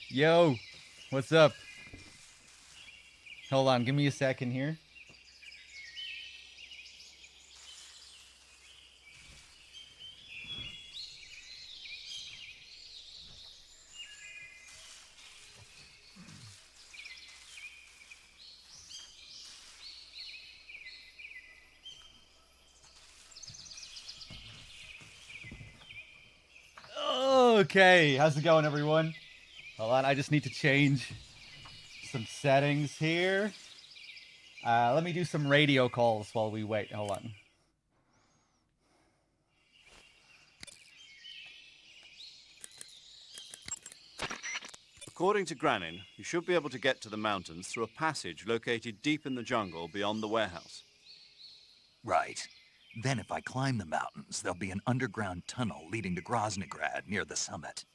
Yo, what's up? Hold on, give me a second here. Okay, how's it going, everyone? Hold on, I just need to change some settings here. Let me do some radio calls while we wait. Hold on. According to Granin, you should be able to get to the mountains through a passage located deep in the jungle beyond the warehouse. Right. Then if I climb the mountains, there'll be an underground tunnel leading to Groznygrad near the summit.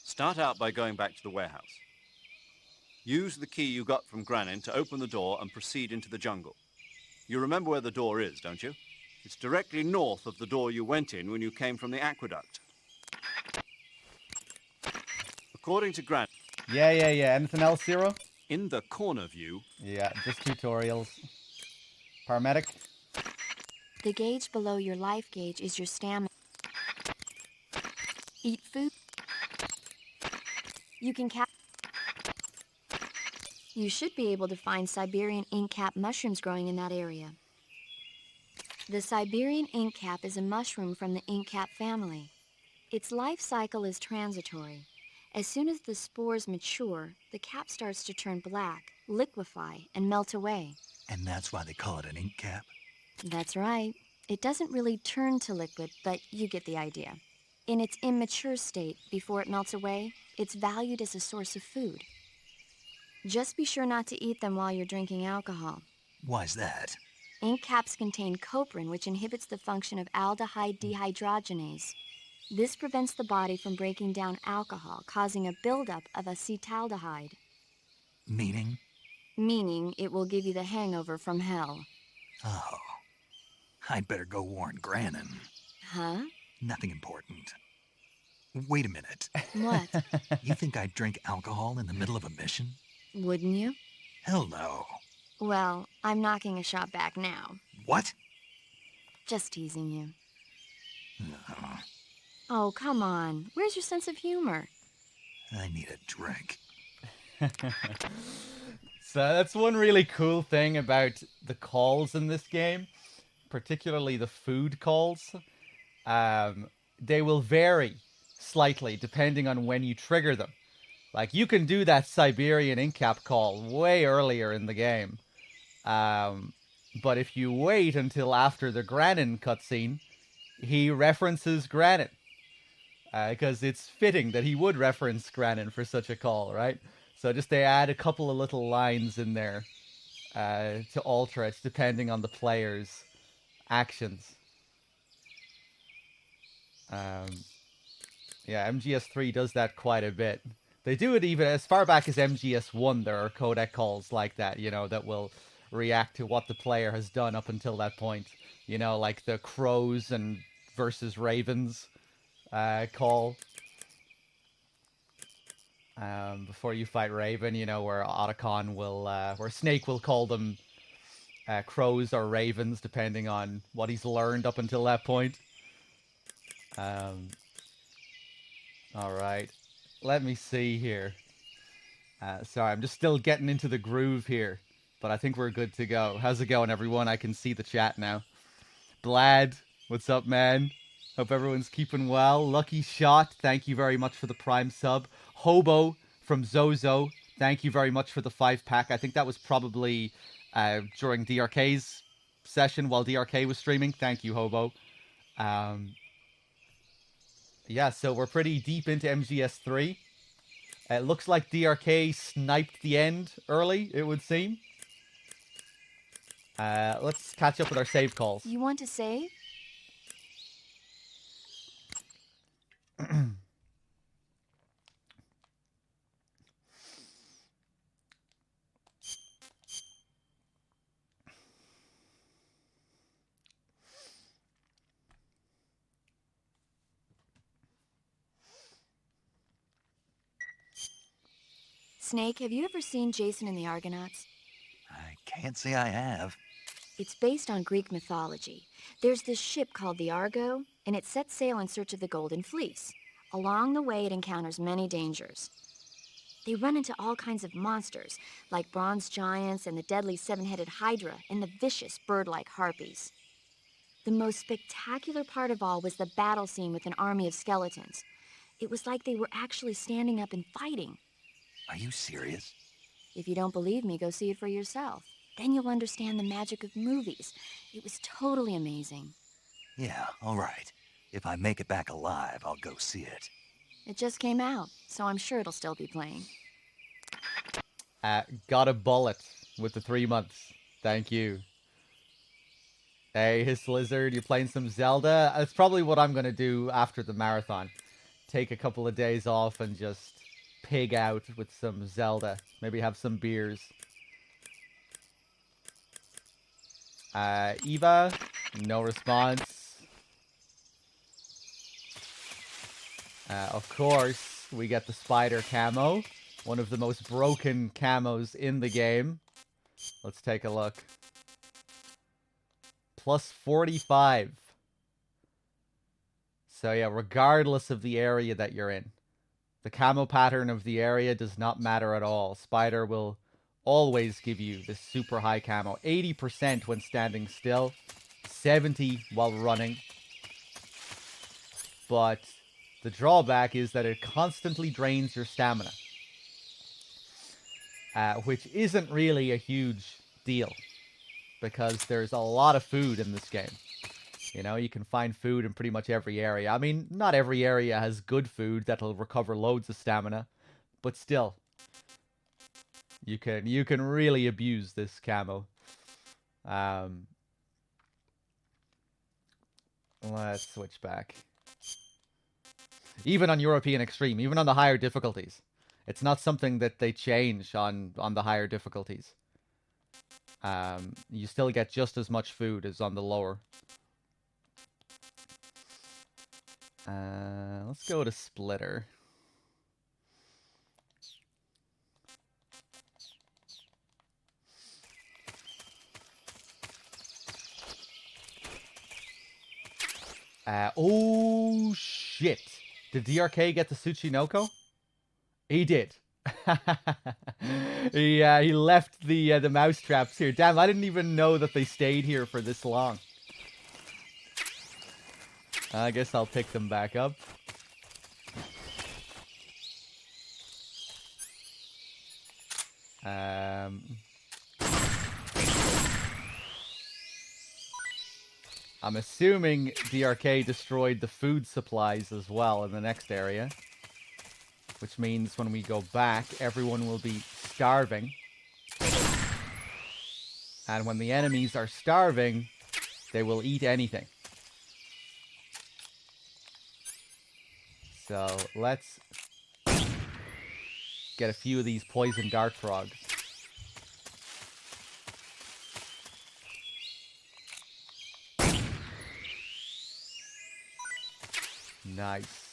Start out by going back to the warehouse. Use the key you got from Granin to open the door and proceed into the jungle. You remember where the door is, don't you? It's directly north of the door you went in when you came from the aqueduct. According to Granin, Yeah. Anything else, Zero? in the corner view, Yeah, just tutorials. Paramedic? The gauge below your life gauge is your stamina. Eat food. You can You should be able to find Siberian ink cap mushrooms growing in that area. The Siberian ink cap is a mushroom from the ink cap family. Its life cycle is transitory. As soon as the spores mature, the cap starts to turn black, liquefy, and melt away. And that's why they call it an ink cap? That's right. It doesn't really turn to liquid, but you get the idea. In its immature state, before it melts away, it's valued as a source of food. Just be sure not to eat them while you're drinking alcohol. Why's that? Ink caps contain coprin, which inhibits the function of aldehyde dehydrogenase. This prevents the body from breaking down alcohol, causing a buildup of acetaldehyde. Meaning? Meaning it will give you the hangover from hell. Oh. I'd better go warn Granin. Huh? Nothing important. Wait a minute. What? You think I'd drink alcohol in the middle of a mission? Wouldn't you? Hell no. Well, I'm knocking a shot back now. What? Just teasing you. No, Oh, come on. Where's your sense of humor? I need a drink. So that's one really cool thing about the calls in this game, particularly the food calls. They will vary slightly depending on when you trigger them. Like you can do that Siberian Incap call way earlier in the game, but if you wait until after the Granin cutscene, he references Granin because it's fitting that he would reference Granin for such a call, right? So just they add a couple of little lines in there to alter it depending on the player's actions. Um, yeah, MGS3 does that quite a bit. They do it even as far back as MGS1. There are codec calls like that, that will react to what the player has done up until that point. Like the crows and versus ravens call before you fight Raven. Where Otacon where Snake will call them crows or ravens, depending on what he's learned up until that point. All right. Let me see here. Sorry, I'm just still getting into the groove here, but I think we're good to go. How's it going, everyone? I can see the chat now. Blad, what's up, man? Hope everyone's keeping well. Lucky Shot, thank you very much for the Prime sub. Hobo from Zozo, thank you very much for the 5-pack. I think that was probably during DRK's session while DRK was streaming. Thank you, Hobo. Yeah, so we're pretty deep into MGS3. It looks like DRK sniped the end early, it would seem. Let's catch up with our save calls. You want to save? Snake, have you ever seen Jason and the Argonauts? I can't say I have. It's based on Greek mythology. There's this ship called the Argo, and it sets sail in search of the Golden Fleece. Along the way, it encounters many dangers. They run into all kinds of monsters, like bronze giants and the deadly seven-headed Hydra and the vicious bird-like harpies. The most spectacular part of all was the battle scene with an army of skeletons. It was like they were actually standing up and fighting. Are you serious? If you don't believe me, go see it for yourself. Then you'll understand the magic of movies. It was totally amazing. Yeah, all right. If I make it back alive, I'll go see it. It just came out, so I'm sure it'll still be playing. Got a bullet with the 3 months. Thank you. Hey, Hiss Lizard, you playing some Zelda? That's probably what I'm going to do after the marathon. Take a couple of days off and just pig out with some Zelda. Maybe have some beers. Eva, no response. Of course, we get the spider camo. One of the most broken camos in the game. Let's take a look. Plus 45. So yeah, regardless of the area that you're in. The camo pattern of the area does not matter at all. Spider will always give you this super high camo. 80% when standing still. 70 while running. But the drawback is that it constantly drains your stamina. Which isn't really a huge deal. Because there's a lot of food in this game. You know, you can find food in pretty much every area. I mean, not every area has good food that'll recover loads of stamina. But still. You can really abuse this camo. Let's switch back. Even on European Extreme, even on the higher difficulties. It's not something that they change on the higher difficulties. You still get just as much food as on the lower. Let's go to Splitter. Oh shit! Did DRK get the Tsuchinoko? He did. He left the mouse traps here. Damn, I didn't even know that they stayed here for this long. I guess I'll pick them back up. I'm assuming DRK destroyed the food supplies as well in the next area. Which means when we go back, everyone will be starving. And when the enemies are starving, they will eat anything. So let's get a few of these poison dart frogs. Nice.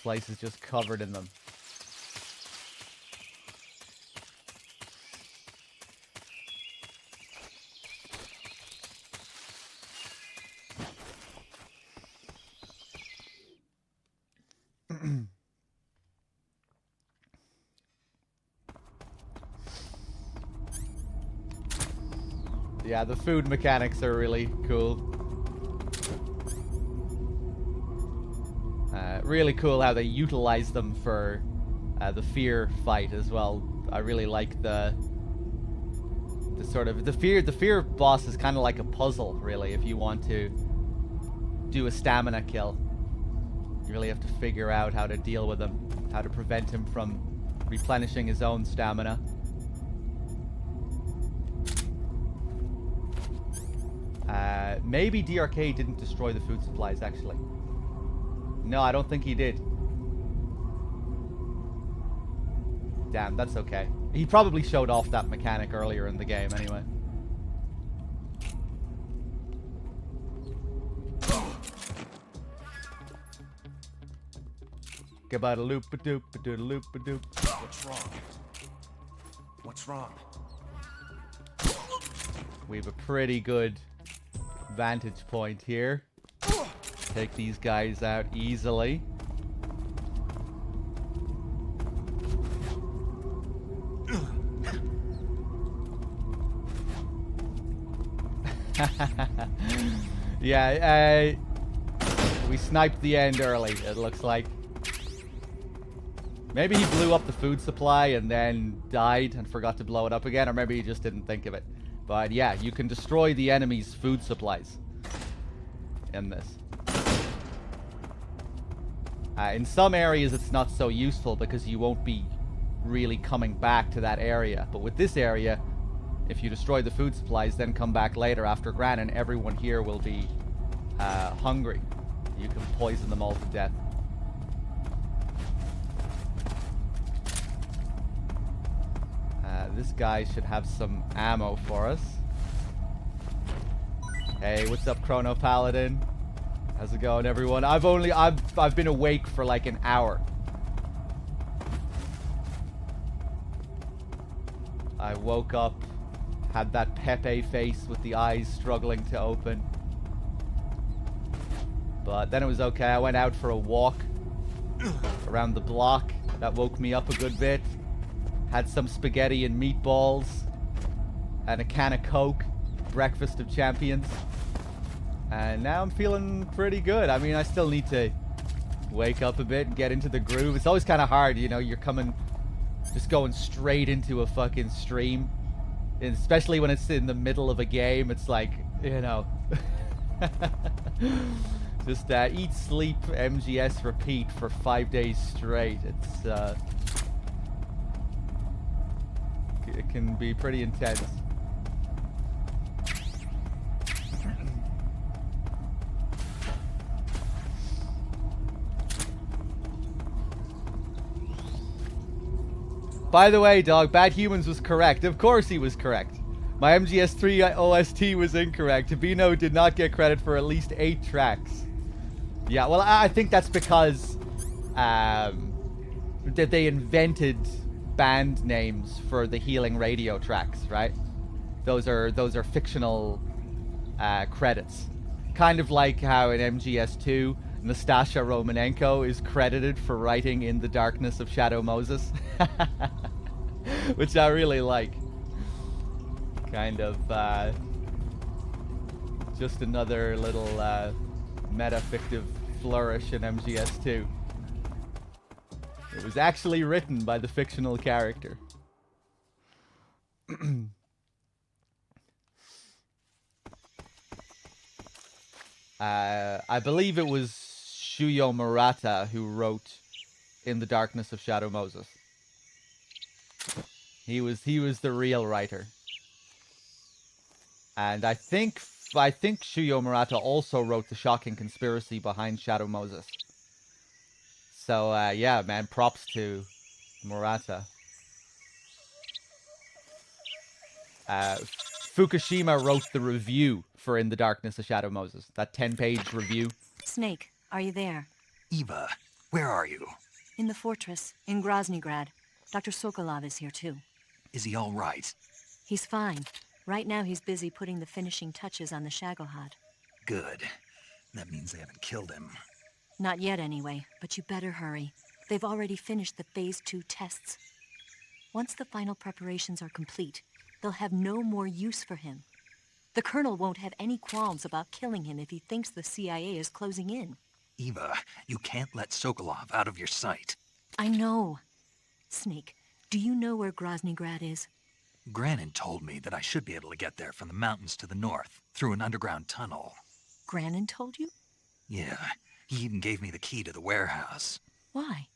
Place is just covered in them. Yeah, the food mechanics are really cool. Really cool how they utilize them for the fear fight as well. I really like the sort of the fear boss is kind of like a puzzle, really. If you want to do a stamina kill, you really have to figure out how to deal with him, how to prevent him from replenishing his own stamina. Maybe DRK didn't destroy the food supplies, actually. No, I don't think he did. Damn, that's okay. He probably showed off that mechanic earlier in the game, anyway. Gabada-loop-a-doop-a-doodle-loop-a-doop. What's wrong? What's wrong? We have a pretty good vantage point here. Take these guys out easily. Yeah, we sniped the end early, it looks like. Maybe he blew up the food supply and then died and forgot to blow it up again, or maybe he just didn't think of it. But yeah, you can destroy the enemy's food supplies in this. In some areas it's not so useful because you won't be really coming back to that area. But with this area, if you destroy the food supplies, then come back later after Granin, everyone here will be hungry. You can poison them all to death. This guy should have some ammo for us. Hey, what's up, Chrono Paladin? How's it going, everyone? I've been awake for like an hour. I woke up, had that Pepe face with the eyes struggling to open. But then it was okay. I went out for a walk around the block. That woke me up a good bit. Had some spaghetti and meatballs and a can of Coke. Breakfast of champions. And now I'm feeling pretty good. I mean, I still need to wake up a bit and get into the groove. It's always kind of hard, you know, you're just going straight into a fucking stream. And especially when it's in the middle of a game, it's like, you know. Just eat, sleep, MGS, repeat for 5 days straight. It can be pretty intense. By the way, dog, Bad Humans was correct. Of course he was correct. My MGS3 OST was incorrect. Bino did not get credit for at least 8 tracks. Yeah, well, I think that's because that they invented band names for the Healing Radio tracks, right? Those are fictional credits. Kind of like how in MGS2, Nastasha Romanenko is credited for writing In the Darkness of Shadow Moses. Which I really like. Kind of just another little metafictive flourish in MGS2. It was actually written by the fictional character. I believe it was Shuyo Murata who wrote In the Darkness of Shadow Moses. He was the real writer. And I think Shuyo Murata also wrote the shocking conspiracy behind Shadow Moses. So yeah, man, props to Murata. Fukushima wrote the review for In the Darkness of Shadow Moses. That 10-page review. Snake, are you there? Eva, where are you? In the fortress, in Groznygrad. Dr. Sokolov is here too. Is he all right? He's fine. Right now he's busy putting the finishing touches on the Shagohod. Good. That means they haven't killed him. Not yet anyway, but you better hurry. They've already finished the Phase 2 tests. Once the final preparations are complete, they'll have no more use for him. The Colonel won't have any qualms about killing him if he thinks the CIA is closing in. Eva, you can't let Sokolov out of your sight. I know. Snake, do you know where Groznygrad is? Granin told me that I should be able to get there from the mountains to the north, through an underground tunnel. Granin told you? Yeah, he even gave me the key to the warehouse. Why?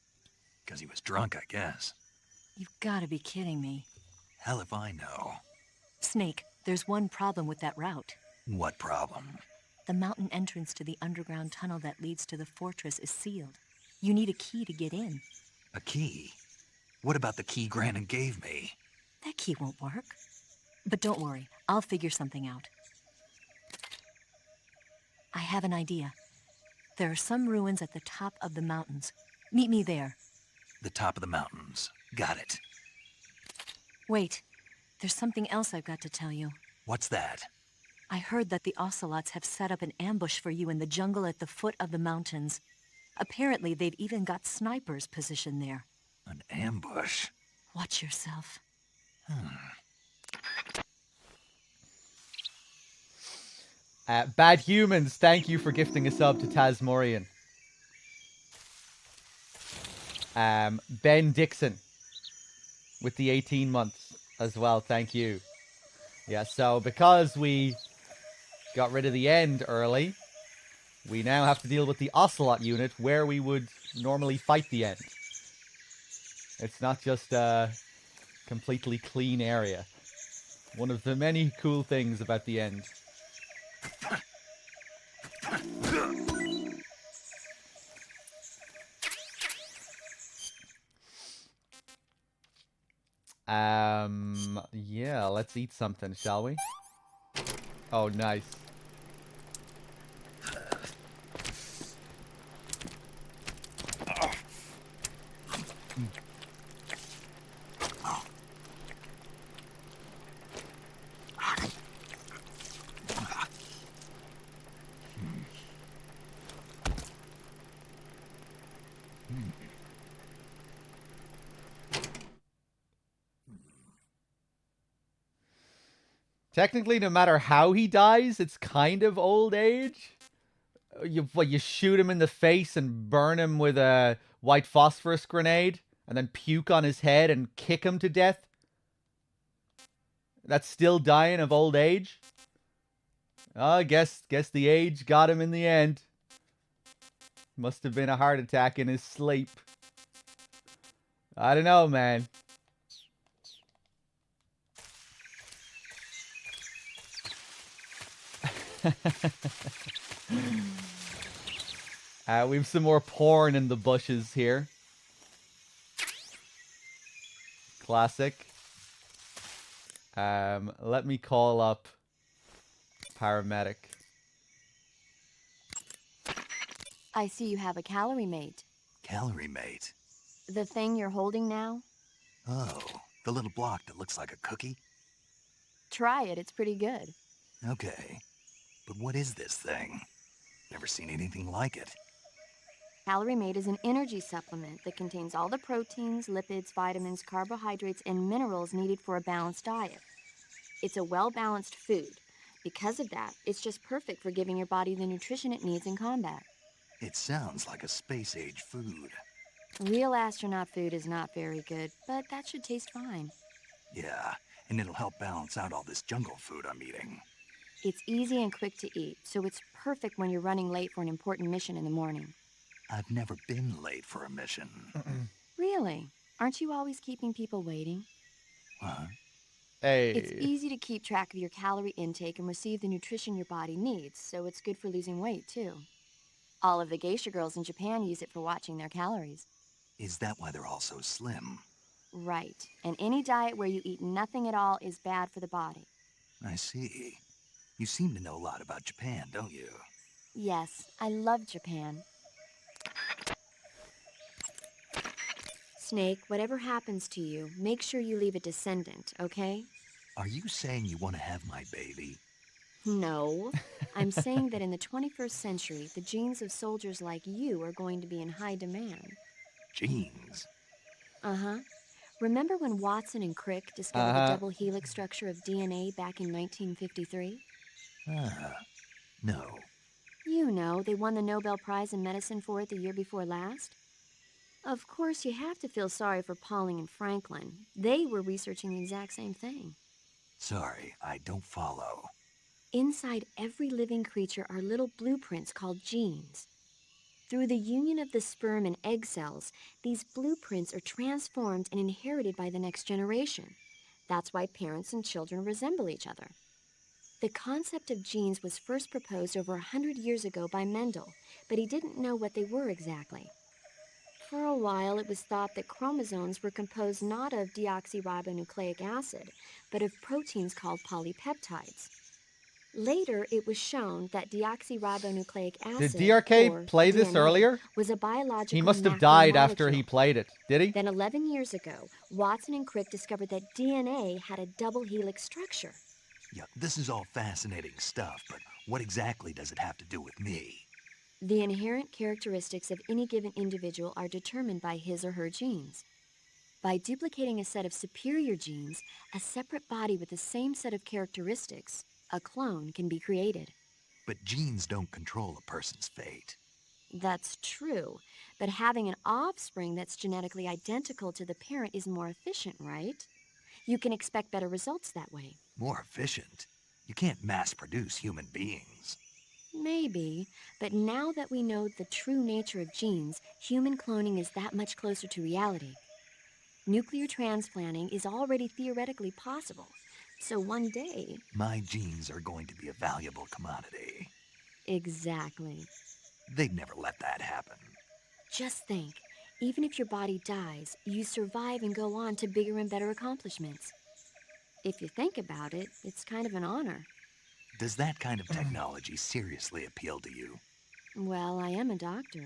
Because he was drunk, I guess. You've got to be kidding me. Hell if I know. Snake, there's one problem with that route. What problem? The mountain entrance to the underground tunnel that leads to the fortress is sealed. You need a key to get in. A key? What about the key Granin gave me? That key won't work. But don't worry, I'll figure something out. I have an idea. There are some ruins at the top of the mountains. Meet me there. The top of the mountains. Got it. Wait, there's something else I've got to tell you. What's that? I heard that the Ocelots have set up an ambush for you in the jungle at the foot of the mountains. Apparently, they've even got snipers positioned there. An ambush? Watch yourself. Bad Humans, thank you for gifting a sub to Tasmorian. Ben Dixon with the 18 months as well, thank you. Yeah, so because we got rid of the end early, we now have to deal with the Ocelot unit where we would normally fight the end. It's not just a completely clean area. One of the many cool things about the end. Yeah, let's eat something, shall we? Oh, nice. Technically, no matter how he dies, it's kind of old age. You shoot him in the face and burn him with a white phosphorus grenade, and then puke on his head and kick him to death. That's still dying of old age. I guess the age got him in the end. Must have been a heart attack in his sleep. I don't know, man. We have some more porn in the bushes here. Classic. Let me call up paramedic. I see you have a calorie mate. Calorie mate? The thing you're holding now? Oh, the little block that looks like a cookie? Try it, it's pretty good. Okay. But what is this thing? Never seen anything like it. Calorie Mate is an energy supplement that contains all the proteins, lipids, vitamins, carbohydrates, and minerals needed for a balanced diet. It's a well-balanced food. Because of that, it's just perfect for giving your body the nutrition it needs in combat. It sounds like a space-age food. Real astronaut food is not very good, but that should taste fine. Yeah, and it'll help balance out all this jungle food I'm eating. It's easy and quick to eat, so it's perfect when you're running late for an important mission in the morning. I've never been late for a mission. Really? Aren't you always keeping people waiting? What? Hey. It's easy to keep track of your calorie intake and receive the nutrition your body needs, so it's good for losing weight, too. All of the geisha girls in Japan use it for watching their calories. Is that why they're all so slim? Right. And any diet where you eat nothing at all is bad for the body. I see. You seem to know a lot about Japan, don't you? Yes, I love Japan. Snake, whatever happens to you, make sure you leave a descendant, okay? Are you saying you want to have my baby? No. I'm saying that in the 21st century, the genes of soldiers like you are going to be in high demand. Genes? Uh-huh. Remember when Watson and Crick discovered the double helix structure of DNA back in 1953? No. You know, they won the Nobel Prize in Medicine for it the year before last. Of course, you have to feel sorry for Pauling and Franklin. They were researching the exact same thing. Sorry, I don't follow. Inside every living creature are little blueprints called genes. Through the union of the sperm and egg cells, these blueprints are transformed and inherited by the next generation. That's why parents and children resemble each other. The concept of genes was first proposed over 100 years ago by Mendel, but he didn't know what they were exactly. For a while, it was thought that chromosomes were composed not of deoxyribonucleic acid, but of proteins called polypeptides. Later, it was shown that deoxyribonucleic acid, Did DRK or play this DNA, earlier? was a biological He must have died after he macromolecule. played it. Did he? Then 11 years ago, Watson and Crick discovered that DNA had a double helix structure. Yeah, this is all fascinating stuff, but what exactly does it have to do with me? The inherent characteristics of any given individual are determined by his or her genes. By duplicating a set of superior genes, a separate body with the same set of characteristics, a clone, can be created. But genes don't control a person's fate. That's true, but having an offspring that's genetically identical to the parent is more efficient, right? You can expect better results that way. More efficient? You can't mass-produce human beings. Maybe, but now that we know the true nature of genes, human cloning is that much closer to reality. Nuclear transplanting is already theoretically possible, so one day... My genes are going to be a valuable commodity. Exactly. They'd never let that happen. Just think, even if your body dies, you survive and go on to bigger and better accomplishments. If you think about it, it's kind of an honor. Does that kind of technology seriously appeal to you? Well, I am a doctor.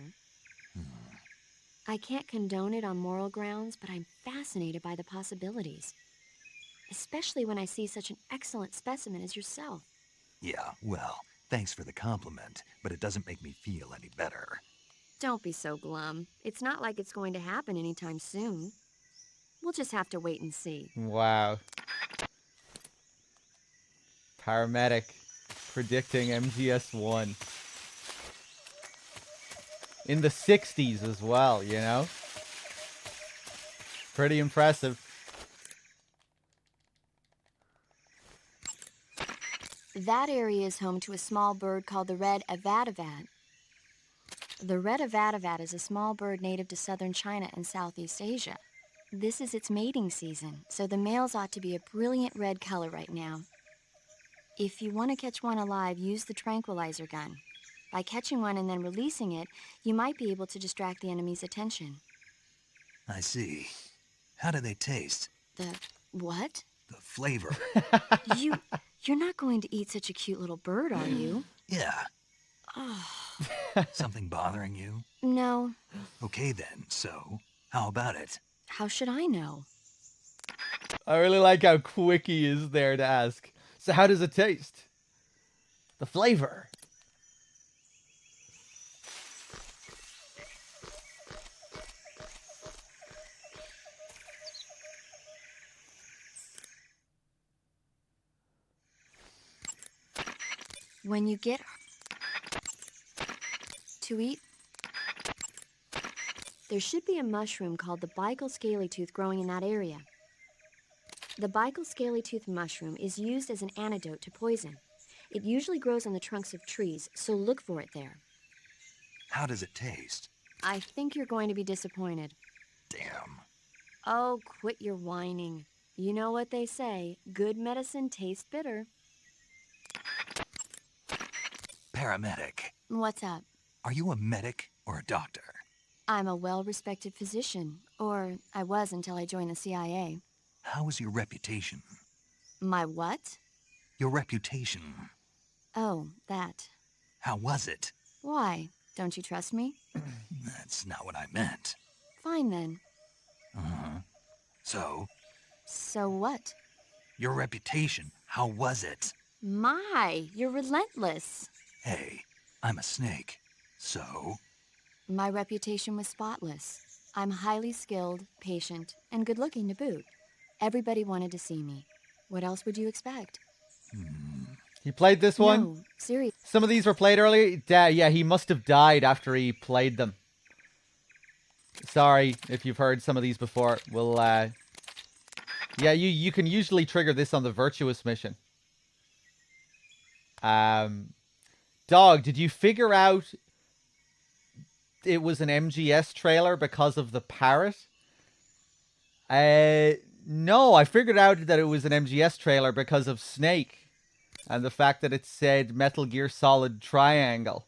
I can't condone it on moral grounds, but I'm fascinated by the possibilities. Especially when I see such an excellent specimen as yourself. Yeah, well, thanks for the compliment, but it doesn't make me feel any better. Don't be so glum. It's not like it's going to happen anytime soon. We'll just have to wait and see. Wow. Paramedic predicting MGS1. In the 60s as well, you know? Pretty impressive. That area is home to a small bird called the red avadavat. The red avadavat is a small bird native to southern China and Southeast Asia. This is its mating season, so the males ought to be a brilliant red color right now. If you want to catch one alive, use the tranquilizer gun. By catching one and then releasing it, you might be able to distract the enemy's attention. I see. How do they taste? The what? The flavor. You're not going to eat such a cute little bird, are you? Yeah. Oh, Something bothering you? no. Okay then, so how about it? How should I know? I really like how quick he is there to ask. So how does it taste? The flavor. When you get to eat, there should be a mushroom called the Baikal scaly-tooth growing in that area. The Baikal scaly-tooth mushroom is used as an antidote to poison. It usually grows on the trunks of trees, so look for it there. How does it taste? I think you're going to be disappointed. Damn. Oh, quit your whining. You know what they say, good medicine tastes bitter. Paramedic. What's up? Are you a medic or a doctor? I'm a well-respected physician, or I was until I joined the CIA. How is your reputation? My what? Your reputation. Oh, that. How was it? Why? Don't you trust me? That's not what I meant. Fine then. Uh-huh. So, So what? your reputation, how was it? My, you're relentless. Hey, I'm a snake. So, My reputation was spotless. I'm highly skilled, patient, and good-looking to boot. Everybody wanted to see me. What else would you expect? He played this one? No, seriously. Some of these were played earlier? Yeah, he must have died after he played them. Sorry if you've heard some of these before. We'll, yeah, you can usually trigger this on the Virtuous mission. Dog, did you figure out it was an MGS trailer because of the parrot? No, I figured out that it was an MGS trailer because of Snake. And the fact that it said Metal Gear Solid Triangle.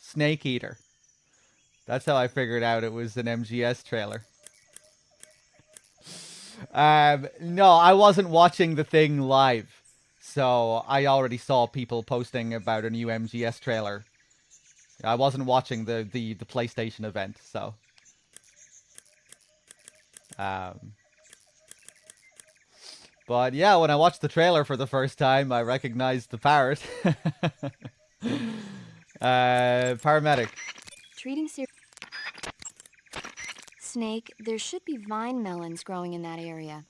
Snake Eater. That's how I figured out it was an MGS trailer. No, I wasn't watching the thing live. So I already saw people posting about a new MGS trailer. I wasn't watching the PlayStation event, so. But yeah, when I watched the trailer for the first time, I recognized the parrot. Paramedic. Treating Snake, there should be vine melons growing in that area.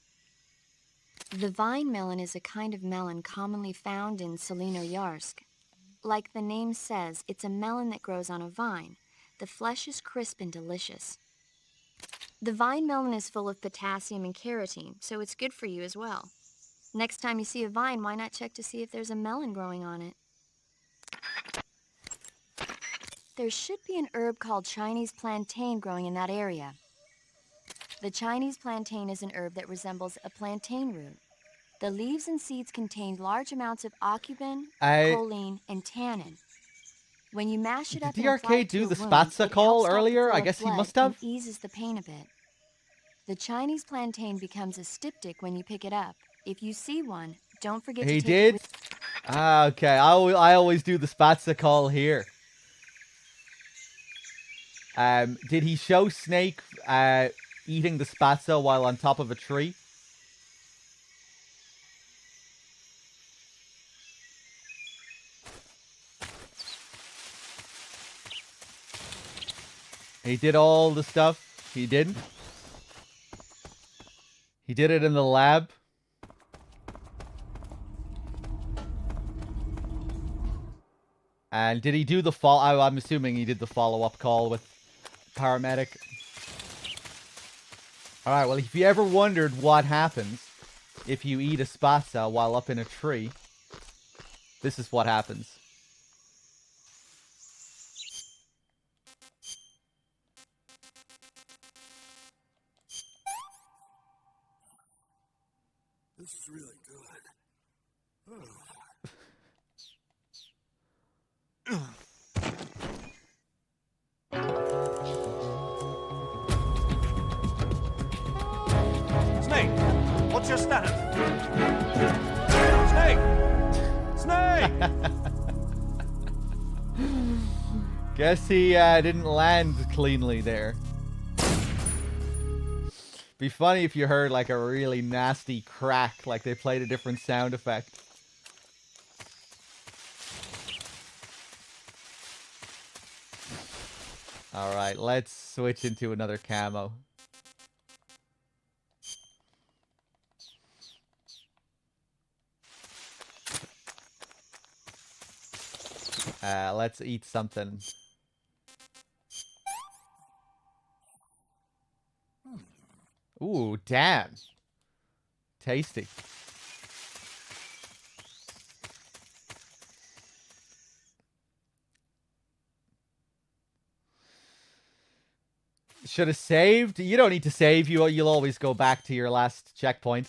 The vine melon is a kind of melon commonly found in Selino-Yarsk. Like the name says, it's a melon that grows on a vine. The flesh is crisp and delicious. The vine melon is full of potassium and carotene, so it's good for you as well. Next time you see a vine, why not check to see if there's a melon growing on it? There should be an herb called Chinese plantain growing in that area. The Chinese plantain is an herb that resembles a plantain root. The leaves and seeds contain large amounts of aucubin, choline, and tannin. When you mash it up Did and apply DRK it to do a the wound, Spatza it call helps stop the earlier? flow I of guess he blood must have. and eases the pain a bit. The Chinese plantain becomes a styptic when you pick it up. If you see one, don't forget to He take did? it with Ah, okay. I always do the Spatza call here. Did he show Snake eating the Spatza while on top of a tree? He did all the stuff. He didn't. He did it in the lab. And did he do the follow? I'm assuming he did the follow-up call with Paramedic. Alright, well, if you ever wondered what happens if you eat a Spatza while up in a tree, this is what happens. This is really good. Snake, what's your status? Snake! Snake! Guess he didn't land cleanly there. Be funny if you heard like a really nasty crack, like they played a different sound effect. Alright, let's switch into another camo. Let's eat something. Ooh, damn. Tasty. Should have saved. You don't need to save. You'll always go back to your last checkpoint.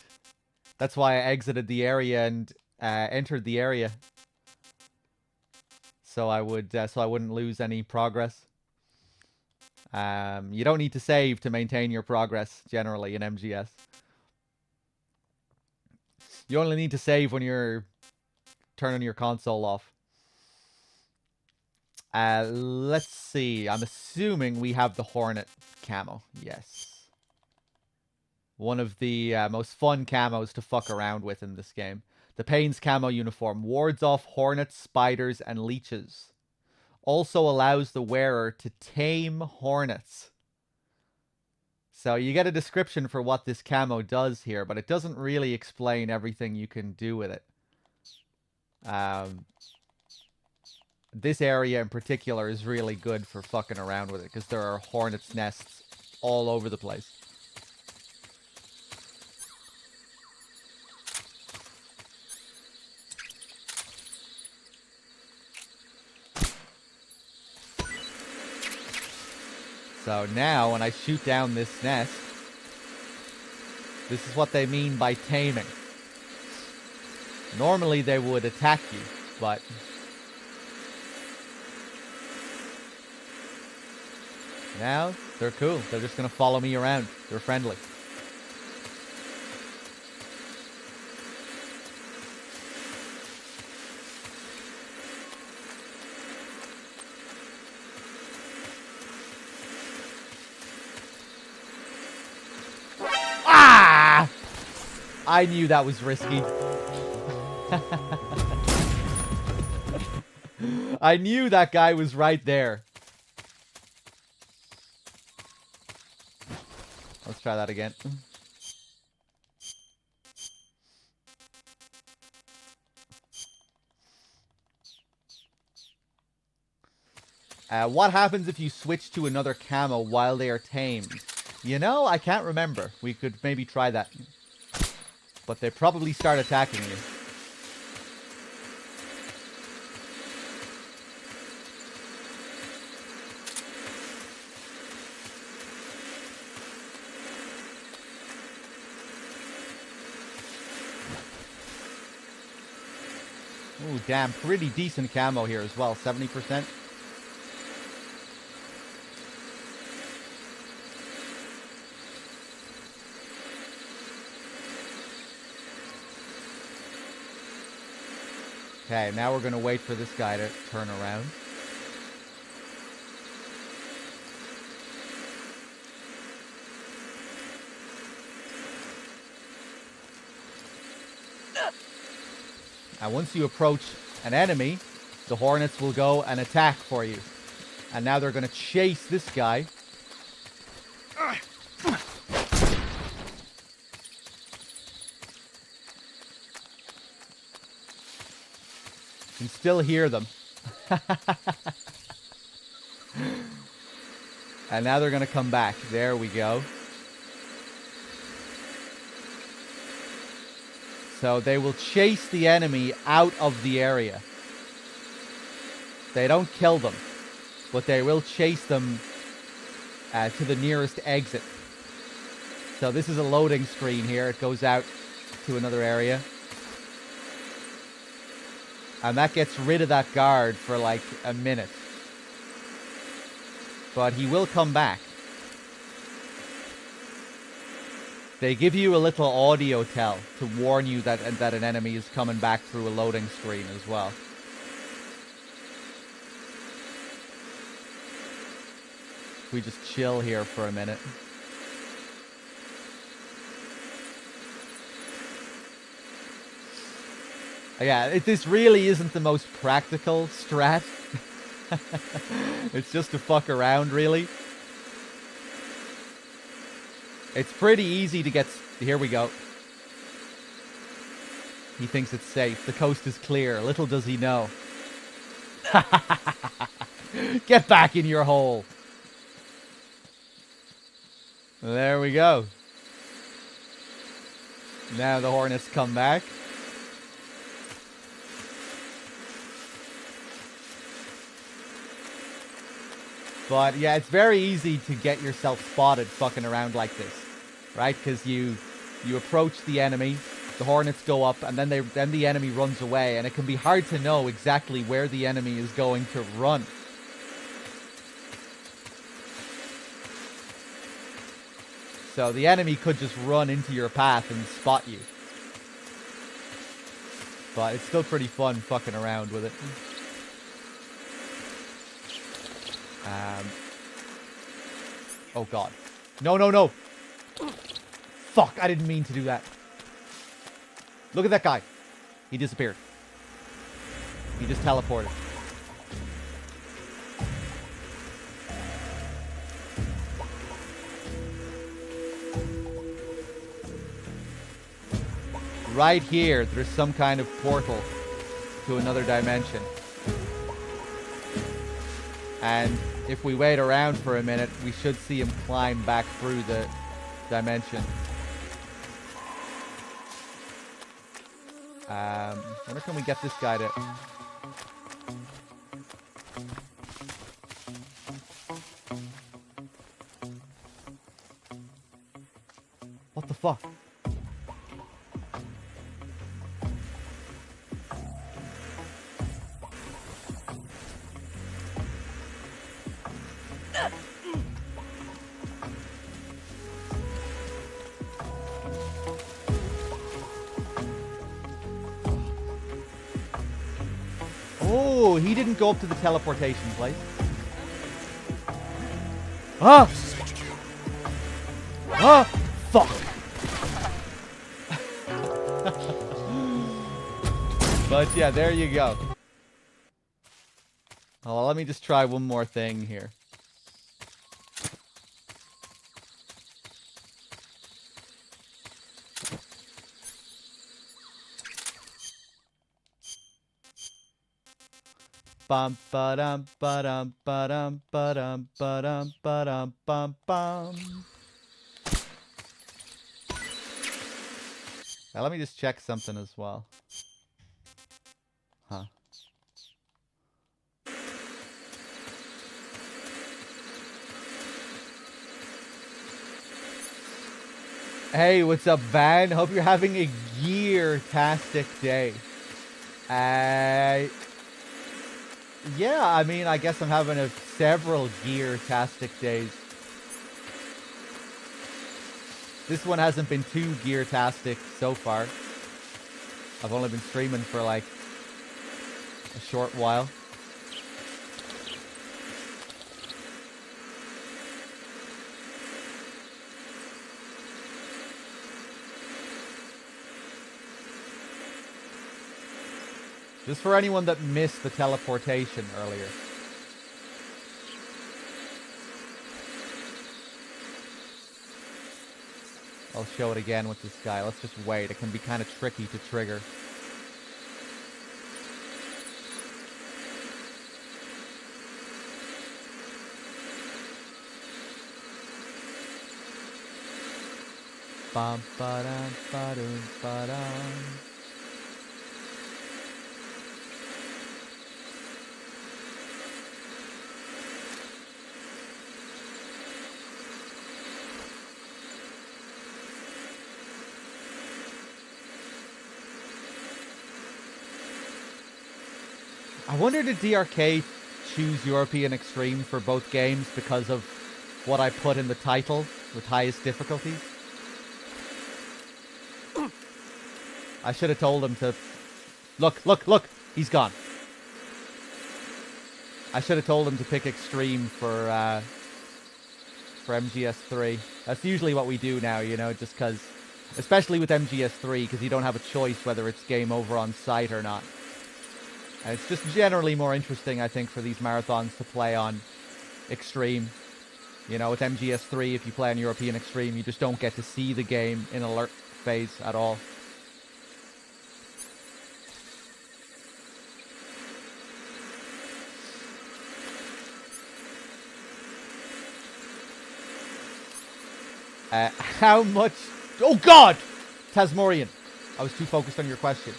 That's why I exited the area and entered the area. So I wouldn't lose any progress. You don't need to save to maintain your progress generally in MGS. You only need to save when you're turning your console off. Let's see. I'm assuming we have the Hornet camo. Yes. One of the most fun camos to fuck around with in this game. The Pain's camo uniform wards off hornets, spiders, and leeches. Also allows the wearer to tame hornets. So you get a description for what this camo does here, but it doesn't really explain everything you can do with it. This area in particular is really good for fucking around with it, because there are hornets' nests all over the place. So now, when I shoot down this nest, this is what they mean by taming. Normally they would attack you, but... now, they're cool. They're just gonna follow me around. They're friendly. I knew that was risky. I knew that guy was right there. Let's try that again. What happens if you switch to another camo while they are tamed? You know, I can't remember. We could maybe try that. But they probably start attacking you. Ooh, damn. Pretty decent camo here as well. 70%. Okay, now we're going to wait for this guy to turn around. And once you approach an enemy, the Hornets will go and attack for you. And now they're going to chase this guy. You can still hear them. And now they're going to come back. There we go. So they will chase the enemy out of the area. They don't kill them, but they will chase them to the nearest exit. So this is a loading screen here. It goes out to another area. And that gets rid of that guard for like a minute. But he will come back. They give you a little audio tell to warn you that an enemy is coming back through a loading screen as well. We just chill here for a minute. Yeah, this really isn't the most practical strat. It's just to fuck around, really. It's pretty easy to get... Here we go. He thinks it's safe. The coast is clear. Little does he know. Get back in your hole. There we go. Now the Hornets come back. But yeah, it's very easy to get yourself spotted fucking around like this, right? Because you approach the enemy, the Hornets go up, and then the enemy runs away, and it can be hard to know exactly where the enemy is going to run. So the enemy could just run into your path and spot you. But it's still pretty fun fucking around with it. Oh god. No, no, no! Fuck, I didn't mean to do that. Look at that guy. He disappeared. He just teleported. Right here, there's some kind of portal to another dimension. And if we wait around for a minute, we should see him climb back through the dimension. Wonder can we get this guy to... What the fuck? Oh, he didn't go up to the teleportation place. Ah! Ah! Fuck! But yeah, there you go. Oh, well, let me just try one more thing here. Bum ba-dum ba-dum ba-dum ba-dum ba-dum ba-dum bum bum. Now let me just check something as well. Huh. Hey, what's up, Van? Hope you're having a gear-tastic day. Yeah, I mean, I guess I'm having several gear-tastic days. This one hasn't been too gear-tastic so far. I've only been streaming for like a short while. Just for anyone that missed the teleportation earlier. I'll show it again with this guy. Let's just wait. It can be kind of tricky to trigger. Bum ba dum ba dum ba dum. I wonder did DRK choose European Extreme for both games because of what I put in the title with highest difficulty? I should have told him to... Look! He's gone. I should have told him to pick Extreme for MGS3. That's usually what we do now, you know, just because... Especially with MGS3, because you don't have a choice whether it's game over on site or not. And it's just generally more interesting, I think, for these marathons to play on Extreme. You know, with MGS3, if you play on European Extreme, you just don't get to see the game in alert phase at all. How much... Oh, God! Tasmorian. I was too focused on your question.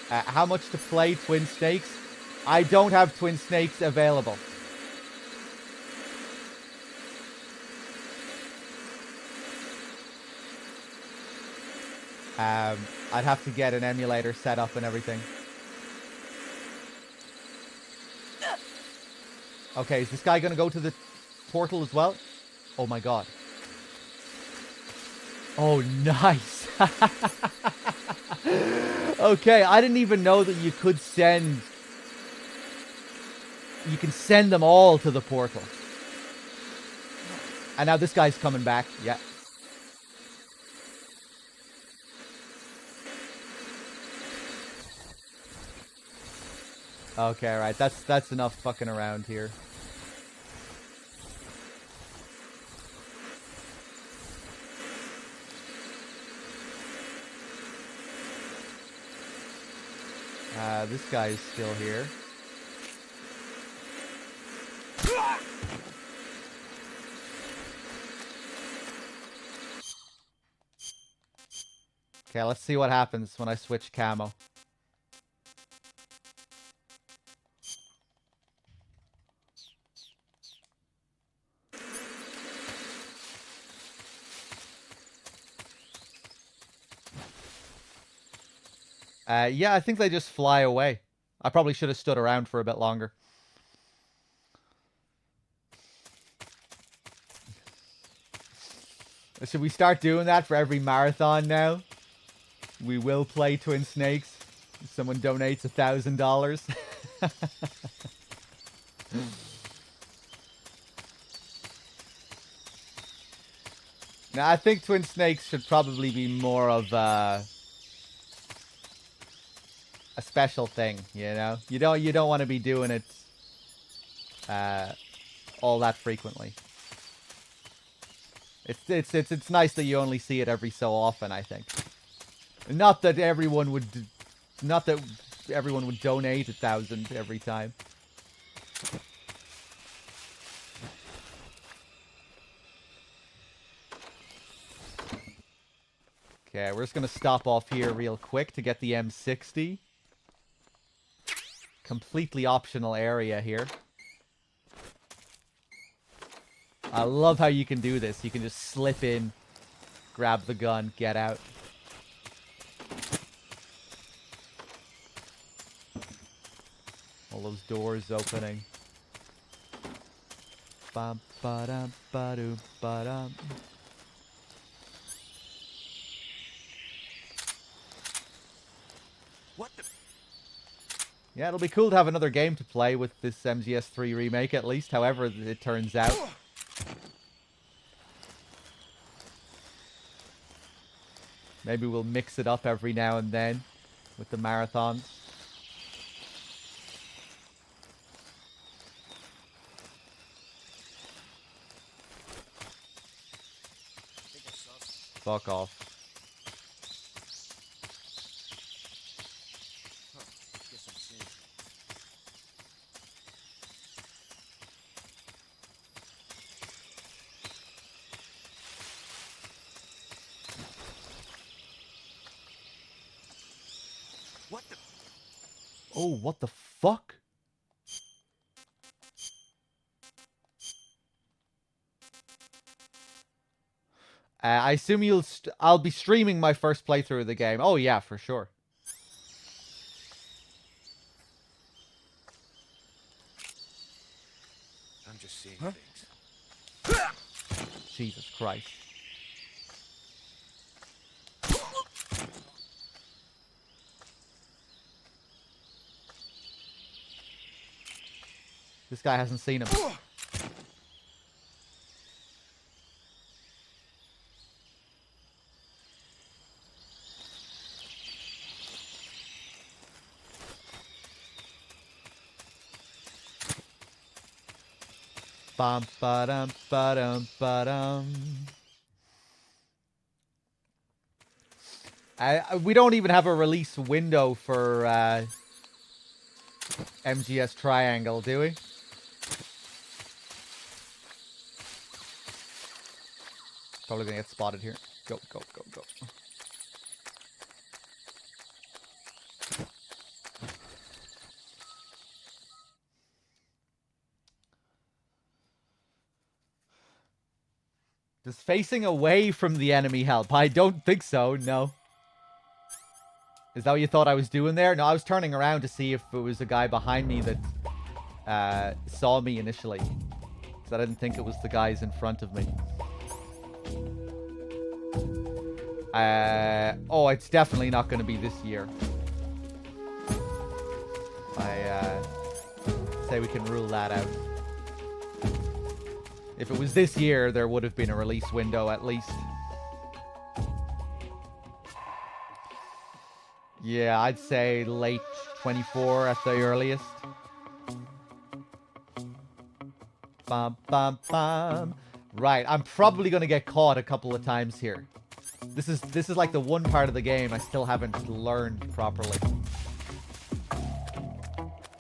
How much to play Twin Snakes? I don't have Twin Snakes available. I'd have to get an emulator set up and everything. Okay, is this guy gonna go to the portal as well? Oh my god. Oh, nice. Okay, I didn't even know that you could send... You can send them all to the portal. And now this guy's coming back. Yeah. Okay, right. That's enough fucking around here. This guy is still here. Okay, let's see what happens when I switch camo. Yeah, I think they just fly away. I probably should have stood around for a bit longer. Should we start doing that for every marathon now? We will play Twin Snakes. If someone donates $1,000. Now, I think Twin Snakes should probably be more of a special thing, you know? You don't want to be doing it all that frequently. It's nice that you only see it every so often, I think. Not that everyone would donate 1,000 every time. Okay, we're just gonna stop off here real quick to get the M60. Completely optional area here. I love how you can do this. You can just slip in, grab the gun, get out. All those doors opening. Bum ba dum ba doo ba dum. What the? Yeah, it'll be cool to have another game to play with this MGS3 remake, at least, however it turns out. Maybe we'll mix it up every now and then with the marathons. Fuck off. What the? Oh, what the fuck? I assume I'll be streaming my first playthrough of the game. Oh yeah, for sure. I'm just seeing things. Jesus Christ. This guy hasn't seen him. Bum ba dum ba dum ba dum. We don't even have a release window for MGS Triangle, do we? Probably gonna get spotted here. Go, go, go, go. Just facing away from the enemy help? I don't think so, no. Is that what you thought I was doing there? No, I was turning around to see if it was a guy behind me that saw me initially. Because I didn't think it was the guys in front of me. Oh, it's definitely not going to be this year. I say we can rule that out. If it was this year, there would have been a release window at least. Yeah, I'd say late 24 at the earliest. Bum, bum, bum. Right, I'm probably going to get caught a couple of times here. This is like the one part of the game I still haven't learned properly.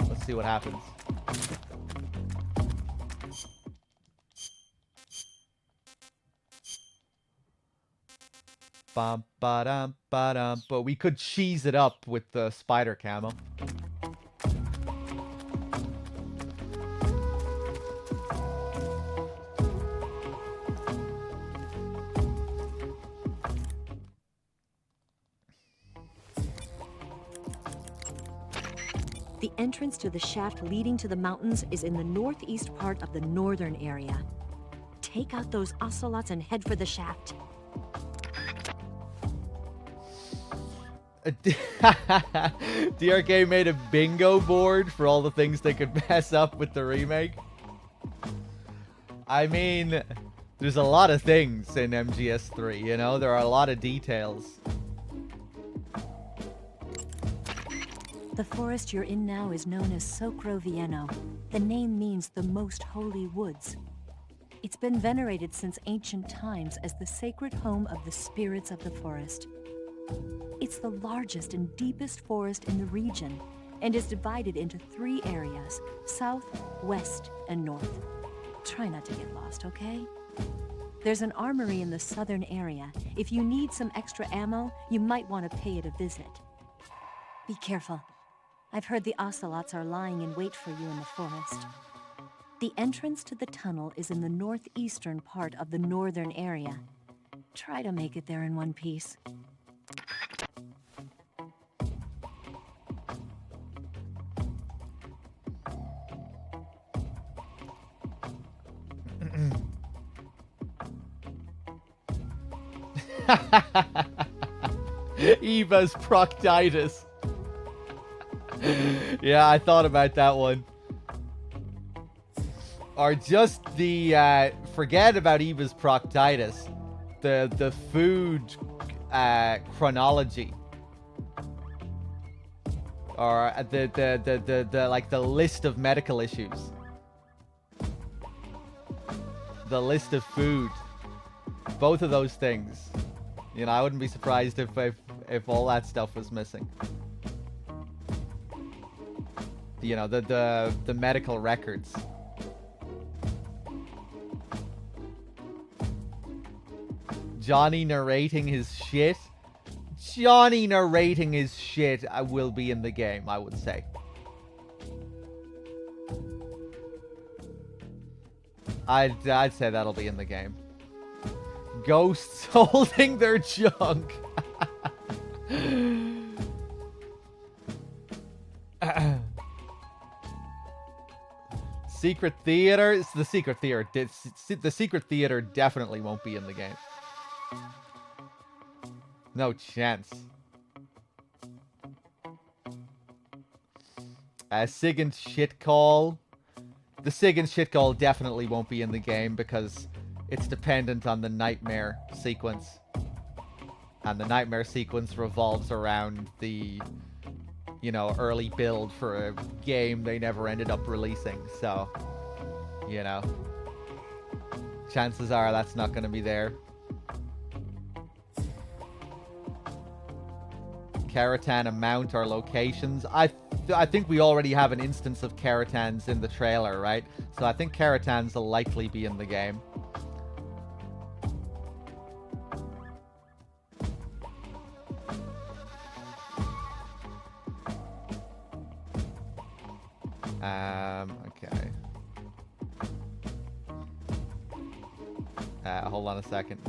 Let's see what happens. Bum, ba-dum, ba-dum. But we could cheese it up with the spider camo. The entrance to the shaft leading to the mountains is in the northeast part of the northern area. Take out those ocelots and head for the shaft. DRK made a bingo board for all the things they could mess up with the remake. I mean, there's a lot of things in MGS3, you know? There are a lot of details. The forest you're in now is known as Socrovieno. The name means the most holy woods. It's been venerated since ancient times as the sacred home of the spirits of the forest. It's the largest and deepest forest in the region and is divided into 3 areas: south, west, and north. Try not to get lost, okay? There's an armory in the southern area. If you need some extra ammo, you might want to pay it a visit. Be careful. I've heard the ocelots are lying in wait for you in the forest. The entrance to the tunnel is in the northeastern part of the northern area. Try to make it there in one piece. Eva's proctitis. Yeah, I thought about that one. Or just the forget about Eva's proctitis. The food chronology. Or the like the list of medical issues. The list of food. Both of those things. You know, I wouldn't be surprised if all that stuff was missing. You know, the medical records. Johnny narrating his shit. Johnny narrating his shit will be in the game, I would say. I'd say that'll be in the game. Ghosts holding their junk. Secret Theater. It's the Secret Theater. The Secret Theater definitely won't be in the game. No chance. Sig and Shit Call. The Sig and Shit Call definitely won't be in the game because it's dependent on the nightmare sequence. And the nightmare sequence revolves around the, you know, early build for a game they never ended up releasing. So, you know, chances are that's not going to be there. Keratan and Mount are locations. I think we already have an instance of Keratans in the trailer, right? So I think Keratans will likely be in the game. Okay. Hold on a second.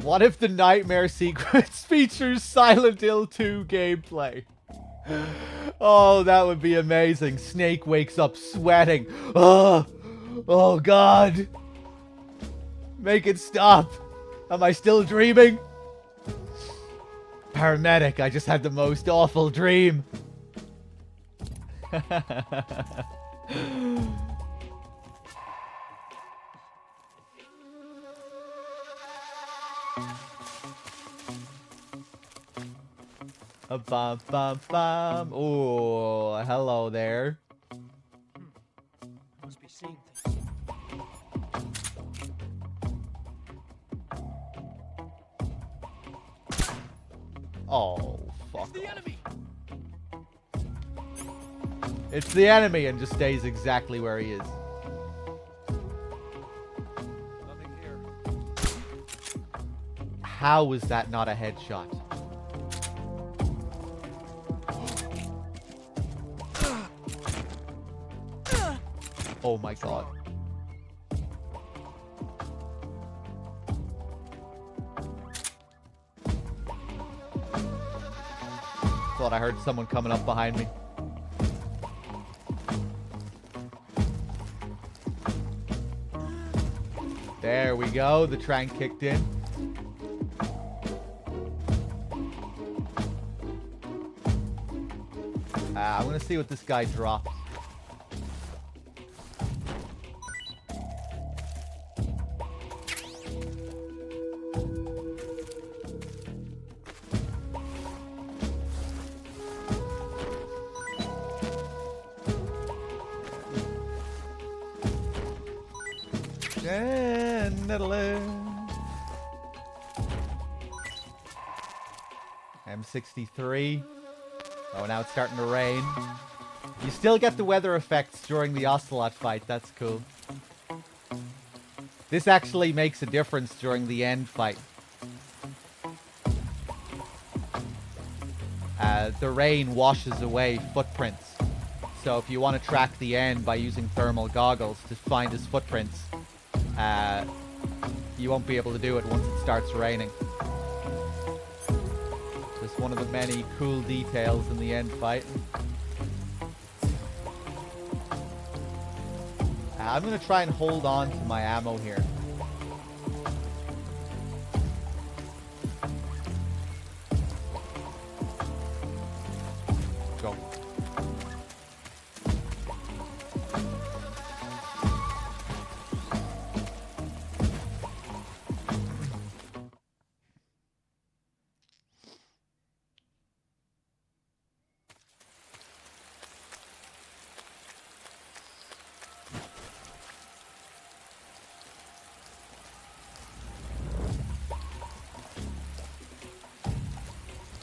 What if the nightmare sequence features Silent Hill 2 gameplay? Oh, that would be amazing. Snake wakes up sweating. Oh God. Make it stop. Am I still dreaming? Paramedic, I just had the most awful dream. Bum, bum, bum. Oh, hello there. Must be seeing things. Oh, fuck. It's the enemy. It's the enemy and just stays exactly where he is. Nothing here. How was that not a headshot? Oh my God. Thought I heard someone coming up behind me. There we go. The train kicked in. I'm gonna see what this guy drops. M63. Oh, now it's starting to rain. You still get the weather effects during the Ocelot fight. That's cool. This actually makes a difference during the end fight. The rain washes away footprints. So if you want to track the end by using thermal goggles to find his footprints, you won't be able to do it once it starts raining. Just one of the many cool details in the end fight. I'm going to try and hold on to my ammo here. Go.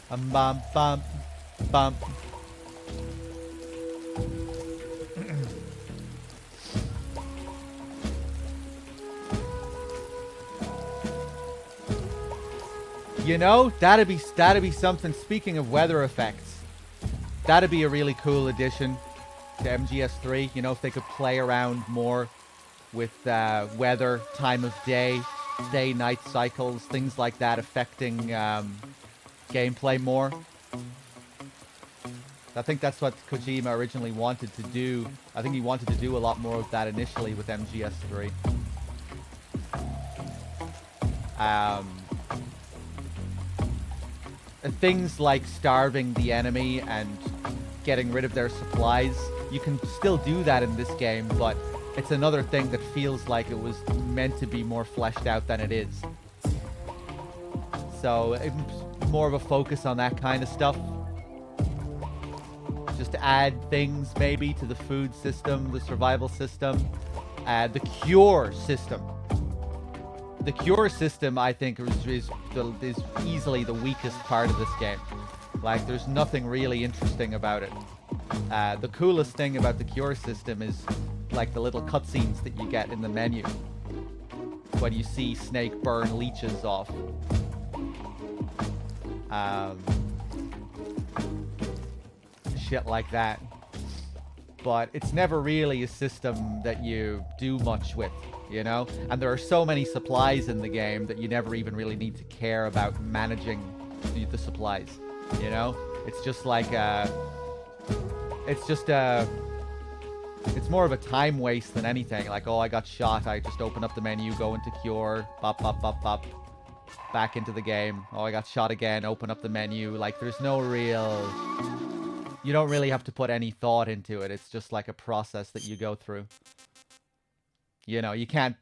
Bum bum bum. You know, that'd be something. Speaking of weather effects, that'd be a really cool addition to MGS3. You know, if they could play around more with weather, time of day, day-night cycles, things like that affecting gameplay more. I think that's what Kojima originally wanted to do. I think he wanted to do a lot more of that initially with MGS3. Things like starving the enemy and getting rid of their supplies, you can still do that in this game, but it's another thing that feels like it was meant to be more fleshed out than it is. So it's more of a focus on that kind of stuff. Just to add things maybe to the food system, the survival system, the cure system. The cure system, I think, is easily the weakest part of this game. Like, there's nothing really interesting about it. The coolest thing about the cure system is, like, the little cutscenes that you get in the menu when you see Snake burn leeches off. Shit like that. But it's never really a system that you do much with, you know? And there are so many supplies in the game that you never even really need to care about managing the supplies, you know? It's just like it's more of a time waste than anything. Like, oh, I got shot, I just open up the menu, go into cure, bop, bop, bop, bop, back into the game. Oh, I got shot again, open up the menu. Like, there's no real... You don't really have to put any thought into it. It's just like a process that you go through. You know, you can't...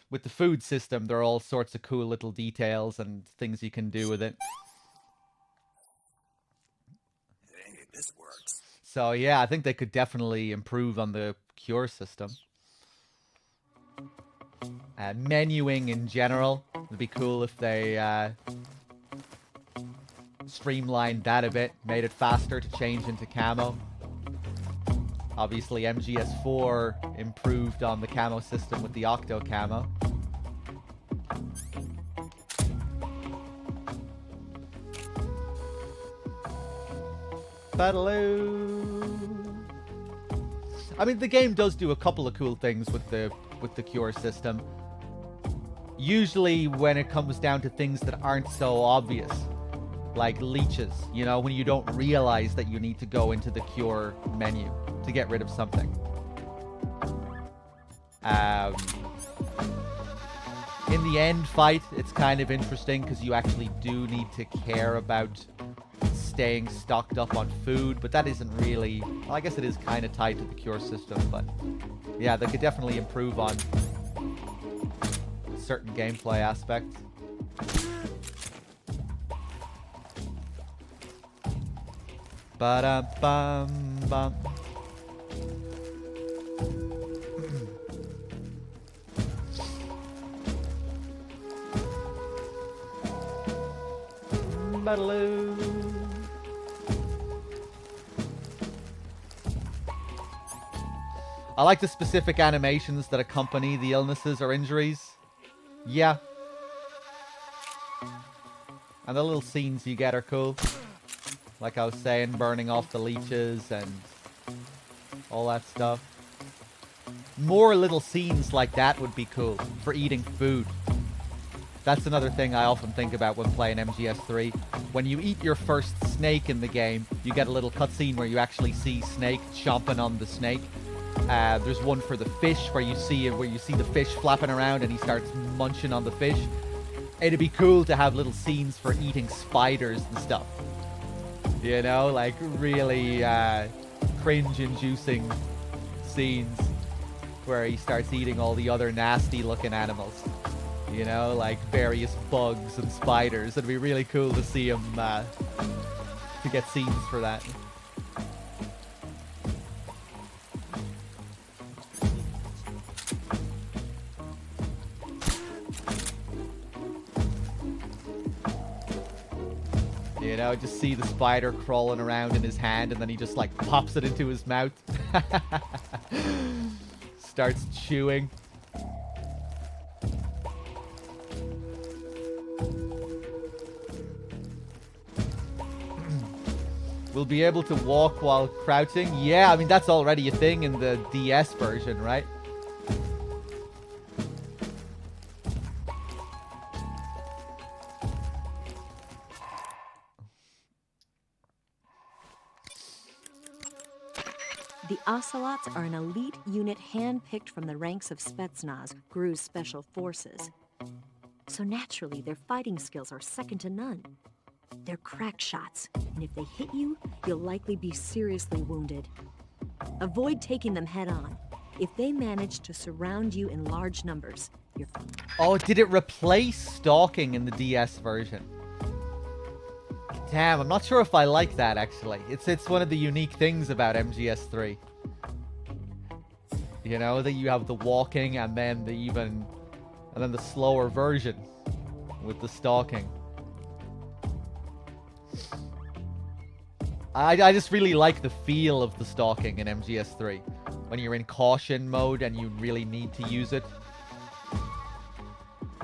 With the food system, there are all sorts of cool little details and things you can do with it. Hey, this works. So, yeah, I think they could definitely improve on the cure system. Menuing in general. It'd be cool if they... streamlined that a bit, made it faster to change into camo. Obviously, MGS4 improved on the camo system with the Octo camo. Badaloo! I mean, the game does do a couple of cool things with the cure system. Usually when it comes down to things that aren't so obvious. Like leeches, you know, when you don't realize that you need to go into the cure menu to get rid of something. In the end fight, it's kind of interesting because you actually do need to care about staying stocked up on food, but that isn't really... Well, I guess it is kind of tied to the cure system, but yeah, they could definitely improve on certain gameplay aspects. Ba-da-bum-bum. Ba-da-loo. I like the specific animations that accompany the illnesses or injuries. Yeah. And the little scenes you get are cool. Like I was saying, burning off the leeches and all that stuff. More little scenes like that would be cool for eating food. That's another thing I often think about when playing MGS3. When you eat your first snake in the game, you get a little cutscene where you actually see Snake chomping on the snake. There's one for the fish where you see the fish flapping around and he starts munching on the fish. It'd be cool to have little scenes for eating spiders and stuff. You know, like really cringe-inducing scenes where he starts eating all the other nasty-looking animals. You know, like various bugs and spiders. It'd be really cool to see him, to get scenes for that. You know, just see the spider crawling around in his hand and then he just like pops it into his mouth. Starts chewing. We'll be able to walk while crouching. Yeah, I mean, that's already a thing in the DS version, right? The Ocelots are an elite unit hand-picked from the ranks of Spetsnaz, GRU's special forces. So naturally, their fighting skills are second to none. They're crack shots, and if they hit you, you'll likely be seriously wounded. Avoid taking them head-on. If they manage to surround you in large numbers, you're... Oh, did it replace stalking in the DS version? Damn, I'm not sure if I like that, actually. It's one of the unique things about MGS3. You know, that you have the walking and then the slower version with the stalking. I just really like the feel of the stalking in MGS3. When you're in caution mode and you really need to use it.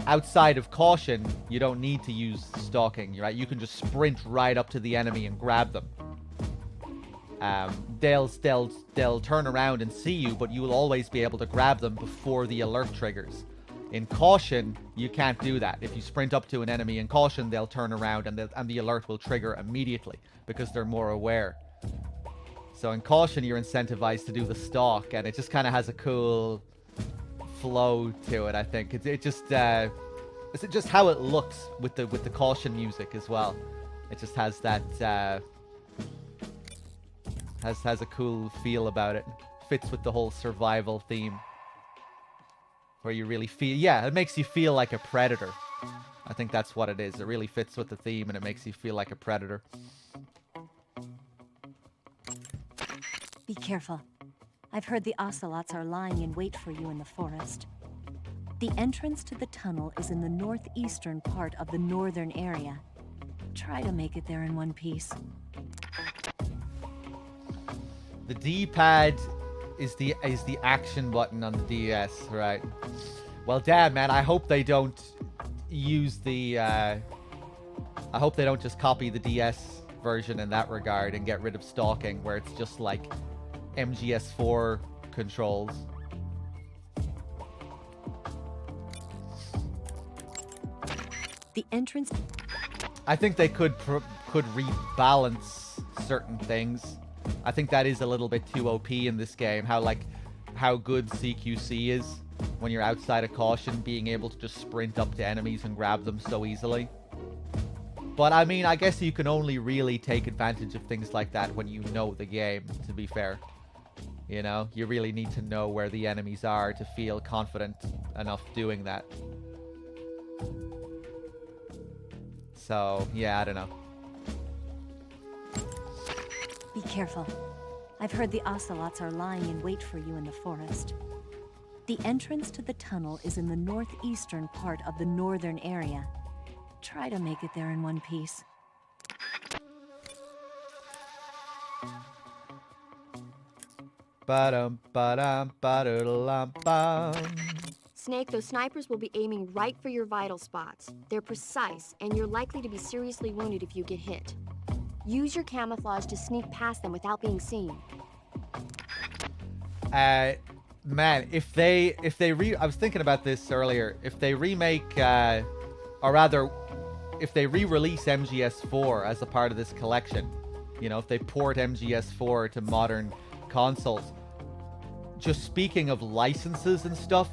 Outside of caution, you don't need to use stalking, right? You can just sprint right up to the enemy and grab them. They'll turn around and see you, but you will always be able to grab them before the alert triggers. In caution, you can't do that. If you sprint up to an enemy in caution, they'll turn around and the alert will trigger immediately because they're more aware. So in caution, you're incentivized to do the stalk, and it just kind of has a cool flow to it. I think it's just how it looks with the caution music as well. It just has that has a cool feel about it. Fits with the whole survival theme, where you really feel, yeah, it makes you feel like a predator. I think that's what it is. It really fits with the theme and it makes you feel like a predator. Be careful. I've heard the Ocelots are lying in wait for you in the forest. The entrance to the tunnel is in the northeastern part of the northern area. Try to make it there in one piece. The D-pad is the action button on the DS, right? Well, damn, man, I hope they don't use the... I hope they don't just copy the DS version in that regard and get rid of stalking, where it's just like MGS4 controls. The entrance... I think they could rebalance certain things. I think that is a little bit too OP in this game. How good CQC is when you're outside of caution, being able to just sprint up to enemies and grab them so easily. But I mean, I guess you can only really take advantage of things like that when you know the game, to be fair. You know, you really need to know where the enemies are to feel confident enough doing that. So, yeah, I don't know. Be careful. I've heard the Ocelots are lying in wait for you in the forest. The entrance to the tunnel is in the northeastern part of the northern area. Try to make it there in one piece. Ba-dum, ba-dum, ba-doodle-um, bum. Snake, those snipers will be aiming right for your vital spots. They're precise, and you're likely to be seriously wounded if you get hit. Use your camouflage to sneak past them without being seen. Man, I was thinking about this earlier. If they remake, or rather, if they re-release MGS4 as a part of this collection, you know, if they port MGS4 to modern consoles, just speaking of licenses and stuff,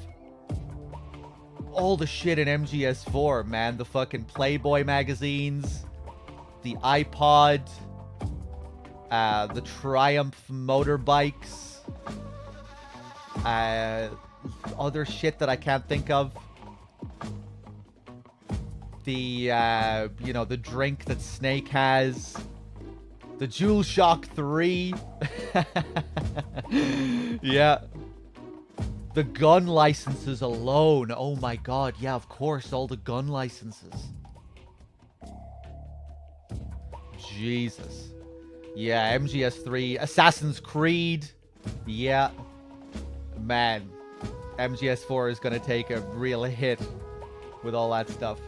all the shit in MGS4, man, the fucking Playboy magazines, the iPod, the Triumph motorbikes, other shit that I can't think of. The, you know, the drink that Snake has. The DualShock 3. Yeah. The gun licenses alone. Oh my god. Yeah, of course. All the gun licenses. Jesus. Yeah, MGS3. Assassin's Creed. Yeah. Man. MGS4 is going to take a real hit with all that stuff.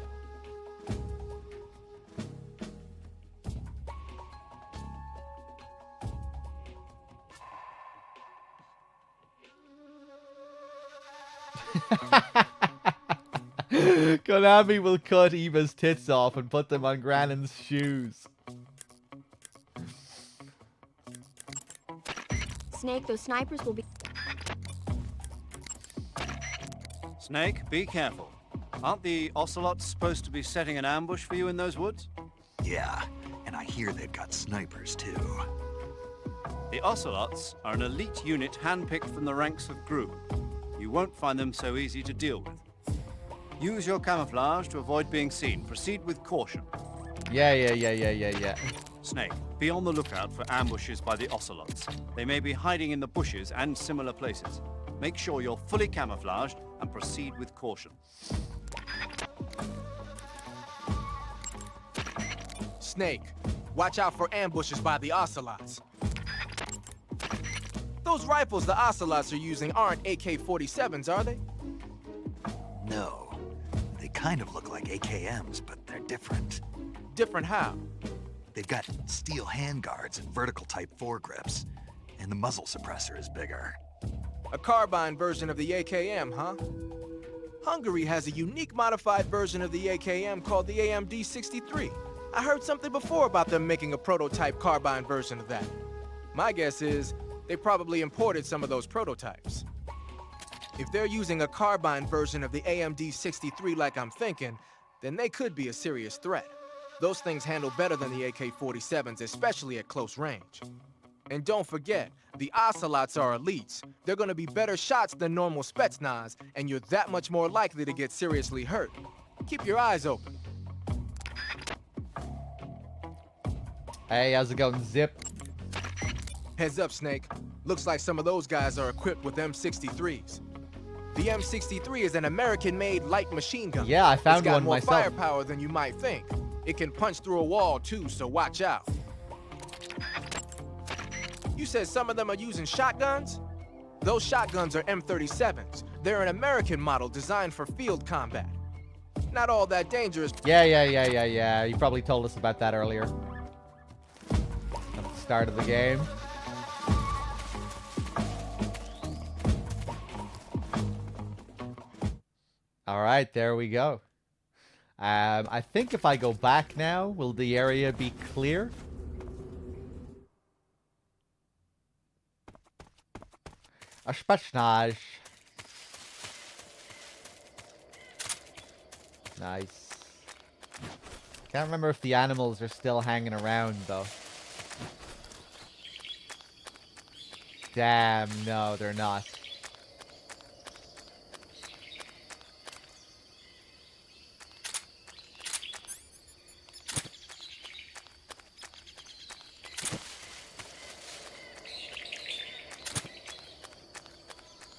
Konami will cut Eva's tits off and put them on Granon's shoes. Snake, those snipers will be... Snake, be careful. Aren't the Ocelots supposed to be setting an ambush for you in those woods? Yeah, and I hear they've got snipers too. The Ocelots are an elite unit handpicked from the ranks of Gru. You won't find them so easy to deal with. Use your camouflage to avoid being seen. Proceed with caution. Yeah. Snake, be on the lookout for ambushes by the Ocelots. They may be hiding in the bushes and similar places. Make sure you're fully camouflaged and proceed with caution. Snake, watch out for ambushes by the Ocelots. Those rifles the Ocelots are using aren't AK-47s, are they? No. They kind of look like AKMs, but they're different. Different how? They've got steel handguards and vertical type foregrips, and the muzzle suppressor is bigger. A carbine version of the AKM, huh? Hungary has a unique modified version of the AKM called the AMD-63. I heard something before about them making a prototype carbine version of that. My guess is they probably imported some of those prototypes. If they're using a carbine version of the AMD-63 like I'm thinking, then they could be a serious threat. Those things handle better than the AK-47s, especially at close range. And don't forget, the Ocelots are elites. They're gonna be better shots than normal Spetsnaz, and you're that much more likely to get seriously hurt. Keep your eyes open. Hey, how's it going, Zip? Heads up, Snake. Looks like some of those guys are equipped with M63s. The M63 is an American-made light machine gun. Yeah, I found it's got one more myself. firepower than you might think. It can punch through a wall too, so watch out. You said some of them are using shotguns? Those shotguns are M37s. They're an American model designed for field combat. Not all that dangerous. Yeah. You probably told us about that earlier. At the start of the game. Alright, there we go. I think if I go back now, will the area be clear? A Spetsnaz. Nice. Can't remember if the animals are still hanging around, though. Damn, no, they're not.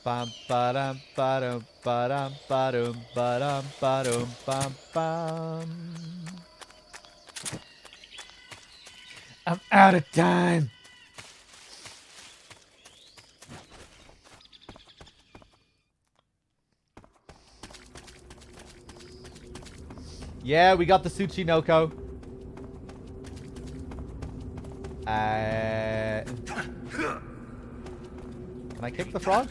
Bum ba-dum ba-dum ba-dum ba-dum ba-dum ba-dum bum bum. I'm out of time. Yeah, we got the Tsuchinoko. Can I kick the frog?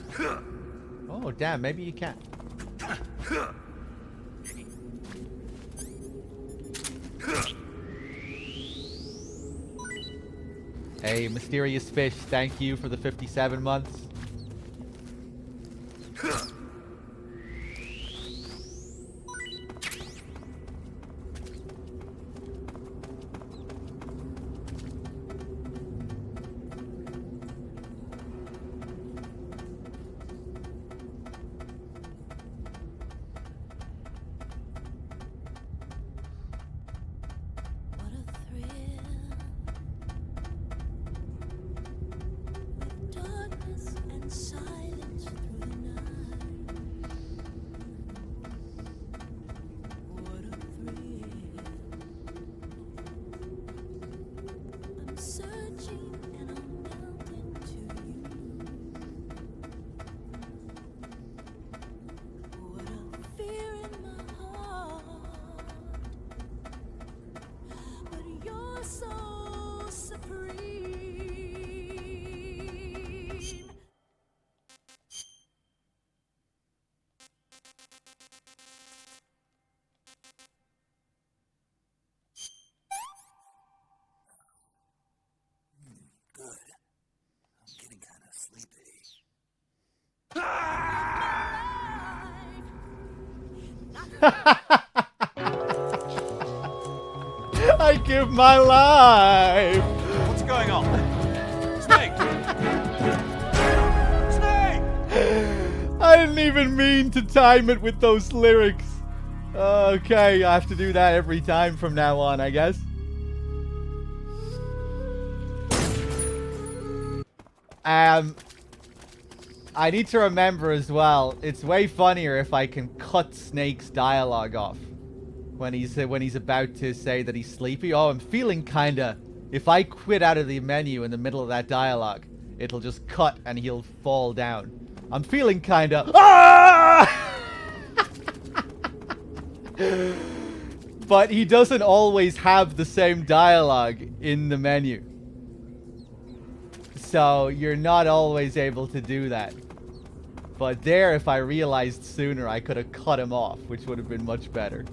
Oh, damn, maybe you can. Hey, mysterious fish, thank you for the 57 months. What a thrill. With darkness and silence through the night. What a thrill. I'm searching and I'm melting to you. What a fear in my heart. But you're so supreme. Good. I'm getting kind of sleepy. I give my life! What's going on? Snake! Snake! I didn't even mean to time it with those lyrics. Okay, I have to do that every time from now on, I guess. I need to remember as well, it's way funnier if I can cut Snake's dialogue off. When he's about to say that he's sleepy. Oh, I'm feeling kinda... If I quit out of the menu in the middle of that dialogue, it'll just cut and he'll fall down. I'm feeling kinda... Ah! But he doesn't always have the same dialogue in the menu. So you're not always able to do that. But there, if I realized sooner, I could have cut him off, which would have been much better.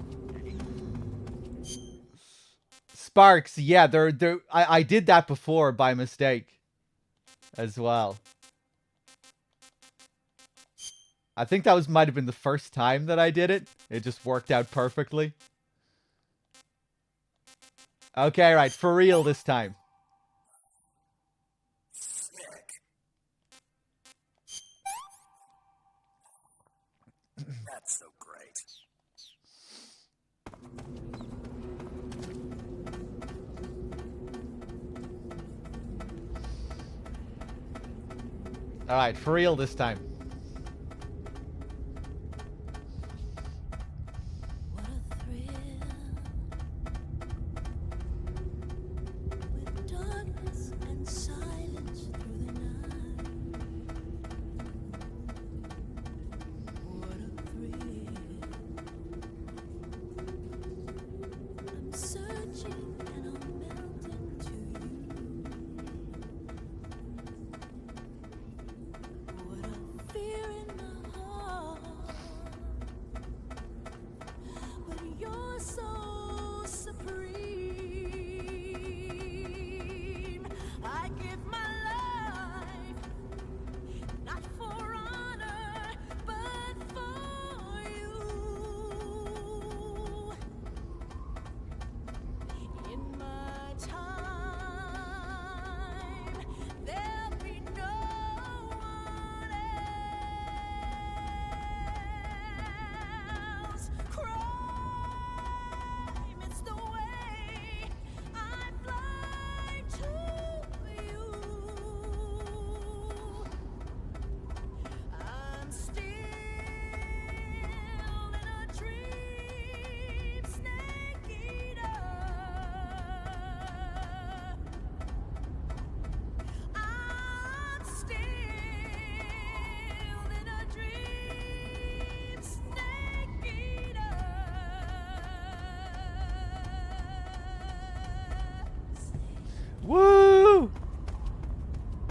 Sparks, yeah, I did that before by mistake as well. I think that might have been the first time that I did it. It just worked out perfectly. Okay, right, for real this time. Sick. That's so great. Alright, for real this time. What a thrill. With darkness and silence through the night. What a thrill. I'm searching and I'm melting to you. What a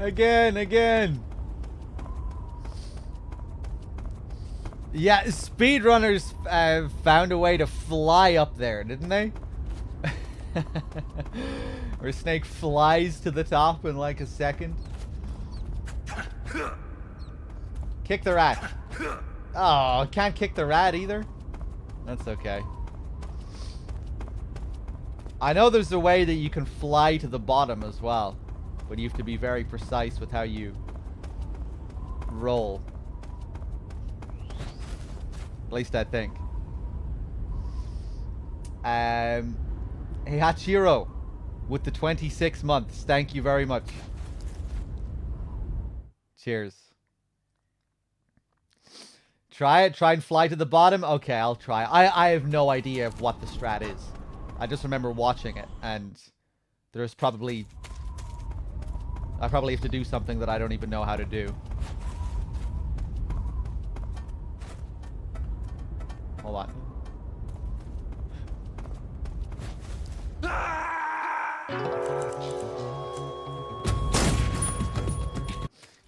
Again. Yeah, speedrunners found a way to fly up there, didn't they? Where Snake flies to the top in like a second. Kick the rat. Oh, can't kick the rat either? That's okay. I know there's a way that you can fly to the bottom as well, but you have to be very precise with how you roll. At least I think. Hey, Hachiro, with the 26 months. Thank you very much. Cheers. Try it. Try and fly to the bottom. Okay, I'll try. I have no idea of what the strat is. I just remember watching it, and there's probably... I probably have to do something that I don't even know how to do. Hold on.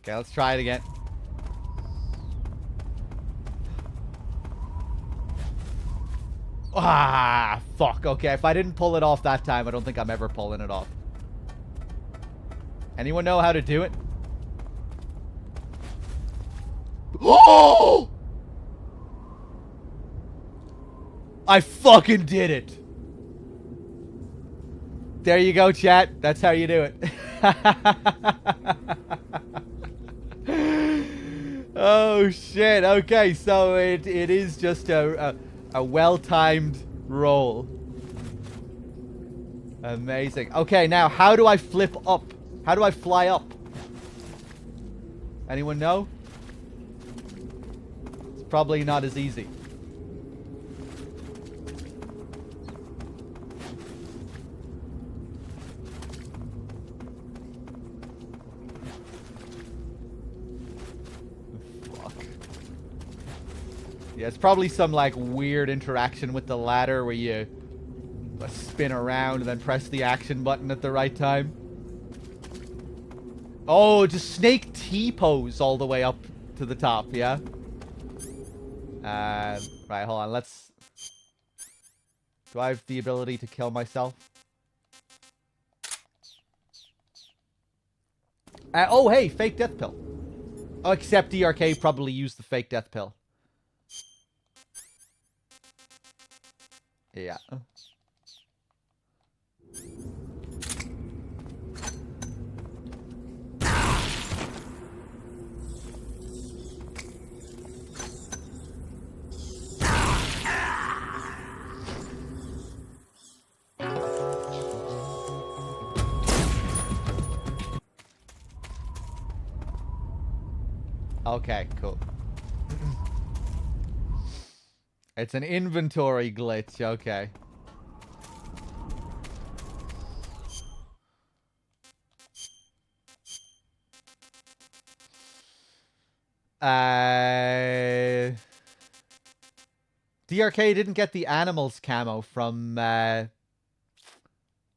Okay, let's try it again. Ah, fuck. Okay, if I didn't pull it off that time, I don't think I'm ever pulling it off. Anyone know how to do it? Oh! I fucking did it. There you go, chat. That's how you do it. Oh, shit. Okay, so it is just a well-timed roll. Amazing. Okay, now, how do I flip up? How do I fly up? Anyone know? It's probably not as easy. Yeah, it's probably some like weird interaction with the ladder where you spin around and then press the action button at the right time. Oh, just Snake T-pose all the way up to the top, yeah? Right, hold on, let's... Do I have the ability to kill myself? Oh, hey, fake death pill. Oh, except DRK probably used the fake death pill. Yeah. Okay, cool. It's an inventory glitch, okay. DRK didn't get the animals camo from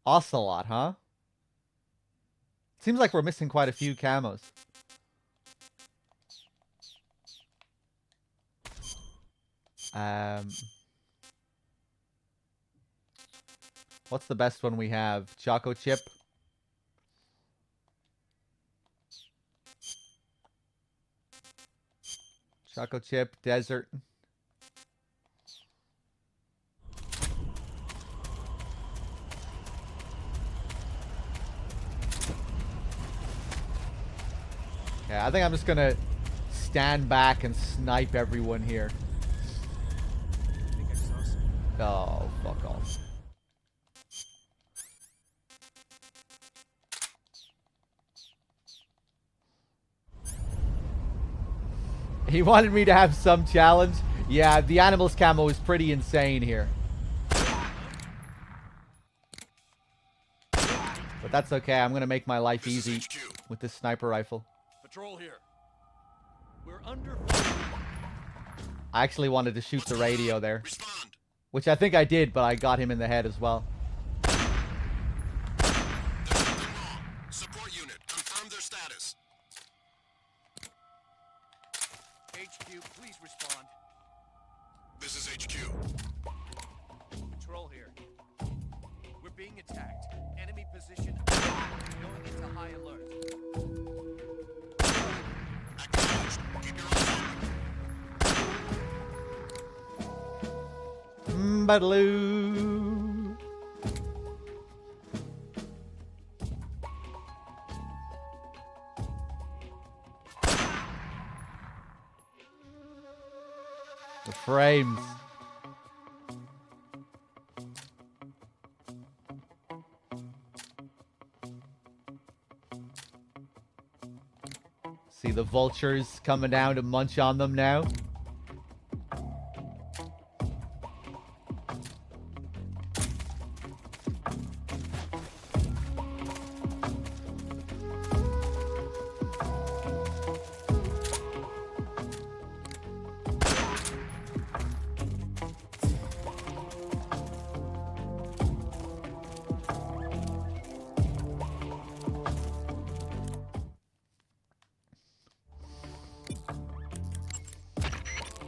Ocelot, huh? Seems like we're missing quite a few camos. What's the best one we have? Choco Chip? Choco Chip, Desert. Yeah, I think I'm just gonna stand back and snipe everyone here. Oh, fuck off. He wanted me to have some challenge. Yeah, the animals camo is pretty insane here. But that's okay. I'm gonna make my life easy with this sniper rifle. Patrol here. We're under. I actually wanted to shoot the radio there. Respond. Which I think I did, but I got him in the head as well. There's something wrong. Support unit, confirm their status. HQ, please respond. This is HQ. Control here. We're being attacked. Enemy position going into high alert. Acknowledged. Keep your eyes open. Badaloo. The frames. See the vultures coming down to munch on them now.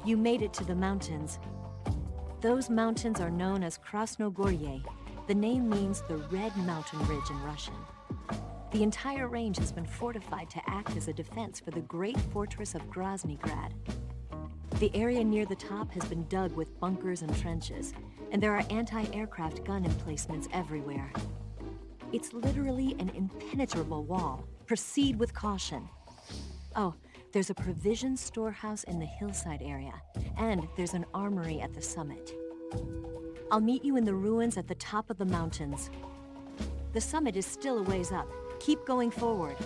You made it to the mountains. Those mountains are known as Krasnogorye. The name means the Red Mountain Ridge in Russian. The entire range has been fortified to act as a defense for the great fortress of Groznygrad. The area near the top has been dug with bunkers and trenches, and there are anti-aircraft gun emplacements everywhere. It's literally an impenetrable wall. Proceed with caution. Oh, there's a provision storehouse in the hillside area, and there's an armory at the summit. I'll meet you in the ruins at the top of the mountains. The summit is still a ways up. Keep going forward.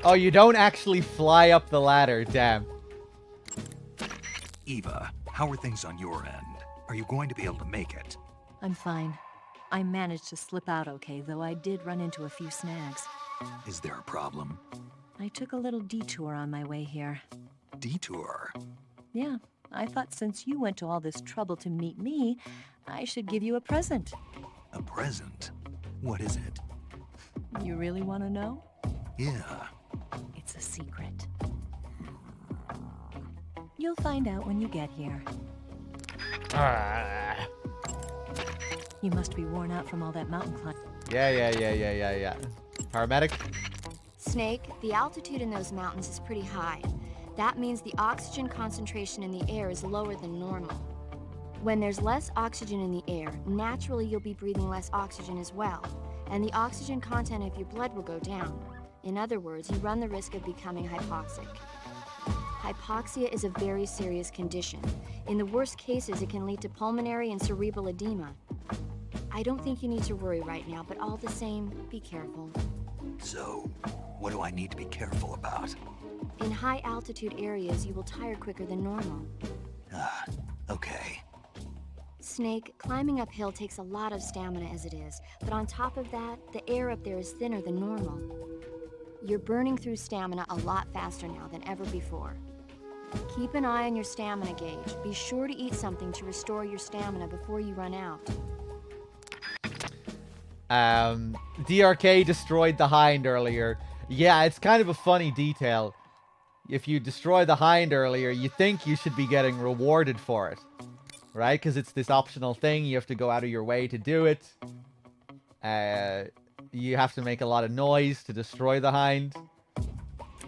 Oh, you don't actually fly up the ladder, damn. Eva, how are things on your end? Are you going to be able to make it? I'm fine. I managed to slip out okay, though I did run into a few snags. Is there a problem? I took a little detour on my way here. Detour? Yeah, I thought since you went to all this trouble to meet me, I should give you a present. A present? What is it? You really want to know? Yeah. It's a secret. You'll find out when you get here. Ah. You must be worn out from all that mountain climb. Yeah. Paramedic? Snake, the altitude in those mountains is pretty high. That means the oxygen concentration in the air is lower than normal. When there's less oxygen in the air, naturally you'll be breathing less oxygen as well, and the oxygen content of your blood will go down. In other words, you run the risk of becoming hypoxic. Hypoxia is a very serious condition. In the worst cases, it can lead to pulmonary and cerebral edema. I don't think you need to worry right now, but all the same, be careful. So, what do I need to be careful about? In high altitude areas, you will tire quicker than normal. Ah, okay. Snake, climbing uphill takes a lot of stamina as it is, but on top of that, the air up there is thinner than normal. You're burning through stamina a lot faster now than ever before. Keep an eye on your stamina gauge. Be sure to eat something to restore your stamina before you run out. DRK destroyed the Hind earlier. Yeah, it's kind of a funny detail. If you destroy the Hind earlier, you think you should be getting rewarded for it. Right? Because it's this optional thing. You have to go out of your way to do it. You have to make a lot of noise to destroy the Hind.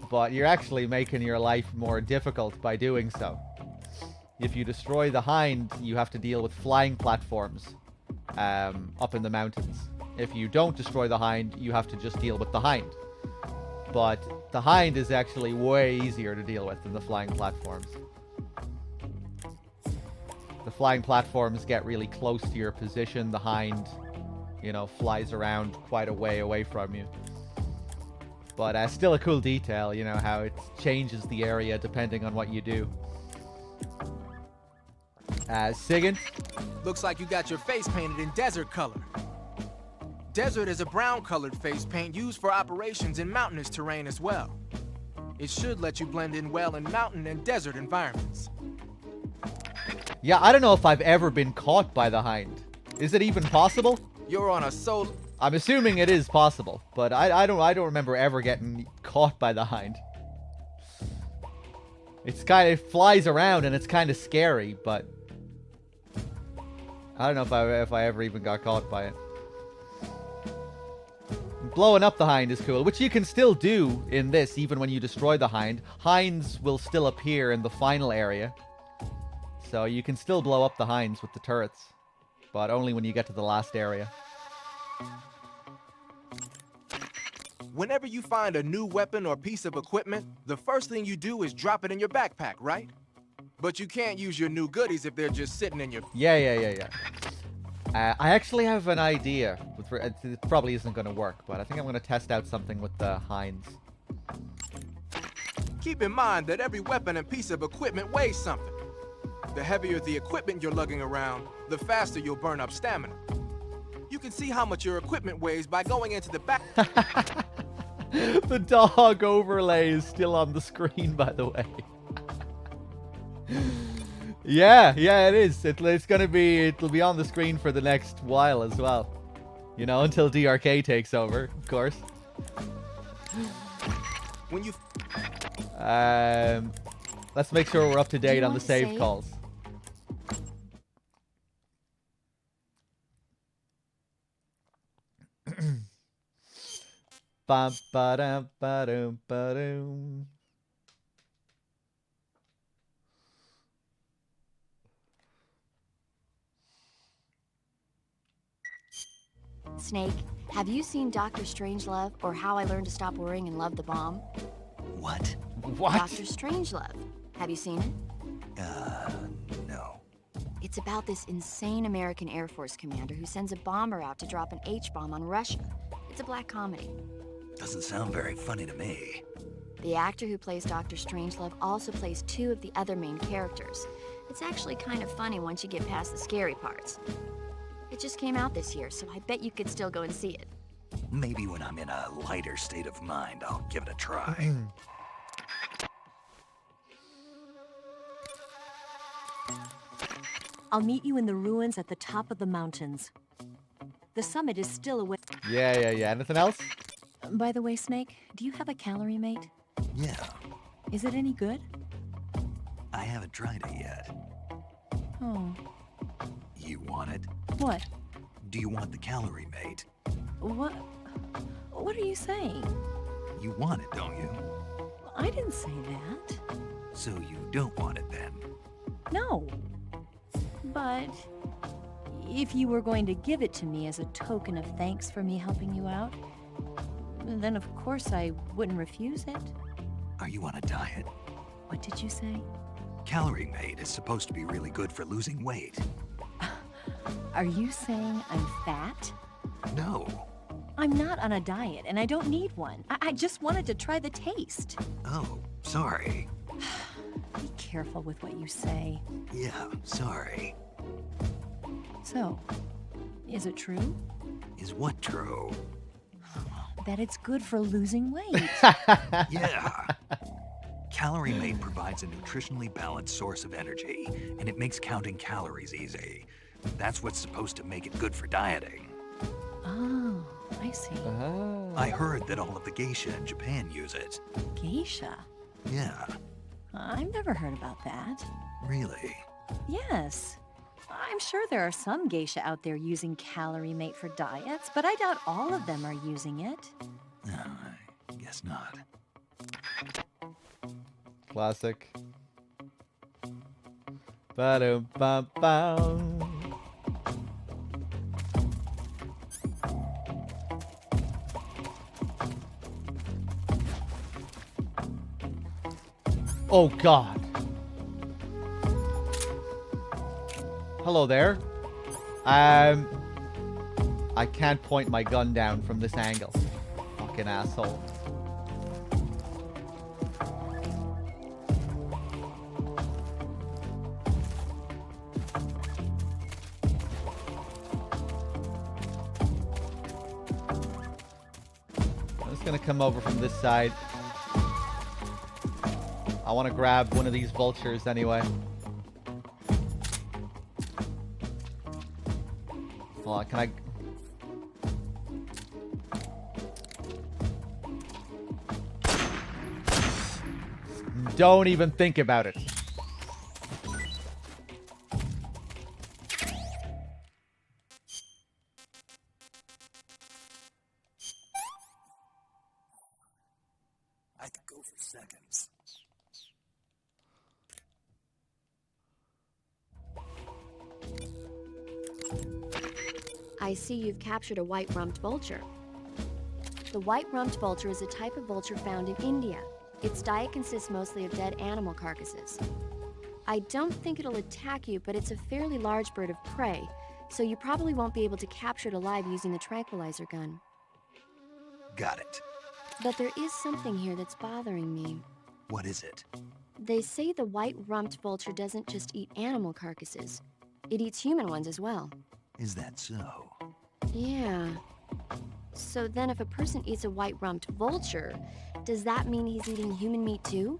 But you're actually making your life more difficult by doing so. If you destroy the Hind, you have to deal with flying platforms up in the mountains. If you don't destroy the Hind, you have to just deal with the Hind. But the Hind is actually way easier to deal with than the flying platforms. The flying platforms get really close to your position. The Hind, you know, flies around quite a way away from you. But still a cool detail, you know, how it changes the area depending on what you do. Sigyn? Looks like you got your face painted in desert color. Desert is a brown-colored face paint used for operations in mountainous terrain as well. It should let you blend in well in mountain and desert environments. Yeah, I don't know if I've ever been caught by the Hind. Is it even possible? You're on a solo... I'm assuming it is possible, but I don't remember ever getting caught by the Hind. It flies around and it's kind of scary, but I don't know if I ever even got caught by it. Blowing up the hind is cool, which you can still do in this, even when you destroy the hind. Hinds will still appear in the final area. So you can still blow up the hinds with the turrets, but only when you get to the last area. Whenever you find a new weapon or piece of equipment, the first thing you do is drop it in your backpack, right? But you can't use your new goodies if they're just sitting in your... Yeah. I actually have an idea. It probably isn't going to work, but I think I'm going to test out something with the hinds. Keep in mind that every weapon and piece of equipment weighs something. The heavier the equipment you're lugging around, the faster you'll burn up stamina. You can see how much your equipment weighs by going into the back... The dog overlay is still on the screen, by the way. Yeah, it is. It'll be on the screen for the next while as well. You know, until DRK takes over, of course. When you... Let's make sure we're up to date on the want to save save? calls. Bum ba dum ba dum ba dum. Snake, have you seen Dr. Strangelove or How I Learned to Stop Worrying and Love the Bomb? What? What? Dr. Strangelove. Have you seen it? No. It's about this insane American Air Force commander who sends a bomber out to drop an H-bomb on Russia. It's a black comedy. Doesn't sound very funny to me. The actor who plays Dr. Strangelove also plays two of the other main characters. It's actually kind of funny once you get past the scary parts. It just came out this year, so I bet you could still go and see it. Maybe when I'm in a lighter state of mind, I'll give it a try. I'll meet you in the ruins at the top of the mountains. The summit is still away. Yeah. Anything else? By the way, Snake, do you have a calorie mate? Yeah, Is it any good? I haven't tried it yet. Oh. You want it? What? Do you want the calorie mate? What? What are you saying? You want it, don't you? I didn't say that. So you don't want it then? No. But if you were going to give it to me as a token of thanks for me helping you out, then of course I wouldn't refuse it. Are you on a diet? What did you say? Calorie mate is supposed to be really good for losing weight. Are you saying I'm fat? No. I'm not on a diet, and I don't need one. I just wanted to try the taste. Oh, sorry. Be careful with what you say. Yeah, sorry. So, is it true? Is what true? That it's good for losing weight. Yeah. Calorie Mate provides a nutritionally balanced source of energy, and it makes counting calories easy. That's what's supposed to make it good for dieting. Oh, I see. I heard that all of the geisha in Japan use it. Geisha? Yeah, I've never heard about that. really? Yes. I'm sure there are some geisha out there using Calorie Mate for diets, but I doubt all of them are using it. No, I guess not. Classic. Ba-dum bum bum. Oh God. Hello there. I can't point my gun down from this angle. Fucking asshole. I'm just gonna come over from this side. I want to grab one of these vultures anyway. Hold on, can I... Don't even think about it. I could go for seconds. I see you've captured a white-rumped vulture. The white-rumped vulture is a type of vulture found in India. Its diet consists mostly of dead animal carcasses. I don't think it'll attack you, but it's a fairly large bird of prey, so you probably won't be able to capture it alive using the tranquilizer gun. Got it. But there is something here that's bothering me. What is it? They say the white-rumped vulture doesn't just eat animal carcasses. It eats human ones as well. Is that so? Yeah. So then if a person eats a white-rumped vulture, does that mean he's eating human meat too?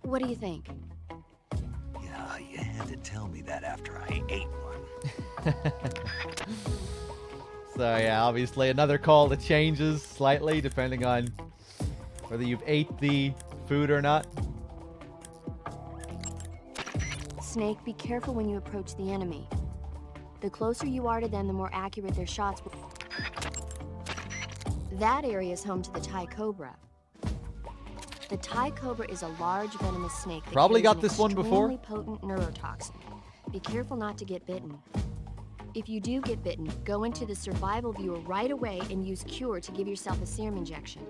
What do you think? Yeah, you had to tell me that after I ate one. So yeah, obviously another call that changes slightly depending on whether you've ate the food or not. Snake, be careful when you approach the enemy. The closer you are to them, the more accurate their shots will. That area is home to the Thai cobra. The Thai cobra is a large venomous snake that Probably carries got an this one before. extremely potent neurotoxin. Be careful not to get bitten. If you do get bitten, go into the survival viewer right away and use Cure to give yourself a serum injection.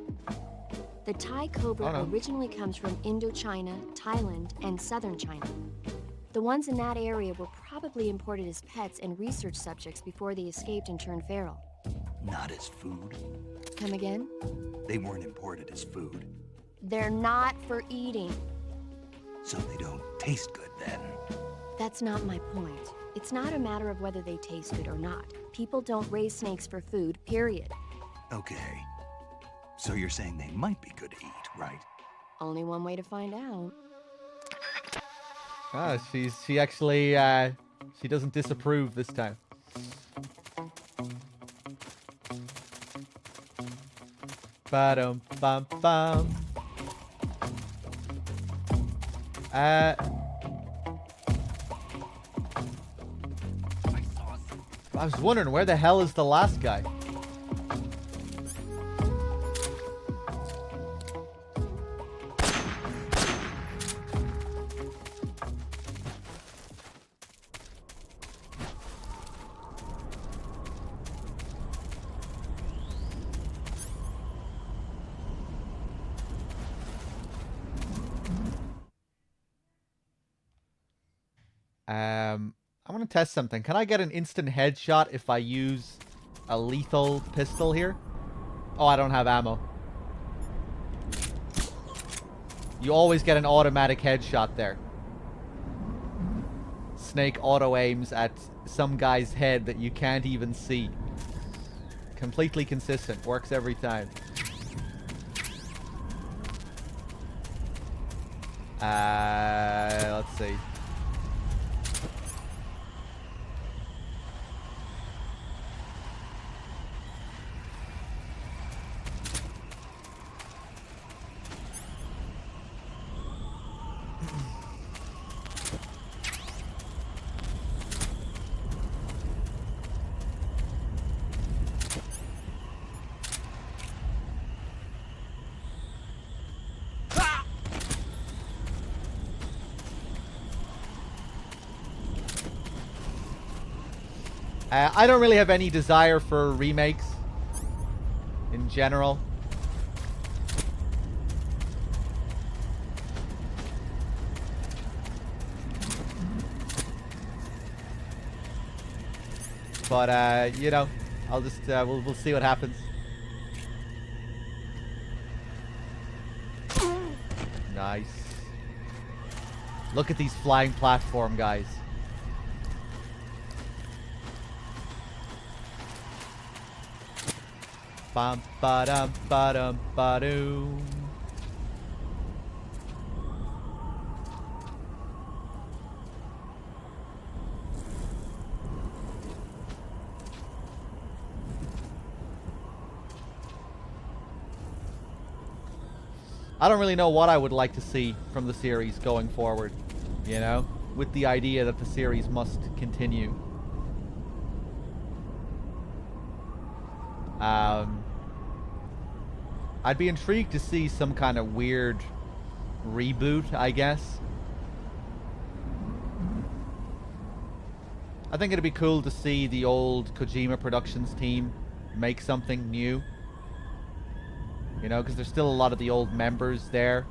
The Thai cobra Oh, no. originally comes from Indochina, Thailand, and southern China. The ones in that area were probably imported as pets and research subjects before they escaped and turned feral. Not as food. Come again? They weren't imported as food, They're not for eating. so they don't taste good then. That's not my point. It's not a matter of whether they taste good or not. People don't raise snakes for food, period. Okay. So you're saying they might be good to eat, right? Only one way to find out. Ah, she actually she doesn't disapprove this time. Ba-dum bum bum. I was wondering where the hell is the last guy? I want to test something. Can I get an instant headshot if I use a lethal pistol here? Oh, I don't have ammo. You always get an automatic headshot there. Snake auto aims at some guy's head that you can't even see. Completely consistent. Works every time. Let's see. I don't really have any desire for remakes in general. But you know, I'll just we'll see what happens. Nice. Look at these flying platform guys. Bum ba dum ba dum ba doom. I don't really know what I would like to see from the series going forward, you know, with the idea that the series must continue. I'd be intrigued to see some kind of weird reboot, I guess. I think it'd be cool to see the old Kojima Productions team make something new. You know, because there's still a lot of the old members there.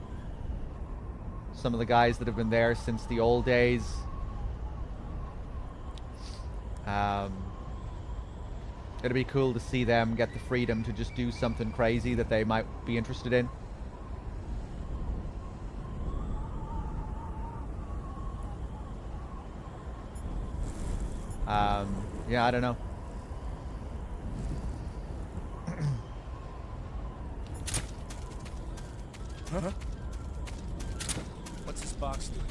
Some of the guys that have been there since the old days. It'd be cool to see them get the freedom to just do something crazy that they might be interested in. Yeah, I don't know. What's this box doing?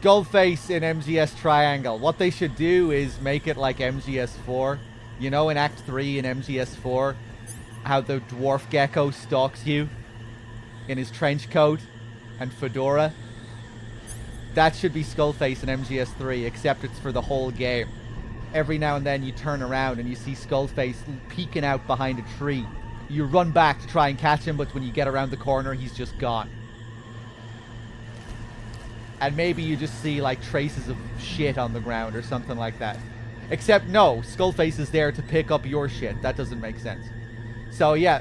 Skullface in MGS Triangle. What they should do is make it like MGS4. You know, in Act 3 in MGS4, how the dwarf gecko stalks you in his trench coat and fedora. That should be Skullface in MGS3, except it's for the whole game. Every now and then you turn around and you see Skullface peeking out behind a tree. You run back to try and catch him, but when you get around the corner, he's just gone. And maybe you just see like traces of shit on the ground or something like that. Except no, Skullface is there to pick up your shit. That doesn't make sense. So yeah,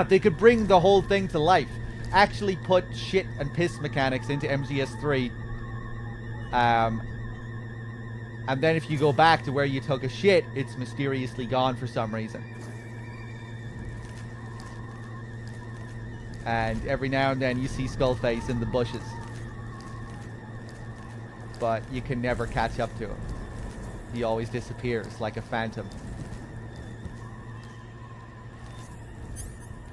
they could bring the whole thing to life. Actually put shit and piss mechanics into MGS3. And then if you go back to where you took a shit, it's mysteriously gone for some reason. And every now and then you see Skullface in the bushes. But you can never catch up to him. He always disappears like a phantom.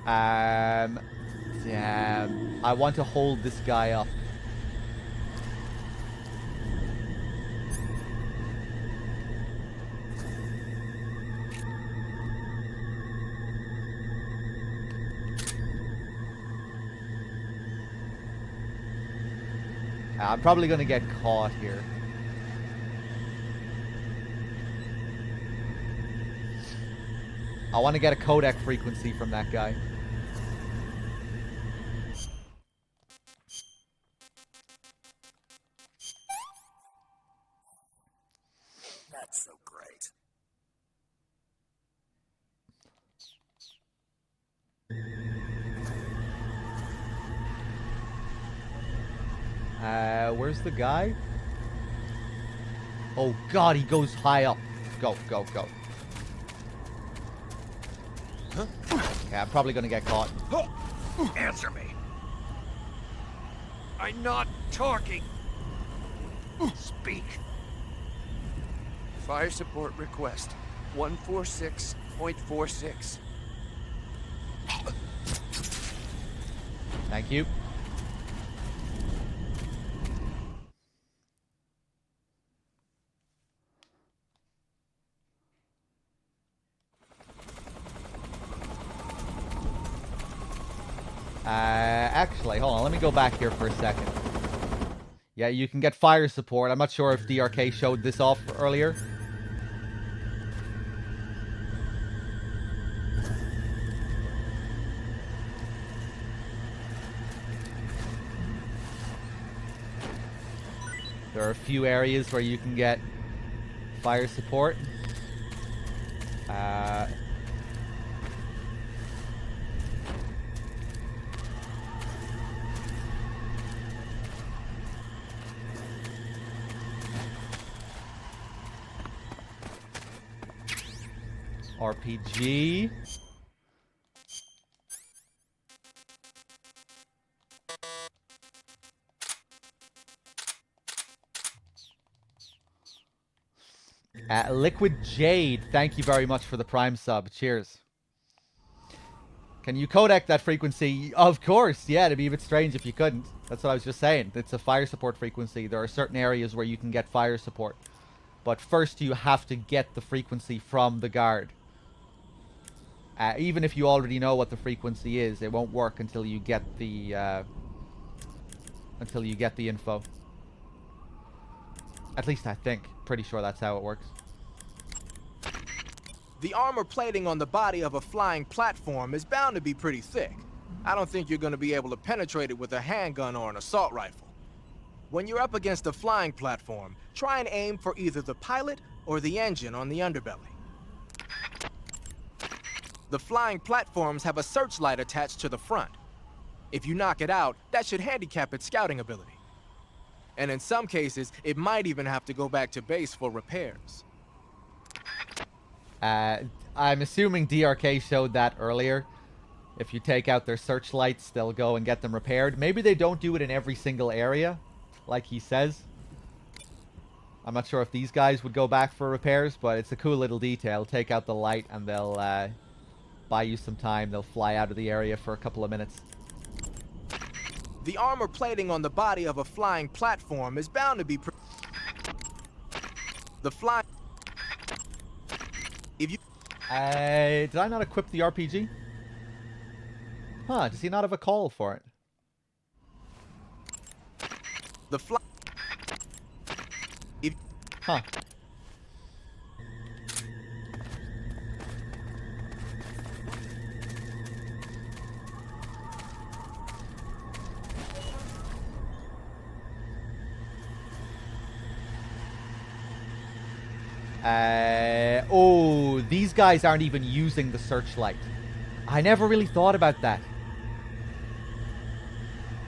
Damn. I want to hold this guy up. I'm probably going to get caught here. I want to get a codec frequency from that guy. That's so great. Where's the guy? Oh god, he goes high up. Go, go, go. Huh? Yeah, I'm probably gonna get caught. Answer me. I'm not talking. Speak. Fire support request 146.46. Thank you. Actually, hold on. Let me go back here for a second. Yeah, you can get fire support. I'm not sure if DRK showed this off earlier. There are a few areas where you can get fire support. RPG. Liquid Jade, thank you very much for the Prime sub. Cheers. Can you codec that frequency? Of course, yeah, it'd be a bit strange if you couldn't. That's what I was just saying. It's a fire support frequency. There are certain areas where you can get fire support. But first you have to get the frequency from the guard. Even if you already know what the frequency is, it won't work until you get the info. At least I think. Pretty sure that's how it works. The armor plating on the body of a flying platform is bound to be pretty thick. I don't think you're going to be able to penetrate it with a handgun or an assault rifle. When you're up against a flying platform, try and aim for either the pilot or the engine on the underbelly. The flying platforms have a searchlight attached to the front. If you knock it out, that should handicap its scouting ability. And in some cases, it might even have to go back to base for repairs. I'm assuming DRK showed that earlier. If you take out their searchlights, they'll go and get them repaired. Maybe they don't do it in every single area, like he says. I'm not sure if these guys would go back for repairs, but it's a cool little detail. Take out the light and they'll buy you some time. They'll fly out of the area for a couple of minutes. The armor plating on the body of a flying platform is bound to be the flying... If you... Did I not equip the RPG? Huh, does he not have a call for it? The fly... If... Huh. Oh, these guys aren't even using the searchlight. I never really thought about that.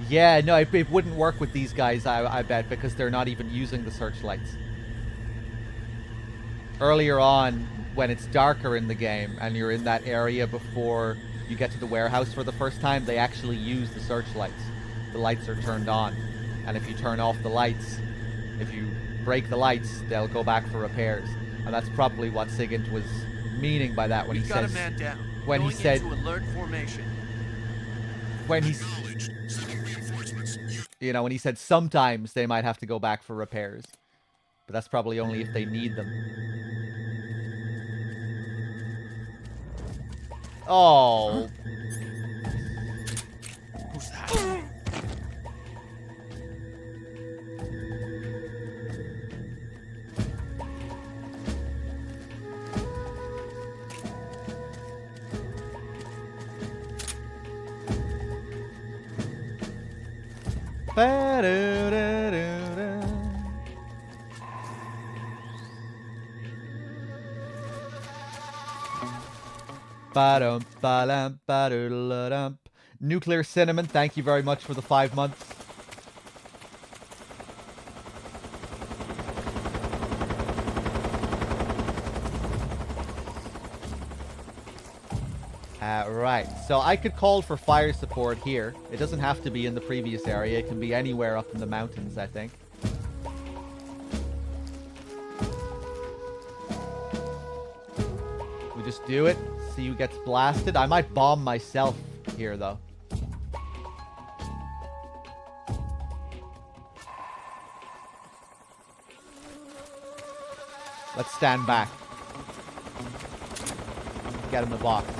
Yeah, no, it wouldn't work with these guys, I bet, because they're not even using the searchlights. Earlier on, when it's darker in the game, and you're in that area before you get to the warehouse for the first time, they actually use the searchlights. The lights are turned on. And if you turn off the lights, if you break the lights, they'll go back for repairs. And that's probably what Sigint was meaning by that when he Got says... a man down. When he Going said... into alert formation. When he's... Acknowledged. Sending reinforcements. You know, when he said sometimes they might have to go back for repairs. But that's probably only if they need them. Oh. Who's that? Ba-do-da-do-da. Ba-dum, ba-lam, ba-do-da-dum. Nuclear Cinnamon, thank you very much for the 5 months. Right, so I could call for fire support here. It doesn't have to be in the previous area. It can be anywhere up in the mountains, I think. We just do it, see who gets blasted. I might bomb myself here, though. Let's stand back. Get in the box.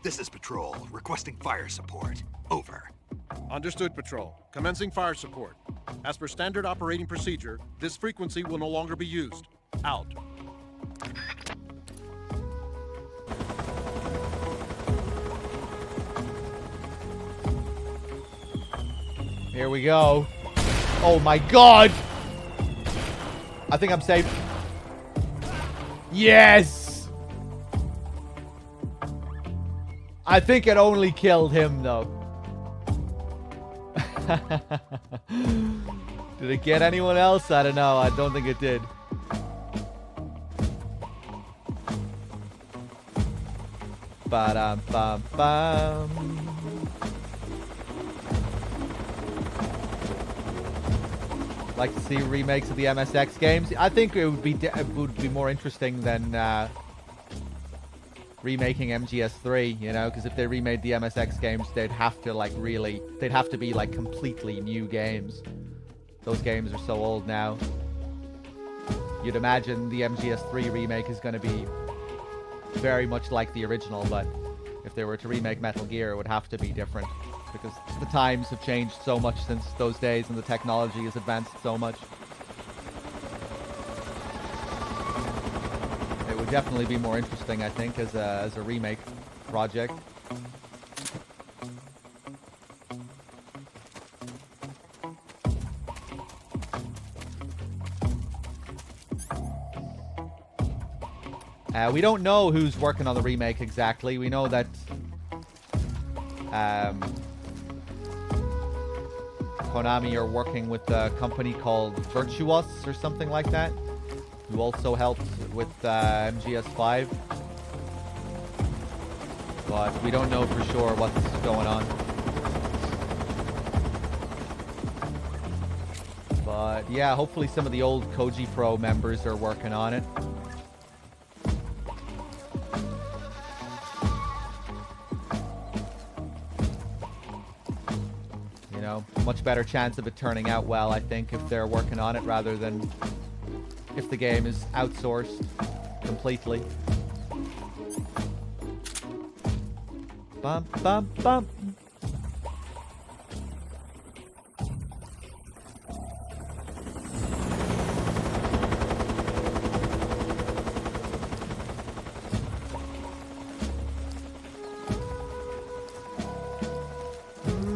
This is Patrol, requesting fire support. Over. Understood, Patrol. Commencing fire support. As per standard operating procedure, this frequency will no longer be used. Out. Here we go. Oh my god! I think I'm safe. Yes! I think it only killed him, though. Did it get anyone else? I don't know. I don't think it did. Ba-dum-bum-bum. Like to see remakes of the MSX games. I think it would be more interesting than remaking MGS3, you know, because if they remade the MSX games, they'd have to be like completely new games. Those games are so old now. You'd imagine the MGS3 remake is going to be very much like the original, but if they were to remake Metal Gear, it would have to be different because the times have changed so much since those days and the technology has advanced so much. It would definitely be more interesting, I think, as a remake project. We don't know who's working on the remake exactly. We know that Konami are working with a company called Virtuos or something like that, who also helped with MGS5. But we don't know for sure what's going on. But yeah, hopefully some of the old Koji Pro members are working on it. Much better chance of it turning out well, I think, if they're working on it rather than if the game is outsourced completely. Bum, bum, bum.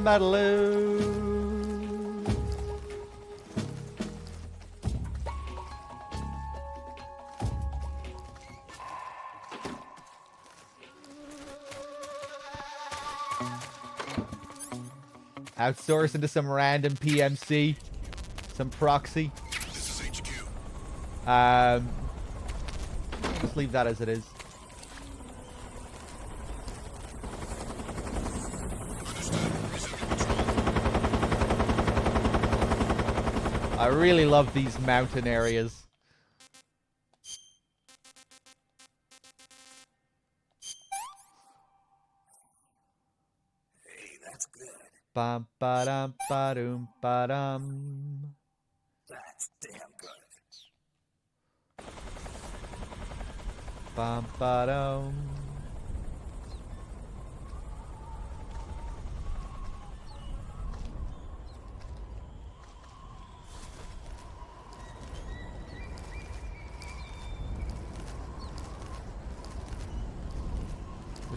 Battle. Outsource into some random PMC, some proxy. This is HQ. Just leave that as it is. I really love these mountain areas. Hey, that's good. Bum ba dum ba dum ba dum. That's damn good. Bum ba dum.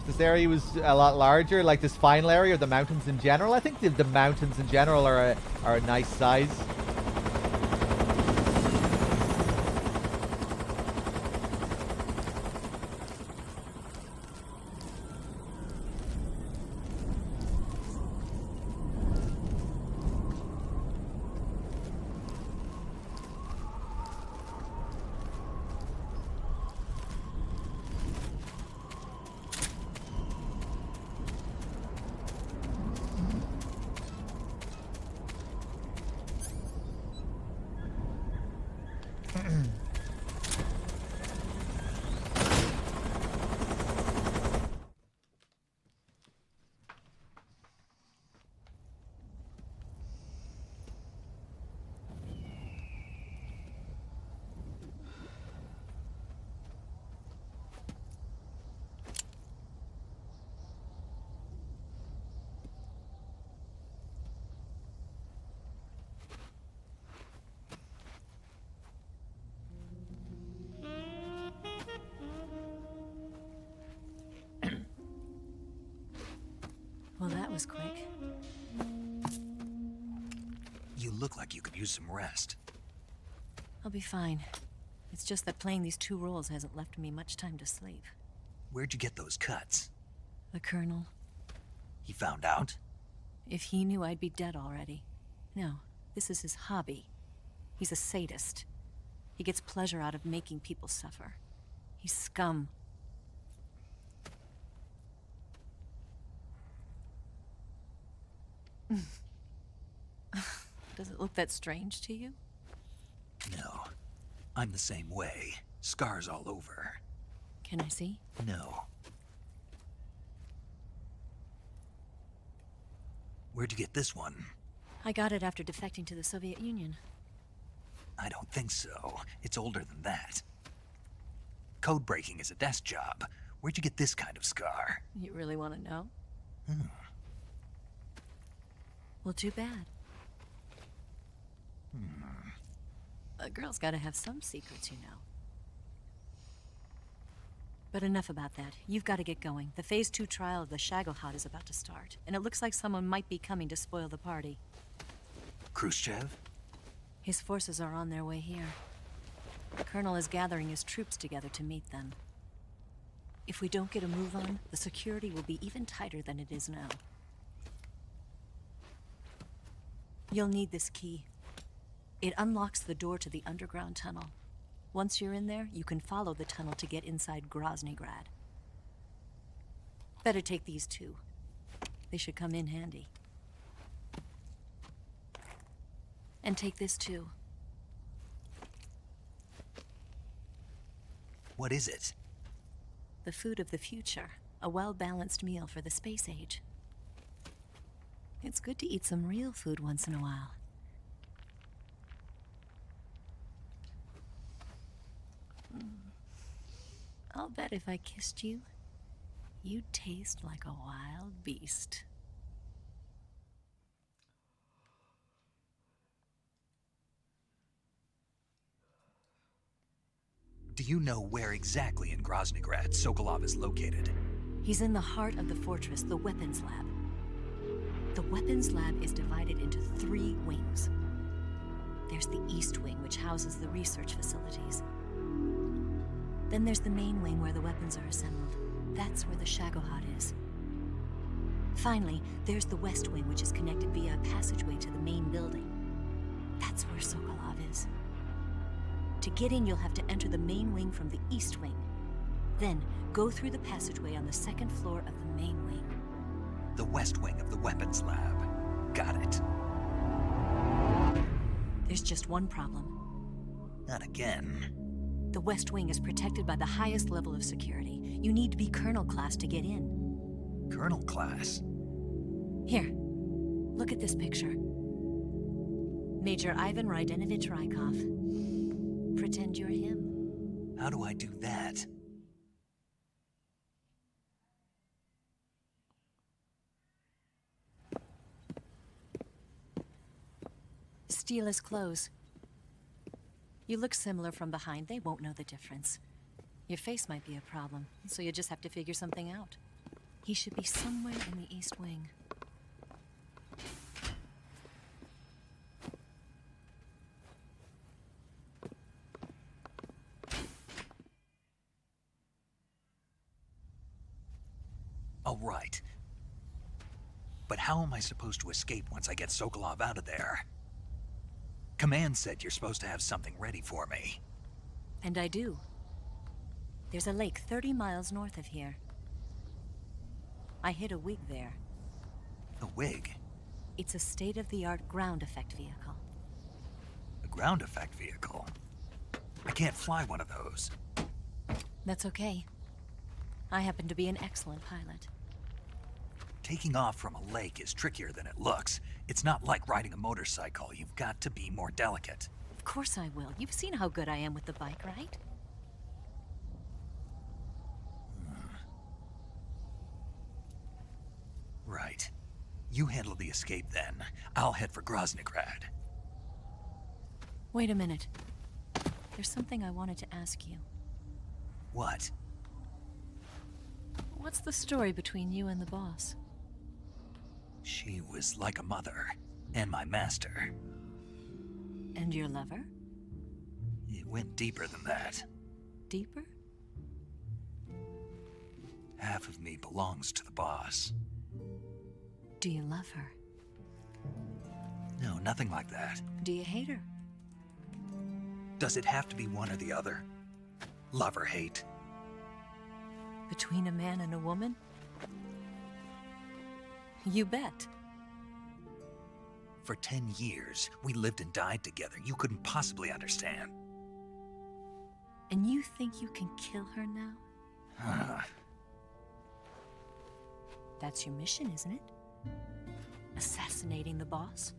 This area was a lot larger, like this final area, or the mountains in general. I think the mountains in general are a nice size. Well, that was quick. You look like you could use some rest. I'll be fine. It's just that playing these two roles hasn't left me much time to sleep. Where'd you get those cuts? The Colonel. He found out? If he knew, I'd be dead already. No, this is his hobby. He's a sadist. He gets pleasure out of making people suffer. He's scum. Does it look that strange to you? No. I'm the same way. Scars all over. Can I see? No. Where'd you get this one? I got it after defecting to the Soviet Union. I don't think so. It's older than that. Code breaking is a desk job. Where'd you get this kind of scar? You really want to know? Hmm. Well, too bad. A girl's gotta have some secrets, you know. But enough about that. You've got to get going. The Phase 2 trial of the Shagohod is about to start, and it looks like someone might be coming to spoil the party. Khrushchev? His forces are on their way here. The Colonel is gathering his troops together to meet them. If we don't get a move on, the security will be even tighter than it is now. You'll need this key. It unlocks the door to the underground tunnel. Once you're in there, you can follow the tunnel to get inside Groznygrad. Better take these two. They should come in handy. And take this too. What is it? The food of the future. A well-balanced meal for the space age. It's good to eat some real food once in a while. I'll bet if I kissed you, you'd taste like a wild beast. Do you know where exactly in Groznygrad Sokolov is located? He's in the heart of the fortress, the weapons lab. The weapons lab is divided into 3 wings. There's the East Wing, which houses the research facilities. Then there's the main wing where the weapons are assembled. That's where the Shagohod is. Finally, there's the West Wing, which is connected via a passageway to the main building. That's where Sokolov is. To get in, you'll have to enter the main wing from the East Wing. Then, go through the passageway on the 2nd floor of the main wing. The West Wing of the weapons lab. Got it. There's just one problem. Not again. The West Wing is protected by the highest level of security. You need to be Colonel class to get in. Colonel class? Here, look at this picture. Major Ivan Rydenovich Rykov. Pretend you're him. How do I do that? Steal his clothes. You look similar from behind. They won't know the difference. Your face might be a problem, so you just have to figure something out. He should be somewhere in the East Wing. All right. But how am I supposed to escape once I get Sokolov out of there? Command said you're supposed to have something ready for me. And I do. There's a lake 30 miles north of here. I hid a wig there. A wig? It's a state-of-the-art ground effect vehicle. A ground effect vehicle? I can't fly one of those. That's okay. I happen to be an excellent pilot. Taking off from a lake is trickier than it looks. It's not like riding a motorcycle. You've got to be more delicate. Of course I will. You've seen how good I am with the bike, right? Right. You handle the escape then. I'll head for Groznygrad. Wait a minute. There's something I wanted to ask you. What? What's the story between you and the boss? She was like a mother, and my master. And your lover? It went deeper than that. Deeper? Half of me belongs to the boss. Do you love her? No, nothing like that. Do you hate her? Does it have to be one or the other? Love or hate? Between a man and a woman? You bet. For 10 years, we lived and died together. You couldn't possibly understand. And you think you can kill her now? That's your mission, isn't it? Assassinating the boss?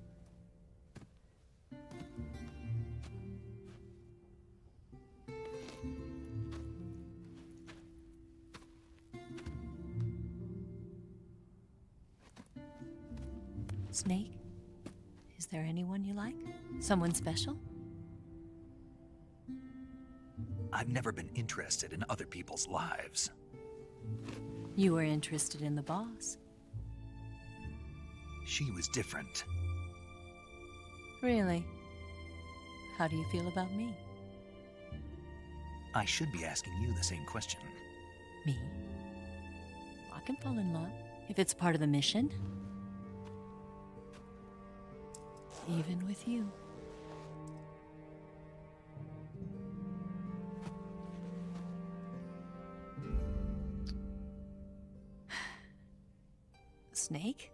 Snake? Is there anyone you like? Someone special? I've never been interested in other people's lives. You were interested in the boss. She was different. Really? How do you feel about me? I should be asking you the same question. Me? I can fall in love if it's part of the mission. Even with you. Snake?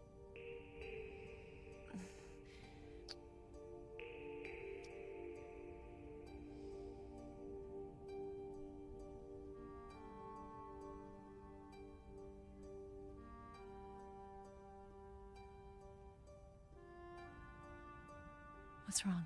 What's wrong?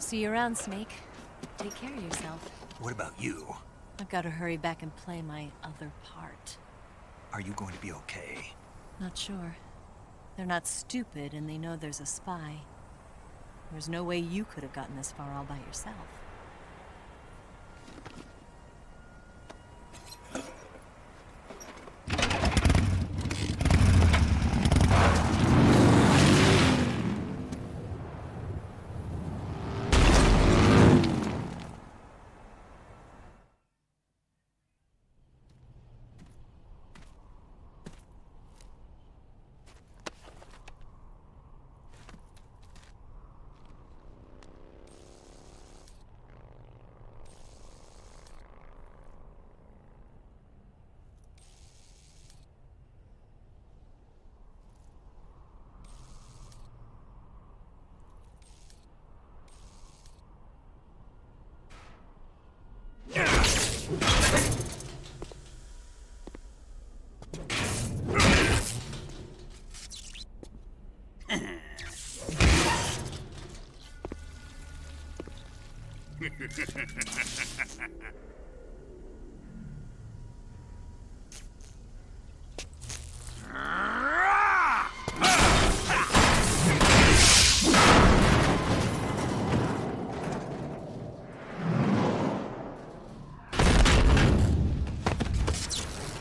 See you around, Snake. Take care of yourself. What about you? I've got to hurry back and play my other part. Are you going to be okay? Not sure. They're not stupid, and they know there's a spy. There's no way you could have gotten this far all by yourself.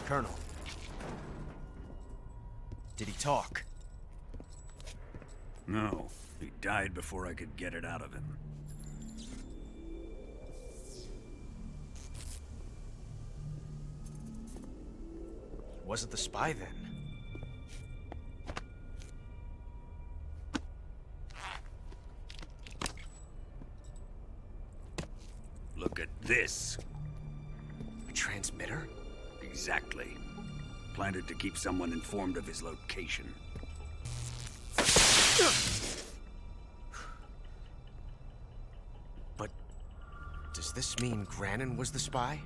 Colonel. Did he talk? No, he died before I could get it out of him. Wasn't the spy then? Look at this. A transmitter? Exactly. Planted to keep someone informed of his location. But does this mean Granin was the spy?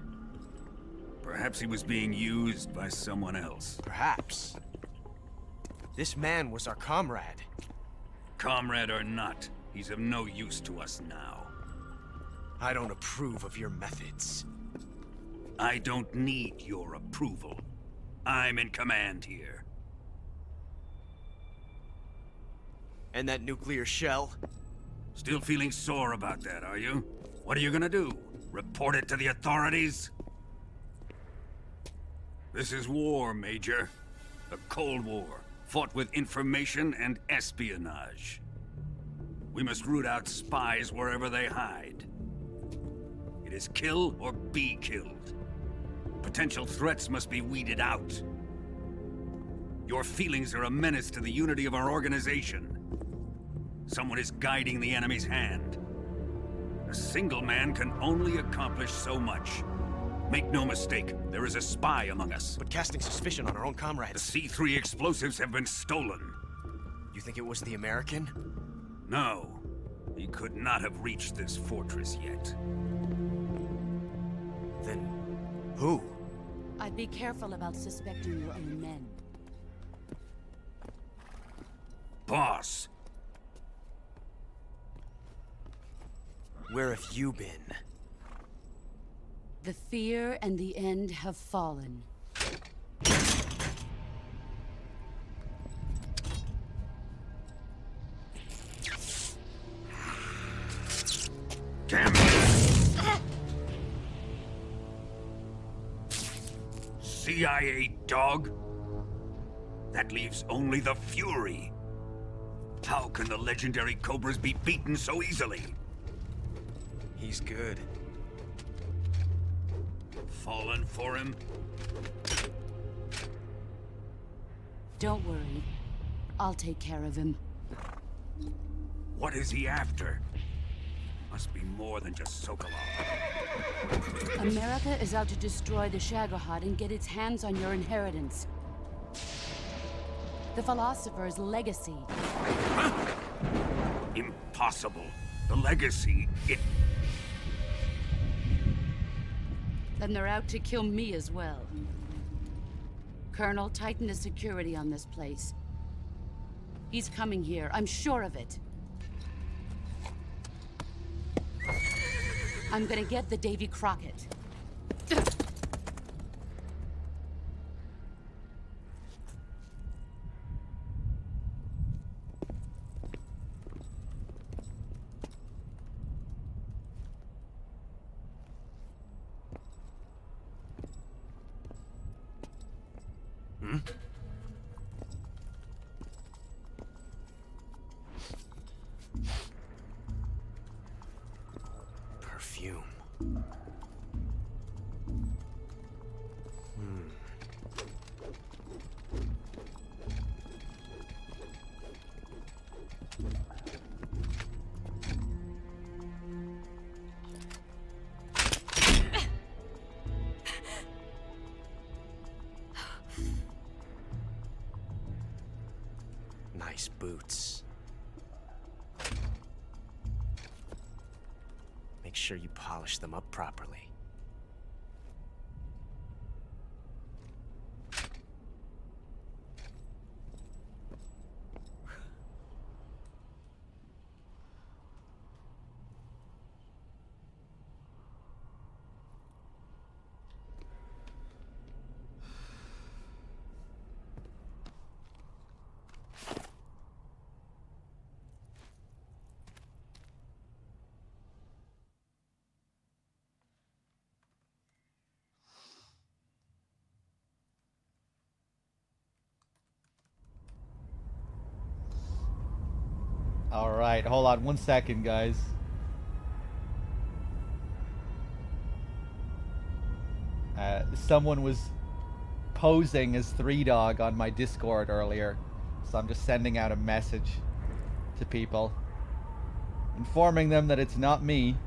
Perhaps he was being used by someone else. Perhaps. This man was our comrade. Comrade or not, he's of no use to us now. I don't approve of your methods. I don't need your approval. I'm in command here. And that nuclear shell? Still feeling sore about that, are you? What are you gonna do? Report it to the authorities? This is war, Major. The Cold War, fought with information and espionage. We must root out spies wherever they hide. It is kill or be killed. Potential threats must be weeded out. Your feelings are a menace to the unity of our organization. Someone is guiding the enemy's hand. A single man can only accomplish so much. Make no mistake, there is a spy among us. But casting suspicion on our own The comrades. C3 explosives have been stolen. You think it was the American? No, he could not have reached this fortress yet. Then who? I'd be careful about suspecting your own men. Boss, Where have you been? The fear and the end have fallen. damn it! CIA dog? That leaves only the Fury. How can the legendary Cobras be beaten so easily? He's good. Fallen for him? Don't worry. I'll take care of him. What is he after? Must be more than just Sokolov. America is out to destroy the Shagohod and get its hands on your inheritance. The Philosopher's legacy. Impossible. The legacy, it... Then they're out to kill me as well. Colonel, tighten the security on this place. He's coming here, I'm sure of it. I'm gonna get the Davy Crockett. Perfume. Nice boots. Make sure you polish them up properly. All right, hold on 1 second, guys. Someone was posing as Three Dog on my Discord earlier, so I'm just sending out a message to people, informing them that it's not me.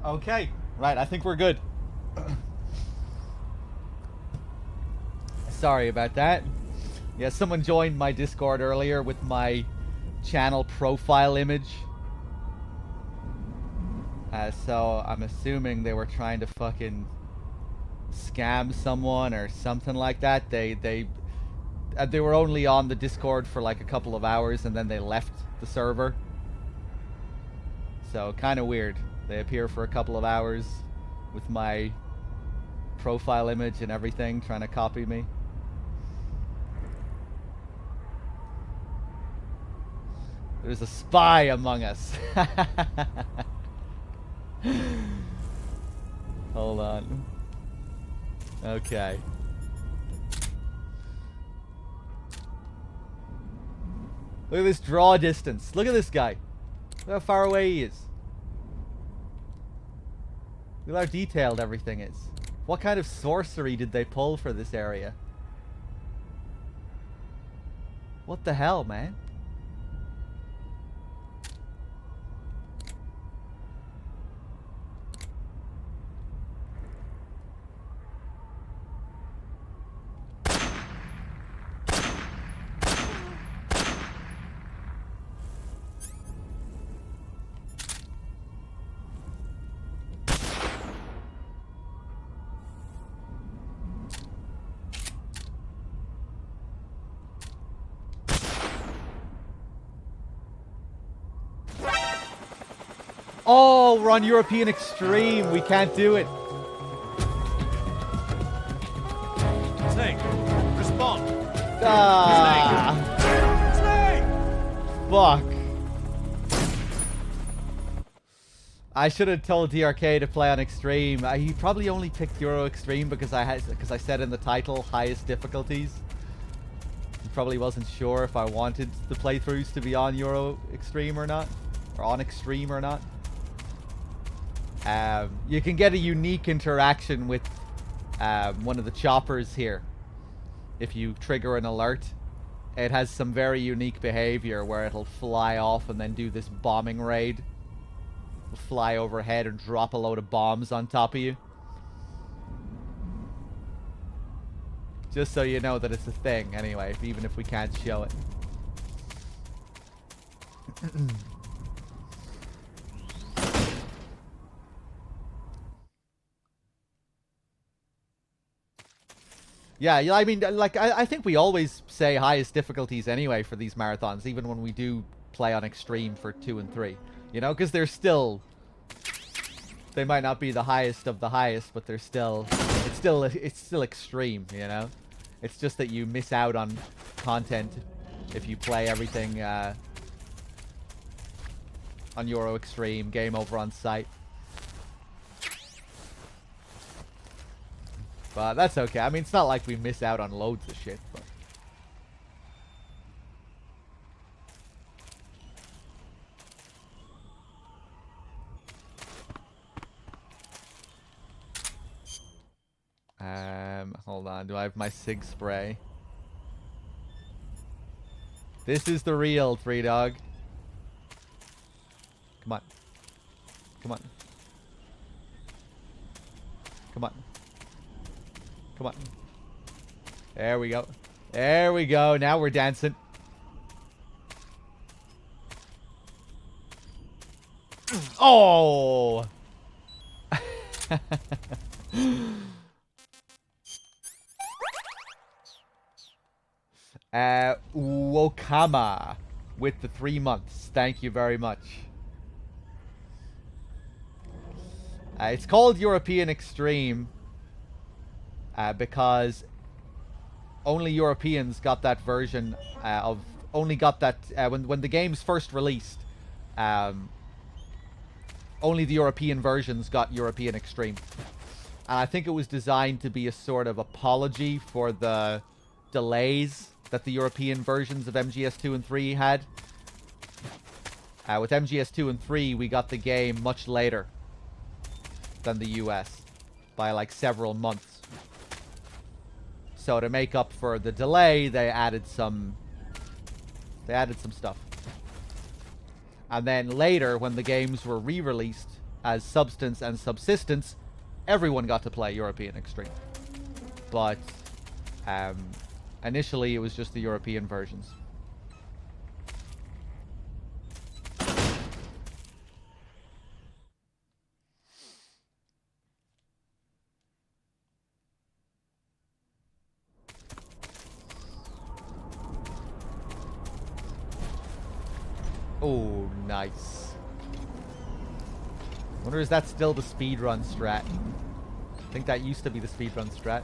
Okay, right, I think we're good. Sorry about that. Yeah, someone joined my Discord earlier with my channel profile image. So I'm assuming they were trying to fucking scam someone or something like that. They were only on the Discord for like a couple of hours and then they left the server. So kind of weird. They appear for a couple of hours with my profile image and everything, trying to copy me. There's a spy among us. Hold on. Okay. Look at this draw distance. Look at this guy. Look how far away he is. Look how detailed everything is. What kind of sorcery did they pull for this area? What the hell, man? Oh, we're on European Extreme. We can't do it. Snake, respond. Ah. Snake. Fuck. I should have told DRK to play on Extreme. He probably only picked Euro Extreme because I said in the title highest difficulties. He probably wasn't sure if I wanted the playthroughs to be on Euro Extreme or not, or on Extreme or not. You can get a unique interaction with one of the choppers here if you trigger an alert. It has some very unique behavior where it'll fly off and then do this bombing raid. It'll fly overhead and drop a load of bombs on top of you. Just so you know that it's a thing anyway, even if we can't show it. Yeah, I mean, like, I think we always say highest difficulties anyway for these marathons, even when we do play on Extreme for 2 and 3. You know, because they're still... They might not be the highest of the highest, but they're still... It's still Extreme, you know? It's just that you miss out on content if you play everything on Euro Extreme, Game Over on site. But that's okay. I mean, it's not like we miss out on loads of shit, but... Hold on. Do I have my Sig spray? This is the real 3Dog. Come on. Come on. Come on. Come on. There we go. There we go. Now we're dancing. Oh! Wokama with the 3 months. Thank you very much. It's called European Extreme because only Europeans got that version of... Only got that... when the game's first released, only the European versions got European Extreme. And I think it was designed to be a sort of apology for the delays that the European versions of MGS2 and 3 had. With MGS2 and 3, we got the game much later than the US by like several months. So to make up for the delay, they added some stuff. And then later, when the games were re-released as Substance and Subsistence, everyone got to play European Extreme. But Initially, it was just the European versions. Oh, nice. Wonder is that still the speedrun strat? I think that used to be the speedrun strat.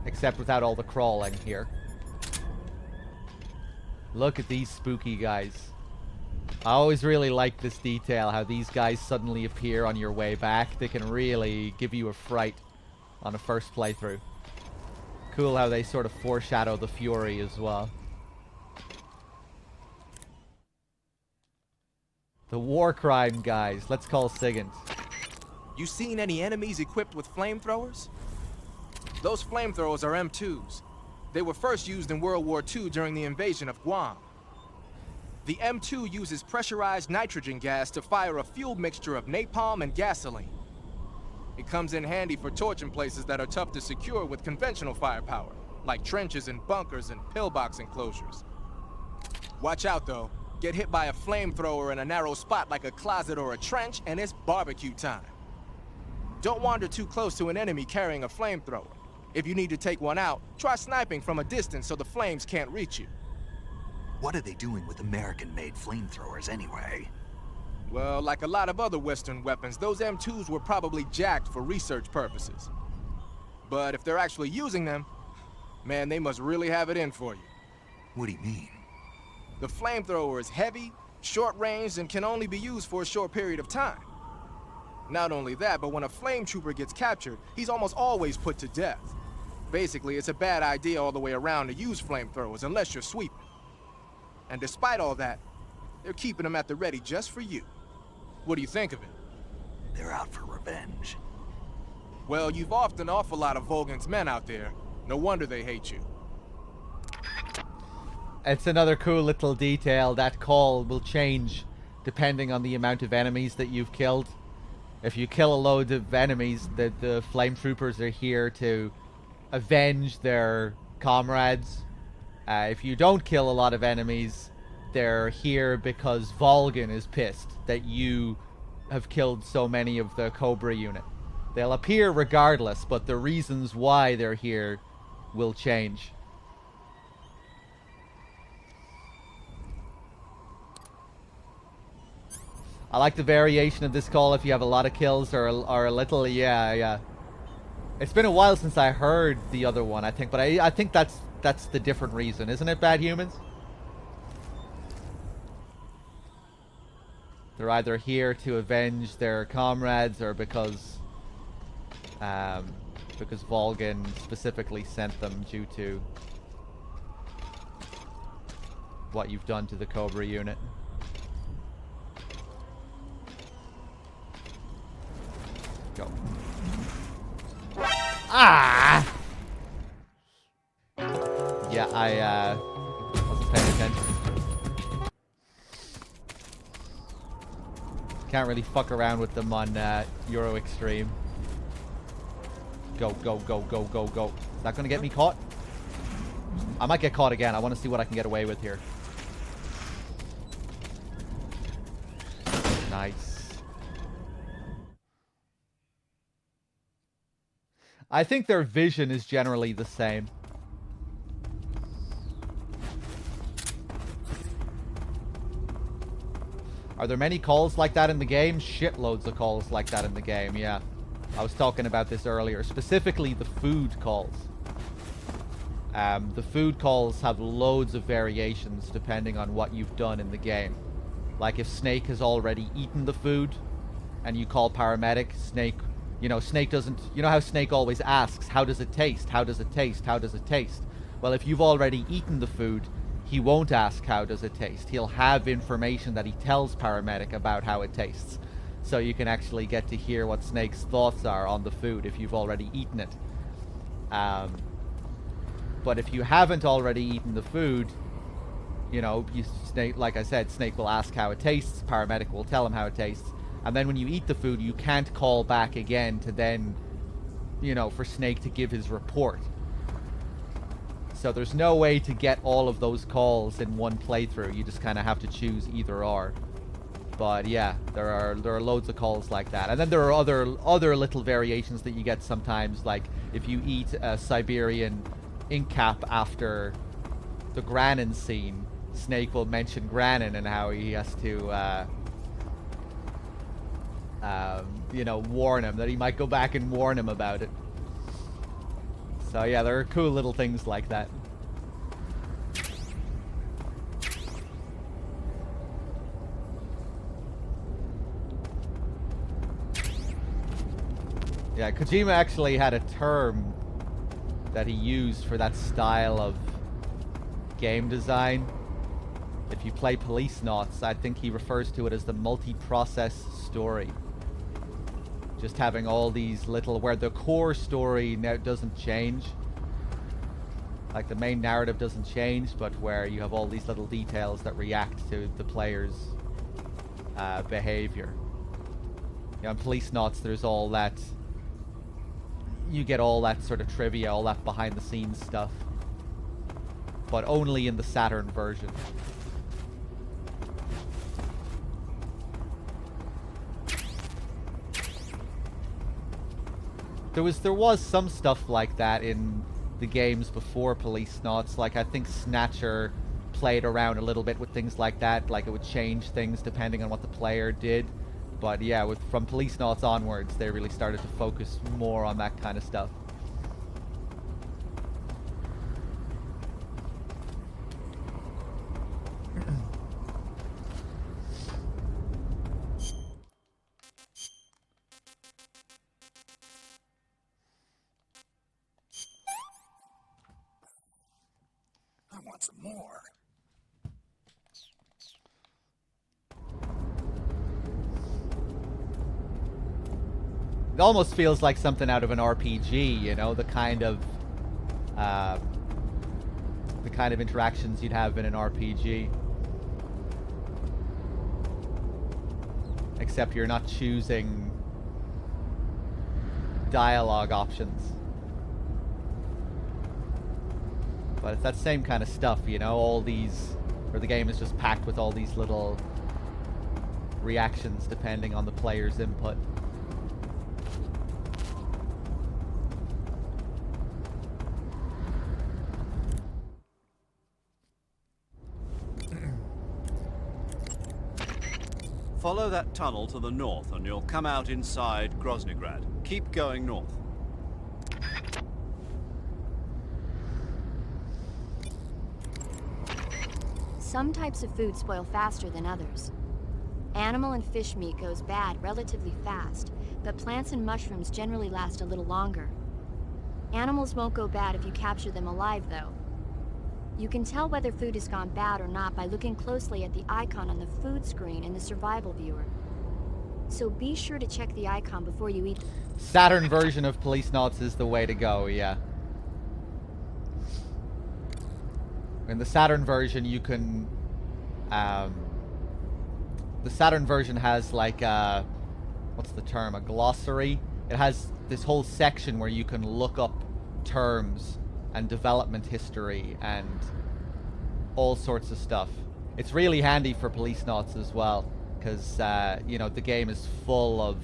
Except without all the crawling here. Look at these spooky guys. I always really like this detail, how these guys suddenly appear on your way back. They can really give you a fright on a first playthrough. Cool how they sort of foreshadow the fury as well. The war crime guys. Let's call Sigint. You seen any enemies equipped with flamethrowers? Those flamethrowers are M2s. They were first used in World War II during the invasion of Guam. The M2 uses pressurized nitrogen gas to fire a fuel mixture of napalm and gasoline. It comes in handy for torching places that are tough to secure with conventional firepower, like trenches and bunkers and pillbox enclosures. Watch out though. Get hit by a flamethrower in a narrow spot like a closet or a trench, and it's barbecue time. Don't wander too close to an enemy carrying a flamethrower. If you need to take one out, try sniping from a distance so the flames can't reach you. What are they doing with American-made flamethrowers anyway? Well, like a lot of other Western weapons, those M2s were probably jacked for research purposes. But if they're actually using them, man, they must really have it in for you. What do you mean? The flamethrower is heavy, short-ranged, and can only be used for a short period of time. Not only that, but when a flame trooper gets captured, he's almost always put to death. Basically, it's a bad idea all the way around to use flamethrowers unless you're sweeping. And despite all that, they're keeping them at the ready just for you. What do you think of it? They're out for revenge. Well, you've offed an awful lot of Volgan's men out there. No wonder they hate you. It's another cool little detail. That call will change depending on the amount of enemies that you've killed. If you kill a load of enemies, the flame troopers are here to avenge their comrades. If you don't kill a lot of enemies, they're here because Volgan is pissed that you have killed so many of the Cobra unit. They'll appear regardless, but the reasons why they're here will change. I like the variation of this call if you have a lot of kills or a little, yeah. It's been a while since I heard the other one, I think, but I think that's the different reason, isn't it, Bad Humans? They're either here to avenge their comrades or because Volgan specifically sent them due to what you've done to the Cobra unit. Go. Ah! Yeah, I wasn't paying attention. Can't really fuck around with them on Euro Extreme. Go, go, go, go, go, go. Is that gonna get me caught? I might get caught again. I want to see what I can get away with here. Nice. I think their vision is generally the same. Are there many calls like that in the game? Shitloads of calls like that in the game, yeah. I was talking about this earlier. Specifically the food calls. The food calls have loads of variations depending on what you've done in the game. Like if Snake has already eaten the food and you call paramedic, Snake... You know, Snake doesn't... You know how Snake always asks, how does it taste? How does it taste? How does it taste? Well, if you've already eaten the food, he won't ask how does it taste. He'll have information that he tells paramedic about how it tastes. So you can actually get to hear what Snake's thoughts are on the food if you've already eaten it. But if you haven't already eaten the food, you know, Snake, like I said, Snake will ask how it tastes, paramedic will tell him how it tastes. And then when you eat the food, you can't call back again to then, you know, for Snake to give his report. So there's no way to get all of those calls in one playthrough. You just kind of have to choose either or. But yeah, there are loads of calls like that. And then there are other little variations that you get sometimes, like if you eat a Siberian ink cap after the Granin scene, Snake will mention Granin and how he has to you know, warn him, that he might go back and warn him about it. So yeah, there are cool little things like that. Yeah, Kojima actually had a term that he used for that style of game design. If you play Policenauts, I think he refers to it as the multi-process story. Just having all these little, where the core story now doesn't change, like the main narrative doesn't change, but where you have all these little details that react to the player's behavior. You know, in Policenauts, there's all that, you get all that sort of trivia, all that behind the scenes stuff, but only in the Saturn version. There was some stuff like that in the games before Policenauts. Like, I think Snatcher played around a little bit with things like that. Like, it would change things depending on what the player did. But yeah, from Policenauts onwards, they really started to focus more on that kind of stuff. I want some more. It almost feels like something out of an RPG, you know, the kind of interactions you'd have in an RPG. Except you're not choosing dialogue options. But it's that same kind of stuff, you know, all these, where the game is just packed with all these little reactions depending on the player's input. Follow that tunnel to the north and you'll come out inside Groznygrad. Keep going north. Some types of food spoil faster than others. Animal and fish meat goes bad relatively fast, but plants and mushrooms generally last a little longer. Animals won't go bad if you capture them alive, though. You can tell whether food has gone bad or not by looking closely at the icon on the food screen in the survival viewer. So be sure to check the icon before you eat. Saturn version of Policenauts is the way to go, yeah. In the Saturn version, you can... the Saturn version has like a... what's the term? A glossary. It has this whole section where you can look up terms and development history and all sorts of stuff. It's really handy for Policenauts as well, because you know, the game is full of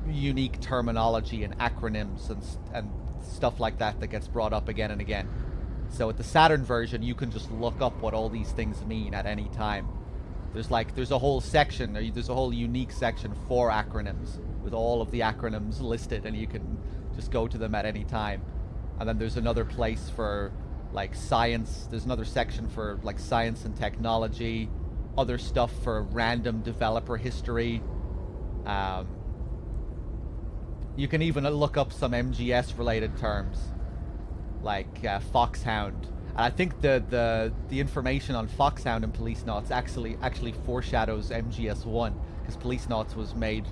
unique terminology and acronyms and stuff like that that gets brought up again and again. So with the Saturn version, you can just look up what all these things mean at any time. There's a whole section, there's a whole unique section for acronyms with all of the acronyms listed, and you can just go to them at any time. And then there's another place for like science. There's another section for like science and technology, other stuff for random developer history. You can even look up some MGS related terms like Foxhound. And I think the information on Foxhound and Policenauts actually foreshadows MGS1, because Policenauts was made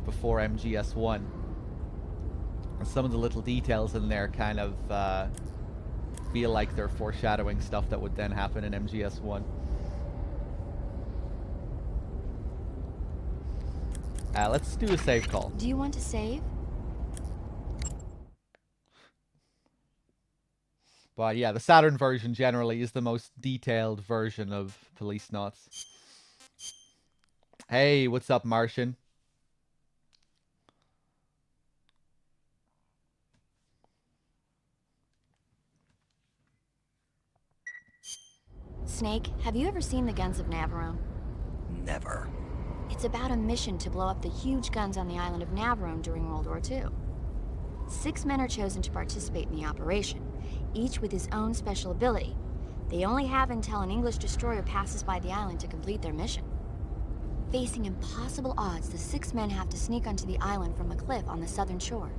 before MGS1. And some of the little details in there kind of feel like they're foreshadowing stuff that would then happen in MGS1. Do Let's do a save call. you want to save? But yeah, the Saturn version generally is the most detailed version of Policenauts. Hey, what's up, Martian? Snake, have you ever seen the Guns of Navarone? Never. It's about a mission to blow up the huge guns on the island of Navarone during World War II. 6 men are chosen to participate in the operation, each with his own special ability. They only have until an English destroyer passes by the island to complete their mission. Facing impossible odds, the 6 men have to sneak onto the island from a cliff on the southern shore.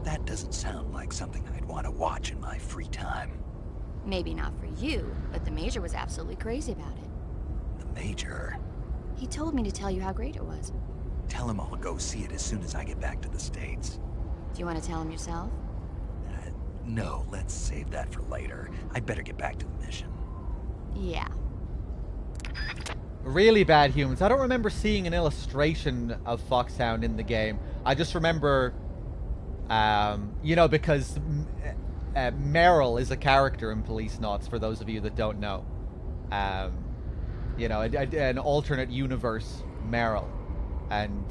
That doesn't sound like something I'd want to watch in my free time. Maybe not for you, but the Major was absolutely crazy about it. The Major? He told me to tell you how great it was. Tell him I'll go see it as soon as I get back to the States. Do you want to tell him yourself? No, let's save that for later. I'd better get back to the mission. Yeah. Really bad humans. I don't remember seeing an illustration of Foxhound in the game. I just remember, you know, because Meryl is a character in Policenauts, for those of you that don't know. You know, an alternate universe Meryl. And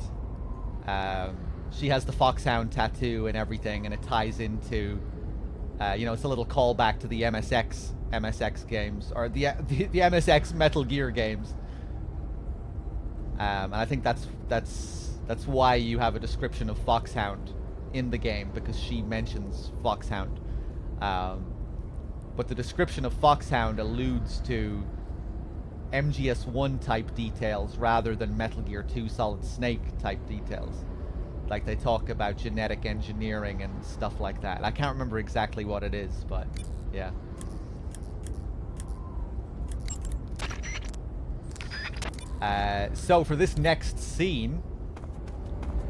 she has the Foxhound tattoo and everything, and it ties into, you know, it's a little callback to the MSX games, or the MSX Metal Gear games. And I think that's why you have a description of Foxhound in the game, because she mentions Foxhound. But the description of Foxhound alludes to MGS1 type details rather than Metal Gear 2 Solid Snake type details. Like, they talk about genetic engineering and stuff like that. I can't remember exactly what it is, but yeah. So for this next scene,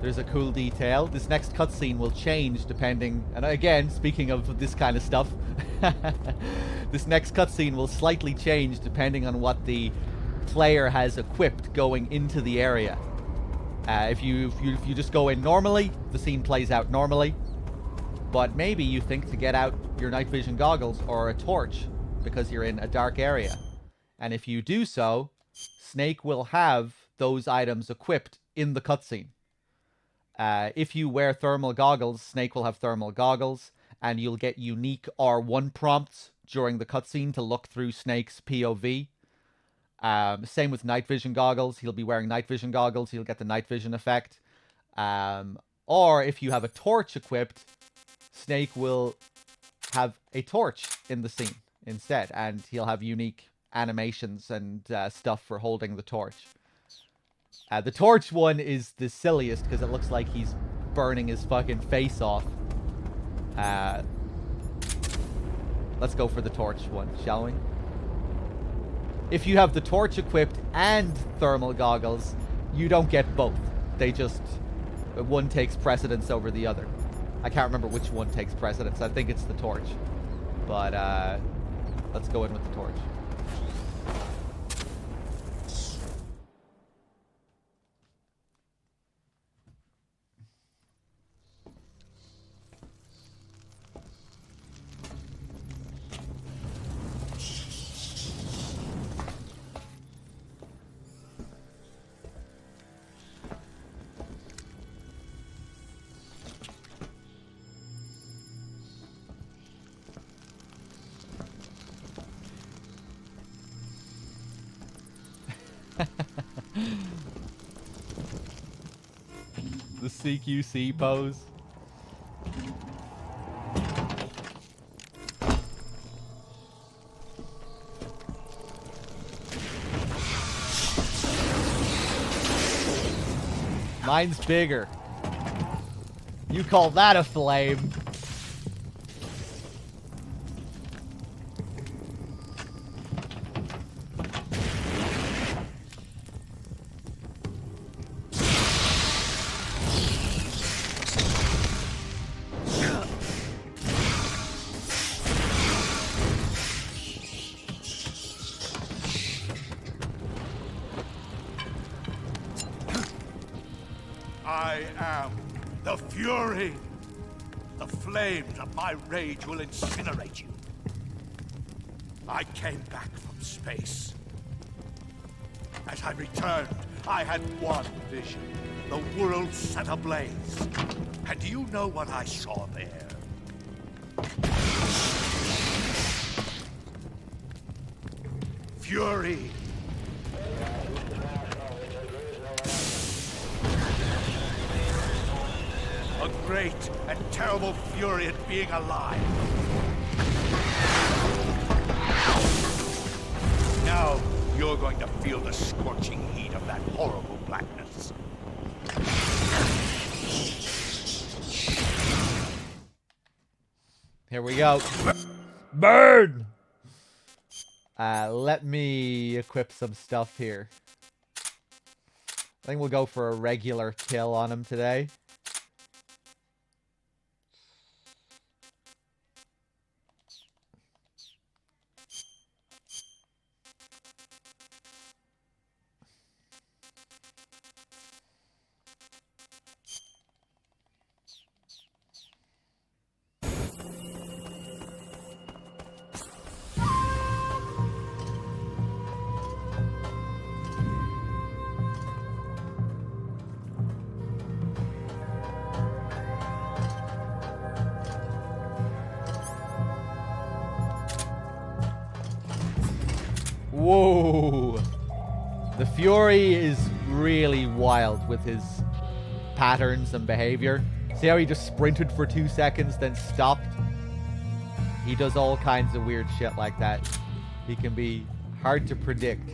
there's a cool detail. This next cutscene will change depending, and again, speaking of this kind of stuff, this next cutscene will slightly change depending on what the player has equipped going into the area. If you just go in normally, the scene plays out normally. But maybe you think to get out your night vision goggles or a torch because you're in a dark area. And if you do so, Snake will have those items equipped in the cutscene. If you wear thermal goggles, Snake will have thermal goggles, and you'll get unique R1 prompts during the cutscene to look through Snake's POV. Same with night vision goggles. He'll be wearing night vision goggles. He'll get the night vision effect. Or if you have a torch equipped, Snake will have a torch in the scene instead, and he'll have unique animations and stuff for holding the torch. The torch one is the silliest because it looks like he's burning his fucking face off. Let's go for the torch one, shall we? If you have the torch equipped and thermal goggles, you don't get both. They just... one takes precedence over the other. I can't remember which one takes precedence. I think it's the torch. But, let's go in with the torch. The CQC pose. Mine's bigger. You call that a flame? I am the Fury. The flames of my rage will incinerate you. I came back from space. As I returned, I had one vision. The world set ablaze. And do you know what I saw there? Fury. A great and terrible fury at being alive. Now, you're going to feel the scorching heat of that horrible blackness. Here we go. Burn! Let me equip some stuff here. I think we'll go for a regular kill on him today. Whoa! The Fury is really wild with his patterns and behavior. See how he just sprinted for 2 seconds, then stopped? He does all kinds of weird shit like that. He can be hard to predict.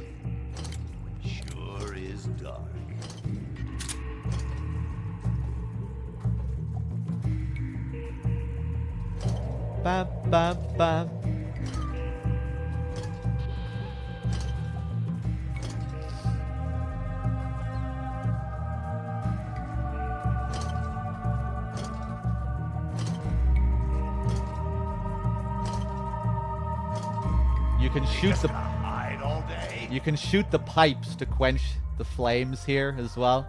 Sure is dark. Bam, bam, bam. You can shoot the Hide all day. You can shoot the pipes to quench the flames here as well.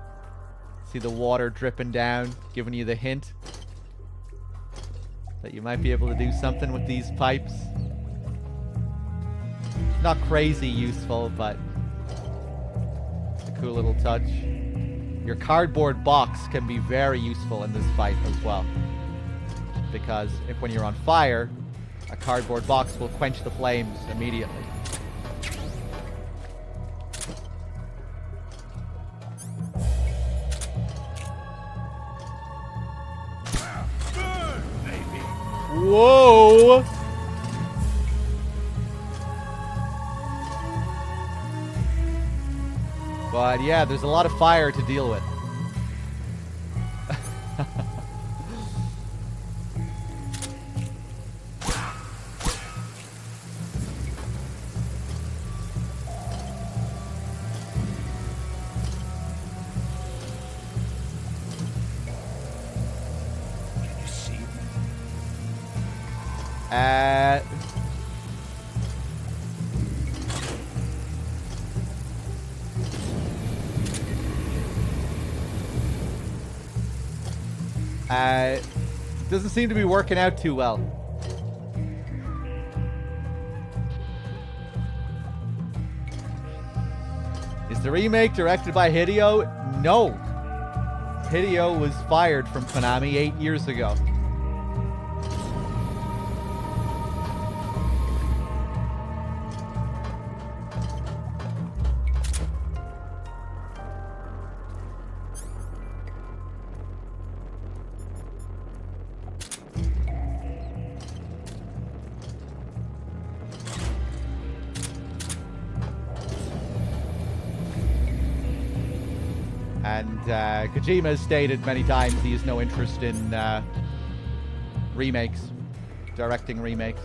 See the water dripping down, giving you the hint that you might be able to do something with these pipes. Not crazy useful, but a cool little touch. Your cardboard box can be very useful in this fight as well, because if when you're on fire, a cardboard box will quench the flames immediately. Burn, baby. Whoa! But yeah, there's a lot of fire to deal with. Can you see me? Doesn't seem to be working out too well. Is the remake directed by Hideo? No. Hideo was fired from Konami 8 years ago. And Kojima has stated many times he has no interest in remakes, directing remakes.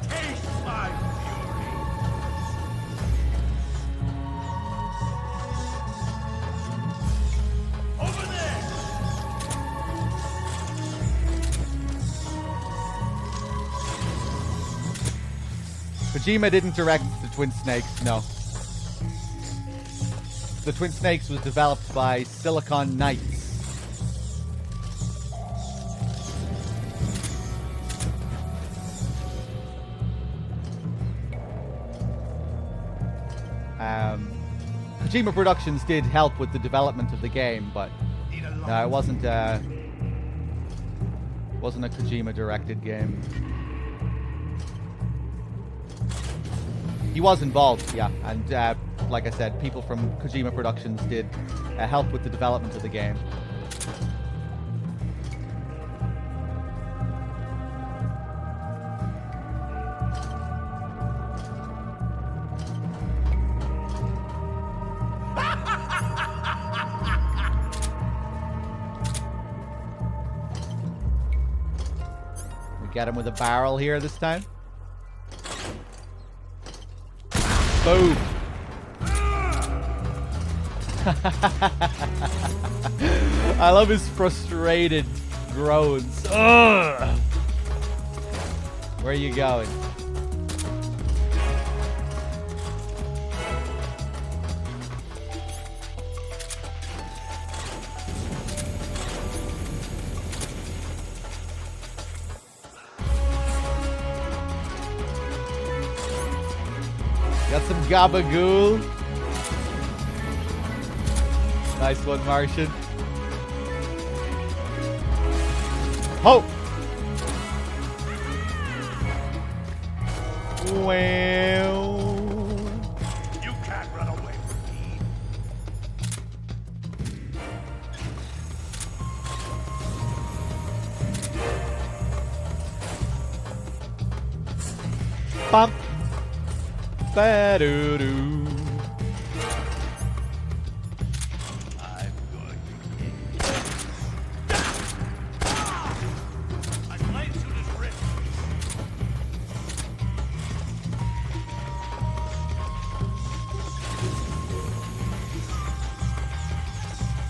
Taste my fury. Over there. Kojima didn't direct the Twin Snakes, no. The Twin Snakes was developed by Silicon Knights. Kojima Productions did help with the development of the game, but it wasn't a Kojima directed game. He was involved, yeah, and like I said, people from Kojima Productions did help with the development of the game. Get him with a barrel here this time. Boom. I love his frustrated groans. Ugh. Where are you going? Got some gabagool. Nice one, Martian. Ho! Well. You can't run away from me. Bump. Ba-doo-doo. I'm going to get you. My blade suit is ripped.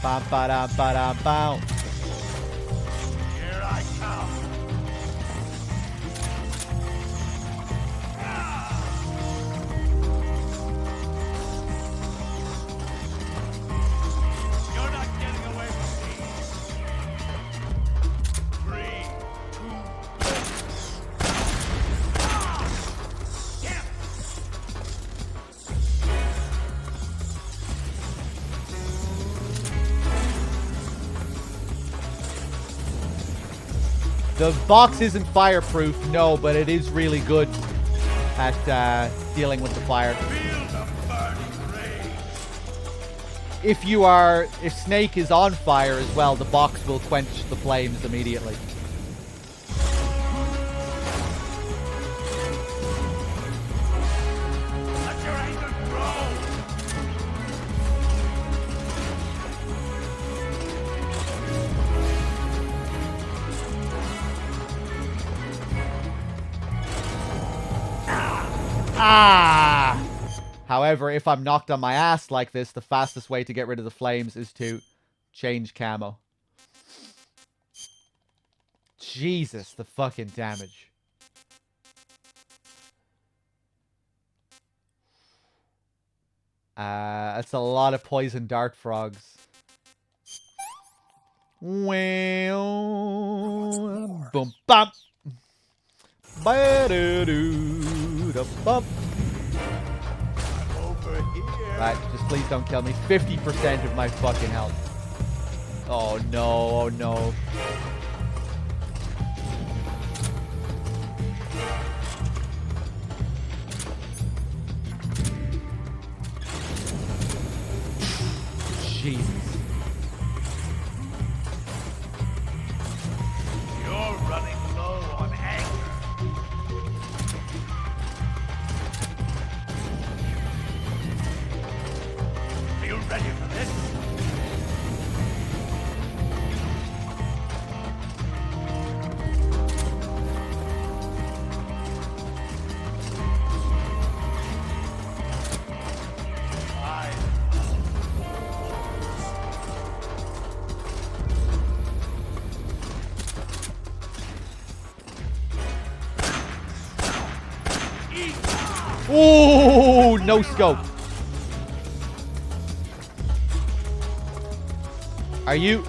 Bam, ba-dam, ba-dam, bow. Here I come. You're not getting away from me. 3, 2, 1. Damn! The box isn't fireproof, no, but it is really good at dealing with the fire. Feel the burning rain. If Snake is on fire as well, the box will quench the flames immediately. Let your anger grow. Ah! However, if I'm knocked on my ass like this, the fastest way to get rid of the flames is to change camo. Jesus, the fucking damage. That's a lot of poison dart frogs. Well, boom, bump. Ba-do-do-da-bump. Over here. Right, just please don't kill me. 50% of my fucking health. Oh no, oh no. Jesus. You're running low on anger. Are you ready for this? Ooh, no scope. Are you?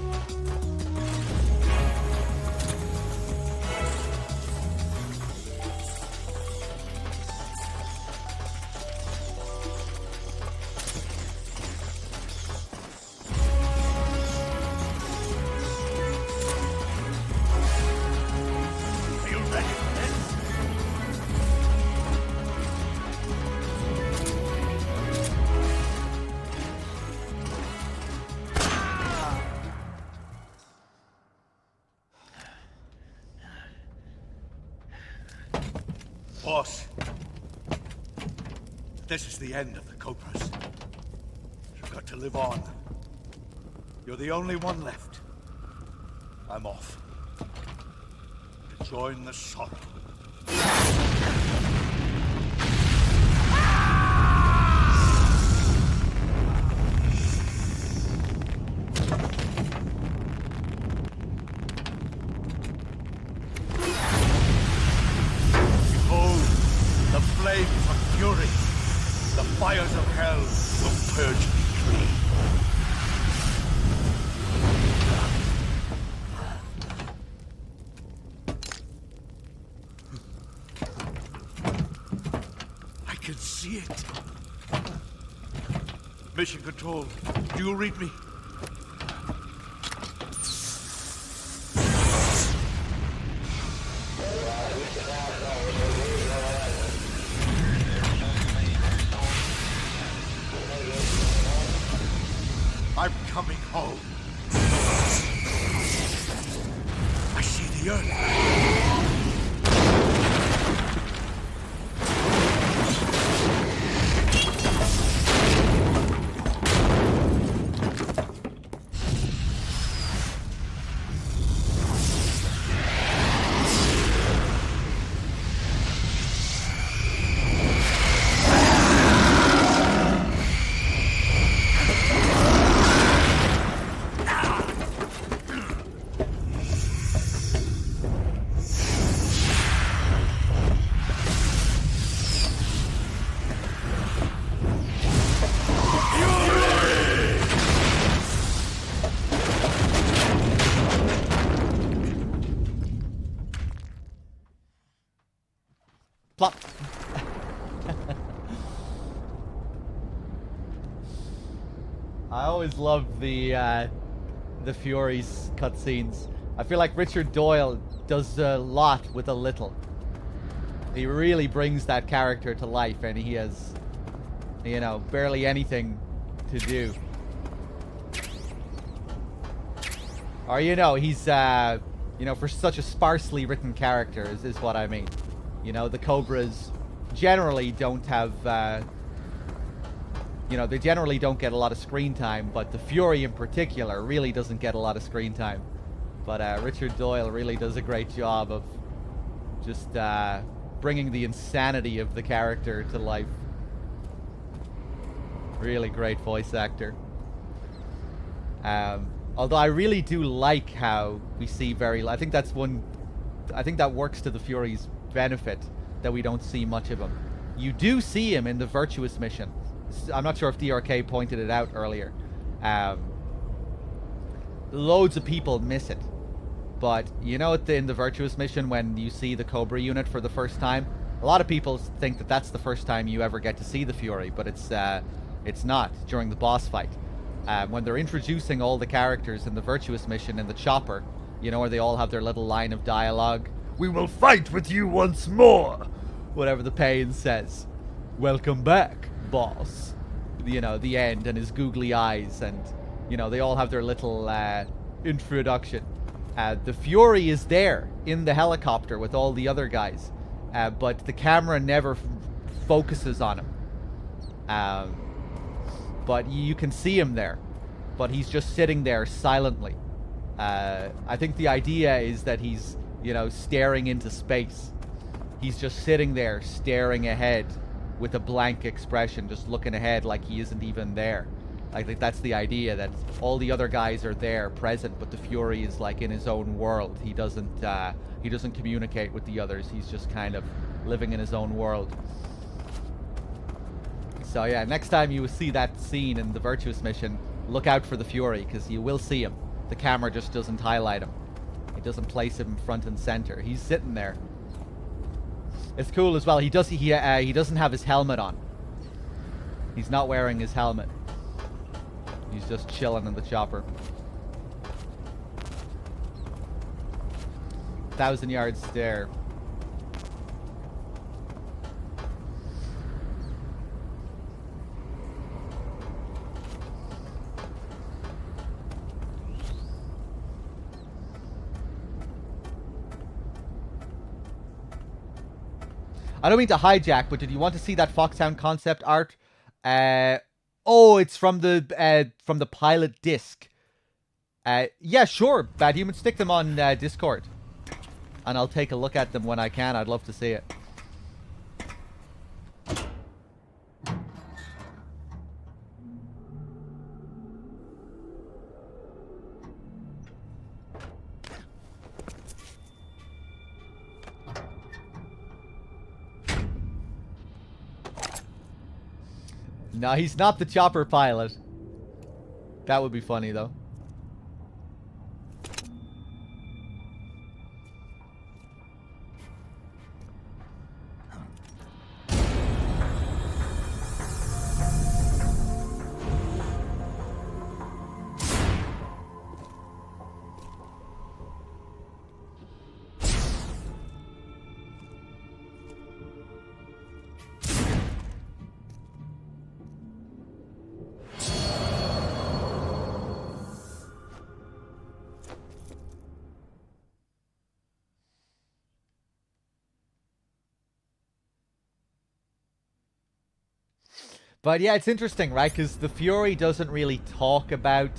Boss, this is the end of the Cobras. You've got to live on. You're the only one left. I'm off. To join the sorrow. Behold, the flames of fury. The fires of hell will purge me clean. I can see it. Mission Control, do you read me? I'm coming home. I see the Earth. Plop. I always love the Furies cutscenes. I feel like Richard Doyle does a lot with a little. He really brings that character to life, and he has, you know, barely anything to do. Or, you know, he's, you know, for such a sparsely written character is what I mean. You know, the Cobras generally don't have, you know, they generally don't get a lot of screen time, but the Fury in particular really doesn't get a lot of screen time. But Richard Doyle really does a great job of just bringing the insanity of the character to life. Really great voice actor. Although I really do like how we see I think that's one, I think that works to the Fury's benefit that we don't see much of him. You do see him in the Virtuous mission. I'm not sure if DRK pointed it out earlier. Loads of people miss it. But you know, in the Virtuous mission, when you see the Cobra unit for the first time, a lot of people think that that's the first time you ever get to see the Fury, but it's not during the boss fight. When they're introducing all the characters in the Virtuous mission in the chopper, you know, where they all have their little line of dialogue. We will fight with you once more! Whatever the pain says. Welcome back, boss. You know, the end, and his googly eyes, and, you know, they all have their little introduction. The Fury is there in the helicopter with all the other guys, but the camera never focuses on him. But you can see him there, but he's just sitting there silently. I think the idea is that he's, you know, staring into space. He's just sitting there staring ahead with a blank expression, just looking ahead like he isn't even there. I think that's the idea, that all the other guys are there, present, but the Fury is like in his own world. He doesn't communicate with the others. He's just kind of living in his own world. So yeah, next time you see that scene in the Virtuous mission, look out for the Fury, because you will see him. The camera just doesn't highlight him. It doesn't place him front and center. He's sitting there. It's cool as well. He doesn't have his helmet on. He's not wearing his helmet. He's just chilling in the chopper. 1,000-yard stare. I don't mean to hijack, but did you want to see that Foxhound concept art? Oh, it's from the pilot disc. Yeah, sure, Bad Human. Stick them on Discord. And I'll take a look at them when I can. I'd love to see it. No, he's not the chopper pilot. That would be funny, though. But yeah, it's interesting, right? Because the Fury doesn't really talk about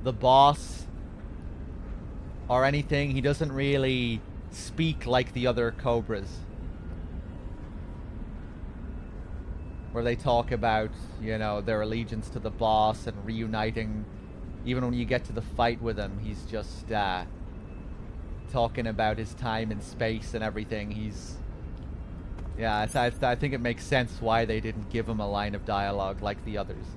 the boss or anything. He doesn't really speak like the other Cobras. Where they talk about, you know, their allegiance to the boss and reuniting. Even when you get to the fight with him, he's just talking about his time in space and everything. He's... Yeah, I think it makes sense why they didn't give him a line of dialogue like the others.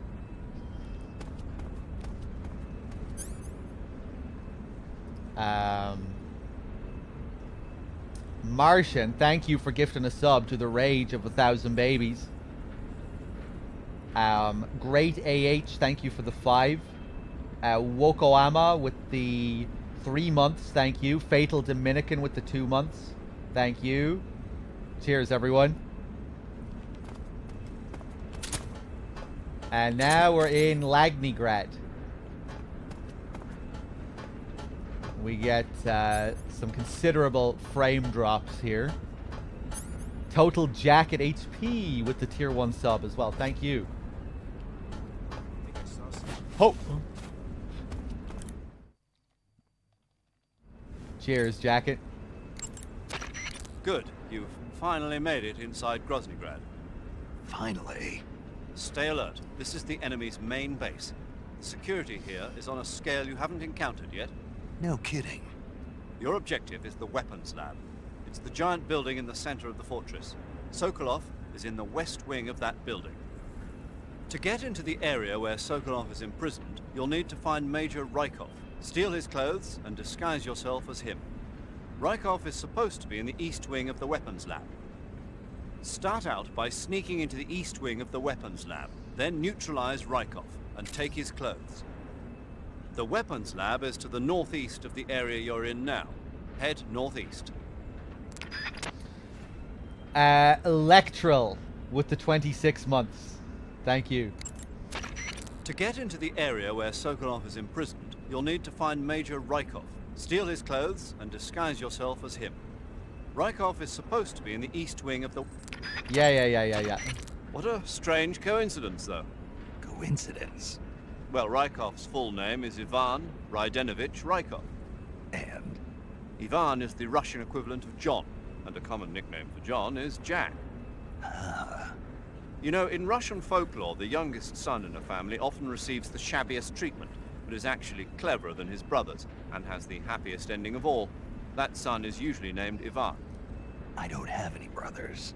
Martian, thank you for gifting a sub to the Rage of 1,000 Babies. Great AH, thank you for the 5. Wokoama with the 3 months, thank you. Fatal Dominican with the 2 months, thank you. Cheers, everyone. And now we're in Lagnigrad. We get some considerable frame drops here. Total Jacket HP with the tier 1 sub as well. Thank you. Oh. Cheers, Jacket. Good. You've finally made it inside Groznygrad. Finally. Stay alert. This is the enemy's main base. The security here is on a scale you haven't encountered yet. No kidding. Your objective is the weapons lab. It's the giant building in the center of the fortress. Sokolov is in the west wing of that building. To get into the area where Sokolov is imprisoned, you'll need to find Major Rykov, steal his clothes, and disguise yourself as him. Rykov is supposed to be in the east wing of the weapons lab. Start out by sneaking into the east wing of the weapons lab, then neutralize Rykov and take his clothes. The weapons lab is to the northeast of the area you're in now. Head northeast. Electral with the 26 months. Thank you. To get into the area where Sokolov is imprisoned, you'll need to find Major Rykov. Steal his clothes and disguise yourself as him. Rykov is supposed to be in the east wing of the... Yeah. What a strange coincidence, though. Coincidence? Well, Rykov's full name is Ivan Rydenovich Rykov. And? Ivan is the Russian equivalent of John, and a common nickname for John is Jack. You know, in Russian folklore, the youngest son in a family often receives the shabbiest treatment, but is actually cleverer than his brothers, and has the happiest ending of all. That son is usually named Ivan. I don't have any brothers.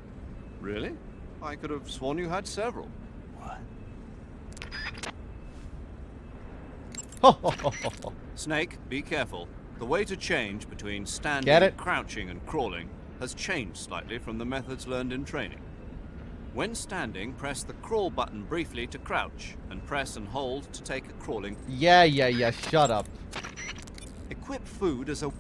Really? I could have sworn you had several. What? Snake, be careful. The way to change between standing, crouching, and crawling has changed slightly from the methods learned in training. When standing, press the crawl button briefly to crouch, and press and hold to take a crawling. Yeah, shut up. Equip food as a...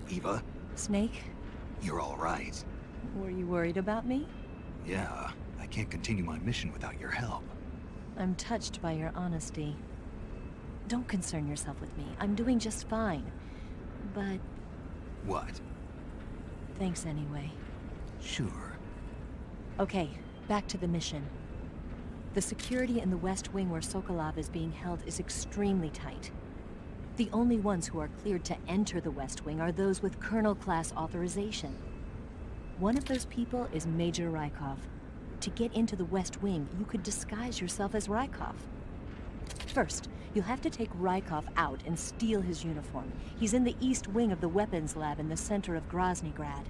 Eva? Snake? You're all right. Were you worried about me? Yeah, I can't continue my mission without your help. I'm touched by your honesty. Don't concern yourself with me. I'm doing just fine. But What? thanks anyway. Sure. Okay, back to the mission. The security in the West Wing where Sokolov is being held is extremely tight. The only ones who are cleared to enter the West Wing are those with Colonel-class authorization. One of those people is Major Rykov. To get into the West Wing, you could disguise yourself as Rykov. First, you'll have to take Rykov out and steal his uniform. He's in the East Wing of the weapons lab in the center of Groznygrad.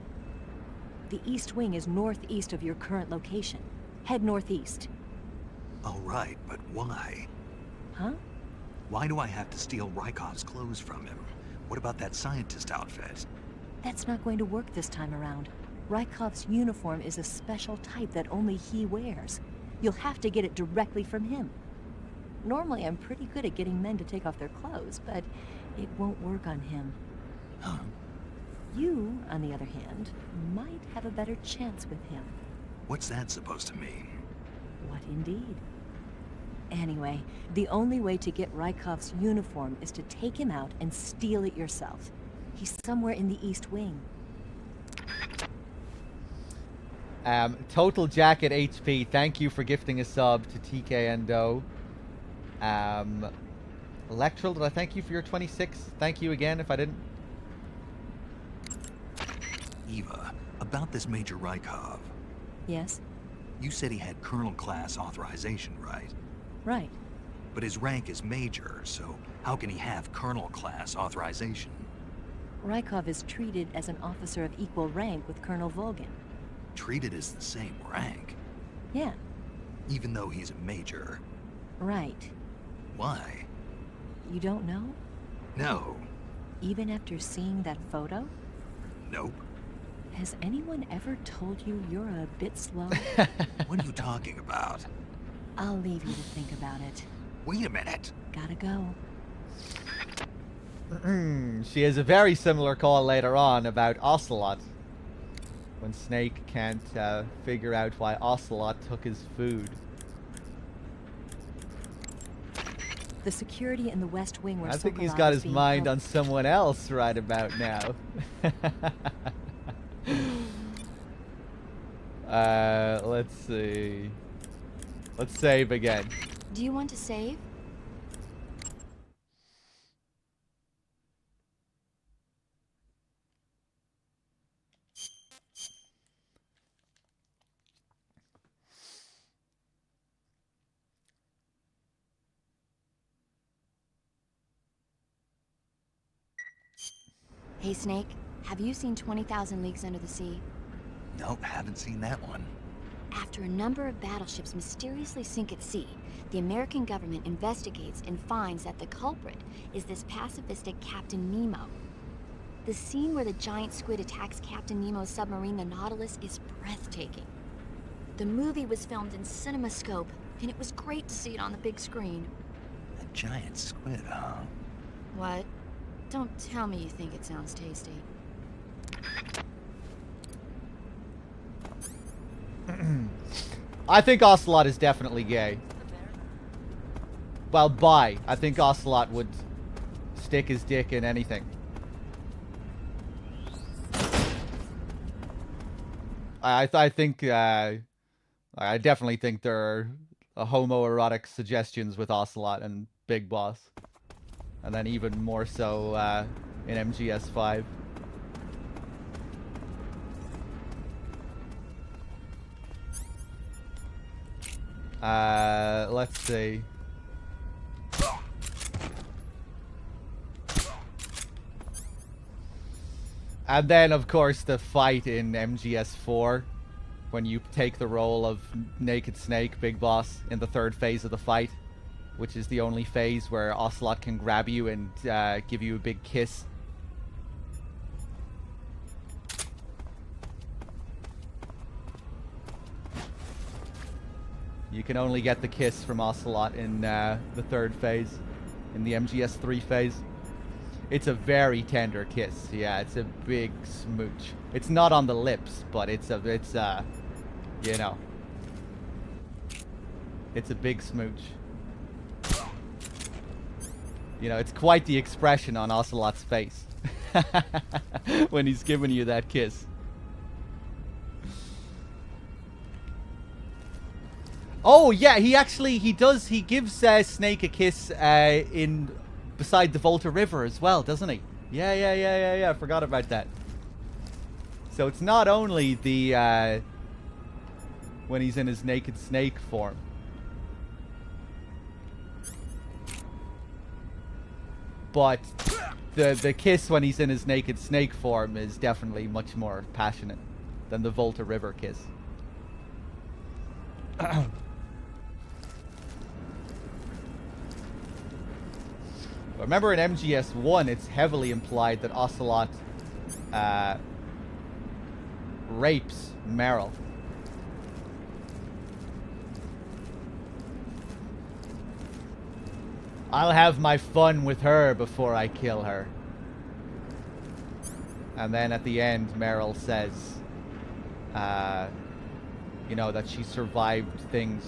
The East Wing is northeast of your current location. Head northeast. All right, but why? Huh? Why do I have to steal Rykov's clothes from him? What about that scientist outfit? That's not going to work this time around. Rykov's uniform is a special type that only he wears. You'll have to get it directly from him. Normally, I'm pretty good at getting men to take off their clothes, but it won't work on him. Huh? You, on the other hand, might have a better chance with him. What's that supposed to mean? What indeed? Anyway, the only way to get Rykov's uniform is to take him out and steal it yourself. He's somewhere in the East Wing. Total Jacket HP, thank you for gifting a sub to TK Endo. Electral, did I thank you for your 26? Thank you again if I didn't. Eva, about this Major Rykov. Yes? You said he had Colonel-class authorization, right? Right. But his rank is Major, so how can he have Colonel-class authorization? Rykov is treated as an officer of equal rank with Colonel Volgin. Treated as the same rank? Yeah. Even though he's a Major? Right. Why? You don't know? No. Even after seeing that photo? Nope. Has anyone ever told you you're a bit slow? What are you talking about? I'll leave you to think about it. Wait a minute. Gotta go. She has a very similar call later on about Ocelot. When Snake can't figure out why Ocelot took his food. The security in the West Wing where I think he's Sokolov got is his being mind held- on someone else right about now. Let's see. Let's save again. Do you want to save? Hey, Snake, have you seen 20,000 Leagues Under the Sea? Nope, haven't seen that one. After a number of battleships mysteriously sink at sea, the American government investigates and finds that the culprit is this pacifistic Captain Nemo. The scene where the giant squid attacks Captain Nemo's submarine, the Nautilus, is breathtaking. The movie was filmed in CinemaScope, and it was great to see it on the big screen. A giant squid, huh? What? Don't tell me you think it sounds tasty. I think Ocelot is definitely gay. Well, bi. I think Ocelot would stick his dick in anything. I definitely think there are homoerotic suggestions with Ocelot and Big Boss. And then even more so in MGS5. Let's see. And then, of course, the fight in MGS4, when you take the role of Naked Snake, Big Boss, in the third phase of the fight, which is the only phase where Ocelot can grab you and give you a big kiss. You can only get the kiss from Ocelot in the third phase, in the MGS3 phase. It's a very tender kiss. Yeah, it's a big smooch. It's not on the lips, but it's you know, it's a big smooch. You know, it's quite the expression on Ocelot's face when he's giving you that kiss. Oh yeah, he gives Snake a kiss in beside the Volta River as well, doesn't he? Yeah. I forgot about that. So it's not only the when he's in his naked snake form. But the kiss when he's in his naked snake form is definitely much more passionate than the Volta River kiss. Remember in MGS1, it's heavily implied that Ocelot rapes Meryl. I'll have my fun with her before I kill her. And then at the end, Meryl says, you know, that she survived things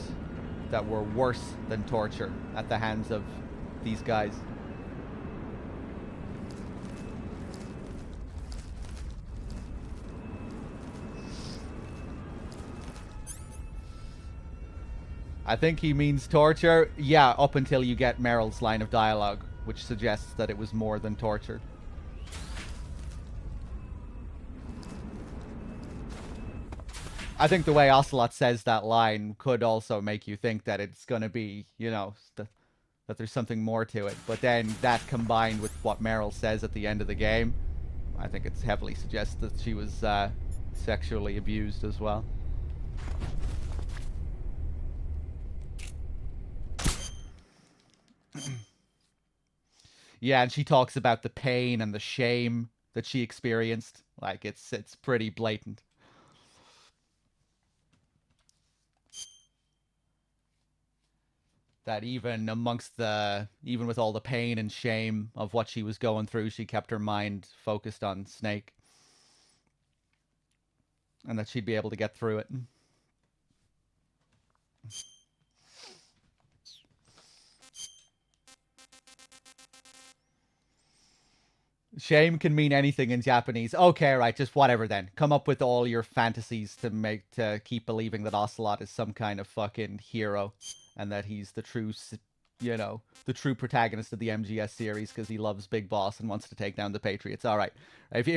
that were worse than torture at the hands of these guys. I think he means torture. Yeah, up until you get Meryl's line of dialogue, which suggests that it was more than torture. I think the way Ocelot says that line could also make you think that it's going to be, you know, that there's something more to it. But then that combined with what Meryl says at the end of the game, I think it's heavily suggests that she was sexually abused as well. Yeah, and she talks about the pain and the shame that she experienced. Like, it's pretty blatant. That even with all the pain and shame of what she was going through, she kept her mind focused on Snake. And that she'd be able to get through it. Shame can mean anything in Japanese. Okay, right, just whatever then. Come up with all your fantasies to keep believing that Ocelot is some kind of fucking hero and that he's the true, you know, the true protagonist of the MGS series because he loves Big Boss and wants to take down the Patriots. All right. If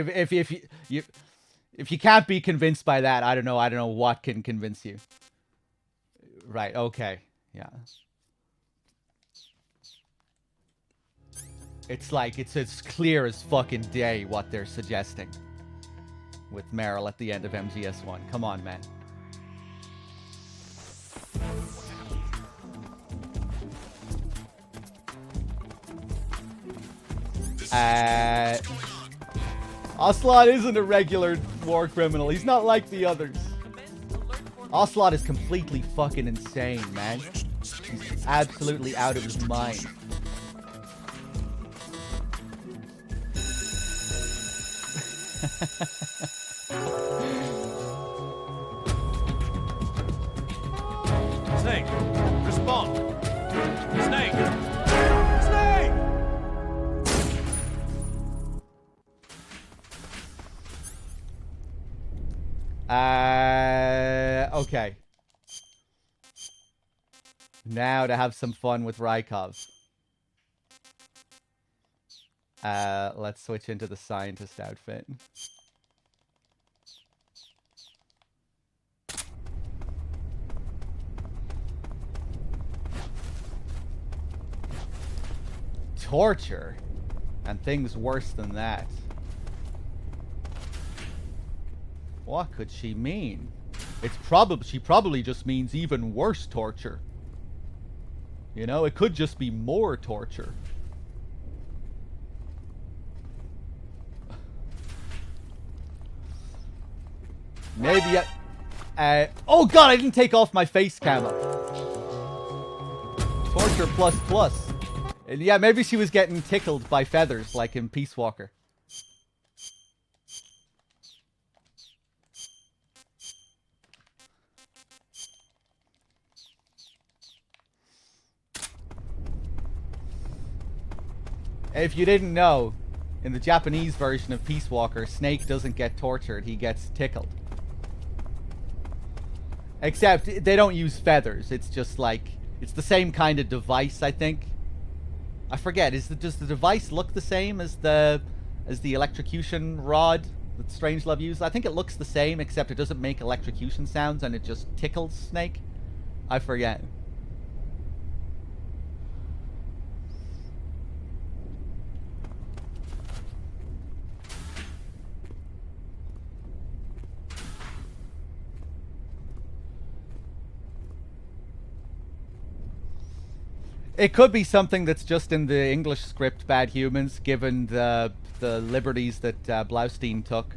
you can't be convinced by that, I don't know what can convince you. Right, okay. Yeah. It's like, it's as clear as fucking day what they're suggesting with Meryl at the end of MGS1. Come on, man. Ocelot isn't a regular war criminal. He's not like the others. Ocelot is completely fucking insane, man. He's absolutely out of his mind. Snake, respond. Snake! Snake! Okay. Now to have some fun with Rykov. Let's switch into the scientist outfit. Torture and things worse than that. What could she mean? She probably just means even worse torture. You know, it could just be more torture. Maybe oh god, I didn't take off my face camo. Torture plus plus. And yeah, maybe she was getting tickled by feathers like in Peace Walker. If you didn't know, in the Japanese version of Peace Walker, Snake doesn't get tortured, he gets tickled. Except they don't use feathers. It's just like, it's the same kind of device, I think. I forget, does the device look the same as the electrocution rod that Strangelove used? I think it looks the same, except it doesn't make electrocution sounds and it just tickles Snake. I forget. It could be something that's just in the English script, Bad Humans, given the liberties that Blaustein took.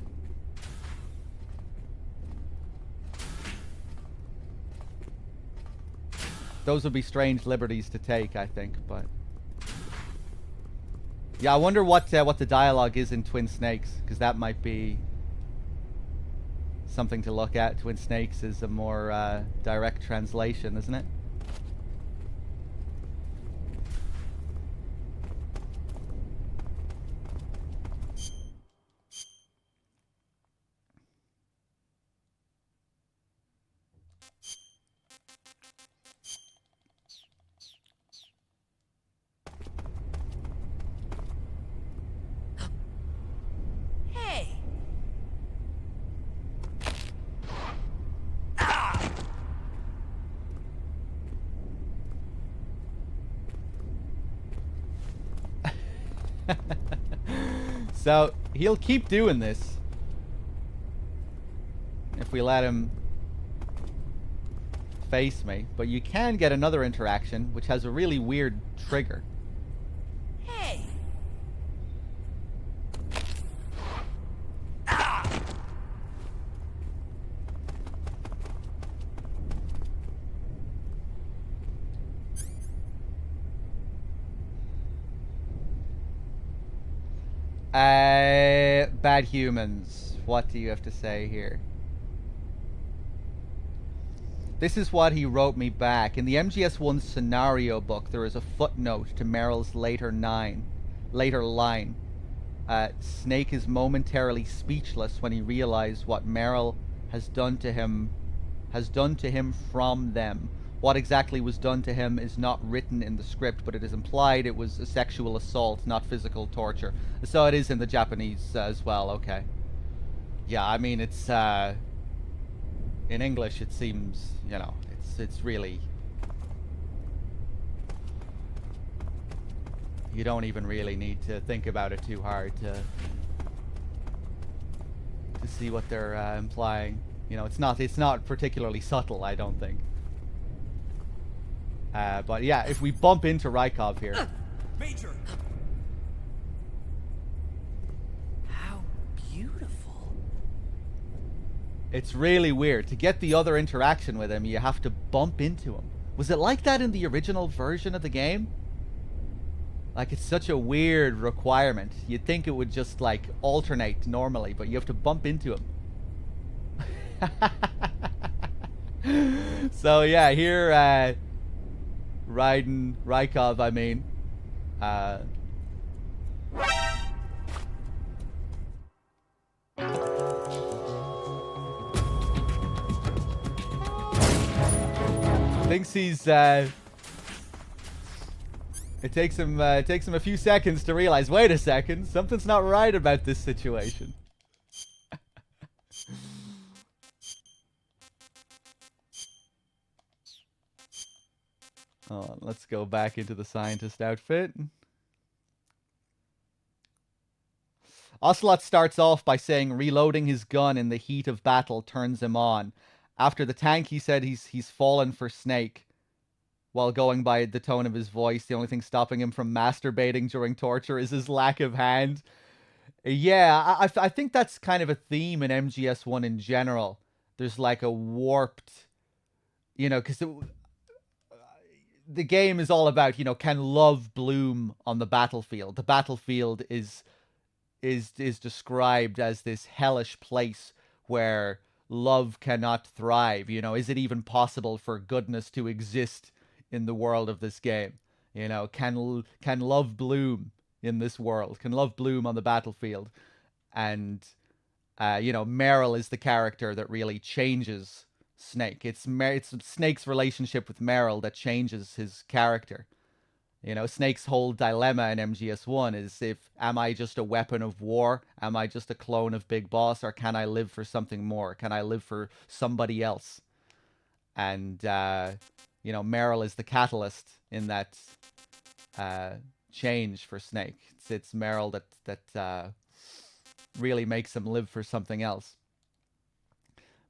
Those would be strange liberties to take, I think, but... Yeah, I wonder what the dialogue is in Twin Snakes, because that might be something to look at. Twin Snakes is a more direct translation, isn't it? Hey! So, he'll keep doing this if we let him face me, but you can get another interaction which has a really weird trigger. Hey! Bad Humans, what do you have to say here? This is what he wrote me back. In the MGS1 scenario book, there is a footnote to Meryl's later line. Snake is momentarily speechless when he realizes what Meryl has done to him from them. What exactly was done to him is not written in the script, but it is implied it was a sexual assault, not physical torture. So it is in the Japanese as well, okay. Yeah, I mean, it's, in English it seems, you know, it's really... You don't even really need to think about it too hard to see what they're implying. You know, it's not particularly subtle, I don't think. But yeah, if we bump into Rykov here... Major! How beautiful. It's really weird. To get the other interaction with him, you have to bump into him. Was it like that in the original version of the game? Like, it's such a weird requirement. You'd think it would just, like, alternate normally, but you have to bump into him. So, yeah, here, Rykov, I mean. Thinks he's, It takes him a few seconds to realize, wait a second, something's not right about this situation. Oh, let's go back into the scientist outfit. Ocelot starts off by saying reloading his gun in the heat of battle turns him on. After the tank, he said he's fallen for Snake. While going by the tone of his voice, the only thing stopping him from masturbating during torture is his lack of hand. Yeah, I think that's kind of a theme in MGS1 in general. There's like a warped, you know, because the game is all about, you know, can love bloom on the battlefield? The battlefield is described as this hellish place where love cannot thrive. You know, is it even possible for goodness to exist in the world of this game? You know, can love bloom? in this world, can love Bloom on the battlefield. And, you know, Meryl is the character that really changes Snake. It's Snake's relationship with Meryl that changes his character. You know, Snake's whole dilemma in MGS1 is, am I just a weapon of war? Am I just a clone of Big Boss? Or can I live for something more? Can I live for somebody else? And, you know, Meryl is the catalyst in that change for Snake. It's Meryl that really makes him live for something else.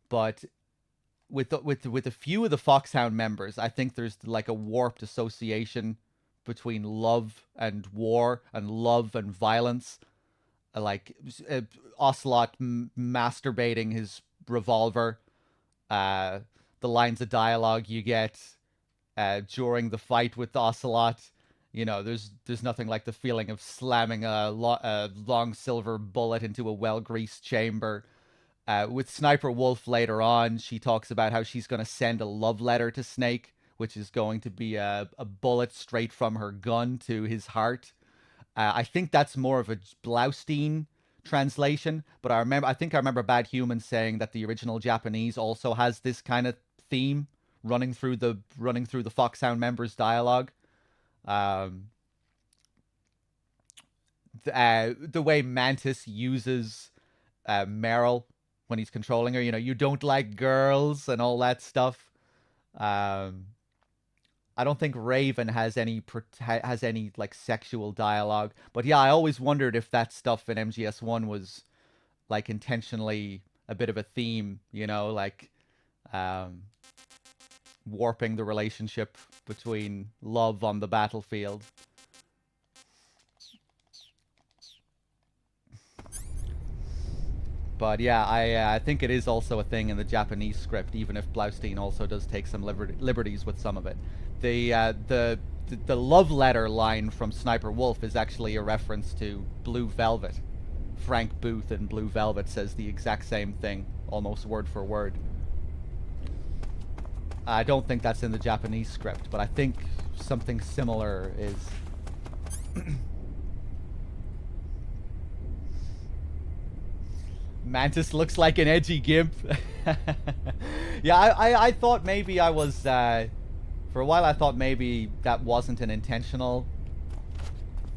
But with a few of the Foxhound members, I think there's like a warped association between love and war and love and violence. Like Ocelot masturbating his revolver, the lines of dialogue you get during the fight with Ocelot. You know, there's nothing like the feeling of slamming a long silver bullet into a well-greased chamber. With Sniper Wolf later on, she talks about how she's going to send a love letter to Snake, which is going to be a bullet straight from her gun to his heart. I think that's more of a Blaustein translation, but I think I remember Bad Human saying that the original Japanese also has this kind of theme running through the Foxhound members' dialogue. The way Mantis uses Meryl when he's controlling her, you know, you don't like girls and all that stuff. I don't think Raven has any like sexual dialogue, but yeah, I always wondered if that stuff in MGS1 was like intentionally a bit of a theme, you know, like warping the relationship between love on the battlefield. But yeah, I think it is also a thing in the Japanese script, even if Blaustein also does take some liberties with some of it. The love letter line from Sniper Wolf is actually a reference to Blue Velvet. Frank Booth in Blue Velvet says the exact same thing, almost word for word. I don't think that's in the Japanese script, but I think something similar is... Mantis looks like an edgy gimp. Yeah, I thought maybe I was... for a while I thought maybe that wasn't an intentional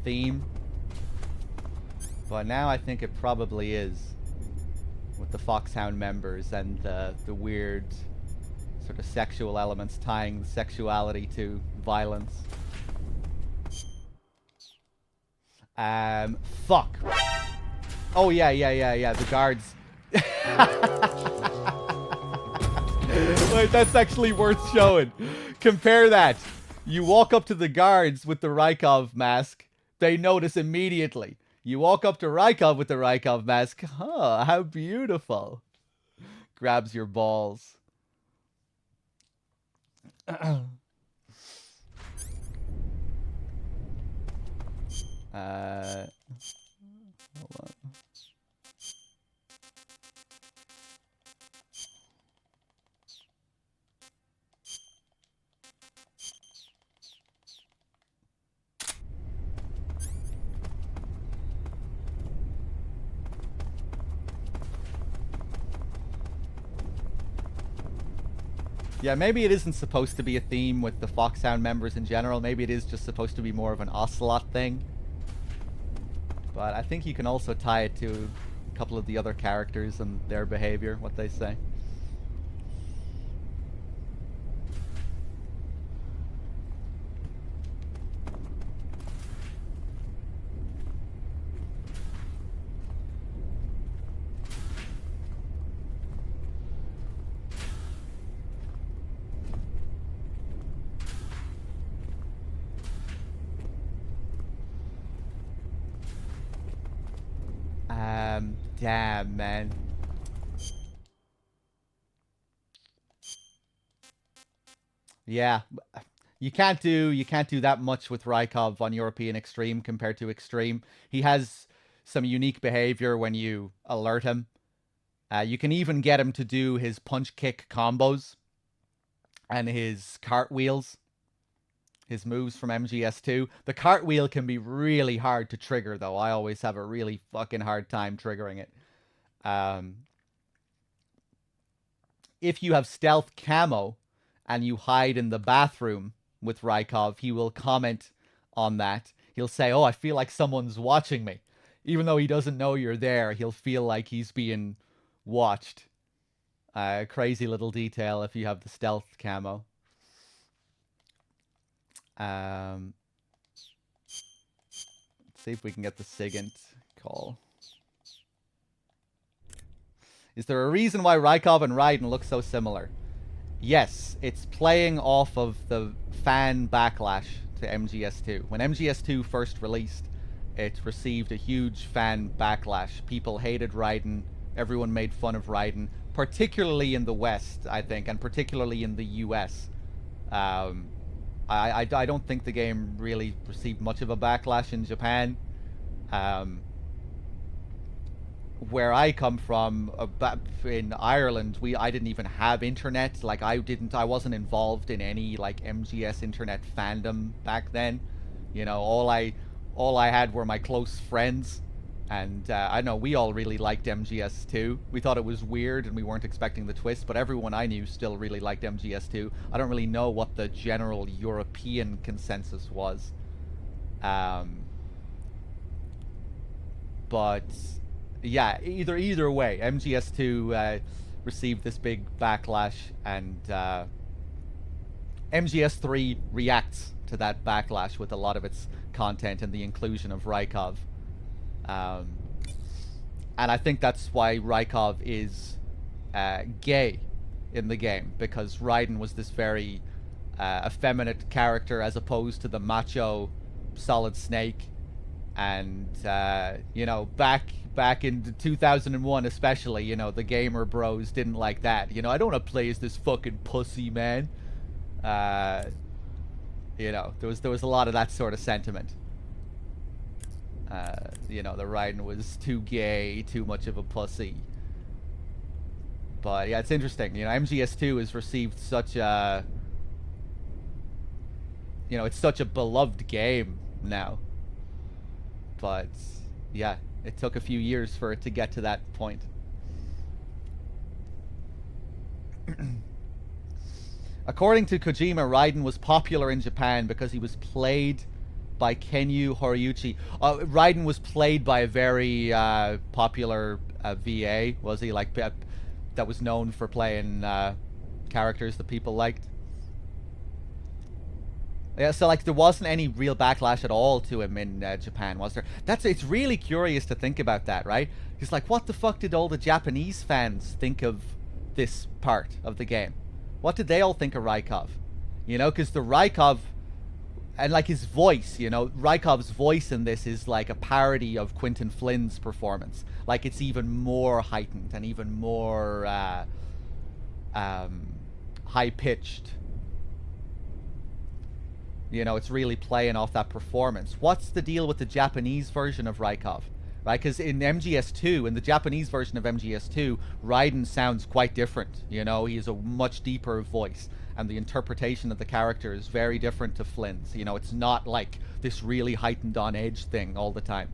theme. But now I think it probably is. With the Foxhound members and the weird sort of sexual elements tying sexuality to violence. Fuck. Oh, yeah, the guards. Wait, that's actually worth showing. Compare that. You walk up to the guards with the Rykov mask, they notice immediately. You walk up to Rykov with the Rykov mask, huh, how beautiful. Grabs your balls. Hold on. Yeah, maybe it isn't supposed to be a theme with the Foxhound members in general. Maybe it is just supposed to be more of an Ocelot thing. But I think you can also tie it to a couple of the other characters and their behavior, what they say. Damn, man. Yeah, you can't do that much with Rykov on European Extreme compared to Extreme. He has some unique behavior when you alert him. You can even get him to do his punch kick combos and his cartwheels. his moves from MGS2. The cartwheel can be really hard to trigger, though. I always have a really fucking hard time triggering it. If you have stealth camo and you hide in the bathroom with Rykov, he will comment on that. He'll say, oh, I feel like someone's watching me. Even though he doesn't know you're there, he'll feel like he's being watched. Crazy little detail if you have the stealth camo. Let's see if we can get the SIGINT call. Is there a reason why Rykov and Raiden look so similar? Yes, it's playing off of the fan backlash to MGS2. When MGS2 first released, it received a huge fan backlash. People hated Raiden. Everyone made fun of Raiden, particularly in the West, I think, and particularly in the US. I don't think the game really received much of a backlash in Japan. Where I come from, in Ireland, I didn't even have internet. Like, I wasn't involved in any like MGS internet fandom back then. You know, all I had were my close friends, and I know we all really liked MGS2. We thought it was weird, and we weren't expecting the twist, but everyone I knew still really liked MGS2. I don't really know what the general European consensus was, but yeah, either way, MGS2 received this big backlash, and MGS3 reacts to that backlash with a lot of its content and the inclusion of Rykov. And I think that's why Rykov is gay in the game, because Raiden was this very effeminate character as opposed to the macho Solid Snake. And, you know, back in 2001 especially, you know, the gamer bros didn't like that. You know, I don't want to play as this fucking pussy, man. You know, there was a lot of that sort of sentiment. You know, the Raiden was too gay, too much of a pussy. But yeah, it's interesting. You know, MGS2 has received such a, you know, it's such a beloved game now. But yeah, it took a few years for it to get to that point. According to Kojima, Raiden was popular in Japan because he was played by Kenyu Horiuchi. Raiden was played by a very popular VA, was he? Like, that was known for playing characters that people liked. Yeah, so like there wasn't any real backlash at all to him in Japan, was there? It's really curious to think about that, right? He's like, what the fuck did all the Japanese fans think of this part of the game? What did they all think of Rykov? You know, because the Rykov, and like his voice, you know, Rykov's voice in this is like a parody of Quentin Flynn's performance. Like, it's even more heightened and even more high-pitched. You know, it's really playing off that performance. What's the deal with the Japanese version of Rykov? Right, because in MGS2, in the Japanese version of MGS2, Raiden sounds quite different. You know, he has a much deeper voice, and the interpretation of the character is very different to Flynn's. You know, it's not like this really heightened on edge thing all the time.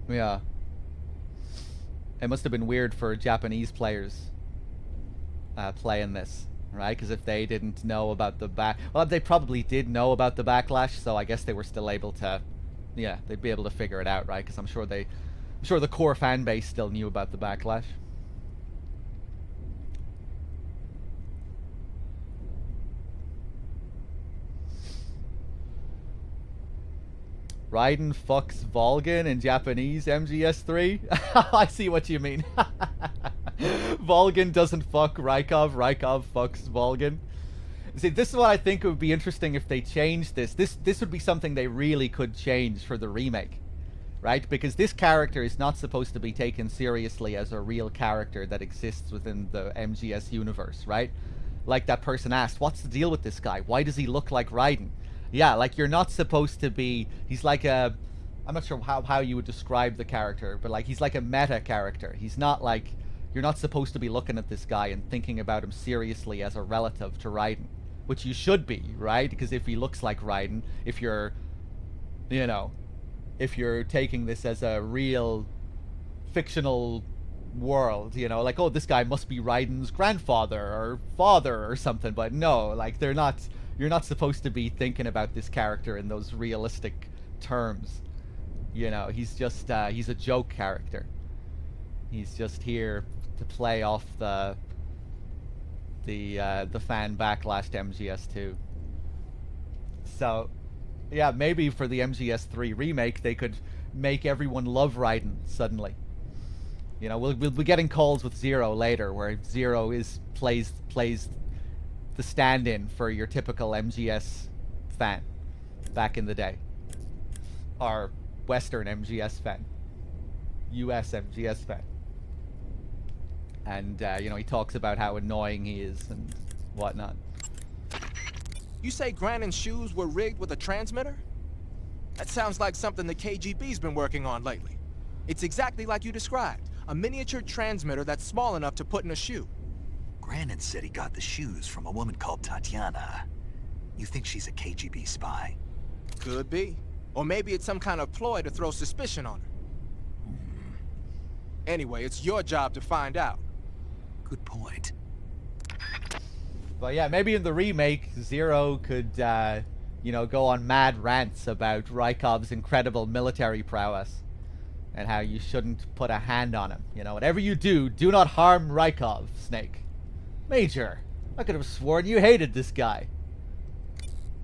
Yeah. It must have been weird for Japanese players playing this, right? Because if they didn't know about the well, they probably did know about the backlash, so I guess they were still able to, yeah, they'd be able to figure it out, right? Because I'm sure the core fan base still knew about the backlash. Raiden fucks Volgin in Japanese MGS3? I see what you mean. Volgin doesn't fuck Rykov, Rykov fucks Volgin. See, this is what I think would be interesting if they changed this. This would be something they really could change for the remake, right? Because this character is not supposed to be taken seriously as a real character that exists within the MGS universe, right? Like that person asked, what's the deal with this guy? Why does he look like Raiden? Yeah, like, you're not supposed to be... He's like a I'm not sure how you would describe the character, but like he's like a meta character. He's not like, you're not supposed to be looking at this guy and thinking about him seriously as a relative to Raiden, which you should be, right? Because if he looks like Raiden, if you're, you know, if you're taking this as a real fictional world, you know, like, oh, this guy must be Raiden's grandfather or father or something, but no, like they're not, you're not supposed to be thinking about this character in those realistic terms. You know, he's just he's a joke character. He's just here to play off the fan backlash to MGS2. So yeah, maybe for the MGS3 remake they could make everyone love Raiden suddenly. You know, we'll be getting calls with Zero later, where Zero plays the stand-in for your typical MGS fan back in the day, or Western MGS fan, US MGS fan, and you know, he talks about how annoying he is and whatnot. You say Granon's shoes were rigged with a transmitter? That sounds like something the KGB's been working on lately. It's exactly like you described. A miniature transmitter that's small enough to put in a shoe. Granon said he got the shoes from a woman called Tatiana. You think she's a KGB spy? Could be. Or maybe it's some kind of ploy to throw suspicion on her. Anyway, it's your job to find out. Good point. But yeah, maybe in the remake, Zero could, you know, go on mad rants about Rykov's incredible military prowess. And how you shouldn't put a hand on him. You know, whatever you do, do not harm Rykov, Snake. Major, I could have sworn you hated this guy.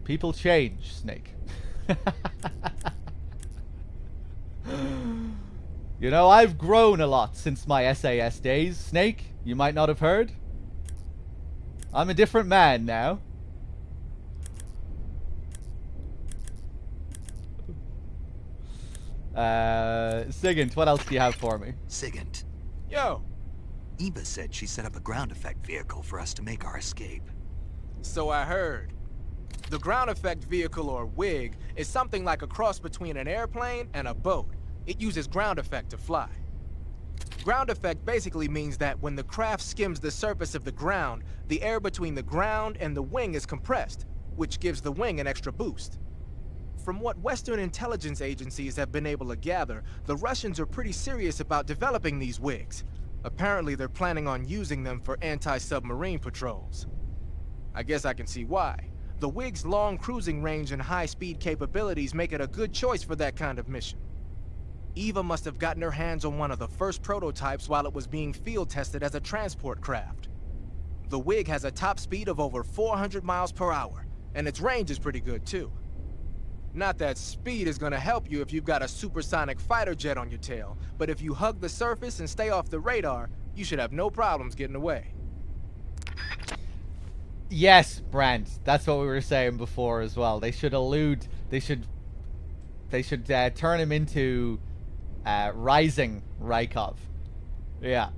People change, Snake. You know, I've grown a lot since my SAS days, Snake. You might not have heard. I'm a different man now. Sigint, what else do you have for me? Sigint. Yo! Eva said she set up a ground effect vehicle for us to make our escape. So I heard. The ground effect vehicle, or WIG, is something like a cross between an airplane and a boat. It uses ground effect to fly. Ground effect basically means that when the craft skims the surface of the ground, the air between the ground and the wing is compressed, which gives the wing an extra boost. From what Western intelligence agencies have been able to gather, the Russians are pretty serious about developing these WIGs. Apparently they're planning on using them for anti-submarine patrols. I guess I can see why. The WIG's long cruising range and high-speed capabilities make it a good choice for that kind of mission. Eva must have gotten her hands on one of the first prototypes while it was being field tested as a transport craft. The WIG has a top speed of over 400 miles per hour, and its range is pretty good too. Not that speed is gonna help you if you've got a supersonic fighter jet on your tail, but if you hug the surface and stay off the radar, you should have no problems getting away. Yes, Brand. That's what we were saying before as well. They should allude. They should turn him into Rising Rykov. Yeah,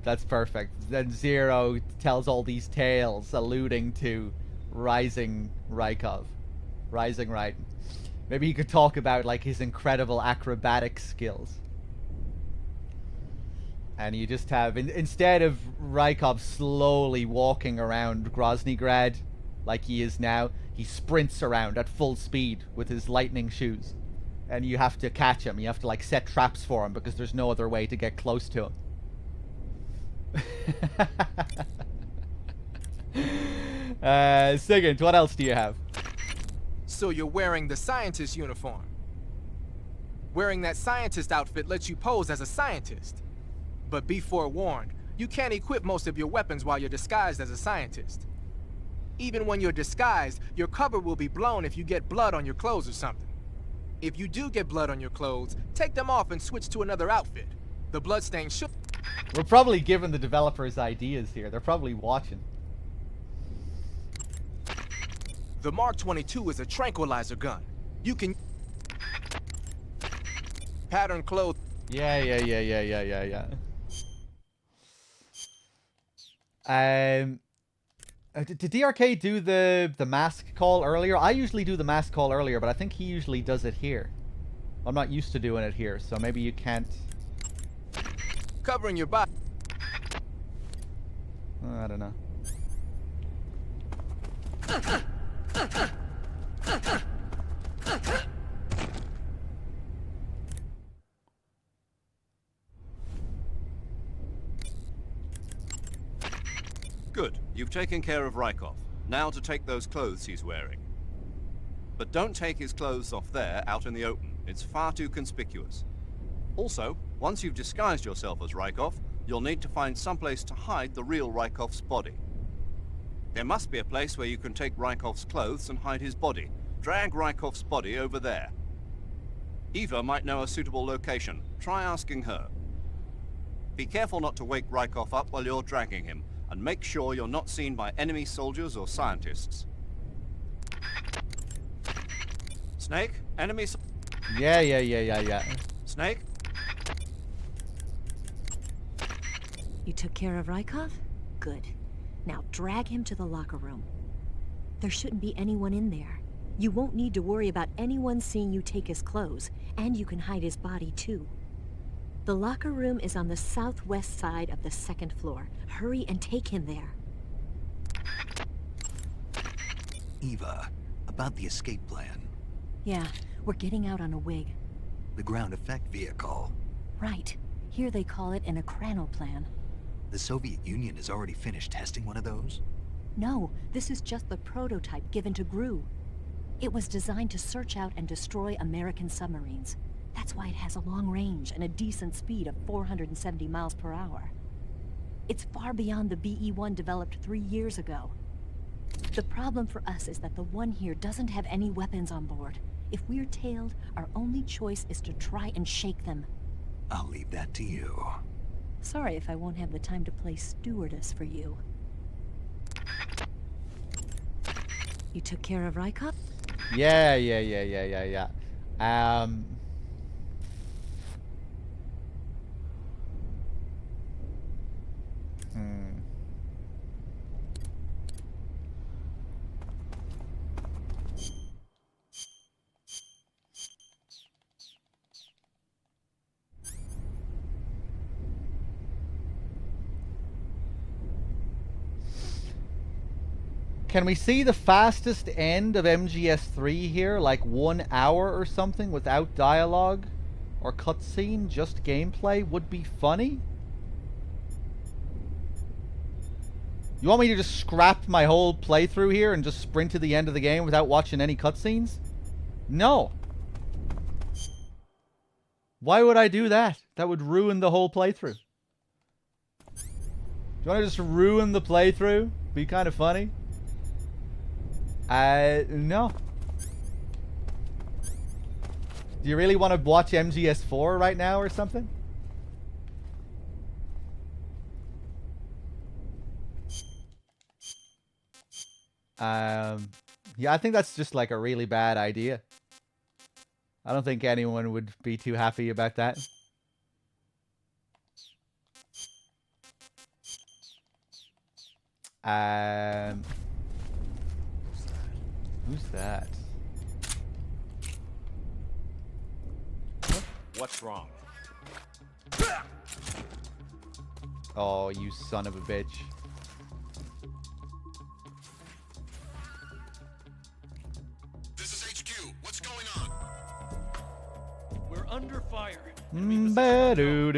that's perfect. Then Zero tells all these tales alluding to Rising Rykov, Rising Raiden. Maybe he could talk about like his incredible acrobatic skills. And you just have, instead of Rykov slowly walking around Groznygrad like he is now, he sprints around at full speed with his lightning shoes. And you have to catch him. You have to like set traps for him because there's no other way to get close to him. Sigint, what else do you have? So you're wearing the scientist uniform. Wearing that scientist outfit lets you pose as a scientist. But be forewarned, you can't equip most of your weapons while you're disguised as a scientist. Even when you're disguised, your cover will be blown if you get blood on your clothes or something. If you do get blood on your clothes, take them off and switch to another outfit. The bloodstain should... We're probably giving the developers ideas here. They're probably watching. The Mark 22 is a tranquilizer gun. You can... Pattern clothes... Yeah. Did DRK do the mask call earlier? I usually do the mask call earlier, but I think he usually does it here. I'm not used to doing it here, so maybe you can't. Covering your body. I don't know. Good. You've taken care of Rykov. Now to take those clothes he's wearing. But don't take his clothes off there, out in the open. It's far too conspicuous. Also, once you've disguised yourself as Rykov, you'll need to find someplace to hide the real Rykov's body. There must be a place where you can take Rykov's clothes and hide his body. Drag Rykov's body over there. Eva might know a suitable location. Try asking her. Be careful not to wake Rykov up while you're dragging him, and make sure you're not seen by enemy soldiers or scientists. Snake? Enemy... Yeah. Snake? You took care of Rykov? Good. Now drag him to the locker room. There shouldn't be anyone in there. You won't need to worry about anyone seeing you take his clothes, and you can hide his body too. The locker room is on the southwest side of the 2nd floor. Hurry and take him there. Eva, about the escape plan. Yeah, we're getting out on a Wig. The ground effect vehicle. Right. Here they call it an Akranoplan. The Soviet Union has already finished testing one of those? No, this is just the prototype given to GRU. It was designed to search out and destroy American submarines. That's why it has a long range and a decent speed of 470 miles per hour. It's far beyond the BE-1 developed 3 years ago. The problem for us is that the one here doesn't have any weapons on board. If we're tailed, our only choice is to try and shake them. I'll leave that to you. Sorry if I won't have the time to play stewardess for you. You took care of Rykov? Yeah. Can we see the fastest end of MGS3 here? Like 1 hour or something without dialogue or cutscene, just gameplay would be funny. You want me to just scrap my whole playthrough here and just sprint to the end of the game without watching any cutscenes? No. Why would I do that? That would ruin the whole playthrough. Do you want to just ruin the playthrough? Be kind of funny. No. Do you really want to watch MGS4 right now or something? Yeah, I think that's just like a really bad idea. I don't think anyone would be too happy about that. Who's that? What's wrong? Oh, you son of a bitch. This is HQ. What's going on? We're under fire. Ba-do-do-do.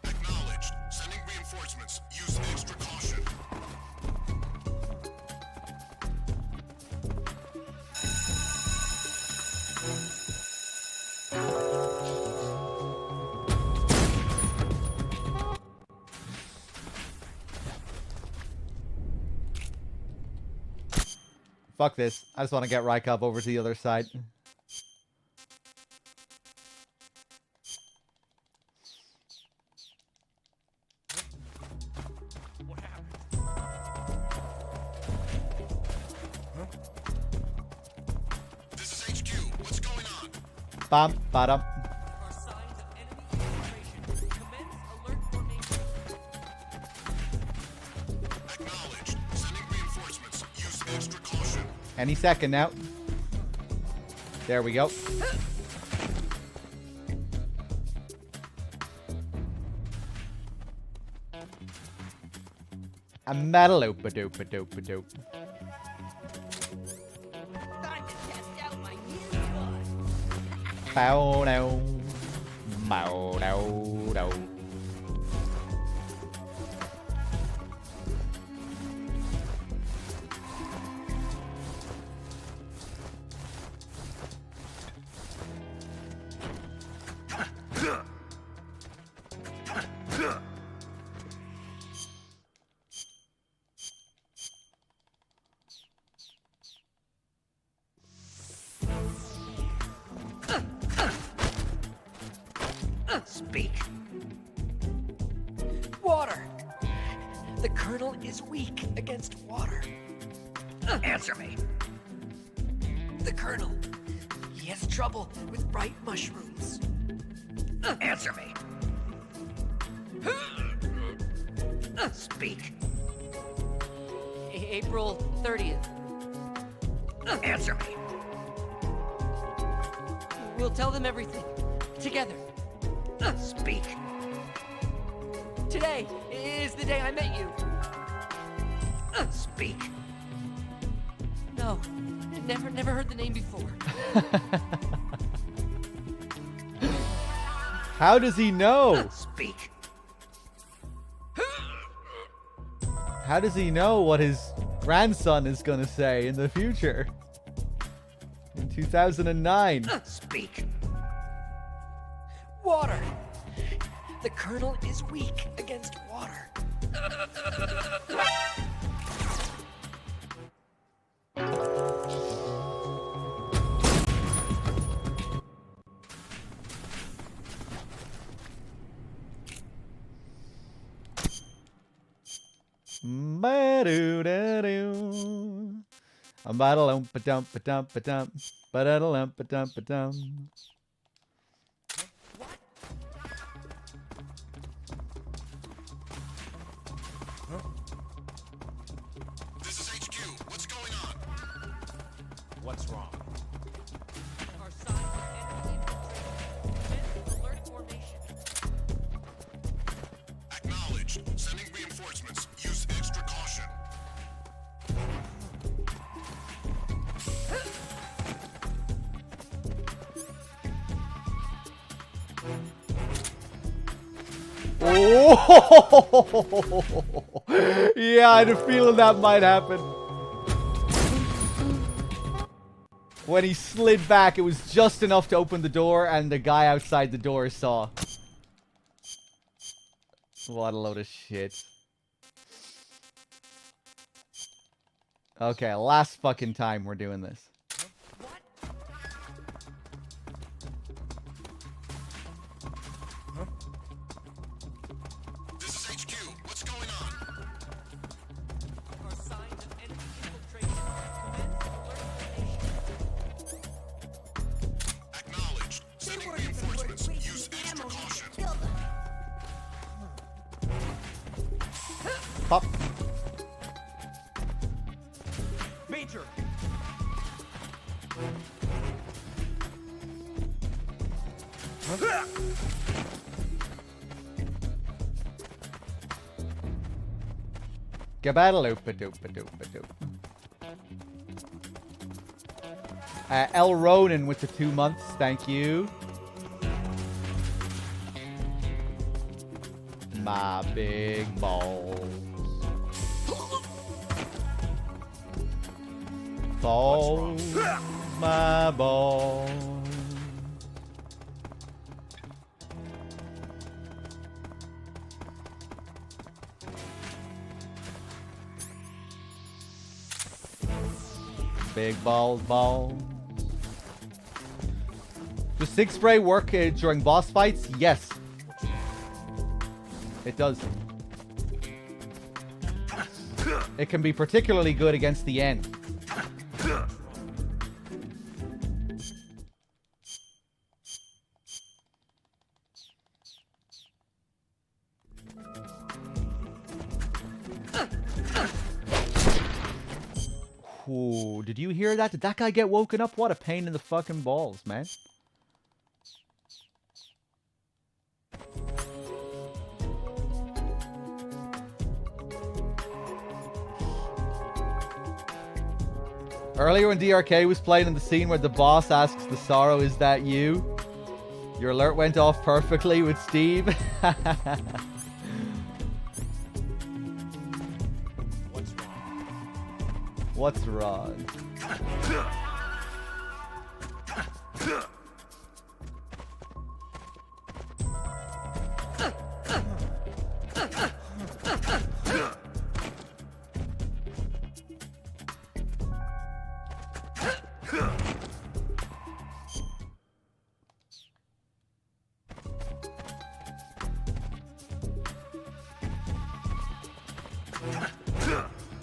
Acknowledged. Sending reinforcements. Use extra caution. Fuck this. I just want to get Rykov over to the other side. What happened? This is HQ. What's going on? Bam, badam. Are signs of enemy infiltration. Any second now. There we go. A metal oop-a-doop-a-doop-a-doop. Bow now. Bow now. Now. Speak. Water. The Colonel is weak against water. Answer me. The Colonel. He has trouble with bright mushrooms. Answer me. Speak. April 30th. Answer me. We'll tell them everything. Together. Speak. Today is the day I met you. Speak. No, never heard the name before. How does he know? Speak. How does he know what his grandson is gonna say in the future? In 2009. Speak. Water. The Colonel is weak against water. Ba-do-da-do. Ba-da-lump-a-dump-a-dump-a-dump. Ba-da-da-lump-a-dump-a-dump. This is HQ. What's going on? What's wrong? Our signs of enemy infiltration. Alert formation. Acknowledged. Sending reinforcements. Use extra caution. Oh! Yeah, I had a feeling that might happen. When he slid back, it was just enough to open the door, and the guy outside the door saw. What a load of shit. Okay, last fucking time we're doing this. This is HQ. What's going on? Our signs of enemy infiltration. Commence alert formation. Acknowledged. Sending reinforcements. Use extra caution. Pop. Major. Gabaddaloop-a-doop-a-doop-a-doop. El Ronan with the 2 months, thank you. My big balls. Balls, my balls. Big balls. Does Sig Spray work during boss fights? Yes. It does. It can be particularly good against the end. Ooh, did you hear that? Did that guy get woken up? What a pain in the fucking balls, man. Earlier when DRK was playing in the scene where the boss asks the Sorrow, is that you? Your alert went off perfectly with Steve. What's wrong?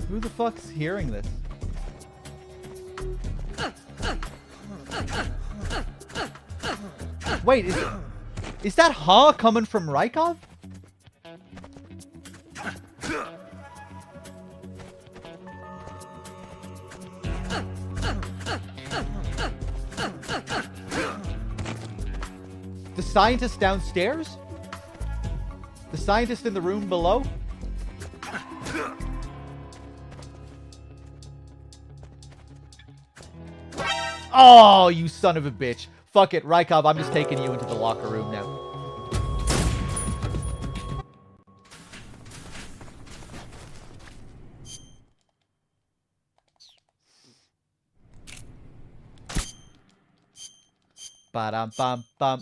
Who the fuck's hearing this? Wait, is that Ha coming from Rykov? The scientist downstairs? The scientist in the room below? Oh, you son of a bitch. Fuck it, Rykov, I'm just taking you into the locker room now. Ba-dum-bum-bum.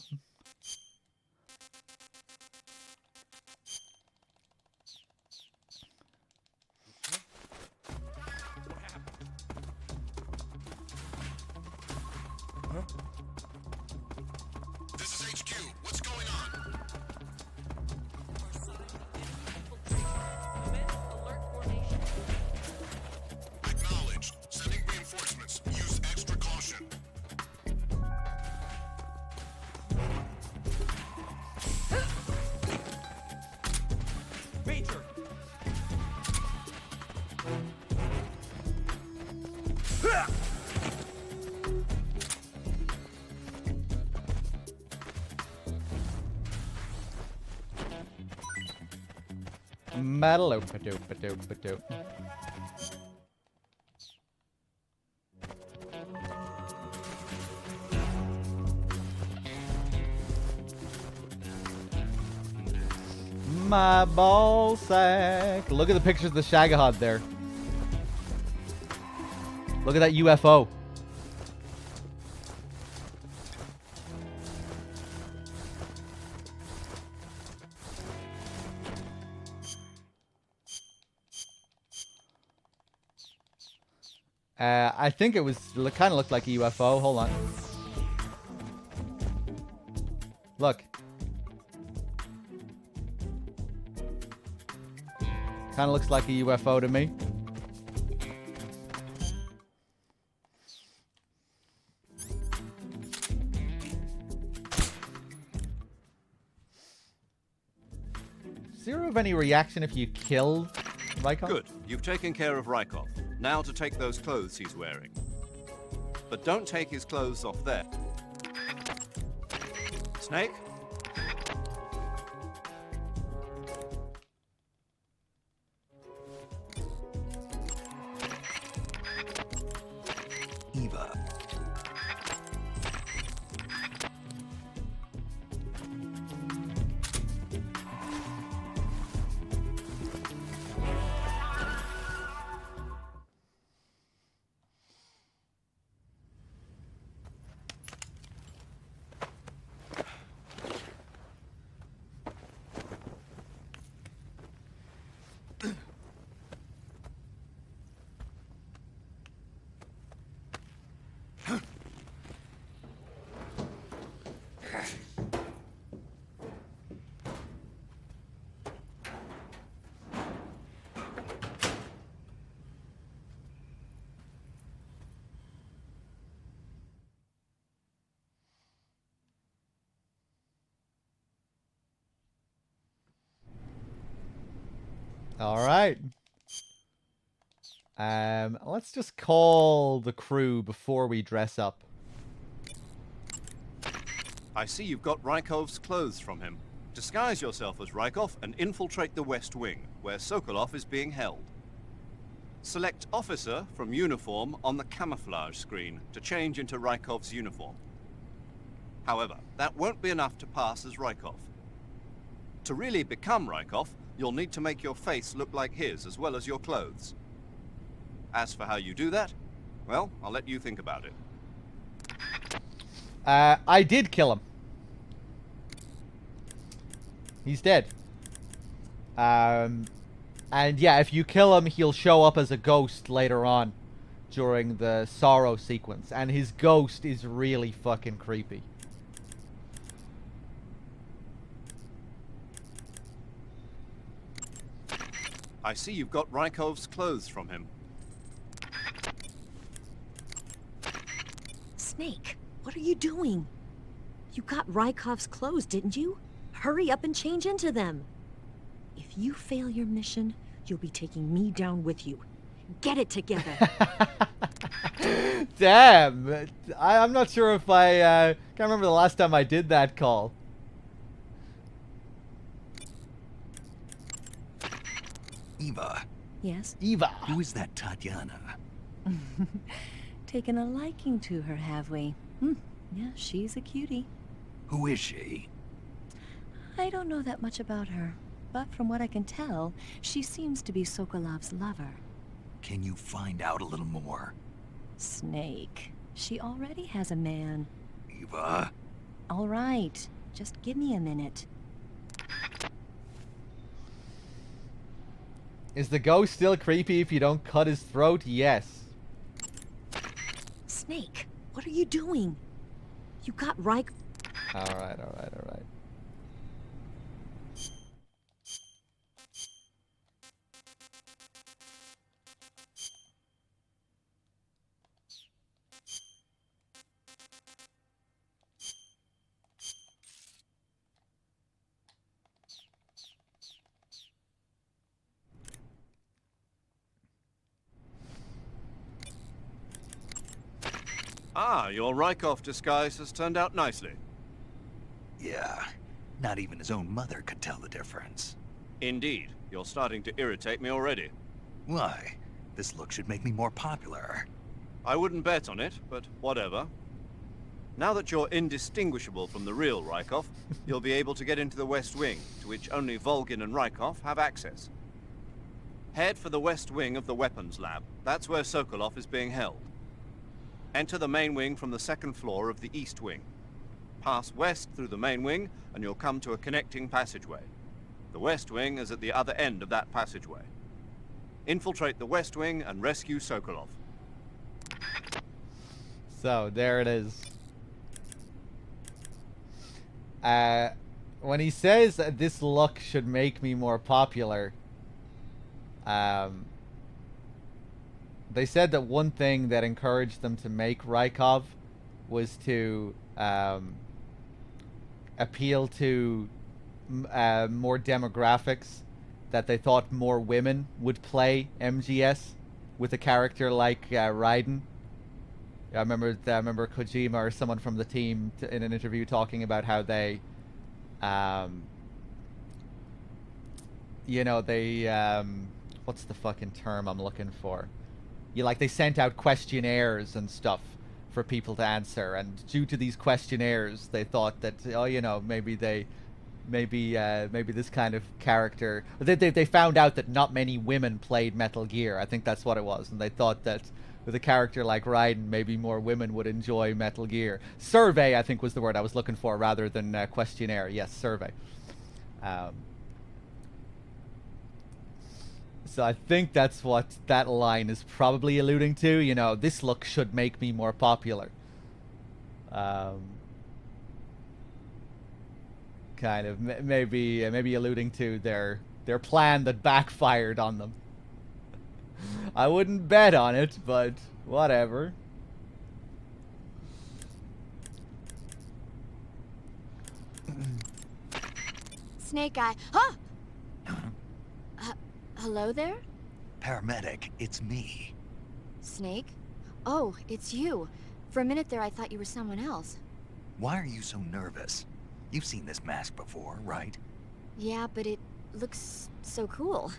Metal-o-pa-do-pa-do-pa-do. My ball sack. Look at the pictures of the Shagohod there. Look at that UFO. I think it was kind of looked like a UFO. Hold on. Look. Kind of looks like a UFO to me. Zero of any reaction if you kill Rykov? Good. You've taken care of Rykov. Now to take those clothes he's wearing. But don't take his clothes off there. Snake? Eva. All right. Let's just call the crew before we dress up. I see you've got Rykov's clothes from him. Disguise yourself as Rykov and infiltrate the West Wing, where Sokolov is being held. Select Officer from Uniform on the camouflage screen to change into Rykov's uniform. However, that won't be enough to pass as Rykov. To really become Rykov, you'll need to make your face look like his as well as your clothes. As for how you do that, well, I'll let you think about it. I did kill him. He's dead. And yeah, if you kill him, he'll show up as a ghost later on during the Sorrow sequence. And his ghost is really fucking creepy. I see you've got Rykov's clothes from him. Snake, what are you doing? You got Rykov's clothes, didn't you? Hurry up and change into them. If you fail your mission, you'll be taking me down with you. Get it together. Damn. I'm not sure if I can't remember the last time I did that call. Eva. Yes? Eva. Who is that Tatiana? Taken a liking to her, have we? Yeah, she's a cutie. Who is she? I don't know that much about her, but from what I can tell, she seems to be Sokolov's lover. Can you find out a little more? Snake. She already has a man. Eva? All right, just give me a minute. Is the ghost still creepy if you don't cut his throat? Yes. Snake, what are you doing? You got Ryk... Alright. Ah, your Rykov disguise has turned out nicely. Yeah, not even his own mother could tell the difference. Indeed. You're starting to irritate me already. Why? This look should make me more popular. I wouldn't bet on it, but whatever. Now that you're indistinguishable from the real Rykov, you'll be able to get into the West Wing, to which only Volgin and Rykov have access. Head for the West Wing of the Weapons Lab. That's where Sokolov is being held. Enter the main wing from the second floor of the East Wing. Pass west through the main wing, and you'll come to a connecting passageway. The West Wing is at the other end of that passageway. Infiltrate the West Wing and rescue Sokolov. So, there it is. When he says that this look should make me more popular, they said that one thing that encouraged them to make Rykov was to appeal to more demographics, that they thought more women would play MGS with a character like Raiden. I remember Kojima or someone from the team in an interview talking about how they, what's the fucking term I'm looking for? They sent out questionnaires and stuff for people to answer, and due to these questionnaires, they thought that, maybe this kind of character. They found out that not many women played Metal Gear. I think that's what it was, and they thought that with a character like Raiden, maybe more women would enjoy Metal Gear. Survey, I think, was the word I was looking for, rather than questionnaire. Yes, survey. So I think that's what that line is probably alluding to. This look should make me more popular. Kind of maybe alluding to their plan that backfired on them. I wouldn't bet on it, but whatever. Snake Eye. Huh? Hello there? Paramedic, it's me. Snake? Oh, it's you. For a minute there, I thought you were someone else. Why are you so nervous? You've seen this mask before, right? Yeah, but it looks so cool.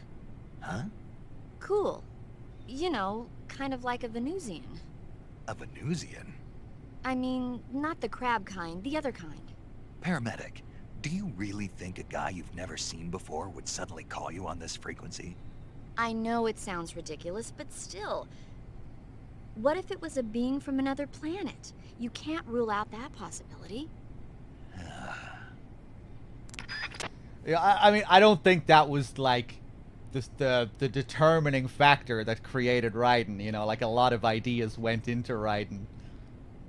Huh? Cool. You know, kind of like a Venusian. A Venusian? I mean, not the crab kind, the other kind. Paramedic, do you really think a guy you've never seen before would suddenly call you on this frequency? I know it sounds ridiculous, but still. What if it was a being from another planet? You can't rule out that possibility. Yeah, I mean, I don't think that was like just the determining factor that created Raiden. You know, like a lot of ideas went into Raiden,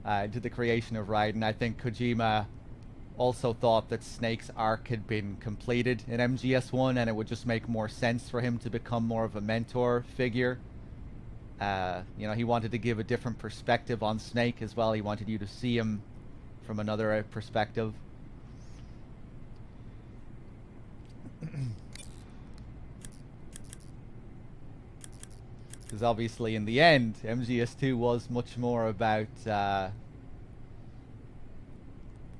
into the creation of Raiden. I think Kojima also thought that Snake's arc had been completed in MGS1, and it would just make more sense for him to become more of a mentor figure. You know, he wanted to give a different perspective on Snake as well. He wanted you to see him from another perspective. Because obviously in the end, MGS2 was much more about,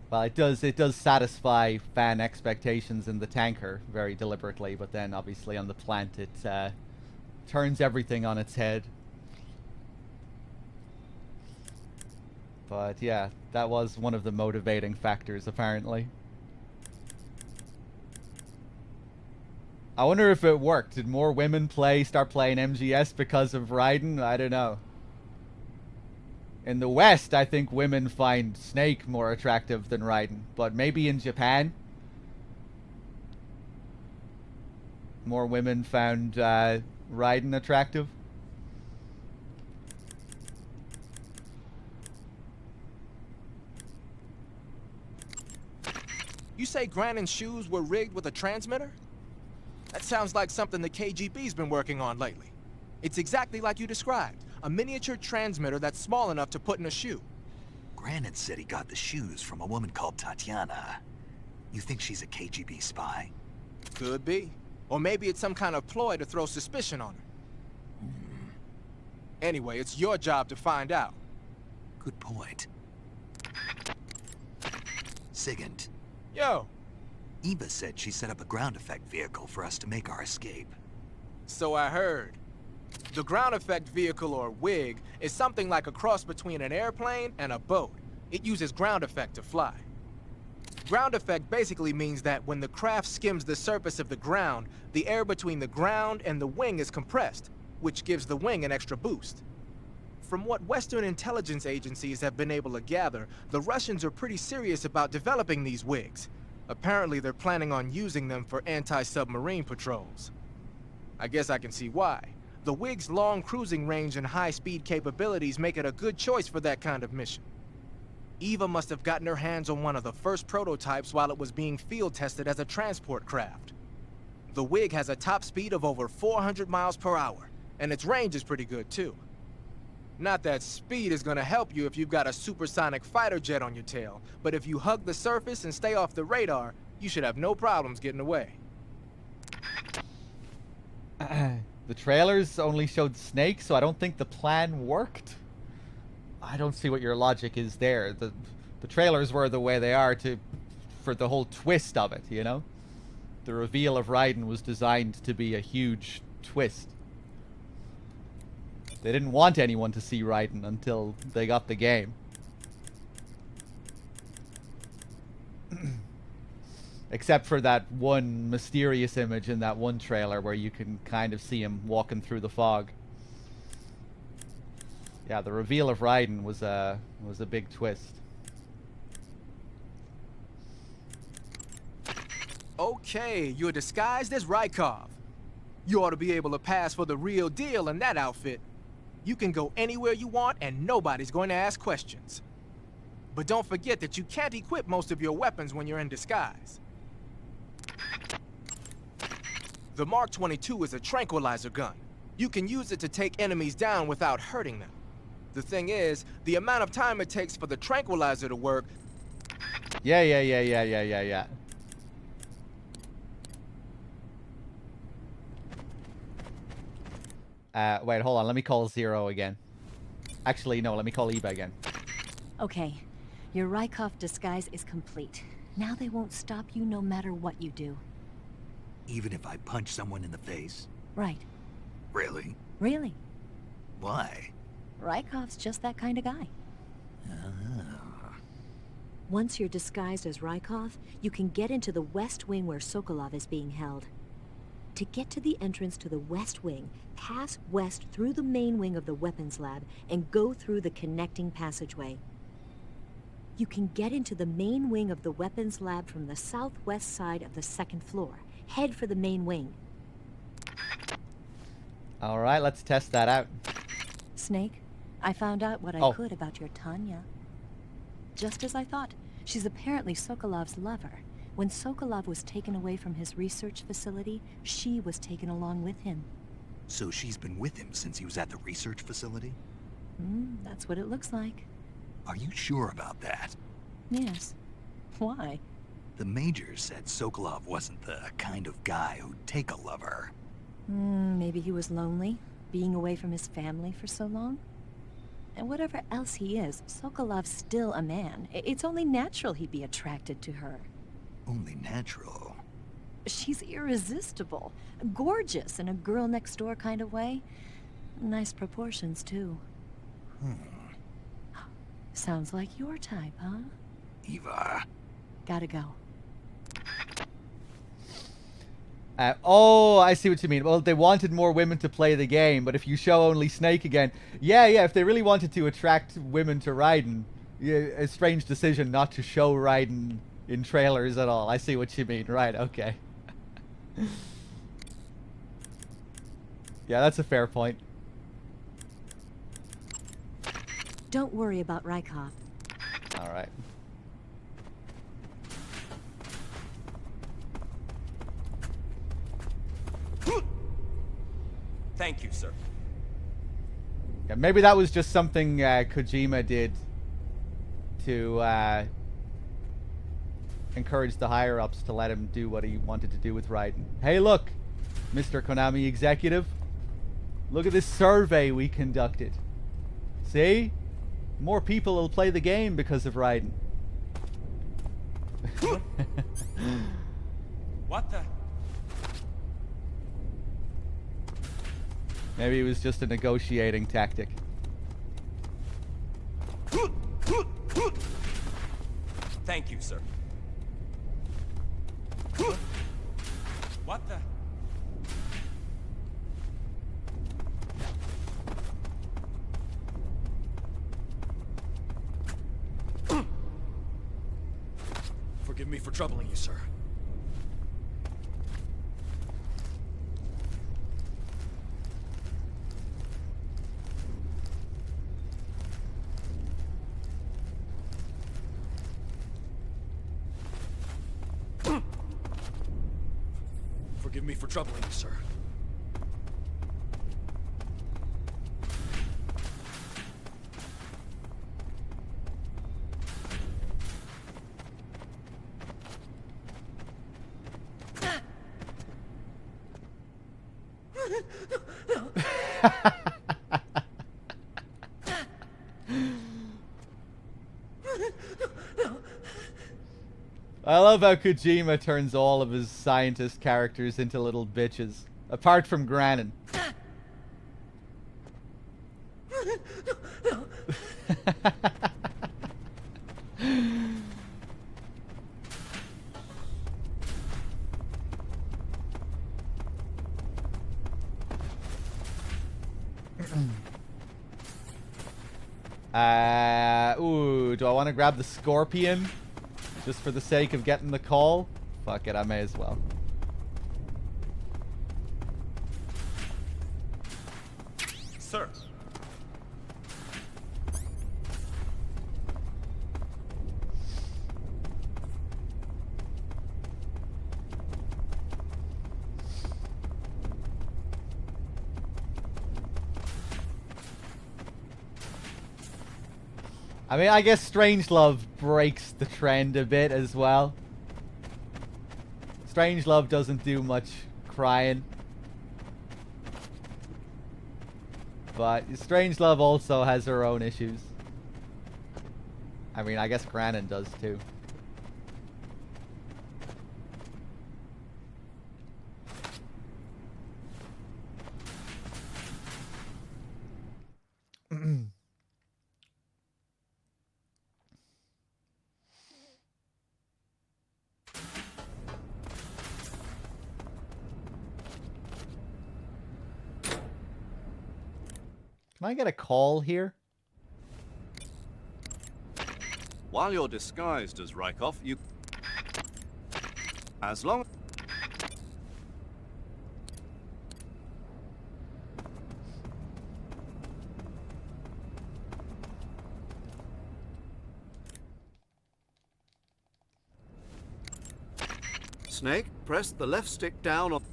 well, it does satisfy fan expectations in the tanker very deliberately, but then obviously on the plant it turns everything on its head. But yeah, that was one of the motivating factors apparently. I wonder if it worked. Did more women start playing MGS because of Raiden? I don't know. In the West, I think women find Snake more attractive than Raiden. But maybe in Japan, more women found Raiden attractive. You say Granon's shoes were rigged with a transmitter? That sounds like something the KGB's been working on lately. It's exactly like you described. A miniature transmitter that's small enough to put in a shoe. Granon said he got the shoes from a woman called Tatiana. You think she's a KGB spy? Could be. Or maybe it's some kind of ploy to throw suspicion on her. Anyway, it's your job to find out. Good point. Sigint. Yo. Eva said she set up a ground effect vehicle for us to make our escape. So I heard. The ground effect vehicle, or WIG, is something like a cross between an airplane and a boat. It uses ground effect to fly. Ground effect basically means that when the craft skims the surface of the ground, the air between the ground and the wing is compressed, which gives the wing an extra boost. From what Western intelligence agencies have been able to gather, the Russians are pretty serious about developing these WIGs. Apparently, they're planning on using them for anti-submarine patrols. I guess I can see why. The WIG's long cruising range and high-speed capabilities make it a good choice for that kind of mission. Eva must have gotten her hands on one of the first prototypes while it was being field tested as a transport craft. The WIG has a top speed of over 400 miles per hour, and its range is pretty good too. Not that speed is gonna help you if you've got a supersonic fighter jet on your tail, but if you hug the surface and stay off the radar, you should have no problems getting away. The trailers only showed Snake, so I don't think the plan worked. I don't see what your logic is there. The trailers were the way they are for the whole twist of it, you know? The reveal of Raiden was designed to be a huge twist. They didn't want anyone to see Raiden until they got the game. Except for that one mysterious image in that one trailer where you can kind of see him walking through the fog. Yeah, the reveal of Raiden was a big twist. Okay, you're disguised as Rykov. You ought to be able to pass for the real deal in that outfit. You can go anywhere you want and nobody's going to ask questions. But don't forget that you can't equip most of your weapons when you're in disguise. The Mark 22 is a tranquilizer gun. You can use it to take enemies down without hurting them. The thing is, the amount of time it takes for the tranquilizer to work... Yeah. Wait, hold on. Let me call Zero again. Actually, no. Let me call Eva again. Okay, your Rykov disguise is complete. Now they won't stop you no matter what you do. Even if I punch someone in the face? Right. Really? Really. Why? Rykov's just that kind of guy. Once you're disguised as Rykov, you can get into the West Wing where Sokolov is being held. To get to the entrance to the West Wing, pass west through the main wing of the weapons lab and go through the connecting passageway. You can get into the main wing of the weapons lab from the southwest side of the second floor. Head for the main wing. All right, let's test that out. Snake, I found out what I could about your Tanya. Just as I thought, she's apparently Sokolov's lover. When Sokolov was taken away from his research facility, she was taken along with him. So she's been with him since he was at the research facility? That's what it looks like. Are you sure about that? Yes. Why? The Major said Sokolov wasn't the kind of guy who'd take a lover. Maybe he was lonely, being away from his family for so long. And whatever else he is, Sokolov's still a man. It's only natural he'd be attracted to her. Only natural? She's irresistible. Gorgeous in a girl-next-door kind of way. Nice proportions, too. Sounds like your type, huh? Eva. Gotta go. Oh, I see what you mean. Well, they wanted more women to play the game, but if you show only Snake again... Yeah, if they really wanted to attract women to Raiden, a strange decision not to show Raiden in trailers at all. I see what you mean. Right, okay. Yeah, that's a fair point. Don't worry about Rykov. All right. Thank you, sir. Yeah, maybe that was just something Kojima did to encourage the higher-ups to let him do what he wanted to do with Raiden. Hey, look, Mr. Konami executive. Look at this survey we conducted. See? More people will play the game because of Raiden. What the? Maybe it was just a negotiating tactic. Thank you, sir. What the? Forgive me for troubling you, sir. Forgive me for troubling you, sir. I love how Kojima turns all of his scientist characters into little bitches. Apart from Granin. Ooh, do I want to grab the Scorpion? Just for the sake of getting the call? Fuck it, I may as well. Sir. I mean, I guess Strangelove breaks the trend a bit as well. Strangelove doesn't do much crying. But Strangelove also has her own issues. I mean, I guess Granin does too. Can I get a call here? While you're disguised as Rykov, you... As long... Snake, press the left stick down on...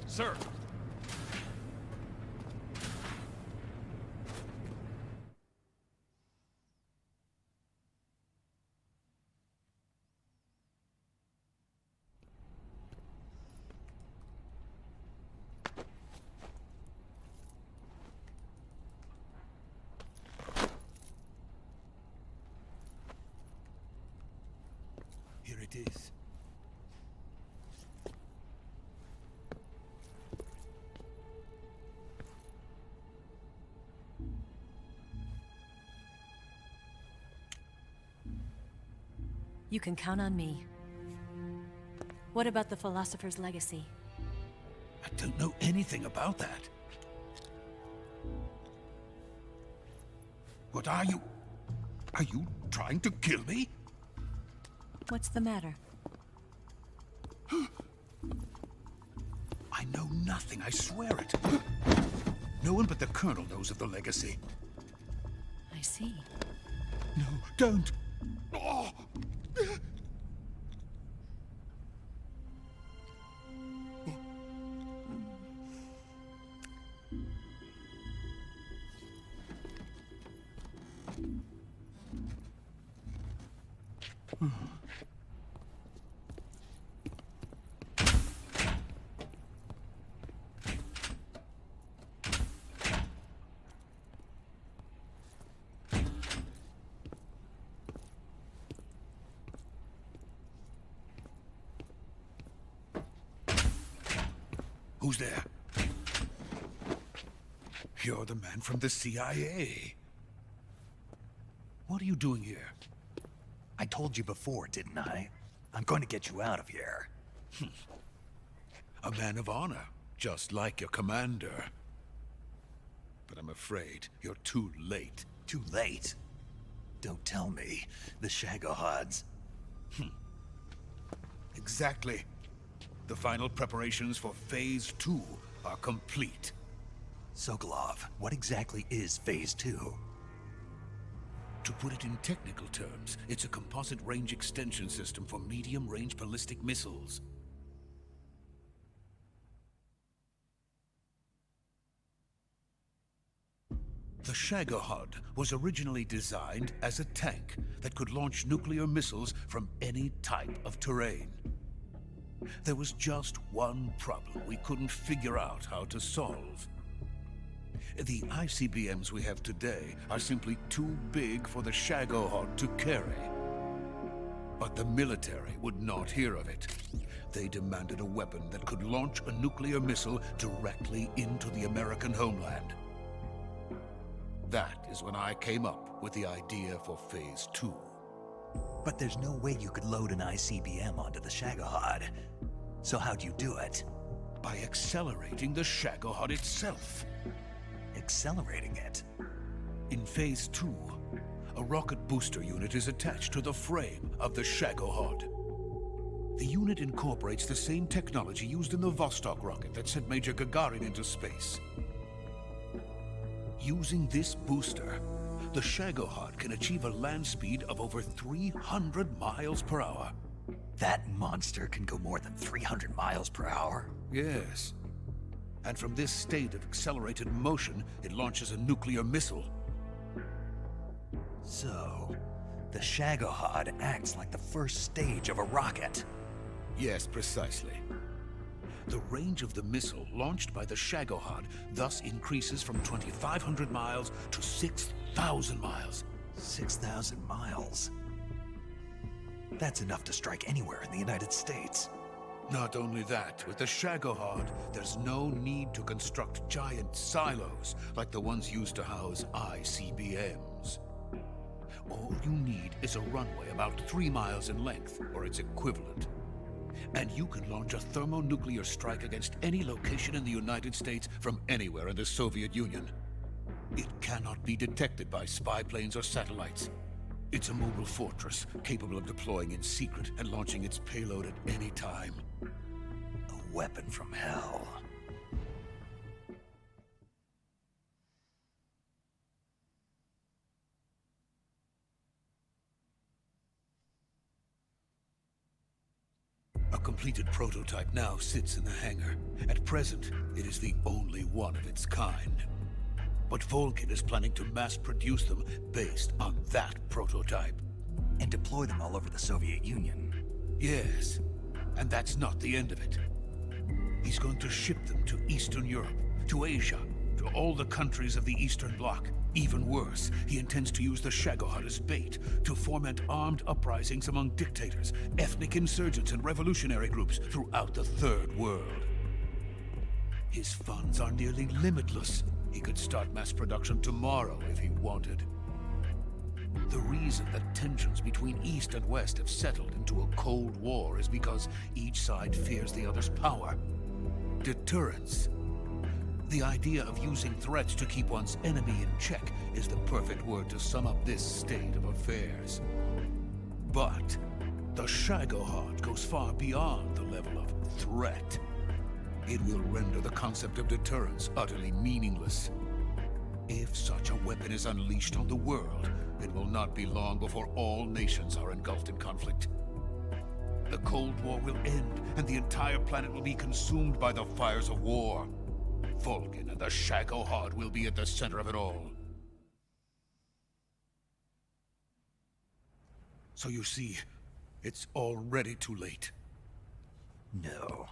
Sir! Here it is. You can count on me. What about the Philosopher's Legacy? I don't know anything about that. What are you? Are you trying to kill me? What's the matter? I know nothing, I swear it. No one but the Colonel knows of the legacy. I see. No, don't! Oh. Who's there? You're the man from the CIA. What are you doing here? I told you before, didn't I? I'm going to get you out of here. A man of honor, just like your commander. But I'm afraid you're too late. Too late? Don't tell me. The Shagohods. Exactly. The final preparations for Phase 2 are complete. Sokolov, what exactly is Phase 2? To put it in technical terms, it's a composite range extension system for medium-range ballistic missiles. The Shagohod was originally designed as a tank that could launch nuclear missiles from any type of terrain. There was just one problem we couldn't figure out how to solve. The ICBMs we have today are simply too big for the Shagohod to carry. But the military would not hear of it. They demanded a weapon that could launch a nuclear missile directly into the American homeland. That is when I came up with the idea for Phase 2. But there's no way you could load an ICBM onto the Shagohod. So how'd you do it? By accelerating the Shagohod itself. Accelerating it? In Phase 2, a rocket booster unit is attached to the frame of the Shagohod. The unit incorporates the same technology used in the Vostok rocket that sent Major Gagarin into space. Using this booster, the Shagohod can achieve a land speed of over 300 miles per hour. That monster can go more than 300 miles per hour? Yes. And from this state of accelerated motion, it launches a nuclear missile. So, the Shagohod acts like the first stage of a rocket. Yes, precisely. The range of the missile launched by the Shagohod thus increases from 2,500 miles to 6,000 miles. 6,000 miles? That's enough to strike anywhere in the United States. Not only that, with the Shagohod, there's no need to construct giant silos like the ones used to house ICBMs. All you need is a runway about 3 miles in length, or its equivalent. And you can launch a thermonuclear strike against any location in the United States from anywhere in the Soviet Union. It cannot be detected by spy planes or satellites. It's a mobile fortress, capable of deploying in secret and launching its payload at any time. A weapon from hell. A completed prototype now sits in the hangar. At present, it is the only one of its kind. But Volgin is planning to mass-produce them based on that prototype. And deploy them all over the Soviet Union. Yes, and that's not the end of it. He's going to ship them to Eastern Europe, to Asia, to all the countries of the Eastern Bloc. Even worse, he intends to use the Shagohod as bait to foment armed uprisings among dictators, ethnic insurgents, and revolutionary groups throughout the Third World. His funds are nearly limitless. He could start mass production tomorrow if he wanted. The reason that tensions between East and West have settled into a Cold War is because each side fears the other's power. Deterrence. The idea of using threats to keep one's enemy in check is the perfect word to sum up this state of affairs. But the Shagohod goes far beyond the level of threat. It will render the concept of deterrence utterly meaningless. If such a weapon is unleashed on the world, it will not be long before all nations are engulfed in conflict. The Cold War will end, and the entire planet will be consumed by the fires of war. Volgin and the Shagohod will be at the center of it all. So you see, it's already too late. No,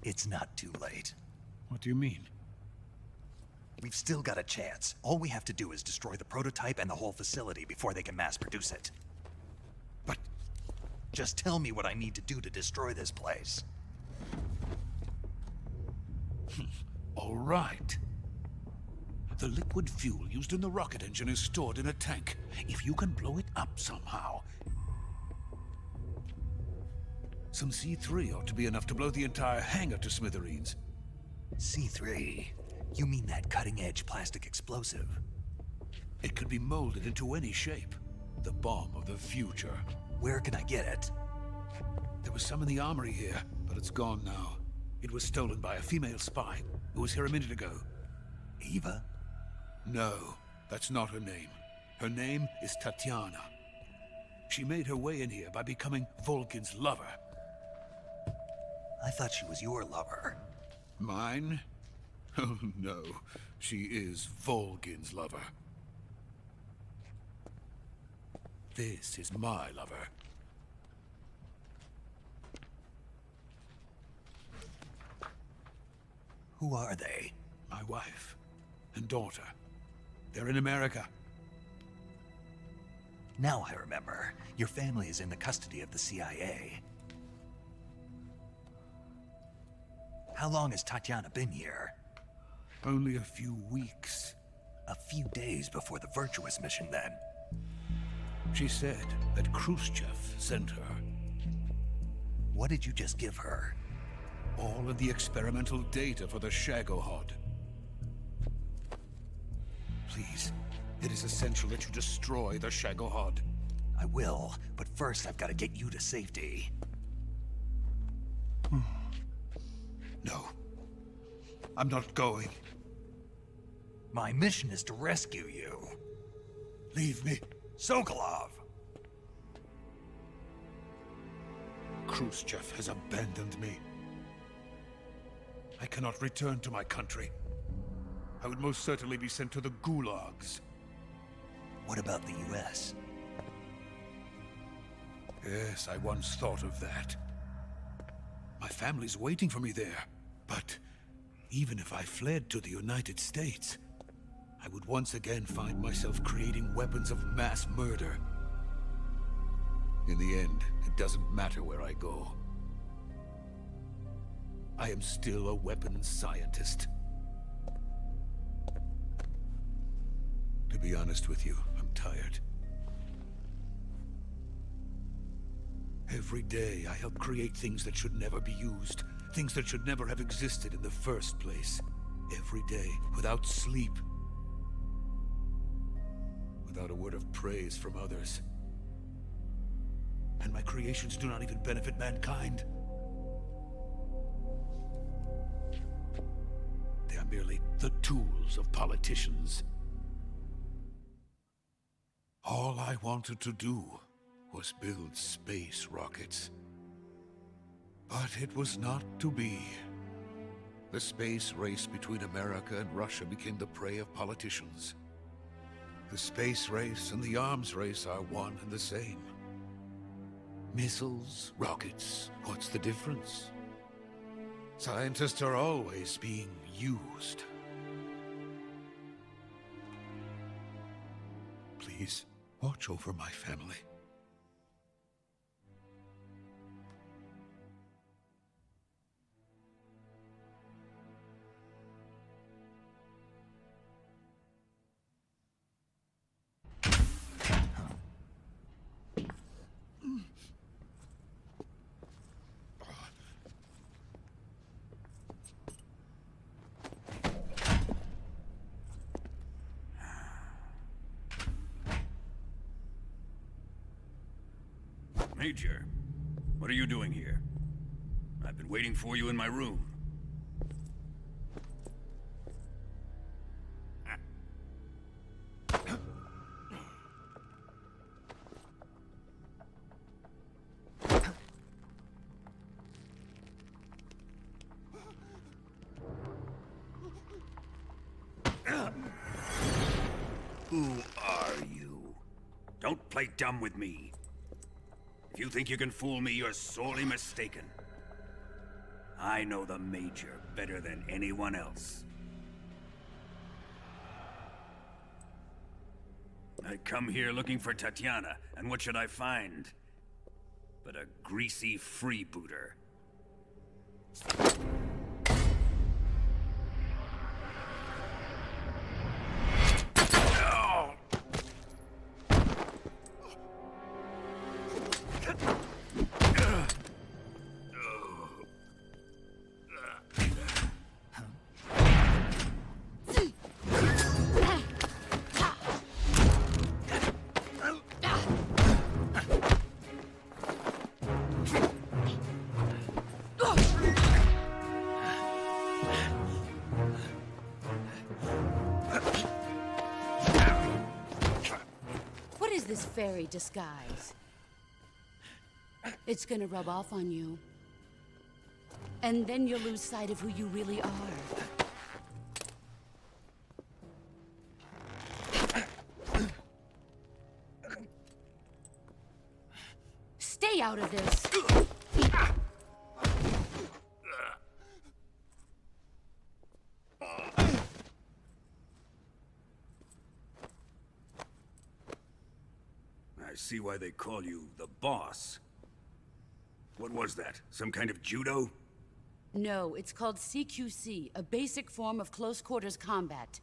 it's not too late. What do you mean? We've still got a chance. All we have to do is destroy the prototype and the whole facility before they can mass produce it. But just tell me what I need to do to destroy this place. All right. The liquid fuel used in the rocket engine is stored in a tank. If you can blow it up somehow... Some C3 ought to be enough to blow the entire hangar to smithereens. C3? You mean that cutting-edge plastic explosive? It could be molded into any shape. The bomb of the future. Where can I get it? There was some in the armory here, but it's gone now. It was stolen by a female spy who was here a minute ago. Eva? No, that's not her name. Her name is Tatiana. She made her way in here by becoming Volgin's lover. I thought she was your lover. Mine? Oh no, she is Volgin's lover. This is my lover. Who are they? My wife and daughter. They're in America. Now I remember. Your family is in the custody of the CIA. How long has Tatiana been here? Only a few weeks. A few days before the Virtuous mission, then. She said that Khrushchev sent her. What did you just give her? All of the experimental data for the Shagohod. Please, it is essential that you destroy the Shagohod. I will, but first I've got to get you to safety. No. I'm not going. My mission is to rescue you. Leave me. Sokolov! Khrushchev has abandoned me. I cannot return to my country. I would most certainly be sent to the gulags. What about the US? Yes, I once thought of that. My family's waiting for me there. But even if I fled to the United States, I would once again find myself creating weapons of mass murder. In the end, it doesn't matter where I go. I am still a weapons scientist. To be honest with you, I'm tired. Every day, I help create things that should never be used. Things that should never have existed in the first place. Every day, without sleep. Without a word of praise from others. And my creations do not even benefit mankind. They are merely the tools of politicians. All I wanted to do was build space rockets. But it was not to be. The space race between America and Russia became the prey of politicians. The space race and the arms race are one and the same. Missiles, rockets, what's the difference? Scientists are always being used. Please, watch over my family. Major, what are you doing here? I've been waiting for you in my room. Who are you? Don't play dumb with me. If you think you can fool me, you're sorely mistaken. I know the Major better than anyone else. I come here looking for Tatiana, and what should I find? But a greasy freebooter. This fairy disguise. It's gonna rub off on you. And then you'll lose sight of who you really are. Stay out of this! I see why they call you the boss. What was that? Some kind of judo? No, it's called CQC, a basic form of close quarters combat.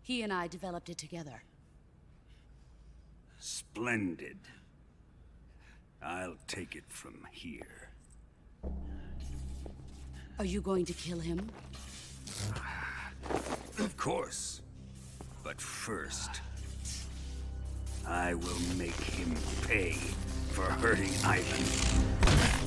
He and I developed it together. Splendid. I'll take it from here. Are you going to kill him? Of course. But first, I will make him pay for hurting Ivan.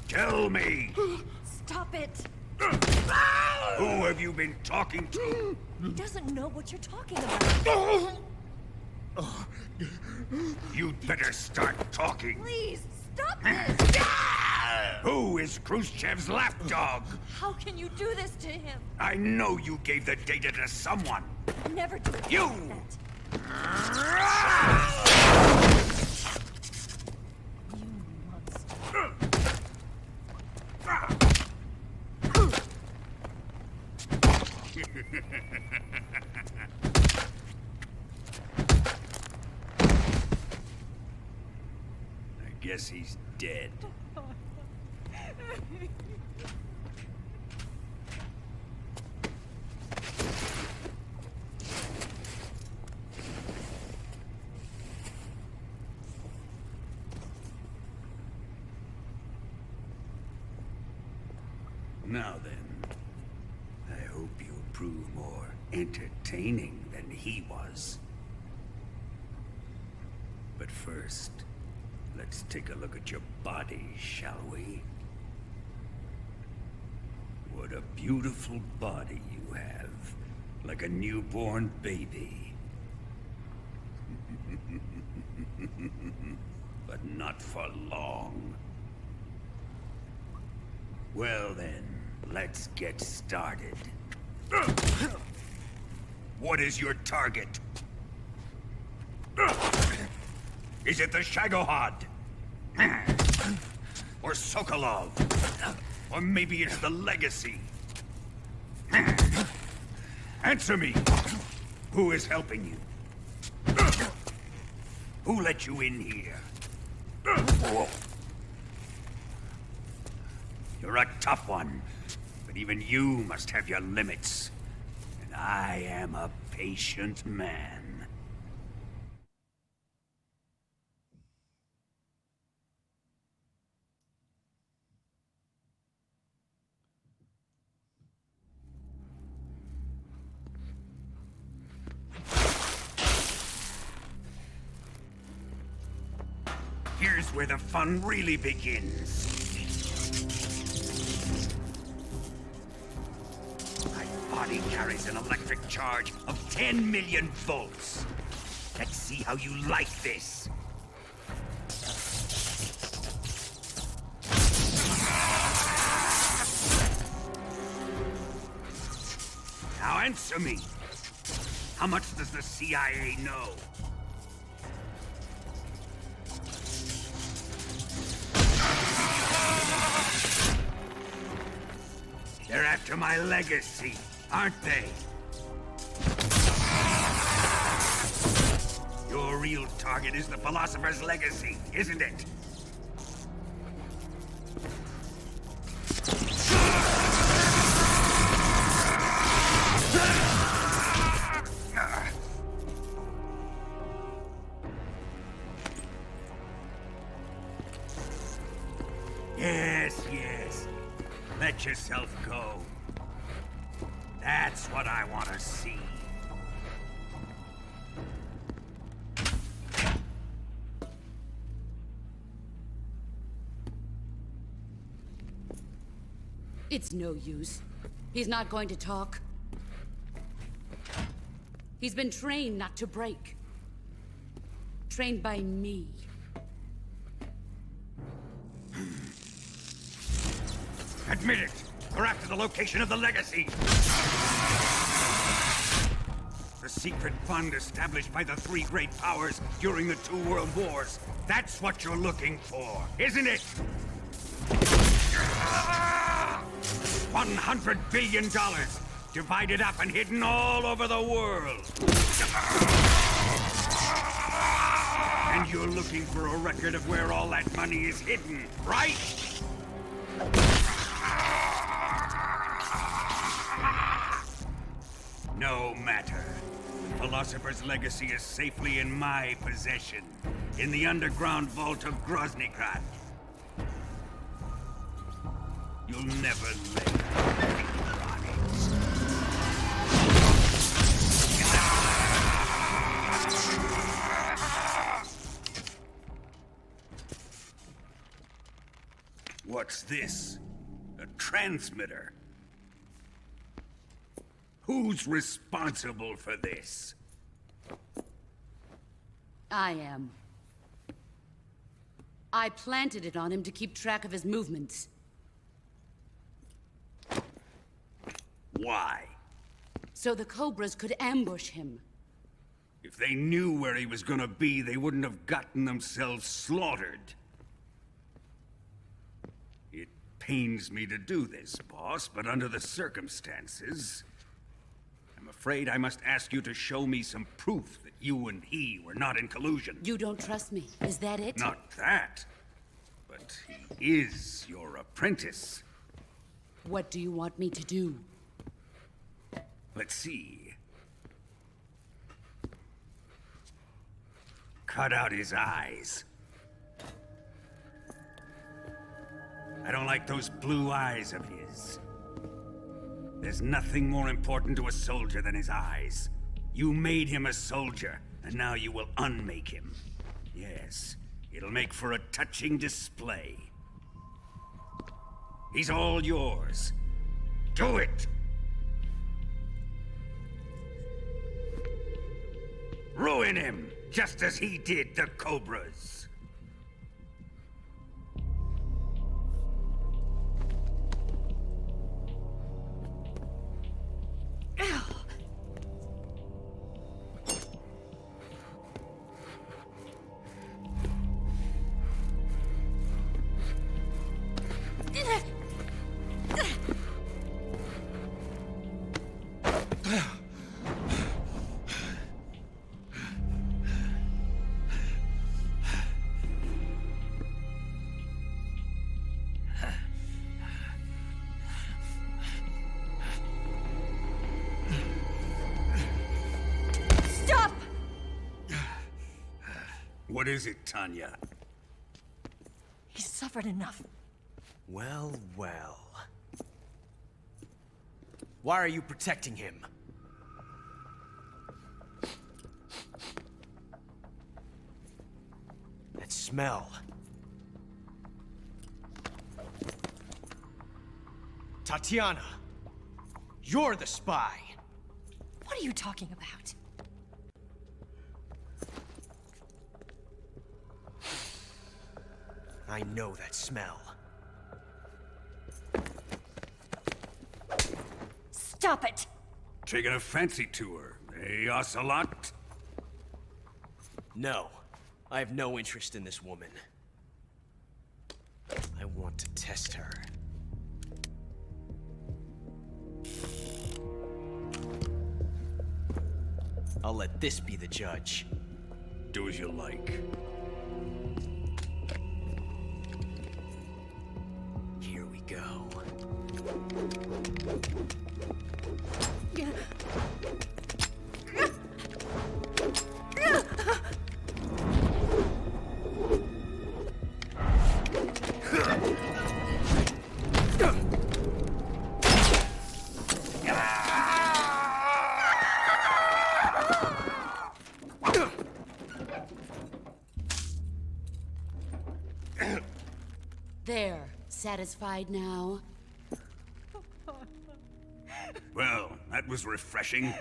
Tell me! Stop it! Who have you been talking to? He doesn't know what you're talking about. You'd better start talking. Please, stop this! Who is Khrushchev's lapdog? How can you do this to him? I know you gave the data to someone. Never do it. You! I guess he's dead. Now then, I hope you'll prove more entertaining than he was. But first, let's take a look at your body, shall we? What a beautiful body you have, like a newborn baby. But not for long. Well then, let's get started. What is your target? Is it the Shagohod? Or Sokolov? Or maybe it's the Legacy? Answer me! Who is helping you? Who let you in here? You're a tough one, but even you must have your limits. And I am a patient man. Here's where the fun really begins. My body carries an electric charge of 10 million volts. Let's see how you like this. Now answer me. How much does the CIA know? They're after my legacy, aren't they? Your real target is the Philosopher's legacy, isn't it? Yes, yes. Let yourself go. That's what I want to see. It's no use. He's not going to talk. He's been trained not to break. Trained by me. Admit it! We're after the location of the legacy! The secret fund established by the three great powers during the 2 world wars. That's what you're looking for, isn't it? $100 billion, divided up and hidden all over the world. And you're looking for a record of where all that money is hidden, right? No matter. The Philosopher's legacy is safely in my possession, in the underground vault of Groznygrad. You'll never lay a finger on it. What's this? A transmitter? Who's responsible for this? I am. I planted it on him to keep track of his movements. Why? So the Cobras could ambush him. If they knew where he was gonna be, they wouldn't have gotten themselves slaughtered. It pains me to do this, boss, but under the circumstances, I'm afraid I must ask you to show me some proof that you and he were not in collusion. You don't trust me, is that it? Not that, but he is your apprentice. What do you want me to do? Let's see. Cut out his eyes. I don't like those blue eyes of his. There's nothing more important to a soldier than his eyes. You made him a soldier, and now you will unmake him. Yes, it'll make for a touching display. He's all yours. Do it! Ruin him, just as he did the Cobras. What is it, Tanya? He's suffered enough. Well, well. Why are you protecting him? That smell. Tatiana, you're the spy. What are you talking about? I know that smell. Stop it! Taking a fancy to her, eh, Ocelot? No. I have no interest in this woman. I want to test her. I'll let this be the judge. Do as you like. Here we go. There. Satisfied now? Well, that was refreshing.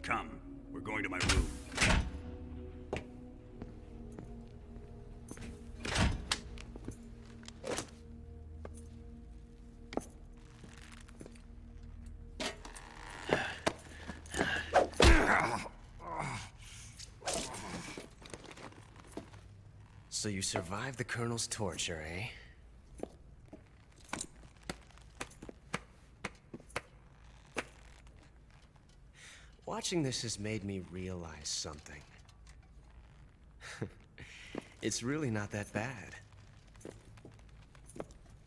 Come, we're going to my room. So you survived the Colonel's torture, eh? Watching this has made me realize something. It's really not that bad.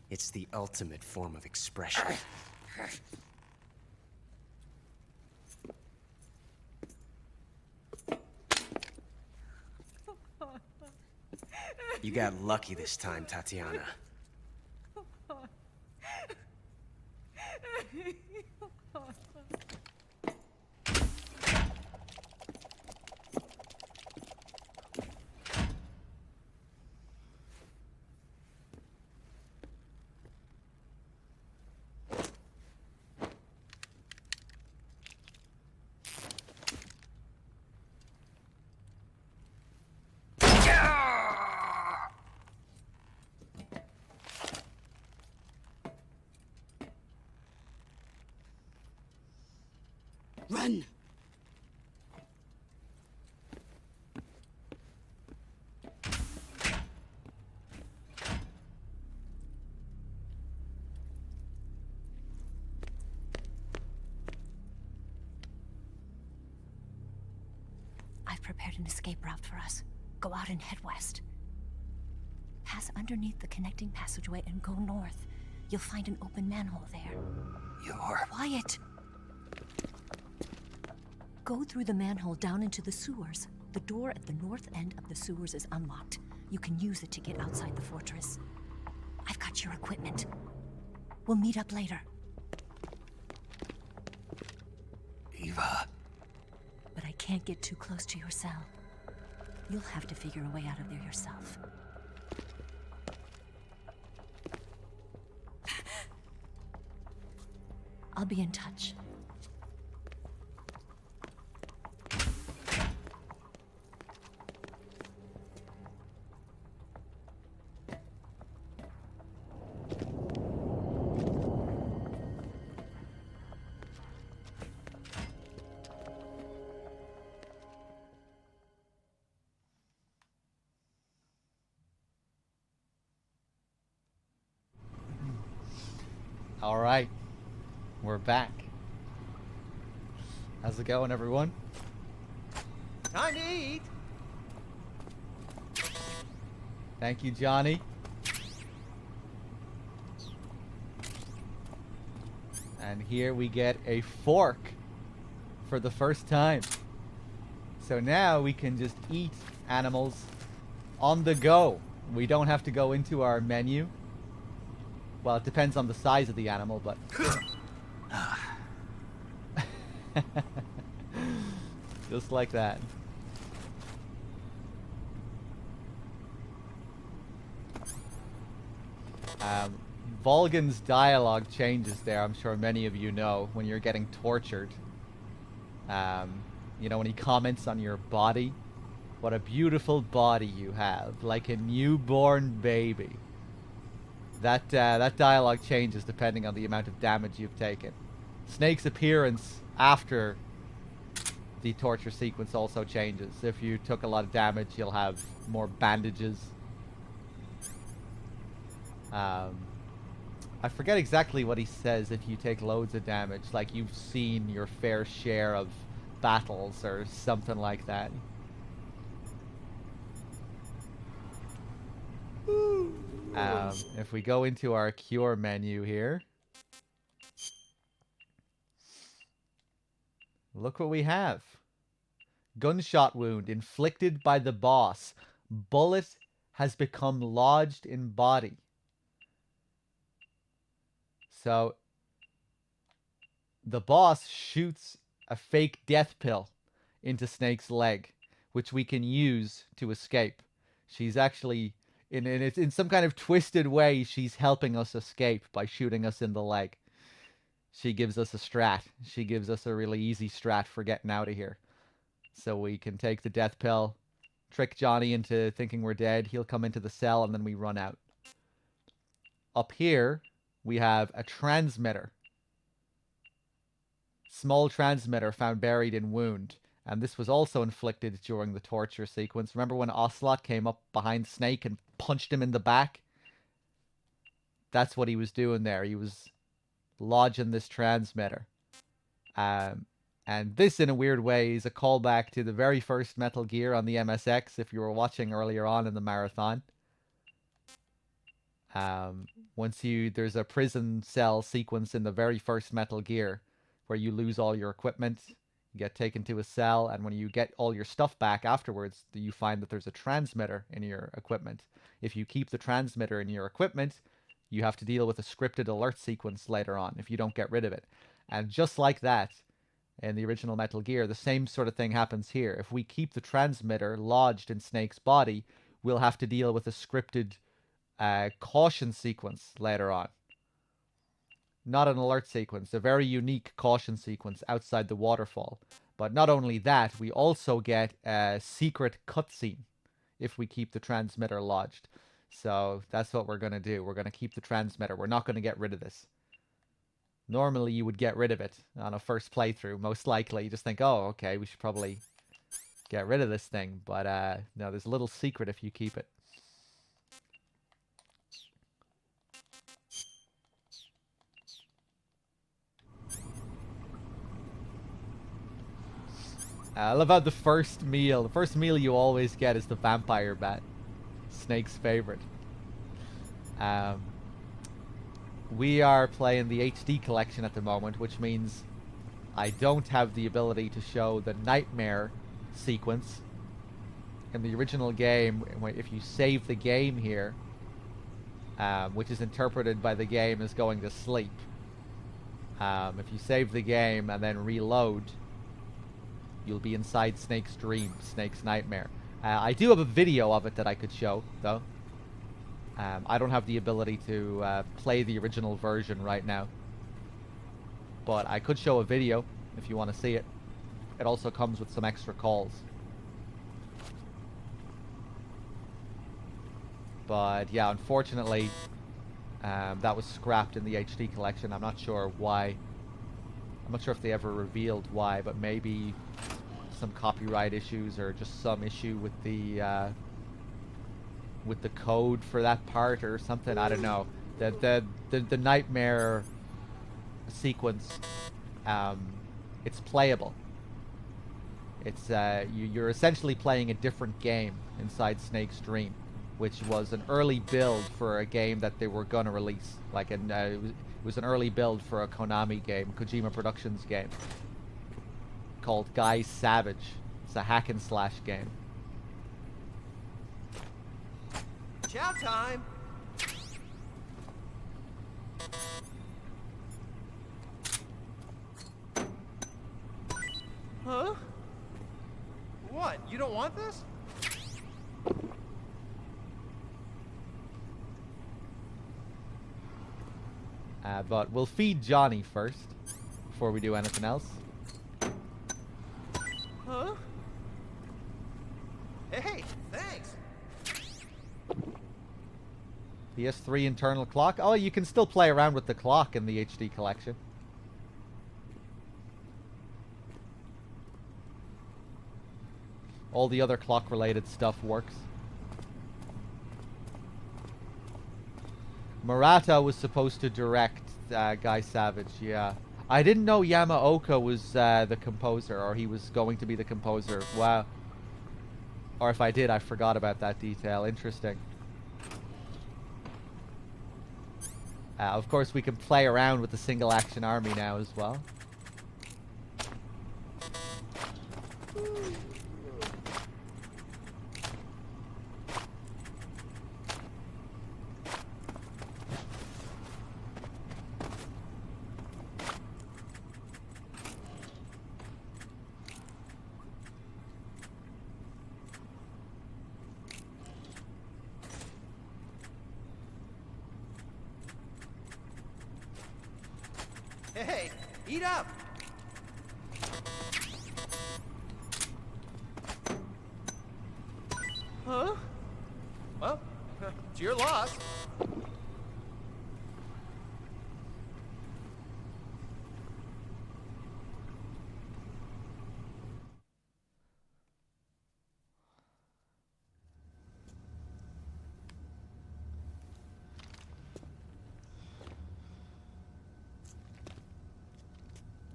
It's the ultimate form of expression. You got lucky this time, Tatiana. Run! I've prepared an escape route for us. Go out and head west. Pass underneath the connecting passageway and go north. You'll find an open manhole there. You're... Quiet! Go through the manhole down into the sewers. The door at the north end of the sewers is unlocked. You can use it to get outside the fortress. I've got your equipment. We'll meet up later. Eva. But I can't get too close to your cell. You'll have to figure a way out of there yourself. I'll be in touch. All right, we're back. How's it going, everyone? Time to eat! Thank you, Johnny. And here we get a fork for the first time. So now we can just eat animals on the go. We don't have to go into our menu. Well, it depends on the size of the animal, but... just like that. Volgan's dialogue changes there, I'm sure many of you know, when you're getting tortured. You know, when he comments on your body. What a beautiful body you have, like a newborn baby. That dialogue changes depending on the amount of damage you've taken. Snake's appearance after the torture sequence also changes. If you took a lot of damage, you'll have more bandages. I forget exactly what he says if you take loads of damage, like you've seen your fair share of battles or something like that. If we go into our cure menu here, look what we have. Gunshot wound inflicted by the boss. Bullet has become lodged in body. So the boss shoots a fake death pill into Snake's leg, which we can use to escape. She's actually, in some kind of twisted way, she's helping us escape by shooting us in the leg. She gives us a strat. She gives us a really easy strat for getting out of here. So we can take the death pill, trick Johnny into thinking we're dead. He'll come into the cell, and then we run out. Up here, we have a transmitter. Small transmitter found buried in wound. And this was also inflicted during the torture sequence. Remember when Ocelot came up behind Snake and punched him in the back? That's what he was doing there. He was lodging this transmitter. And this, in a weird way, is a callback to the very first Metal Gear on the MSX, if you were watching earlier on in the marathon. There's a prison cell sequence in the very first Metal Gear where you lose all your equipment, you get taken to a cell, and when you get all your stuff back afterwards, you find that there's a transmitter in your equipment. If you keep the transmitter in your equipment, you have to deal with a scripted alert sequence later on if you don't get rid of it. And just like that, in the original Metal Gear, the same sort of thing happens here. If we keep the transmitter lodged in Snake's body, we'll have to deal with a scripted caution sequence later on. Not an alert sequence, a very unique caution sequence outside the waterfall. But not only that, we also get a secret cutscene if we keep the transmitter lodged. So that's what we're going to do. We're going to keep the transmitter. We're not going to get rid of this. Normally you would get rid of it on a first playthrough, most likely. You just think, oh, okay, we should probably get rid of this thing. But no, there's a little secret if you keep it. I love how the first meal you always get is the vampire bat. Snake's favorite. We are playing the HD collection at the moment, which means I don't have the ability to show the nightmare sequence. In the original game, if you save the game here, which is interpreted by the game as going to sleep, if you save the game and then reload, you'll be inside Snake's dream, Snake's nightmare. I do have a video of it that I could show, though. I don't have the ability to play the original version right now. But I could show a video if you want to see it. It also comes with some extra calls. But yeah, unfortunately, that was scrapped in the HD collection. I'm not sure why. I'm not sure if they ever revealed why, but maybe some copyright issues or just some issue with the code for that part or something. I don't know. The nightmare sequence, it's playable. It's you're essentially playing a different game inside Snake's dream, which was an early build for a game that they were gonna release. Like it was an early build for a Konami game, Kojima Productions game, called Guy Savage. It's a hack and slash game. Chow time! Huh? What? You don't want this? But we'll feed Johnny first before we do anything else. Huh? Hey, thanks! PS3 internal clock. Oh, you can still play around with the clock in the HD collection. all the other clock-related stuff works. Murata was supposed to direct Guy Savage, yeah. I didn't know Yamaoka was the composer, or he was going to be the composer. Wow. Or if I did, I forgot about that detail. Interesting. Of course, we can play around with the single action army now as well. Hey, eat up! Huh? Well, it's your loss.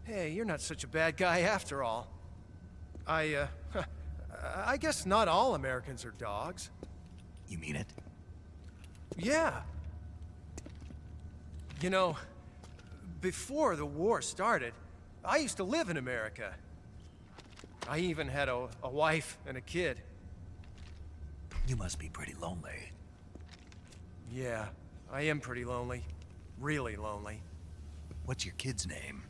Hey, you're not such a bad guy after all. I guess not all Americans are dogs. You mean it? Yeah. You know, before the war started, I used to live in America. I even had a wife and a kid. You must be pretty lonely. Yeah, I am pretty lonely. Really lonely. What's your kid's name?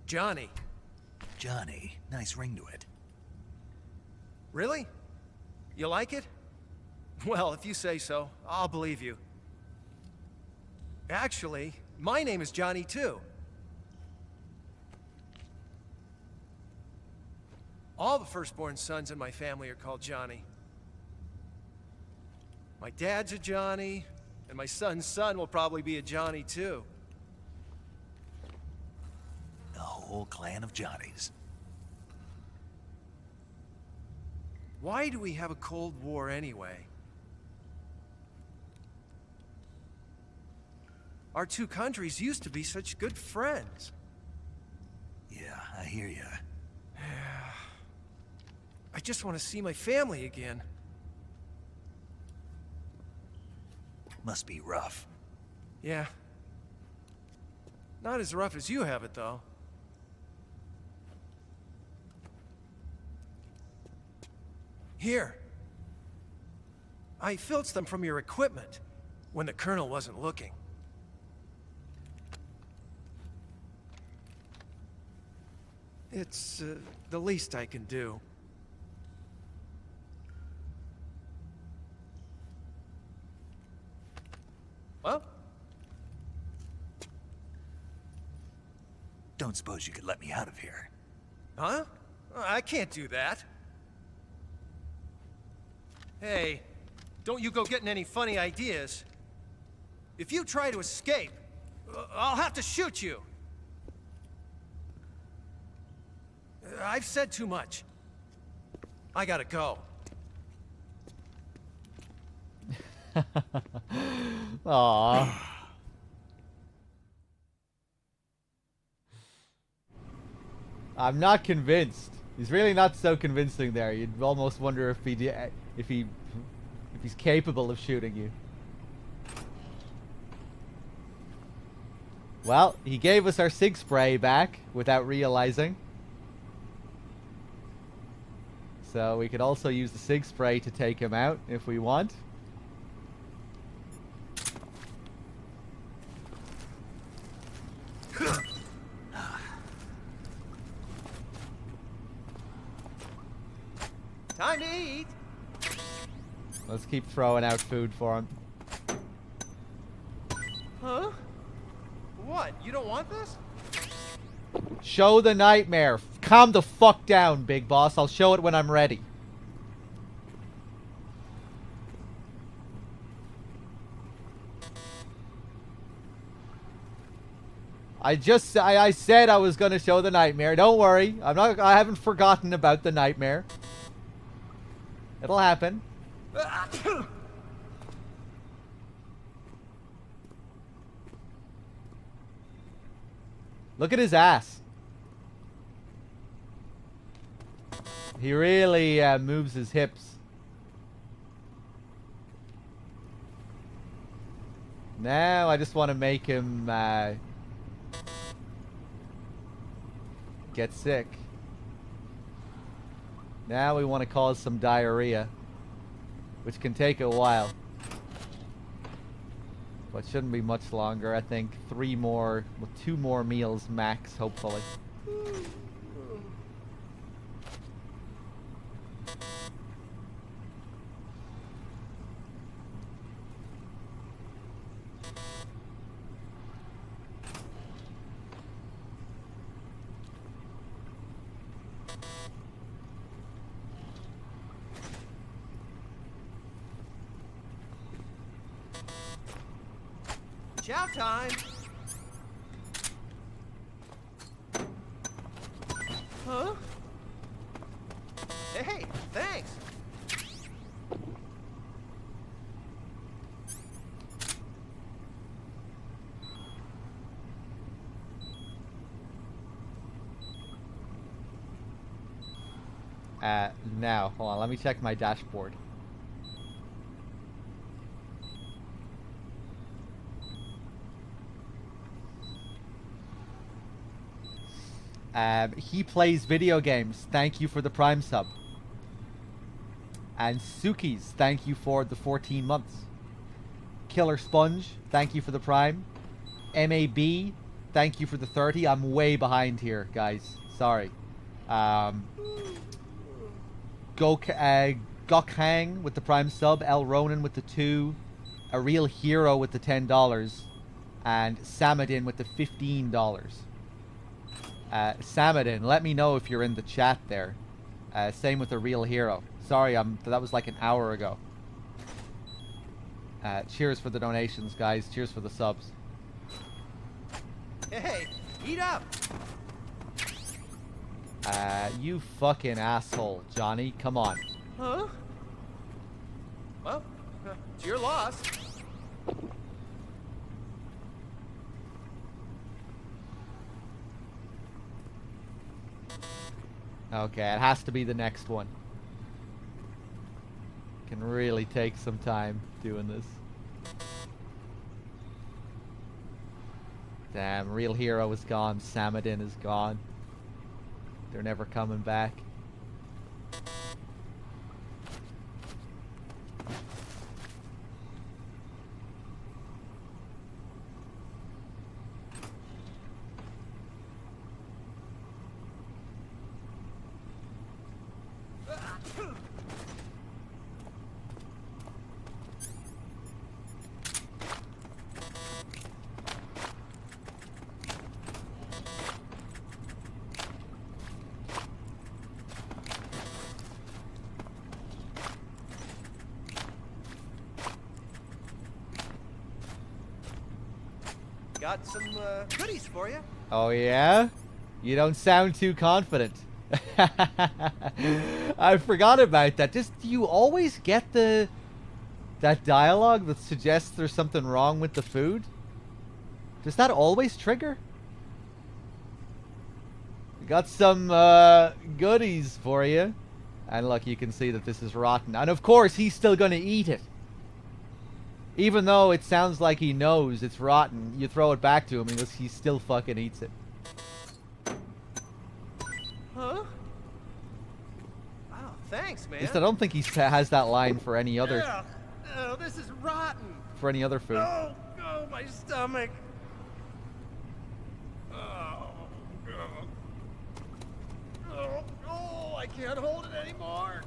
Johnny. Johnny. Nice ring to it. Really? You like it? Well, if you say so, I'll believe you. Actually, my name is Johnny too. All the firstborn sons in my family are called Johnny. My dad's a Johnny, and my son's son will probably be a Johnny too. The whole clan of Johnnies. Why do we have a Cold War anyway? Our two countries used to be such good friends. Yeah, I hear ya. I just want to see my family again. Must be rough. Yeah. Not as rough as you have it, though. Here. I filched them from your equipment when the Colonel wasn't looking. It's the least I can do. Well? Don't suppose you could let me out of here? Huh? I can't do that. Hey, don't you go getting any funny ideas. If you try to escape, I'll have to shoot you. I've said too much. I gotta go. Aww. I'm not convinced. He's really not so convincing there. You'd almost wonder if he's capable of shooting you. Well, he gave us our SIG spray back without realizing. So we could also use the SIG spray to take him out if we want. Time to eat. Let's keep throwing out food for him. Huh? What? You don't want this? Show the nightmare. Calm the fuck down, big boss. I'll show it when I'm ready. I said I was gonna show the nightmare. Don't worry. I haven't forgotten about the nightmare. It'll happen. Look at his ass. He really moves his hips. Now I just want to make him get sick. Now we want to cause some diarrhea, which can take a while. But shouldn't be much longer. I think 2 more meals max, hopefully. Chow time! Huh? Hey, thanks! Now, hold on, let me check my dashboard. He plays video games. Thank you for the Prime sub. And Suki's, thank you for the 14 months. Killer Sponge, thank you for the Prime. MAB, thank you for the 30. I'm way behind here, guys. Sorry. Gokhang with the Prime sub. El Ronan with the 2. A Real Hero with the $10. And Samadin with the $15. Samadin, let me know if you're in the chat there. Same with A Real Hero. Sorry, that was like an hour ago. Cheers for the donations, guys. Cheers for the subs. Hey, eat up! You fucking asshole, Johnny. Come on. Huh? Well, it's your loss. Okay, it has to be the next one. Can really take some time doing this. Damn, Real Hero is gone. Samadin is gone. They're never coming back. Got some goodies for you. Oh yeah? You don't sound too confident. I forgot about that. Do you always get that dialogue that suggests there's something wrong with the food? Does that always trigger? We got some goodies for you. And look, you can see that this is rotten. And of course, he's still gonna eat it. Even though it sounds like he knows it's rotten, you throw it back to him and he still fucking eats it. Huh? Oh, thanks, man. At least I don't think he has that line for any other... Oh, this is rotten. For any other food. Oh, my stomach. Oh, I can't hold it anymore.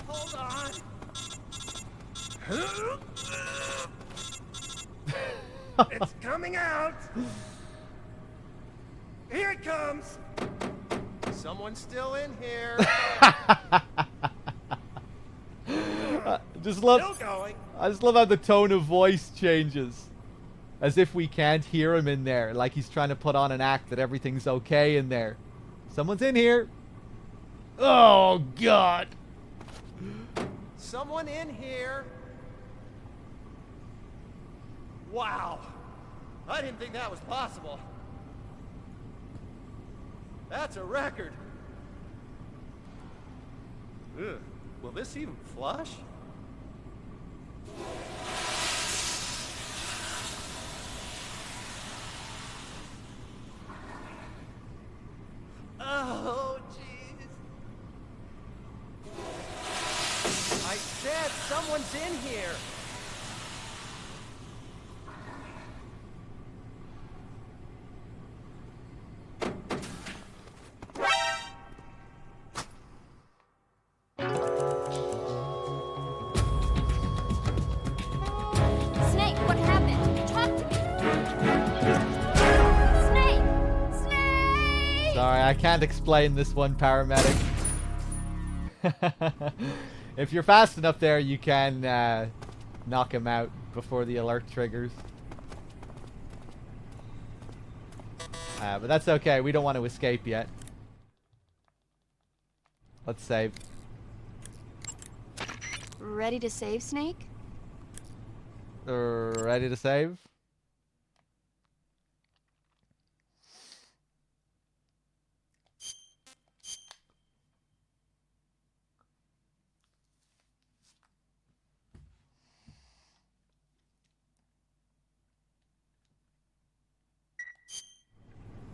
Hold on. It's coming out. Here it comes! Someone's still in here. Just love. Still going. I just love how the tone of voice changes, as if we can't hear him in there, like he's trying to put on an act that everything's okay in there. Someone's in here. Oh God. Someone in here. Wow. I didn't think that was possible. That's a record. Ugh. Will this even flush? Oh, jeez. I said someone's in here. Snake, what happened? Talk to me. Snake! Snake! Sorry, I can't explain this one, paramedic. If you're fast enough there, you can knock him out before the alert triggers. But that's okay. We don't want to escape yet. Let's save. Ready to save, Snake? Ready to save?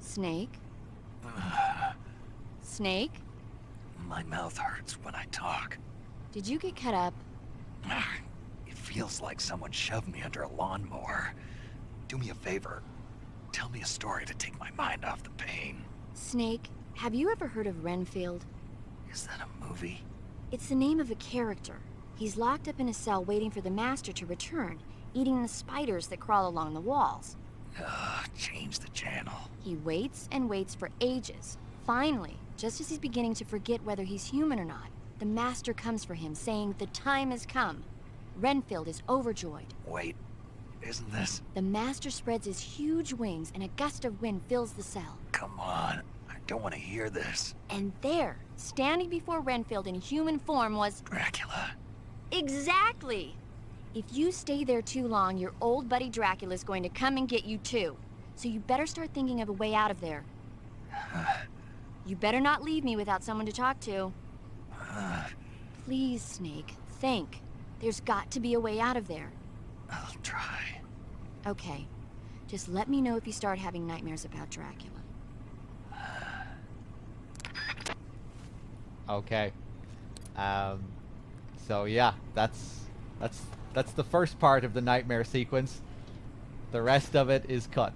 Snake? Snake? My mouth hurts when I talk. Did you get cut up? It feels like someone shoved me under a lawnmower. Do me a favor. Tell me a story to take my mind off the pain. Snake, have you ever heard of Renfield? Is that a movie? It's the name of a character. He's locked up in a cell waiting for the master to return, eating the spiders that crawl along the walls. Change the channel. He waits and waits for ages. Finally, just as he's beginning to forget whether he's human or not, the master comes for him, saying the time has come. Renfield is overjoyed. Wait, isn't this... The master spreads his huge wings and a gust of wind fills the cell. Come on, I don't want to hear this. And there, standing before Renfield in human form was... Dracula. Exactly! If you stay there too long, your old buddy Dracula's going to come and get you too. So you better start thinking of a way out of there. You better not leave me without someone to talk to. Please, Snake, think. There's got to be a way out of there. I'll try. Okay. Just let me know if you start having nightmares about Dracula. Okay. So yeah, that's the first part of the nightmare sequence. The rest of it is cut.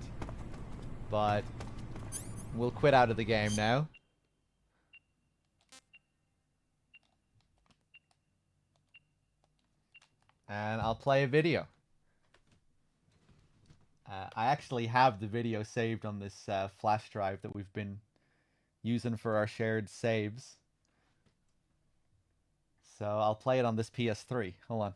But we'll quit out of the game now. And I'll play a video. I actually have the video saved on this flash drive that we've been using for our shared saves. So I'll play it on this PS3. Hold on.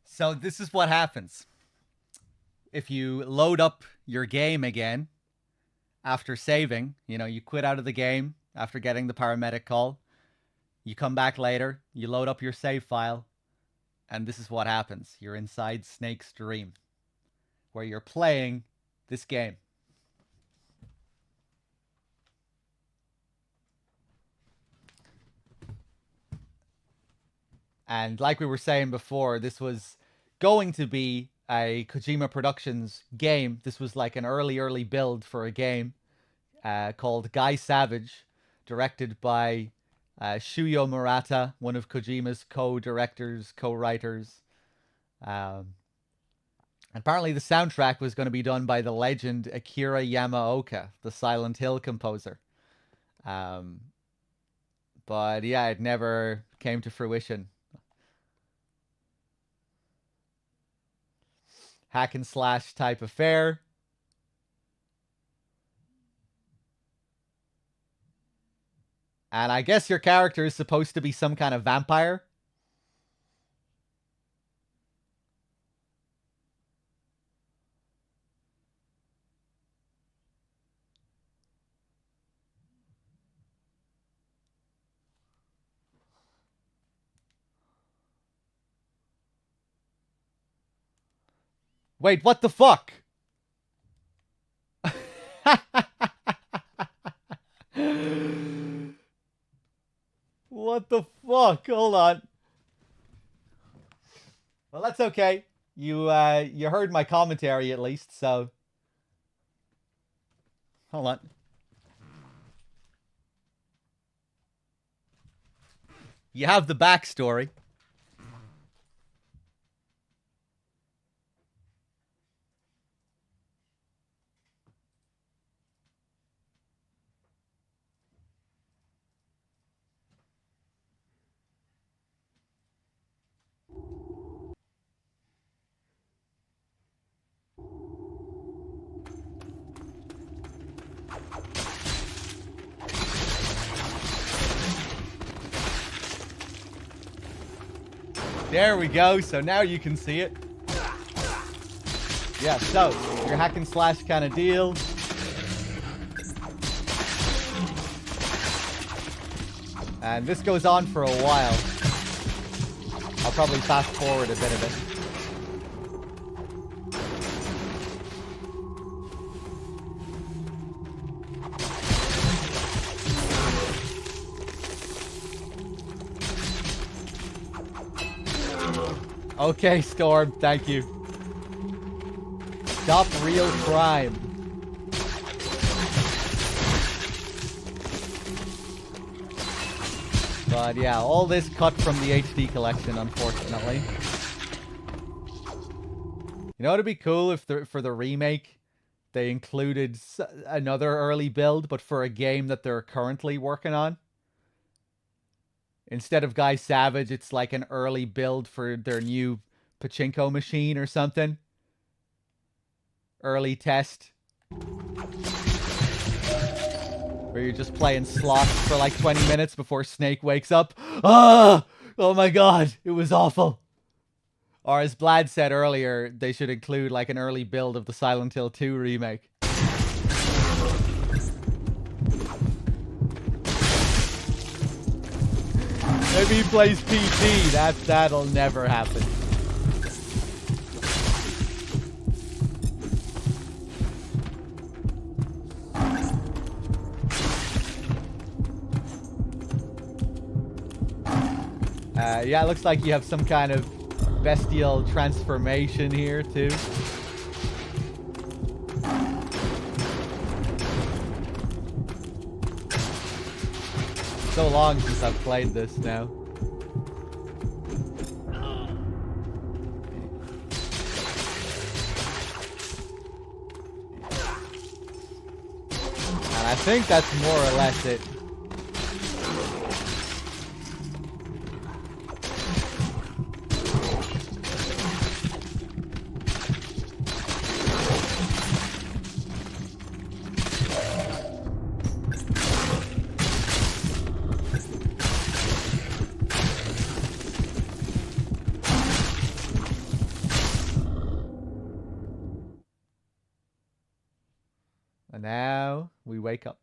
So this is what happens. If you load up your game again after saving, you quit out of the game after getting the paramedic call. You come back later, you load up your save file, and this is what happens. You're inside Snake's dream, where you're playing this game. And like we were saying before, this was going to be a Kojima Productions game. This was like an early build for a game called Guy Savage, directed by Shuyo Murata, one of Kojima's co-directors, co-writers. Apparently the soundtrack was going to be done by the legend Akira Yamaoka, the Silent Hill composer. But yeah, it never came to fruition. Hack and slash type affair. And I guess your character is supposed to be some kind of vampire. Wait, what the fuck? What the fuck? Hold on. Well, that's okay. You heard my commentary at least, so hold on. You have the backstory. There we go. So now you can see it. Yeah, so your hack and slash kind of deal. And this goes on for a while. I'll probably fast forward a bit of it. Okay, Storm, thank you. Stop real crime. But yeah, all this cut from the HD collection, unfortunately. You know, it'd be cool if for the remake, they included another early build, but for a game that they're currently working on. Instead of Guy Savage, it's like an early build for their new pachinko machine or something. Early test. Where you're just playing slots for like 20 minutes before Snake wakes up. Ah! Oh my god, it was awful. Or as Blad said earlier, they should include like an early build of the Silent Hill 2 remake. Maybe he plays PT. That'll never happen. Yeah, it looks like you have some kind of bestial transformation here too. So long since I've played this now. And I think that's more or less it. And now we wake up.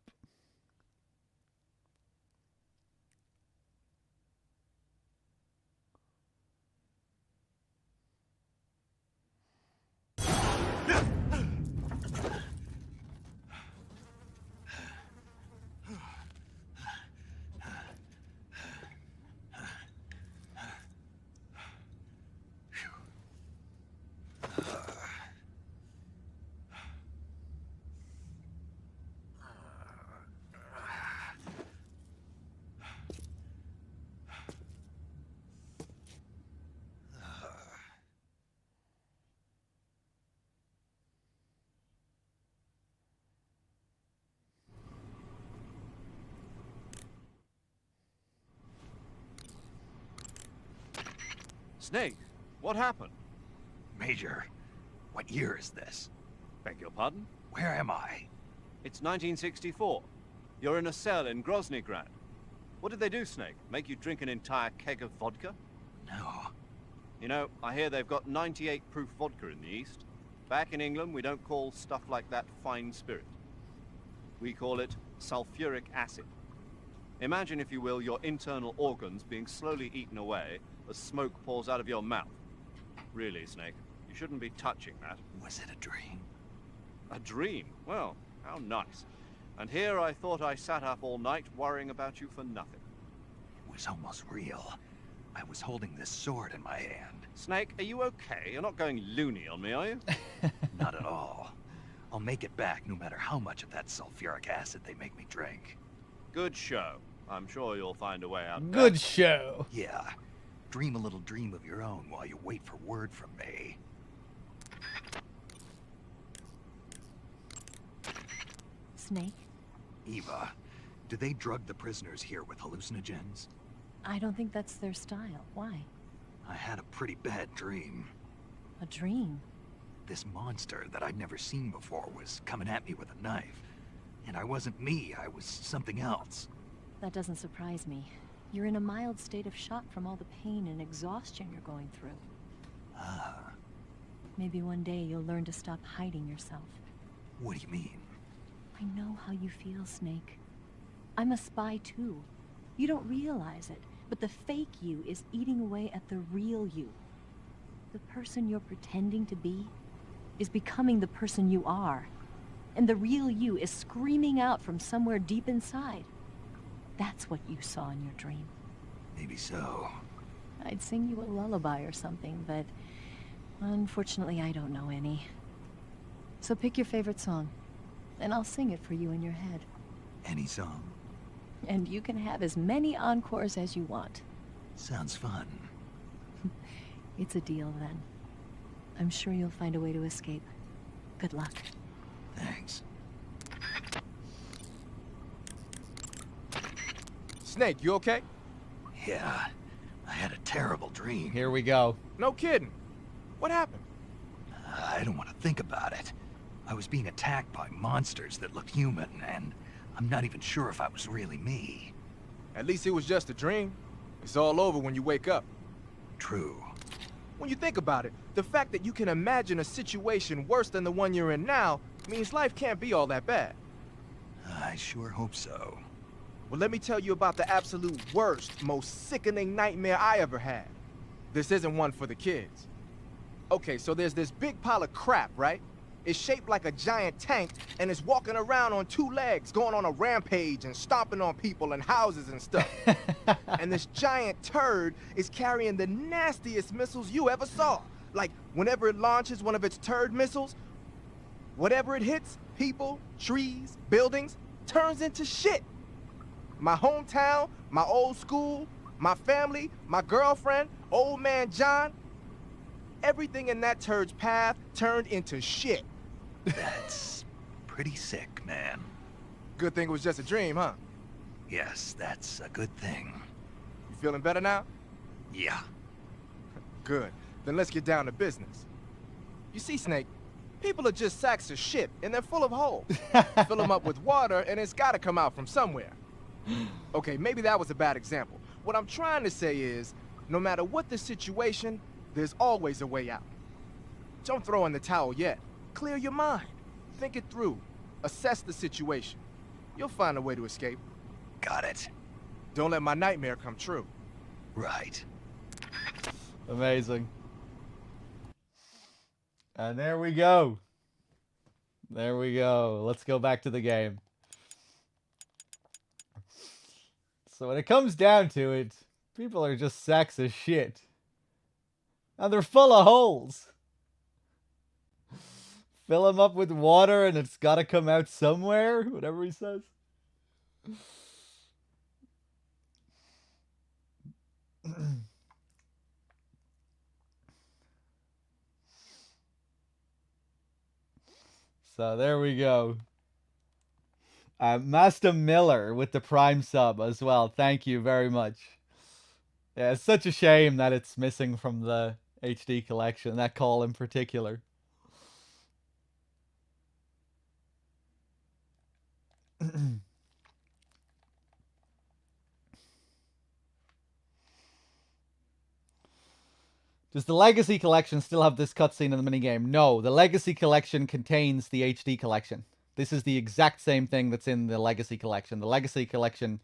Snake, what happened? Major, what year is this? Beg your pardon? Where am I? It's 1964. You're in a cell in Grozny Grad. What did they do, Snake? Make you drink an entire keg of vodka? No. You know, I hear they've got 98 proof vodka in the East. Back in England, we don't call stuff like that fine spirit. We call it sulfuric acid. Imagine, if you will, your internal organs being slowly eaten away as smoke pours out of your mouth. Really, Snake, you shouldn't be touching that. Was it a dream? A dream? Well, how nice. And here I thought I sat up all night worrying about you for nothing. It was almost real. I was holding this sword in my hand. Snake, are you okay? You're not going loony on me, are you? Not at all. I'll make it back no matter how much of that sulfuric acid they make me drink. Good show. I'm sure you'll find a way out. Good show. Yeah. Dream a little dream of your own while you wait for word from me. Snake? Eva, do they drug the prisoners here with hallucinogens? I don't think that's their style. Why? I had a pretty bad dream. A dream? This monster that I'd never seen before was coming at me with a knife. And I wasn't me, I was something else. That doesn't surprise me. You're in a mild state of shock from all the pain and exhaustion you're going through. Ah. Maybe one day you'll learn to stop hiding yourself. What do you mean? I know how you feel, Snake. I'm a spy too. You don't realize it, but the fake you is eating away at the real you. The person you're pretending to be is becoming the person you are. And the real you is screaming out from somewhere deep inside. That's what you saw in your dream. Maybe so. I'd sing you a lullaby or something, but unfortunately I don't know any. So pick your favorite song, and I'll sing it for you in your head. Any song? And you can have as many encores as you want. Sounds fun. It's a deal then. I'm sure you'll find a way to escape. Good luck. Thanks. Snake, you okay? Yeah, I had a terrible dream. Here we go. No kidding. What happened? I don't want to think about it. I was being attacked by monsters that looked human, and I'm not even sure if I was really me. At least it was just a dream. It's all over when you wake up. True. When you think about it, the fact that you can imagine a situation worse than the one you're in now means life can't be all that bad. I sure hope so. Well, let me tell you about the absolute worst, most sickening nightmare I ever had. This isn't one for the kids. Okay, so there's this big pile of crap, right? It's shaped like a giant tank, and it's walking around on two legs, going on a rampage and stomping on people and houses and stuff. And this giant turd is carrying the nastiest missiles you ever saw. Like, whenever it launches one of its turd missiles, whatever it hits, people, trees, buildings, turns into shit. My hometown, my old school, my family, my girlfriend, old man John, everything in that turd's path turned into shit. That's pretty sick, man. Good thing it was just a dream, huh? Yes, that's a good thing. You feeling better now? Yeah. Good. Then let's get down to business. You see, Snake, people are just sacks of shit, and they're full of holes. Fill them up with water, and it's gotta come out from somewhere. Okay, maybe that was a bad example. What I'm trying to say is, no matter what the situation, there's always a way out. Don't throw in the towel yet. Clear your mind. Think it through. Assess the situation. You'll find a way to escape. Got it. Don't let my nightmare come true. Right. Amazing. And there we go. There we go. Let's go back to the game. So when it comes down to it, people are just sacks of shit. And they're full of holes. Fill them up with water and it's gotta come out somewhere, whatever he says. So there we go. Master Miller with the Prime sub as well. Thank you very much. Yeah, it's such a shame that it's missing from the HD collection, that call in particular. Does the Legacy Collection still have this cutscene in the minigame? No, the Legacy Collection contains the HD Collection. This is the exact same thing that's in the Legacy Collection. The Legacy Collection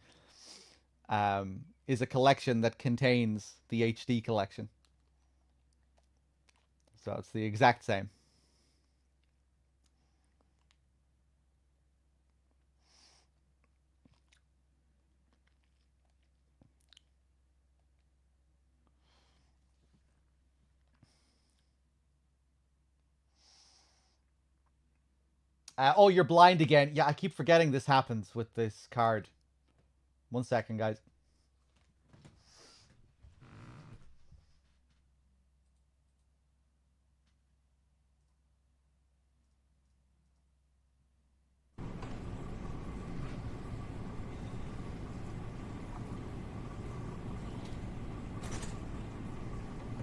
is a collection that contains the HD Collection. So it's the exact same. Oh, you're blind again. Yeah, I keep forgetting this happens with this card. 1 second, guys.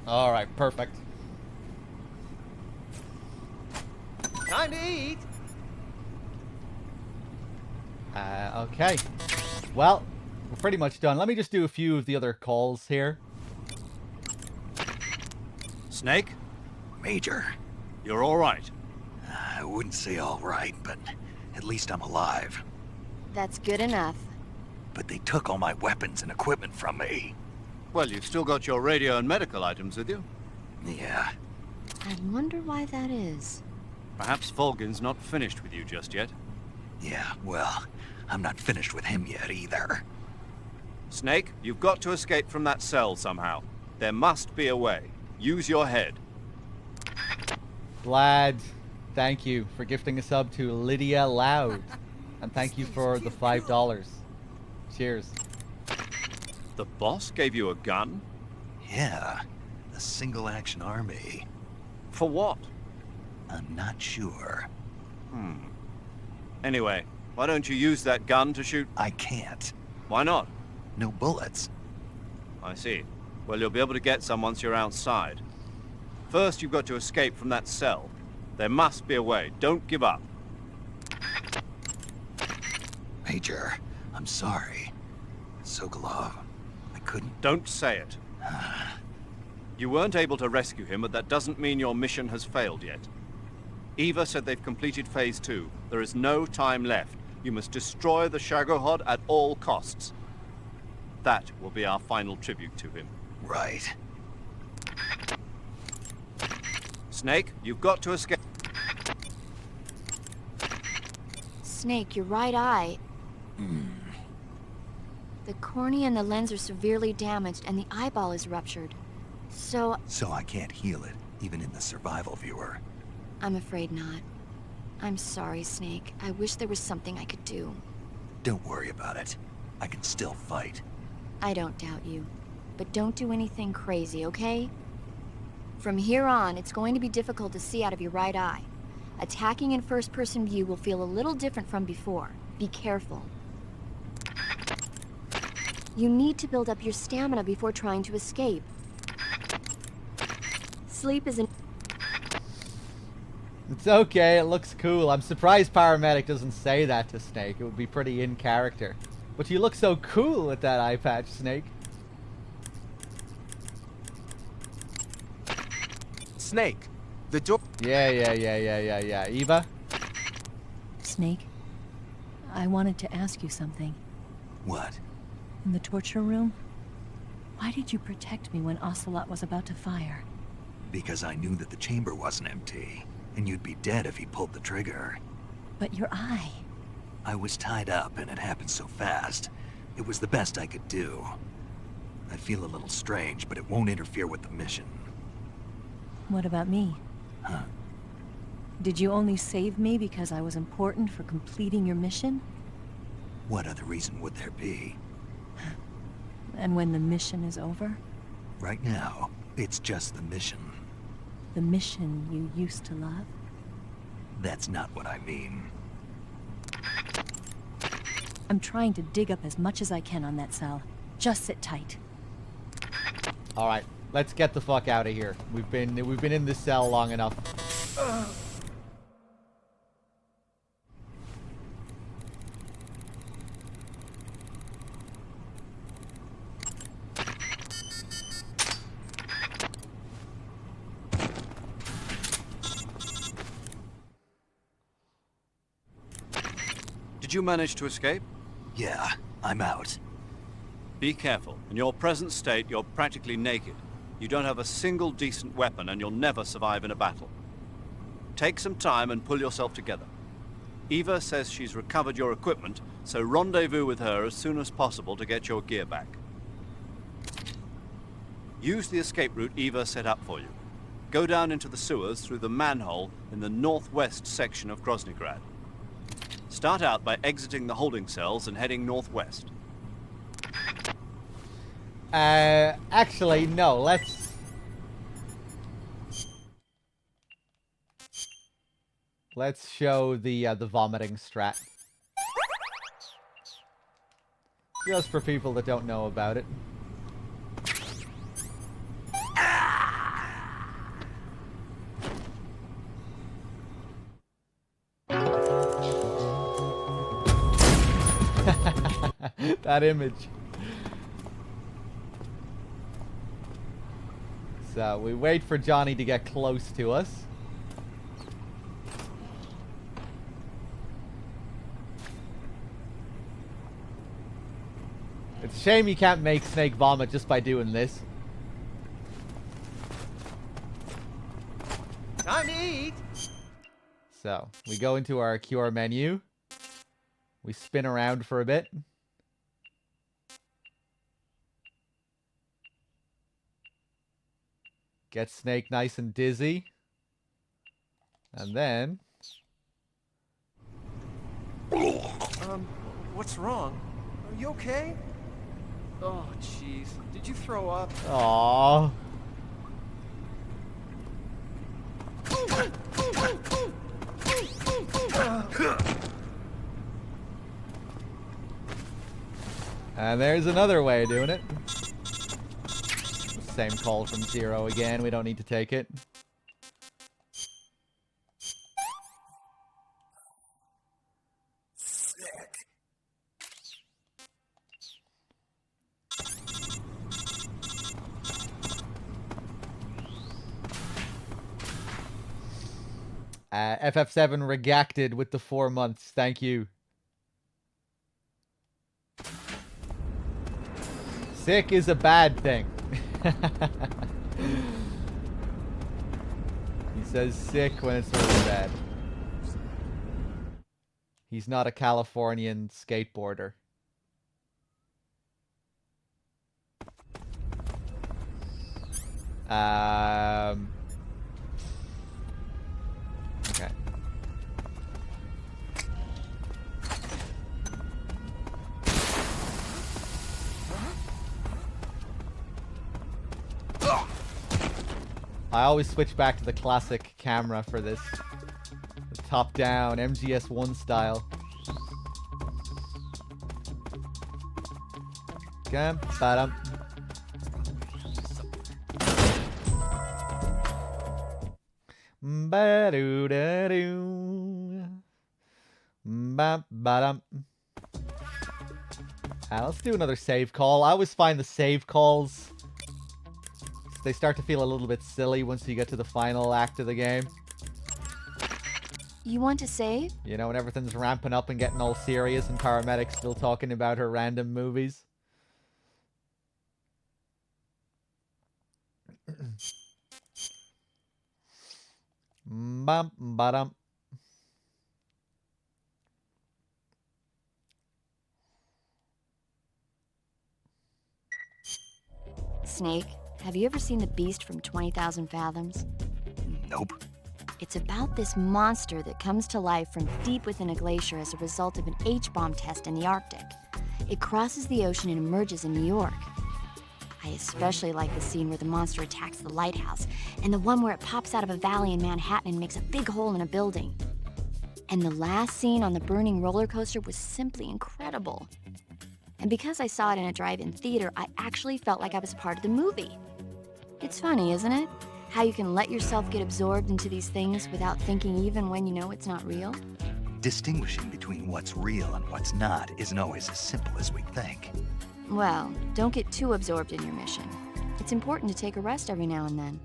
All right, perfect. Time to eat. Okay. Well, we're pretty much done. Let me just do a few of the other calls here. Snake? Major. You're all right. I wouldn't say all right, but at least I'm alive. That's good enough. But they took all my weapons and equipment from me. Well, you've still got your radio and medical items with you. Yeah. I wonder why that is. Perhaps Volgin's not finished with you just yet. Yeah, well, I'm not finished with him yet either. Snake, you've got to escape from that cell somehow. There must be a way. Use your head. Vlad, thank you for gifting a sub to Lydia Loud. And thank you for the $5. Cheers. The boss gave you a gun? Yeah, a single-action army. For what? I'm not sure. Anyway, why don't you use that gun to shoot? I can't. Why not? No bullets. I see. Well, you'll be able to get some once you're outside. First, you've got to escape from that cell. There must be a way. Don't give up. Major, I'm sorry. Sokolov, I couldn't... Don't say it. You weren't able to rescue him, but that doesn't mean your mission has failed yet. Eva said they've completed Phase 2. There is no time left. You must destroy the Shagohod at all costs. That will be our final tribute to him. Right. Snake, you've got to escape. Snake, your right eye. The cornea and the lens are severely damaged, and the eyeball is ruptured. So I can't heal it, even in the survival viewer. I'm afraid not. I'm sorry, Snake. I wish there was something I could do. Don't worry about it. I can still fight. I don't doubt you. But don't do anything crazy, okay? From here on, it's going to be difficult to see out of your right eye. Attacking in first-person view will feel a little different from before. Be careful. You need to build up your stamina before trying to escape. Sleep is an... It's okay, it looks cool. I'm surprised Paramedic doesn't say that to Snake. It would be pretty in character. But you look so cool with that eye patch, Snake. Snake, the door... Yeah. Eva? Snake, I wanted to ask you something. What? In the torture room, why did you protect me when Ocelot was about to fire? Because I knew that the chamber wasn't empty, and you'd be dead if he pulled the trigger. But your eye... I was tied up, and it happened so fast. It was the best I could do. I feel a little strange, but it won't interfere with the mission. What about me? Huh? Did you only save me because I was important for completing your mission? What other reason would there be? And when the mission is over? Right now, it's just the mission. The mission you used to love? That's not what I mean. I'm trying to dig up as much as I can on that cell. Just sit tight. All right, let's get the fuck out of here. We've been in this cell long enough. Did you manage to escape? Yeah, I'm out. Be careful. In your present state, you're practically naked. You don't have a single decent weapon, and you'll never survive in a battle. Take some time and pull yourself together. Eva says she's recovered your equipment, so rendezvous with her as soon as possible to get your gear back. Use the escape route Eva set up for you. Go down into the sewers through the manhole in the northwest section of Groznygrad. Start out by exiting the holding cells and heading northwest. Actually, no, let's show the vomiting strat. Just for people that don't know about it. That image. So we wait for Johnny to get close to us. It's a shame you can't make Snake vomit just by doing this. Time to eat! So we go into our cure menu. We spin around for a bit. Get Snake nice and dizzy. And then... What's wrong? Are you okay? Oh, jeez. Did you throw up? Aww. And there's another way of doing it. Same call from Zero again. We don't need to take it. FF7 regacted with the 4 months. Thank you. Sick is a bad thing. He says sick when it's really bad. He's not a Californian skateboarder. Okay. I always switch back to the classic camera for this. The top-down, MGS1 style. Okay, ba-dum. Ba-do-da-do. Ba-ba-dum. Let's do another save call. I always find the save calls, they start to feel a little bit silly once you get to the final act of the game. You want to save? You know, when everything's ramping up and getting all serious and Paramedic's still talking about her random movies. Bum, ba-dum. Snake, have you ever seen The Beast from 20,000 Fathoms? Nope. It's about this monster that comes to life from deep within a glacier as a result of an H-bomb test in the Arctic. It crosses the ocean and emerges in New York. I especially like the scene where the monster attacks the lighthouse, and the one where it pops out of a valley in Manhattan and makes a big hole in a building. And the last scene on the burning roller coaster was simply incredible. And because I saw it in a drive-in theater, I actually felt like I was part of the movie. It's funny, isn't it? How you can let yourself get absorbed into these things without thinking even when you know it's not real. Distinguishing between what's real and what's not isn't always as simple as we think. Well, don't get too absorbed in your mission. It's important to take a rest every now and then.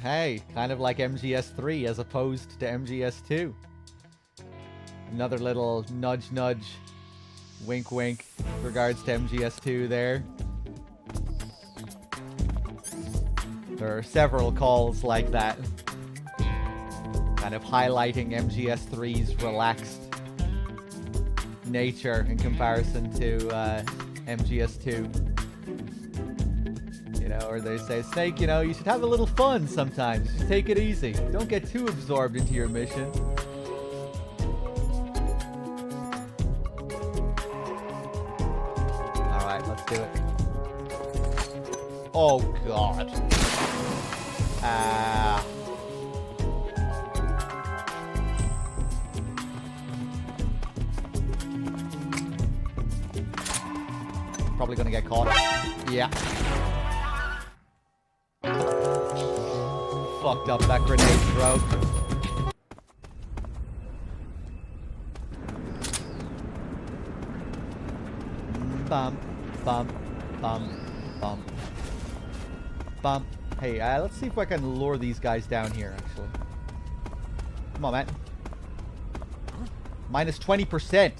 Hey, kind of like MGS3 as opposed to MGS2. Another little nudge nudge, wink wink with regards to MGS2 there. There are several calls like that, kind of highlighting MGS3's relaxed nature in comparison to MGS2. You know, or they say, Snake, you know, you should have a little fun sometimes. Just take it easy. Don't get too absorbed into your mission. Alright, let's do it. Oh, God. Probably gonna get caught. Yeah. Fucked up that grenade throw. Bump, bump, bump, bump, bump. Hey, let's see if I can lure these guys down here, actually. Come on, man. Minus 20%.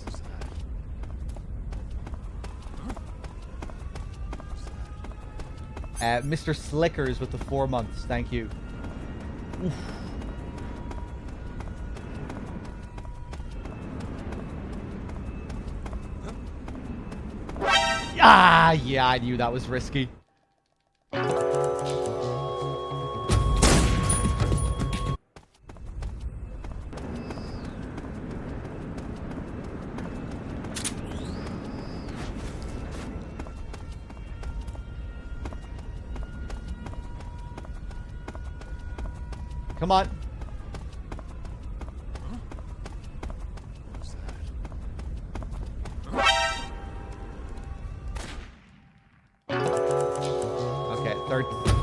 Mr. Slickers with the 4 months. Thank you. Oof. Ah, yeah, I knew that was risky. Come on. Okay, third time.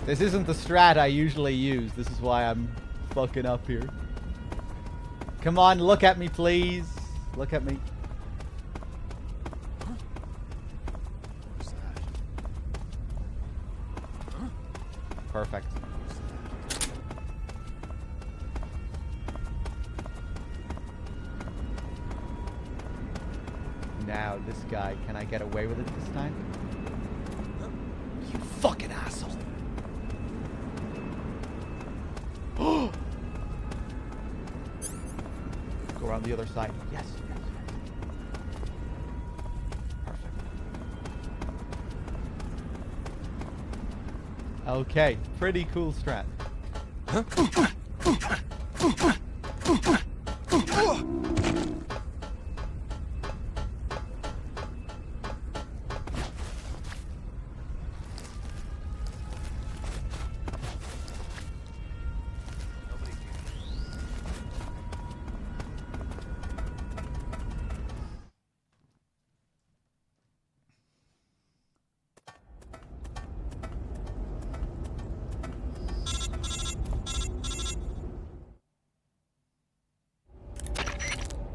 This isn't the strat I usually use. This is why I'm fucking up here. Come on, look at me, please. Look at me. Perfect. Now, this guy, can I get away with it this time? You fucking asshole. Go around the other side. Yes, yes, yes. Perfect. Okay, pretty cool strat.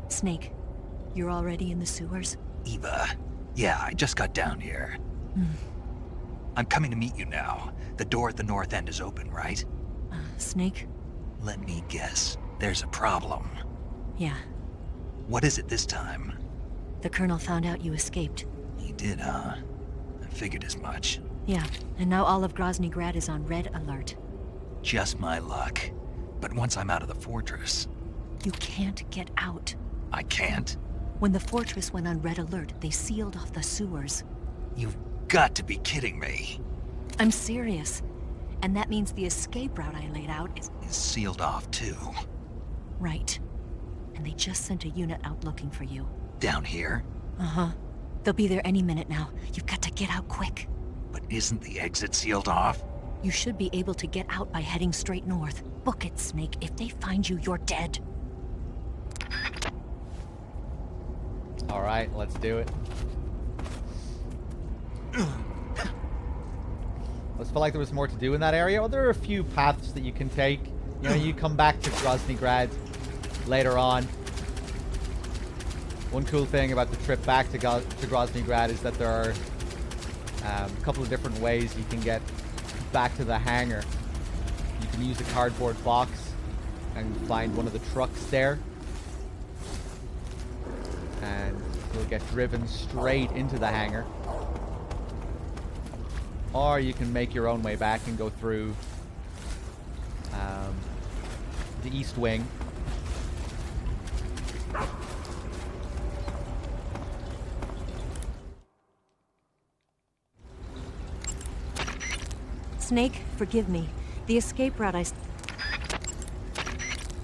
Snake, you're already in the sewers? Eva, yeah, I just got down here. I'm coming to meet you now. The door at the north end is open, right? Snake? Let me guess. There's a problem. Yeah. What is it this time? The Colonel found out you escaped. He did, huh? I figured as much. Yeah, and now all of Grozny Grad is on red alert. Just my luck. But once I'm out of the fortress... You can't get out. I can't? When the fortress went on red alert, they sealed off the sewers. You've got to be kidding me. I'm serious. And that means the escape route I laid out is sealed off too. Right. And they just sent a unit out looking for you. Down here? Uh-huh. They'll be there any minute now. You've got to get out quick. But isn't the exit sealed off? You should be able to get out by heading straight north. Book it, Snake. If they find you, you're dead. Alright, let's do it. I just felt like there was more to do in that area. Well, there are a few paths that you can take. You know, you come back to Groznygrad later on. One cool thing about the trip back to Groznygrad is that there are a couple of different ways you can get back to the hangar. You can use a cardboard box and find one of the trucks there. And you'll get driven straight into the hangar. Or you can make your own way back and go through the East Wing. Snake, forgive me. The escape route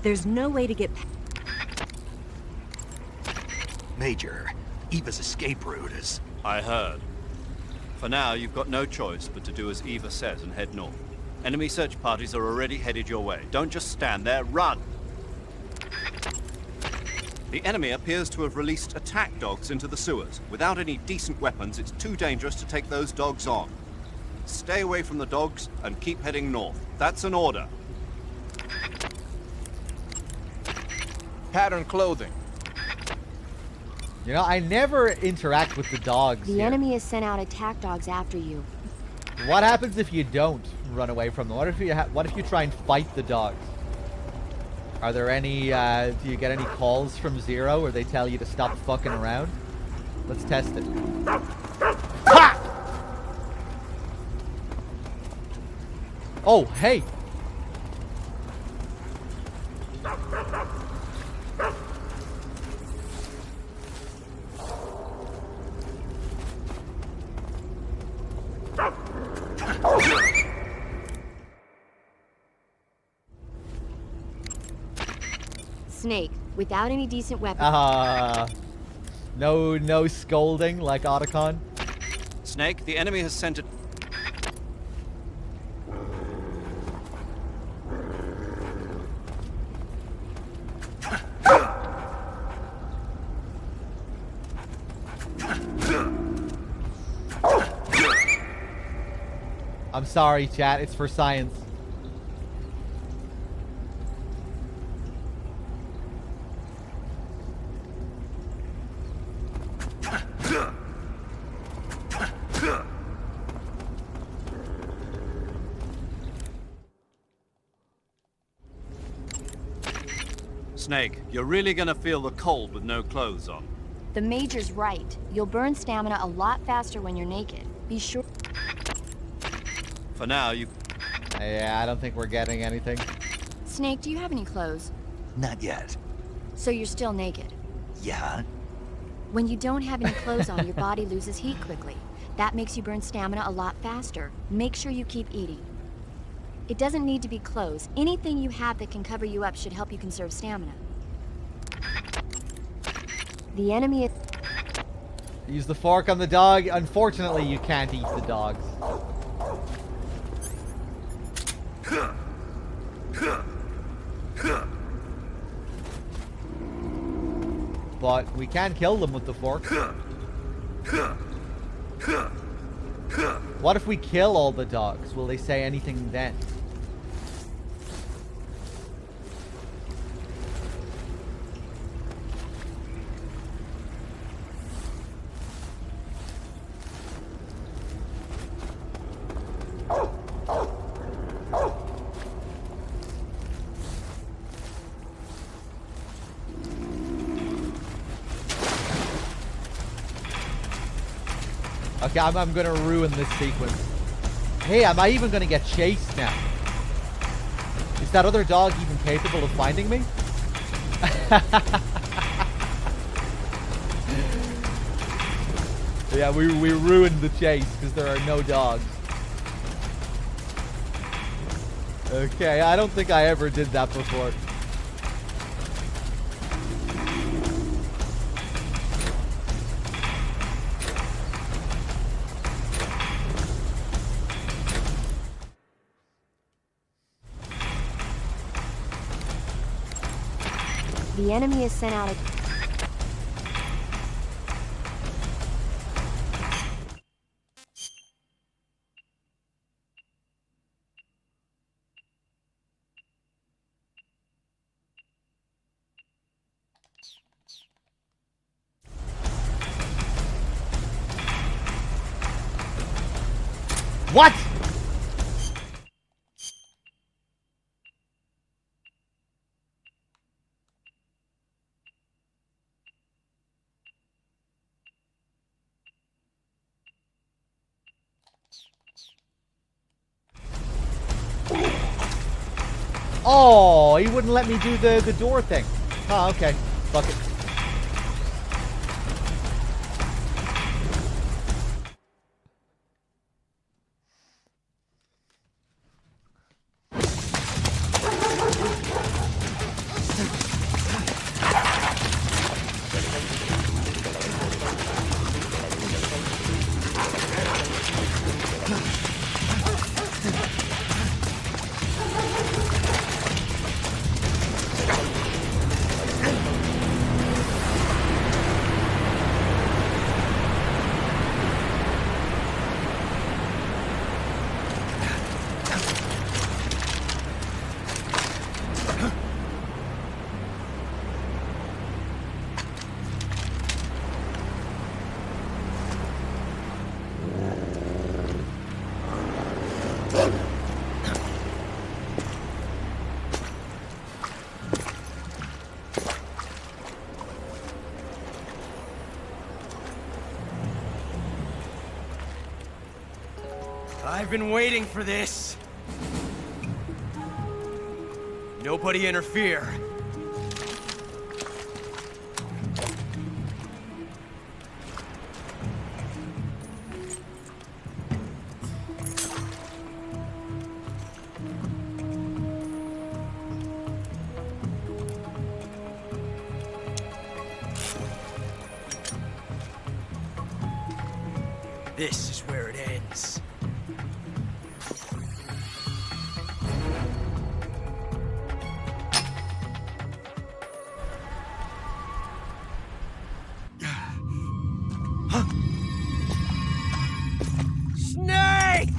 There's no way to get... Major, Eva's escape route is... I heard. For now, you've got no choice but to do as Eva says and head north. Enemy search parties are already headed your way. Don't just stand there, run! The enemy appears to have released attack dogs into the sewers. Without any decent weapons, it's too dangerous to take those dogs on. Stay away from the dogs and keep heading north. That's an order. Pattern clothing. You know, I never interact with the dogs The here. enemy has sent out attack dogs after you. What happens if you don't run away from them? What if you try and fight the dogs? Are there any, do you get any calls from Zero where they tell you to stop fucking around? Let's test it. Ha! Oh, hey! Snake, without any decent weapons. No scolding like Otacon. Snake, the enemy has sent a... I'm sorry, chat. It's for science. Snake, you're really gonna feel the cold with no clothes on. The Major's right. You'll burn stamina a lot faster when you're naked. Be sure... For now, you... Yeah, I don't think we're getting anything. Snake, do you have any clothes? Not yet. So you're still naked? Yeah? When you don't have any clothes on, your body loses heat quickly. That makes you burn stamina a lot faster. Make sure you keep eating. It doesn't need to be clothes. Anything you have that can cover you up should help you conserve stamina. The enemy is... Use the fork on the dog. Unfortunately, you can't eat the dogs. But we can kill them with the fork. What if we kill all the dogs? Will they say anything then? Okay, I'm gonna ruin this sequence. Hey, am I even gonna get chased now? Is that other dog even capable of finding me? Yeah, we ruined the chase because there are no dogs. Okay, I don't think I ever did that before. The enemy has sent out a... What? Oh, he wouldn't let me do the door thing. Oh, okay. Fuck it. I've been waiting for this. Nobody interfere. This is where it ends. Snake!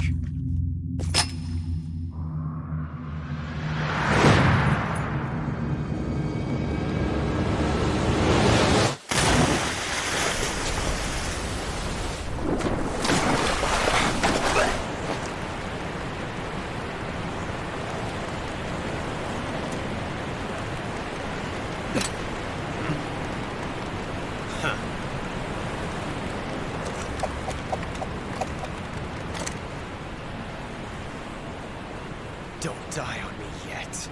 Don't die on me yet.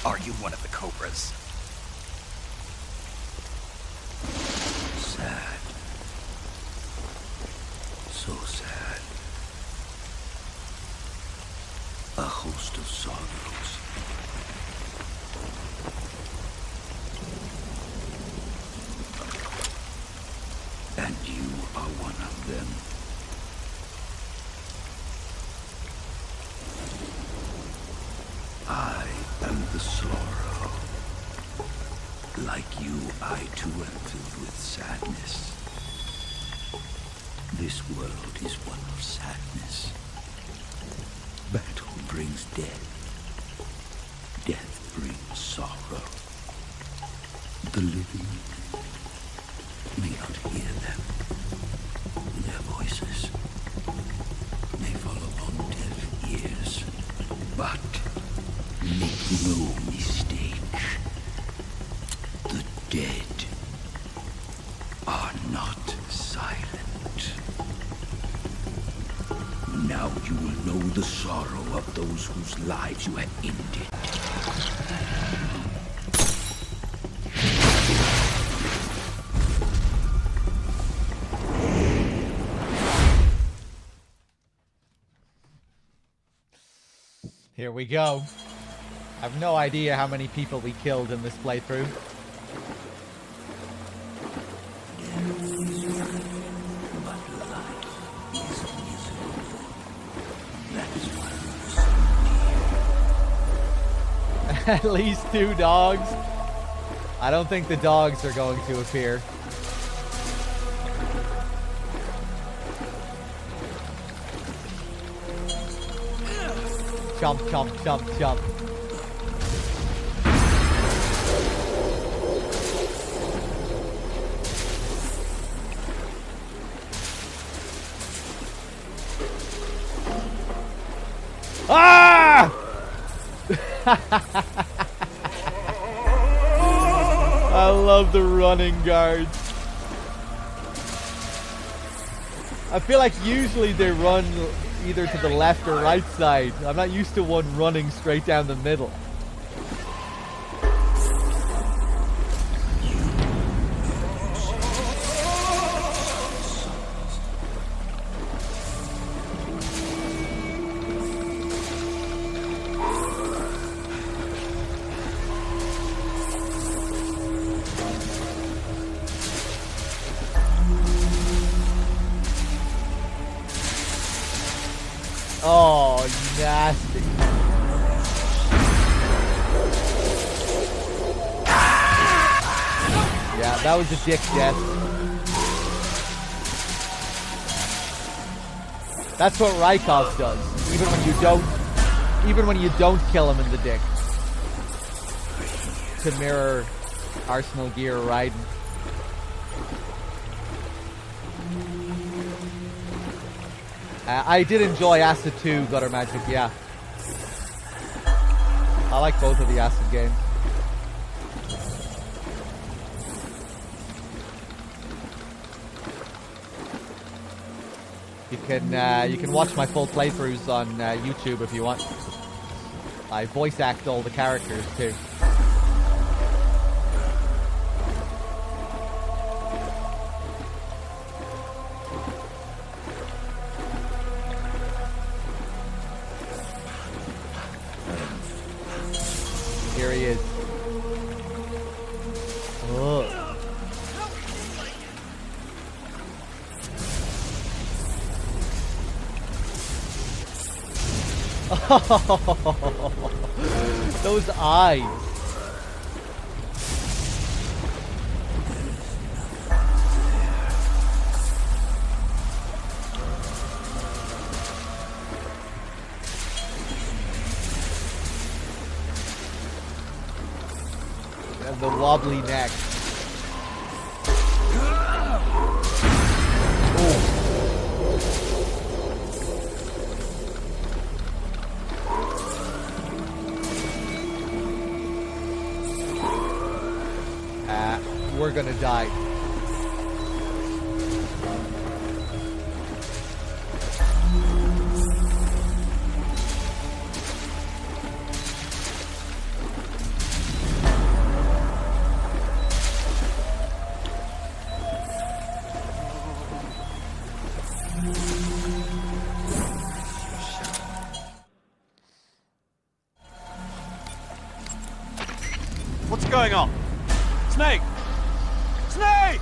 Are you one of the Cobras? Sad. So sad. A host of sorrows. And you are one of them. I am the sorrow. Like you, I too am filled with sadness. This world is one of sadness. Battle brings death. Death brings sorrow. The living may not hear them. Their voices may fall upon deaf ears. But make no mistake. The dead are not silent. know the sorrow of those whose lives you have ended. Here we go. I have no idea how many people we killed in this playthrough. At least 2 dogs. I don't think the dogs are going to appear. Chomp, chomp, chomp, chomp. Ah! I love the running guards. I feel like usually they run either to the left or right side. I'm not used to one running straight down the middle. Oh, nasty. Yeah, that was a dick death. That's what Rykov does. Even when you don't kill him in the dick. To mirror Arsenal Gear Raiden. I did enjoy Acid 2, Gutter Magic, yeah. I like both of the Acid games. You can watch my full playthroughs on YouTube if you want. I voice act all the characters too. Here he is. Oh. Those eyes. And the wobbly neck. We're gonna die. What's going on? Snake! Snake!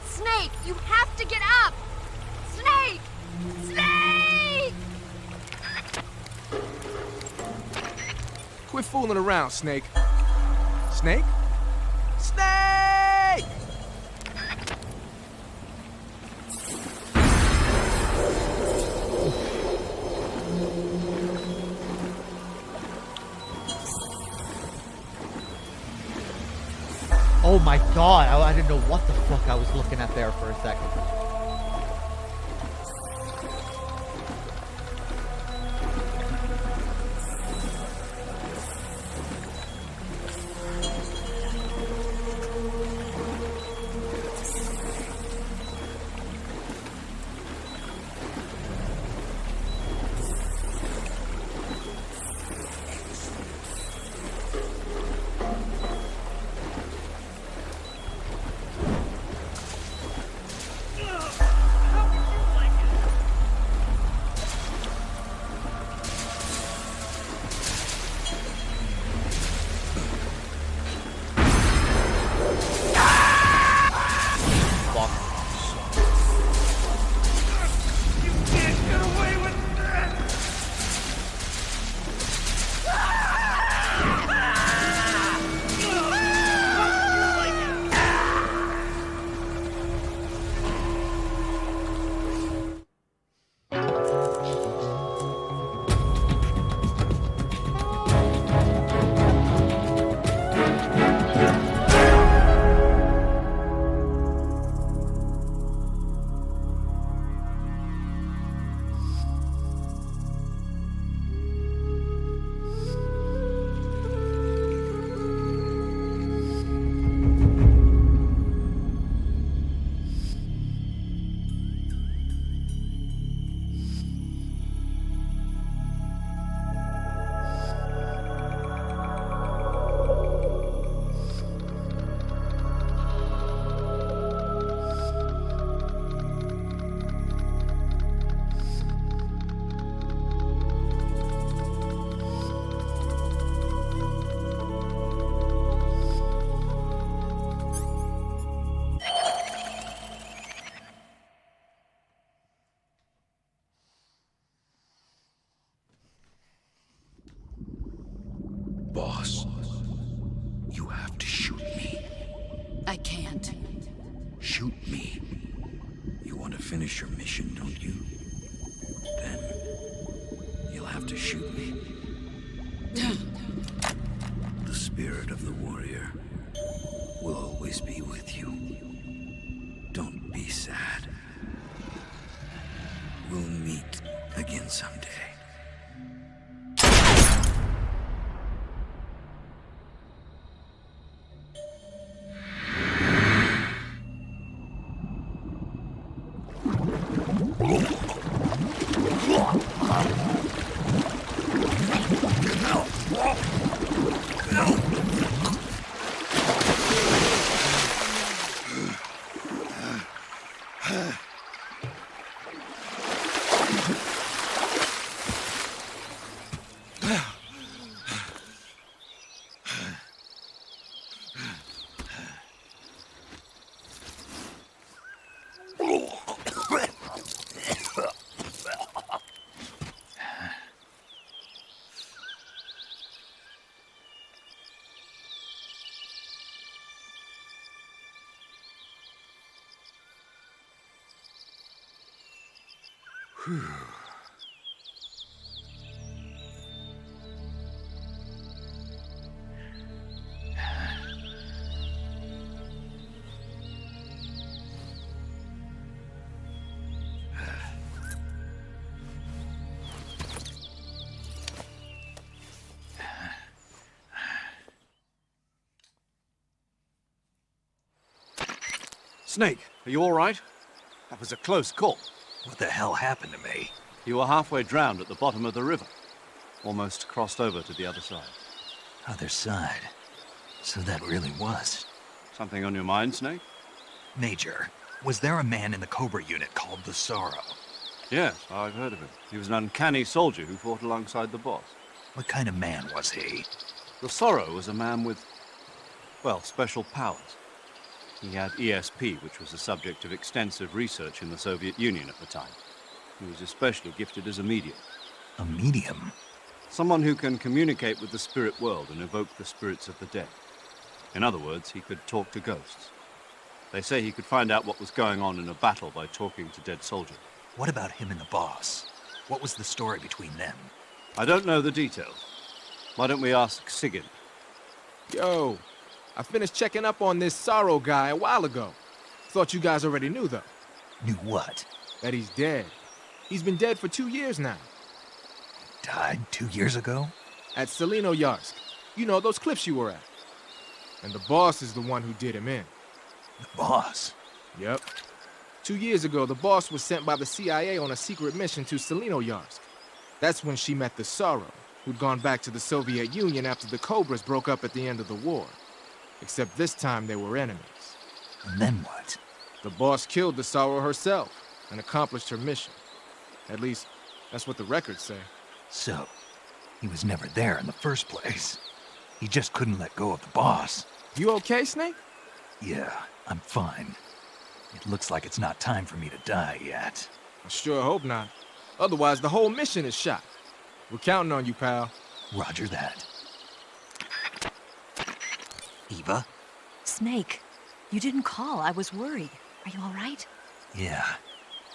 Snake, you have to get up! Snake! Snake! Quit fooling around, Snake. Snake? Snake! Oh my god, I didn't know what the fuck I was looking at there for a second. finish your mission, don't you? Then you'll have to shoot me. The spirit of the warrior will always be with you. Don't be sad. We'll meet again someday. Snake, are you all right? That was a close call. What the hell happened to me? You were halfway drowned at the bottom of the river. Almost crossed over to the other side. Other side? So that really was. Something on your mind, Snake? Major, was there a man in the Cobra unit called the Sorrow? Yes, I've heard of him. He was an uncanny soldier who fought alongside the boss. What kind of man was he? The Sorrow was a man with, well, special powers. He had ESP, which was the subject of extensive research in the Soviet Union at the time. He was especially gifted as a medium. A medium? Someone who can communicate with the spirit world and evoke the spirits of the dead. In other words, he could talk to ghosts. They say he could find out what was going on in a battle by talking to dead soldiers. What about him and the boss? What was the story between them? I don't know the details. Why don't we ask Sigyn? Yo, I finished checking up on this Sorrow guy a while ago. Thought you guys already knew, though. Knew what? That he's dead. He's been dead for 2 years now. Died 2 years ago? At Selino-Yarsk. You know, those cliffs you were at. And the boss is the one who did him in. The boss? Yep. 2 years ago, the boss was sent by the CIA on a secret mission to Selino-Yarsk. That's when she met the Sorrow, who'd gone back to the Soviet Union after the Cobras broke up at the end of the war. Except this time they were enemies. And then what? The boss killed the Sorrow herself and accomplished her mission. At least, that's what the records say. So, he was never there in the first place. He just couldn't let go of the boss. You okay, Snake? Yeah, I'm fine. It looks like it's not time for me to die yet. I sure hope not. Otherwise, the whole mission is shot. We're counting on you, pal. Roger that. Eva? Snake, you didn't call. I was worried. Are you all right? Yeah,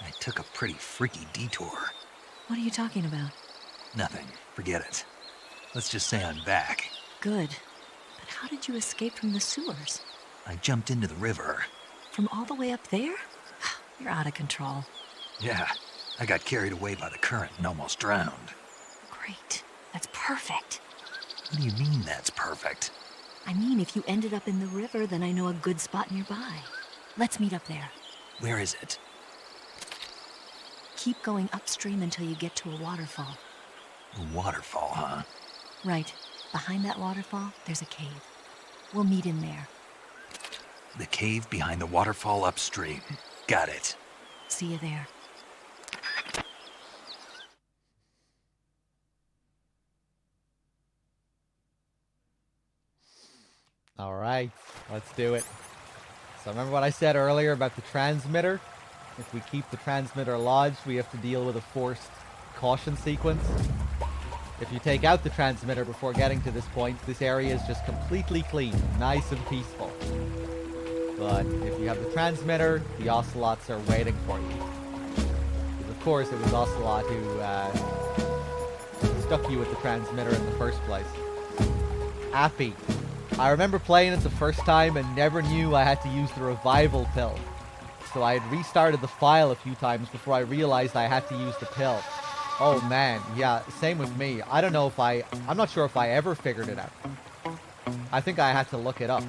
I took a pretty freaky detour. What are you talking about? Nothing. Forget it. Let's just say I'm back. Good. But how did you escape from the sewers? I jumped into the river. From all the way up there? You're out of control. Yeah, I got carried away by the current and almost drowned. Great. That's perfect. What do you mean that's perfect? I mean, if you ended up in the river, then I know a good spot nearby. Let's meet up there. Where is it? Keep going upstream until you get to a waterfall. A waterfall, huh? Right. Behind that waterfall, there's a cave. We'll meet in there. The cave behind the waterfall upstream. Got it. See you there. All right, let's do it. So remember what I said earlier about the transmitter? If we keep the transmitter lodged, we have to deal with a forced caution sequence. If you take out the transmitter before getting to this point, this area is just completely clean, nice and peaceful. But if you have the transmitter, the ocelots are waiting for you. course, it was Ocelot who stuck you with the transmitter in the first place. Appy. I remember playing it the first time and never knew I had to use the revival pill. So I had restarted the file a few times before I realized I had to use the pill. Oh man, yeah, same with me. I don't know if I'm not sure if I ever figured it out. I think I had to look it up.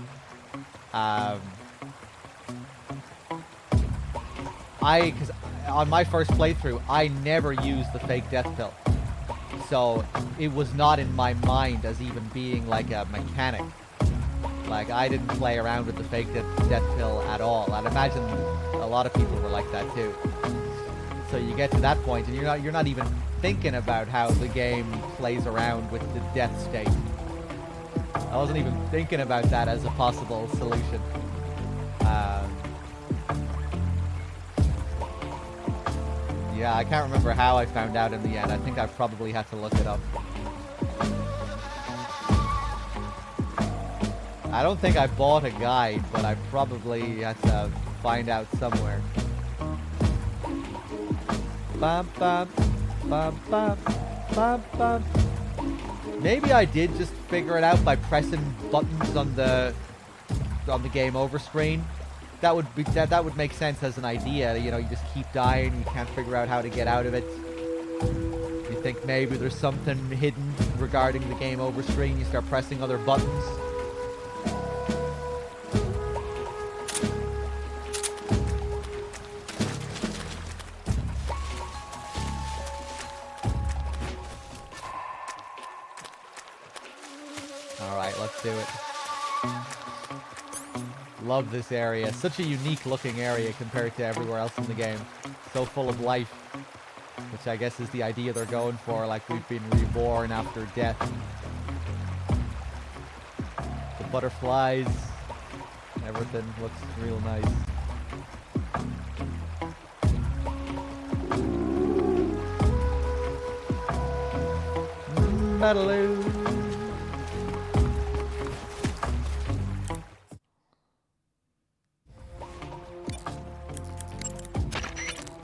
Because on my first playthrough, I never used the fake death pill. So it was not in my mind as even being like a mechanic. Like, I didn't play around with the fake death pill at all. I'd imagine a lot of people were like that too. So you get to that point and you're not even thinking about how the game plays around with the death state. I wasn't even thinking about that as a possible solution. Yeah, I can't remember how I found out in the end. I think I probably had to look it up. I don't think I bought a guide, but I probably had to find out somewhere. Bum, bum, bum, bum, bum, bum. Maybe I did just figure it out by pressing buttons on the game over screen. That would make sense as an idea. You know, you just keep dying, you can't figure out how to get out of it. You think maybe there's something hidden regarding the game over screen, you start pressing other buttons. Alright, let's do it. Love this area. Such a unique looking area compared to everywhere else in the game. So full of life. Which I guess is the idea they're going for, like we've been reborn after death. The butterflies. Everything looks real nice. Metaloo.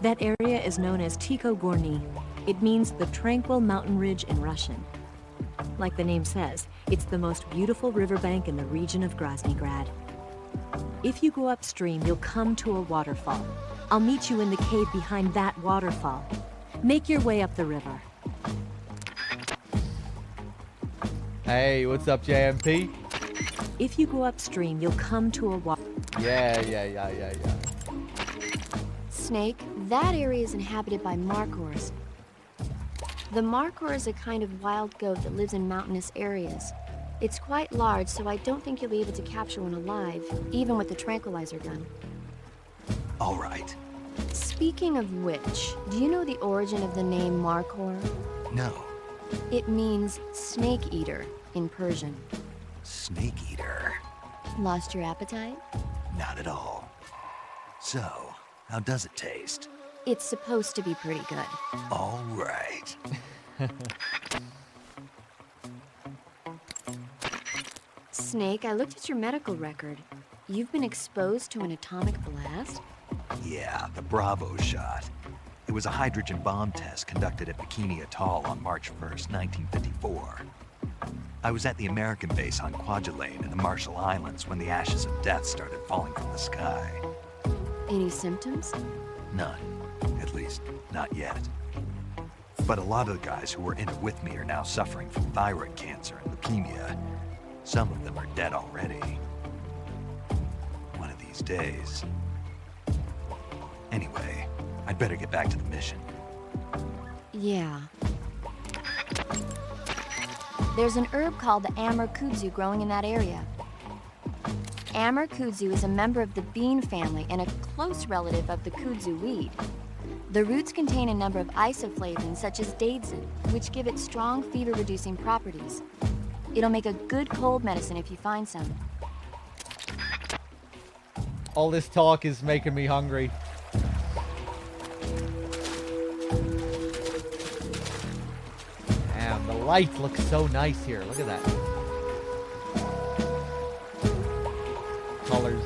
That area is known as Tycho Gorny. It means the tranquil mountain ridge in Russian. Like the name says, it's the most beautiful riverbank in the region of Groznygrad. If you go upstream, you'll come to a waterfall. I'll meet you in the cave behind that waterfall. Make your way up the river. Hey, what's up, JMP? If you go upstream, you'll come to a water. Yeah. Snake, that area is inhabited by Markhors. The Markhor is a kind of wild goat that lives in mountainous areas. It's quite large, so I don't think you'll be able to capture one alive, even with the tranquilizer gun. All right. Speaking of which, do you know the origin of the name Markhor? No. It means snake eater in Persian. Snake eater? Lost your appetite? Not at all. So, how does it taste? It's supposed to be pretty good. All right. Snake, I looked at your medical record. You've been exposed to an atomic blast? Yeah, the Bravo shot. It was a hydrogen bomb test conducted at Bikini Atoll on March 1st, 1954. I was at the American base on Kwajalein in the Marshall Islands when the ashes of death started falling from the sky. Any symptoms? None. At least, not yet. But a lot of the guys who were in it with me are now suffering from thyroid cancer and leukemia. Some of them are dead already. One of these days. Anyway, I'd better get back to the mission. Yeah. There's an herb called the Amur kudzu growing in that area. Amur kudzu is a member of the bean family and a close relative of the kudzu weed. The roots contain a number of isoflavones such as daidzein, which give it strong fever-reducing properties. It'll make a good cold medicine if you find some. All this talk is making me hungry. Damn, the light looks so nice here. Look at that. Colors.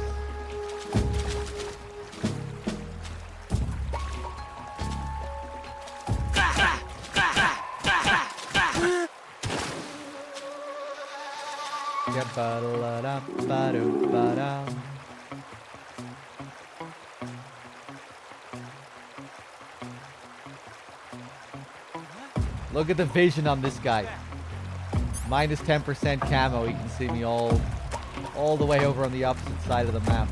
Ba-da-da-ba-do-ba-da. Look at the vision on this guy. Minus 10% camo. You can see me all the way over on the opposite side of the map.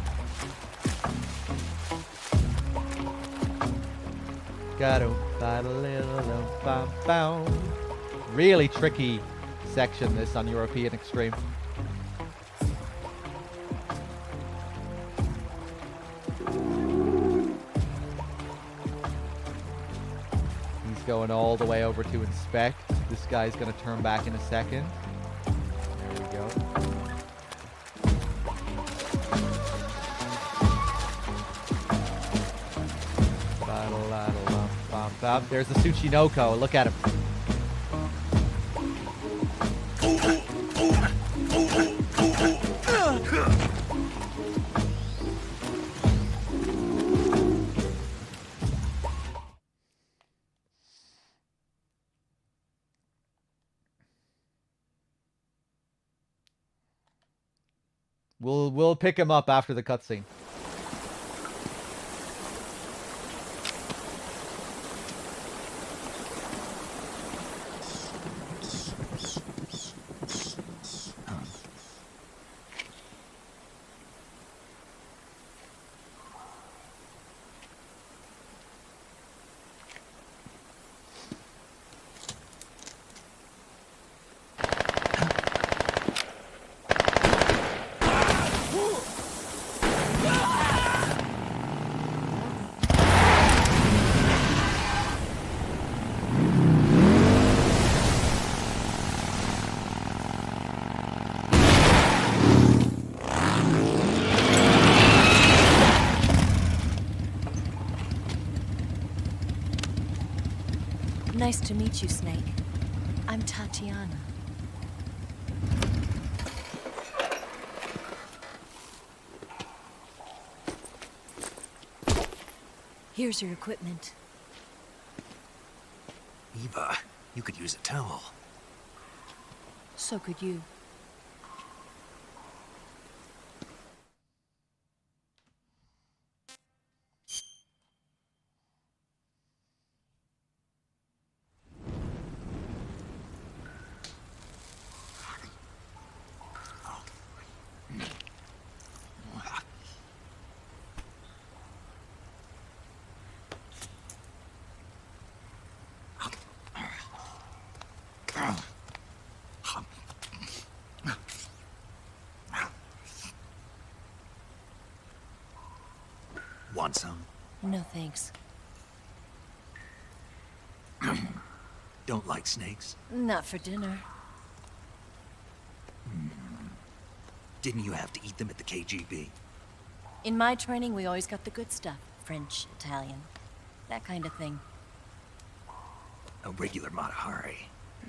Really tricky section this on European Extreme. He's going all the way over to inspect. This guy's going to turn back in a second. There we go. There's the Tsuchinoko. Look at him. We'll pick him up after the cutscene. Nice to meet you, Snake. I'm Tatiana. Here's your equipment. Eva, you could use a towel. So could you. Want some? No, thanks. Don't like snakes? Not for dinner. Didn't you have to eat them at the KGB? In my training, we always got the good stuff. French, Italian, that kind of thing. A regular Matahari.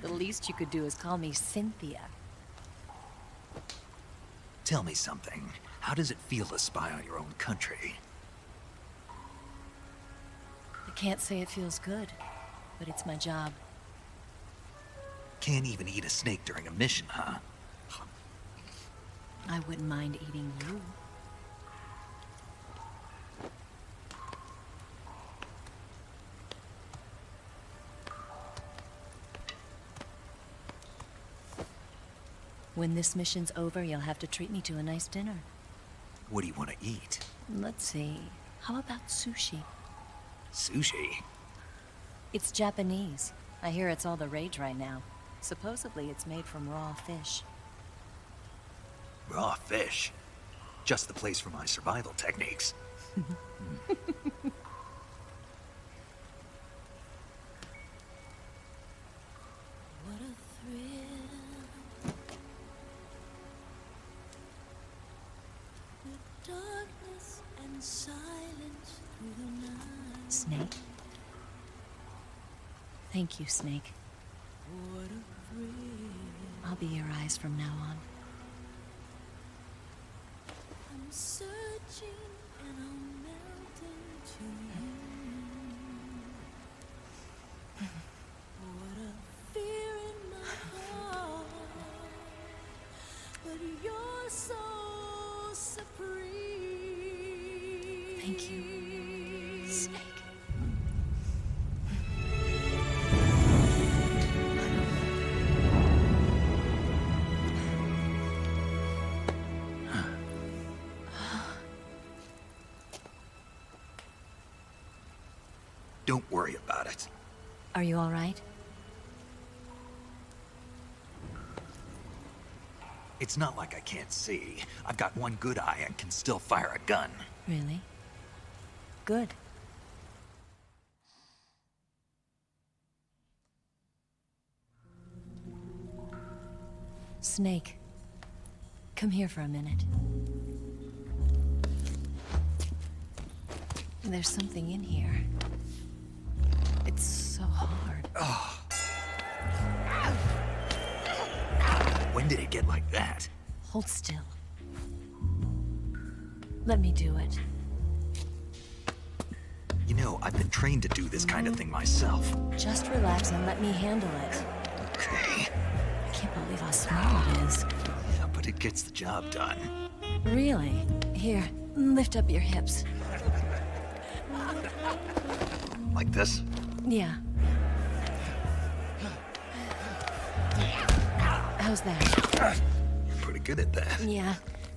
The least you could do is call me Cynthia. Tell me something. How does it feel to spy on your own country? I can't say it feels good, but it's my job. Can't even eat a snake during a mission, huh? I wouldn't mind eating you. When this mission's over, you'll have to treat me to a nice dinner. What do you want to eat? Let's see. How about sushi? Sushi? It's Japanese. I hear it's all the rage right now. Supposedly it's made from raw fish. Raw fish? Just the place for my survival techniques. What a thrill. With darkness and silence through the night. Snake? Thank you, Snake. What a thrill. I'll be your eyes from now on. I'm searching and I'm melting to you. What a fear in my heart. But Thank you, Snake. Don't worry about it. Are you all right? It's not like I can't see. I've got one good eye and can still fire a gun. Really? Good. Snake, come here for a minute. There's something in here. It's so hard. Oh. When did it get like that? Hold still. Let me do it. You know, I've been trained to do this kind of thing myself. Just relax and let me handle it. Okay. I can't believe how small it is. Yeah, but it gets the job done. Really? Here, lift up your hips. Like this? Yeah. How's that? You're pretty good at that. Yeah,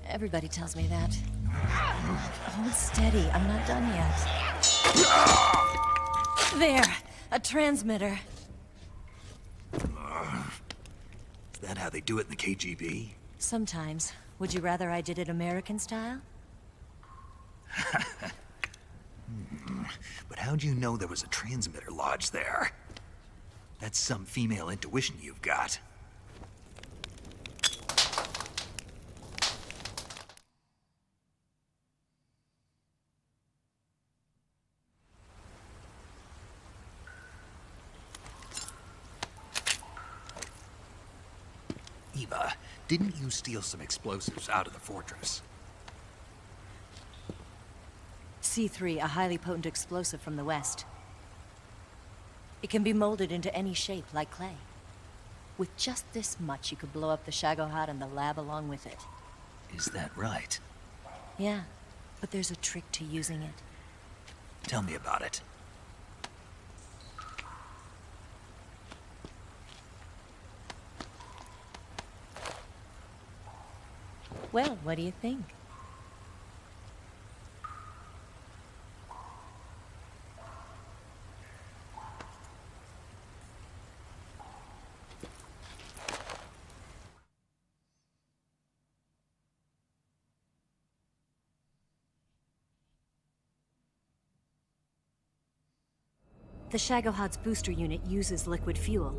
everybody tells me that. Hold steady, I'm not done yet. There, a transmitter. Is that how they do it in the KGB? Sometimes. Would you rather I did it American style? But how'd you know there was a transmitter lodged there? That's some female intuition you've got. Eva, didn't you steal some explosives out of the fortress? C3, a highly potent explosive from the west. It can be molded into any shape, like clay. With just this much, you could blow up the Shagohod and the lab along with it. Is that right? Yeah, but there's a trick to using it. Tell me about it. Well, what do you think? The Shagohod's booster unit uses liquid fuel.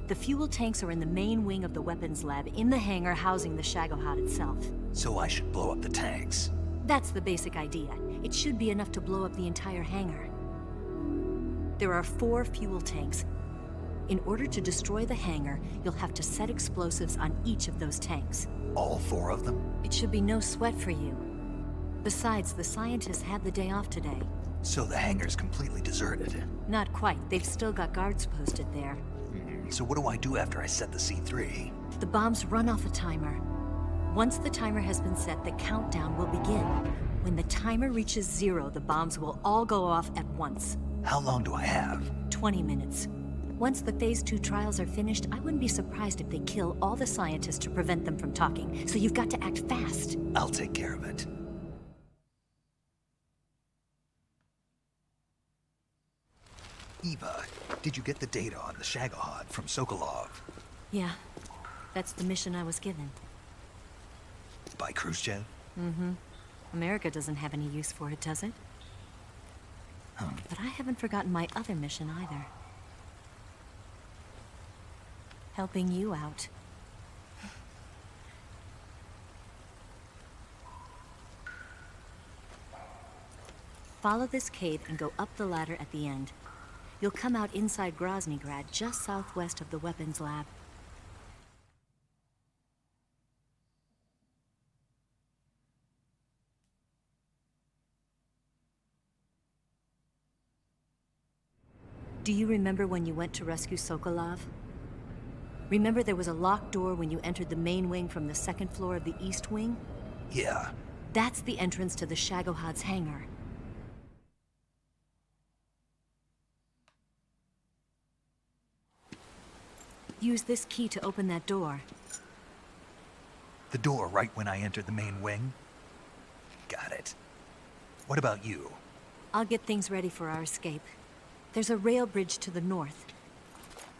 The fuel tanks are in the main wing of the weapons lab in the hangar housing the Shagohod itself. So I should blow up the tanks. That's the basic idea. It should be enough to blow up the entire hangar. There are 4 fuel tanks. In order to destroy the hangar, you'll have to set explosives on each of those tanks. All 4 of them? It should be no sweat for you. Besides, the scientists had the day off today. So the hangar's completely deserted. Not quite. They've still got guards posted there. So what do I do after I set the C3? The bombs run off a timer. Once the timer has been set, the countdown will begin. When the timer reaches 0, the bombs will all go off at once. How long do I have? 20 minutes. Once the Phase 2 trials are finished, I wouldn't be surprised if they kill all the scientists to prevent them from talking. So you've got to act fast. I'll take care of it. Eva, did you get the data on the Shagohod from Sokolov? Yeah, that's the mission I was given. By Khrushchev? Mm-hmm. America doesn't have any use for it, does it? But I haven't forgotten my other mission either. Helping you out. Follow this cave and go up the ladder at the end. You'll come out inside Groznygrad, just southwest of the weapons lab. Do you remember when you went to rescue Sokolov? Remember there was a locked door when you entered the main wing from the second floor of the east wing? Yeah. That's the entrance to the Shagohod's hangar. Use this key to open that door. The door right when I entered the main wing? Got it. What about you? I'll get things ready for our escape. There's a rail bridge to the north.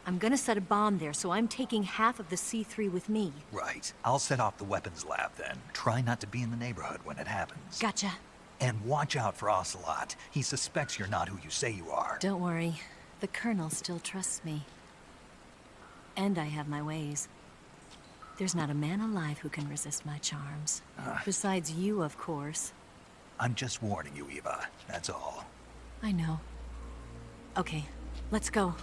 I'm gonna set a bomb there, so I'm taking half of the C3 with me. Right. I'll set off the weapons lab then. Try not to be in the neighborhood when it happens. Gotcha. And watch out for Ocelot. He suspects you're not who you say you are. Don't worry. The Colonel still trusts me. And I have my ways. There's not a man alive who can resist my charms. Besides you, of course. I'm just warning you, Eva. That's all. I know. Okay, let's go.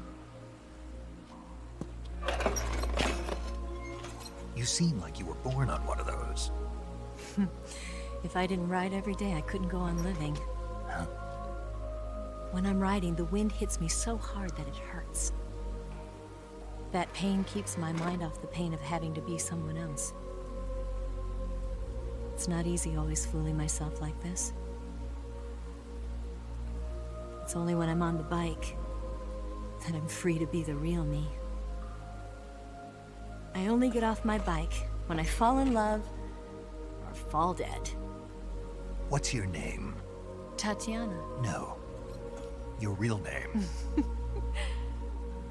You seem like you were born on one of those. If I didn't ride every day, I couldn't go on living. Huh? When I'm riding, the wind hits me so hard that it hurts. That pain keeps my mind off the pain of having to be someone else. It's not easy always fooling myself like this. It's only when I'm on the bike that I'm free to be the real me. I only get off my bike when I fall in love or fall dead. What's your name? Tatiana. No. Your real name.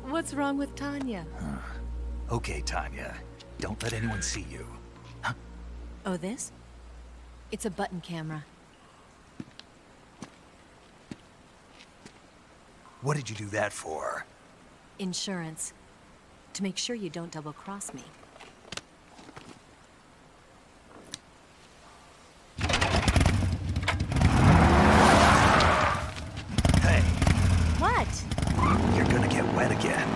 What's wrong with Tanya? Okay, Tanya. Don't let anyone see you. Oh, this? It's a button camera. What did you do that for? Insurance. To make sure you don't double-cross me. Hey. What? You're gonna get wet again.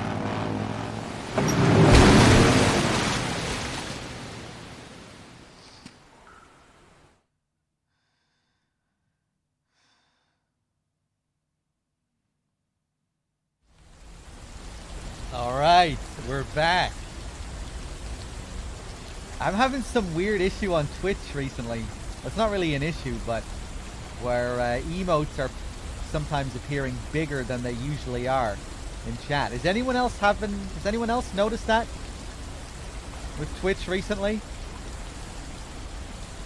Alright, we're back. I'm having some weird issue on Twitch recently. It's not really an issue, but where emotes are sometimes appearing bigger than they usually are in chat. Has anyone else noticed that with Twitch recently?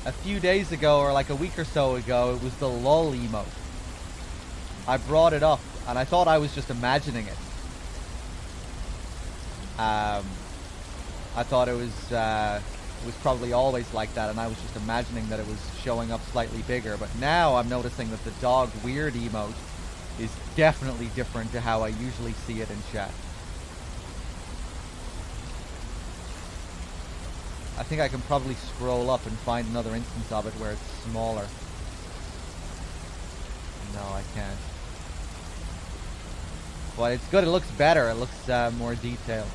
A few days ago, or like a week or so ago, it was the LOL emote. I brought it up, and I thought I was just imagining it. I thought it was probably always like that, and I was just imagining that it was showing up slightly bigger. But now I'm noticing that the dog weird emote is definitely different to how I usually see it in chat. I think I can probably scroll up and find another instance of it where it's smaller. No, I can't. But it's good. It looks better. It looks more detailed.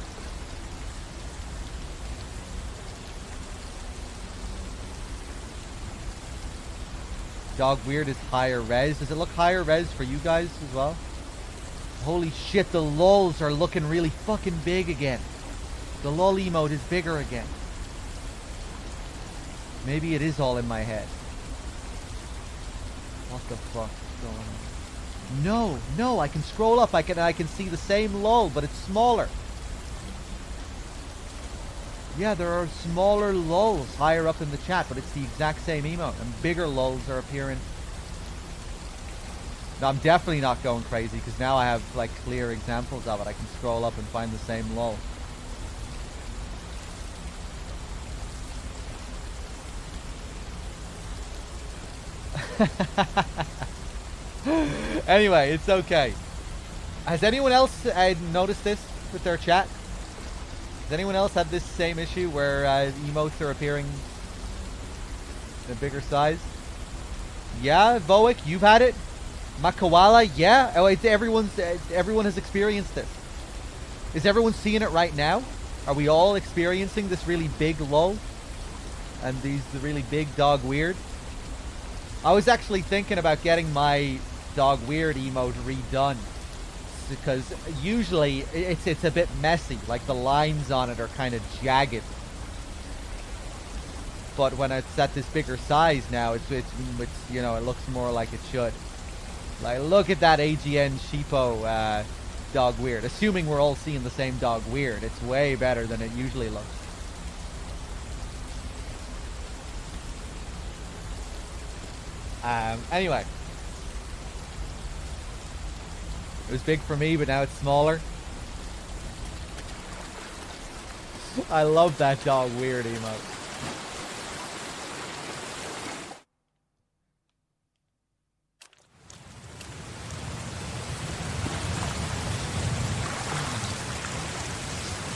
Dog weird is higher res. Does it look higher res for you guys as well? Holy shit, the lols are looking really fucking big again. The lol emote is bigger again. Maybe it is all in my head. What the fuck is going on? No, I can scroll up. I can see the same lol, but it's smaller. Yeah, there are smaller lulls higher up in the chat, but it's the exact same emote, and bigger lulls are appearing. No, I'm definitely not going crazy, because now I have, like, clear examples of it. I can scroll up and find the same lull. Anyway, it's okay. Has anyone else noticed this with their chat? Has anyone else had this same issue where emotes are appearing in a bigger size? Yeah, Voic, you've had it. Makawala, yeah. Oh, everyone has experienced this. Is everyone seeing it right now? Are we all experiencing this really big lull? And the really big dog weird? I was actually thinking about getting my dog weird emote redone, because usually it's a bit messy, like the lines on it are kind of jagged. but when it's at this bigger size now, it's you know, it looks more like it should. Like, look at that AGN Sheepo Dog Weird. Assuming we're all seeing the same Dog Weird, it's way better than it usually looks. Anyway. It was big for me, but now it's smaller. I love that Dog Weird emote.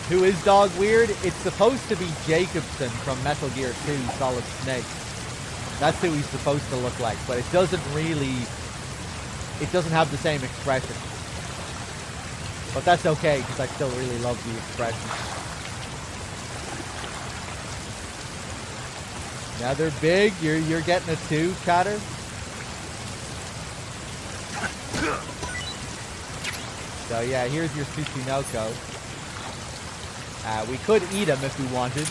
Who is Dog Weird? It's supposed to be Jacobson from Metal Gear 2 Solid Snake. That's who he's supposed to look like, but it doesn't really... It doesn't have the same expression. But that's okay, because I still really love the expression. Now they're big. You're getting a 2, Catter. So yeah, here's your Tsuchinoko. We could eat him if we wanted.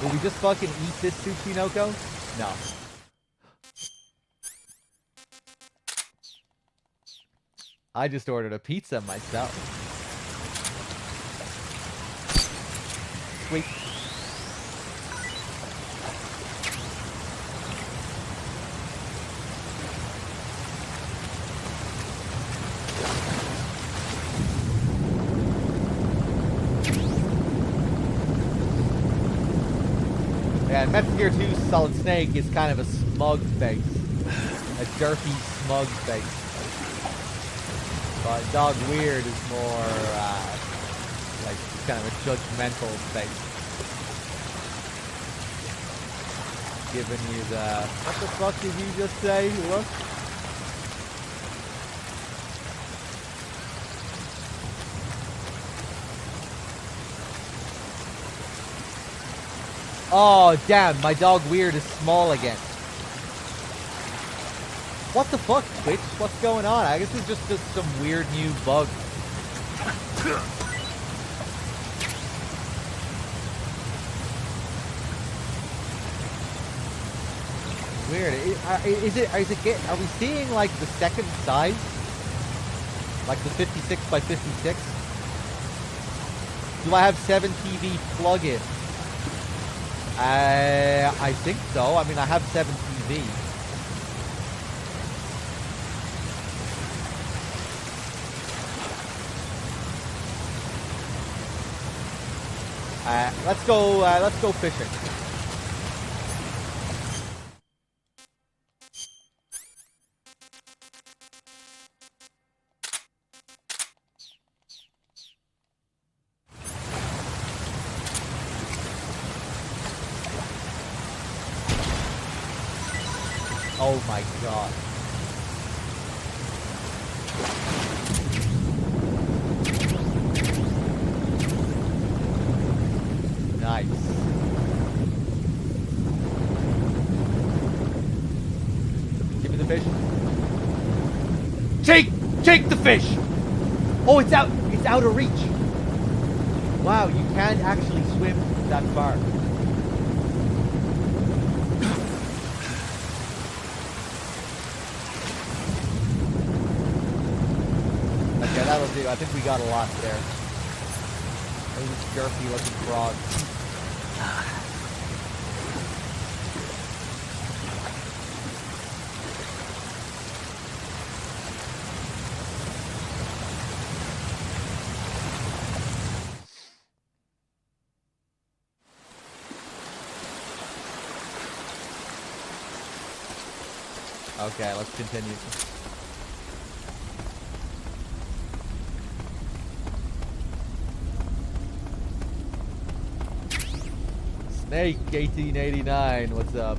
Will we just fucking eat this Tsuchinoko? No. I just ordered a pizza myself. Sweet. Yeah, Metal Gear 2 Solid Snake is kind of a smug face. A derpy, smug face. But Dog Weird is more, like, kind of a judgmental face. Giving you the... What the fuck did you just say? Look. Oh, damn, my Dog Weird is small again. What the fuck, Twitch? What's going on? I guess it's just some weird new bug. Weird. Are we seeing like the second size? Like the 56 by 56? Do I have 7 TV plug-in? I think so. I mean, I have 7 TV. Let's go fishing. Oh my god. Nice. Give me the fish. Take the fish! Oh, it's out of reach. Wow, you can't actually swim that far. Okay, that'll do. I think we got a lot there. Those jerky looking frogs. Okay, let's continue. Snake 1889, what's up?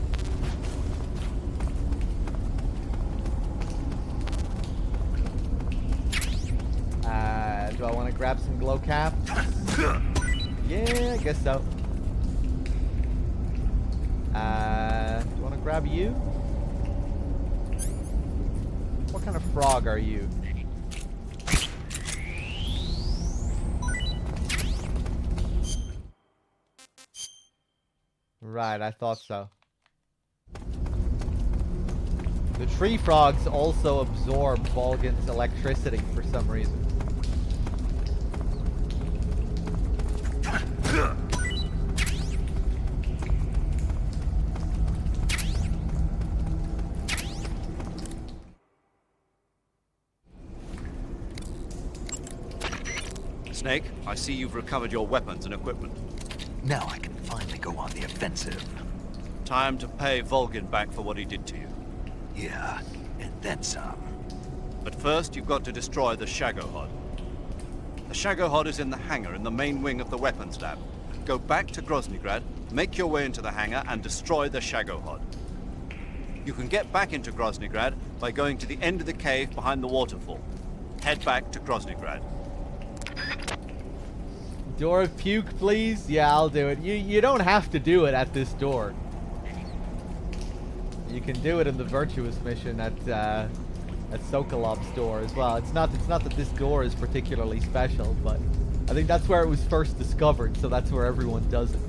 Do I want to grab some glow cap? Yeah, I guess so. Do I want to grab you? What kind of frog are you? Right, I thought so. The tree frogs also absorb Volgan's electricity for some reason. Snake, I see you've recovered your weapons and equipment. Now I can finally go on the offensive. Time to pay Volgin back for what he did to you. Yeah, and then some. But first, you've got to destroy the Shagohod. The Shagohod is in the hangar in the main wing of the weapons lab. Go back to Groznygrad, make your way into the hangar, and destroy the Shagohod. You can get back into Groznygrad by going to the end of the cave behind the waterfall. Head back to Groznygrad. Door of Puke, please? Yeah, I'll do it. You don't have to do it at this door. You can do it in the Virtuous mission at Sokolov's door as well. It's not that this door is particularly special, but I think that's where it was first discovered, so that's where everyone does it.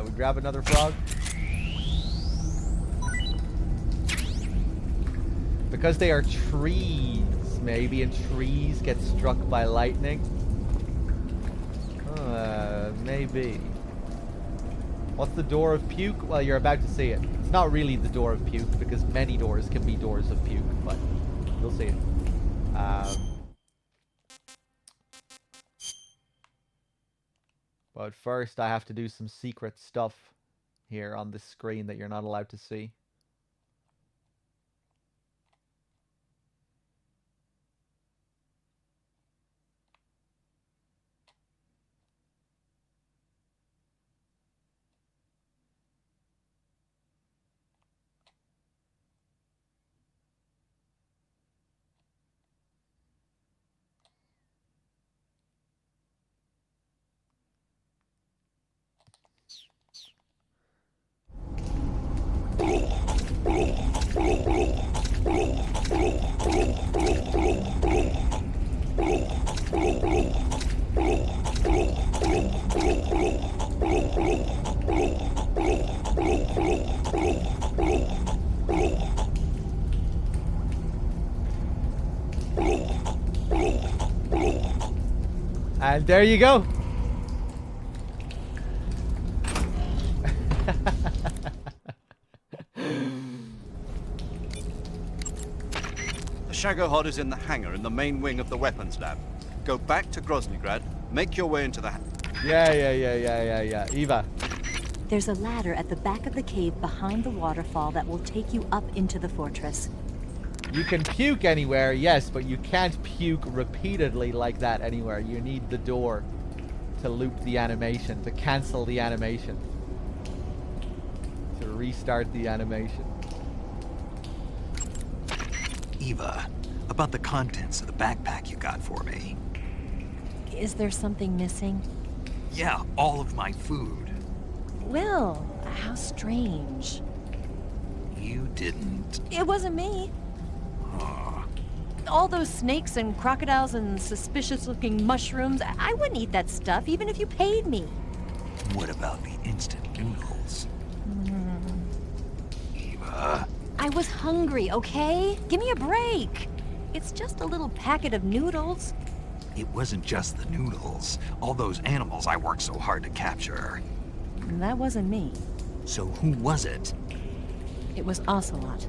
We grab another frog. Because they are trees, maybe, and trees get struck by lightning. Maybe. What's the door of puke? Well, you're about to see it. It's not really the door of puke, because many doors can be doors of puke, but you'll see it. But first, I have to do some secret stuff here on this screen that you're not allowed to see. And there you go. The Shagohod is in the hangar in the main wing of the weapons lab. Go back to Groznygrad, make your way into the Yeah. Eva. There's a ladder at the back of the cave behind the waterfall that will take you up into the fortress. You can puke anywhere, yes, but you can't puke repeatedly like that anywhere. You need the door to loop the animation, to cancel the animation, to restart the animation. Eva, about the contents of the backpack you got for me. Is there something missing? Yeah, all of my food. Will, how strange. You didn't. It wasn't me. All those snakes and crocodiles and suspicious-looking mushrooms, I wouldn't eat that stuff even if you paid me. What about the instant noodles? Eva. I was hungry, okay? Give me a break. It's just a little packet of noodles. It wasn't just the noodles. All those animals I worked so hard to capture. That wasn't me. So who was it? It was Ocelot.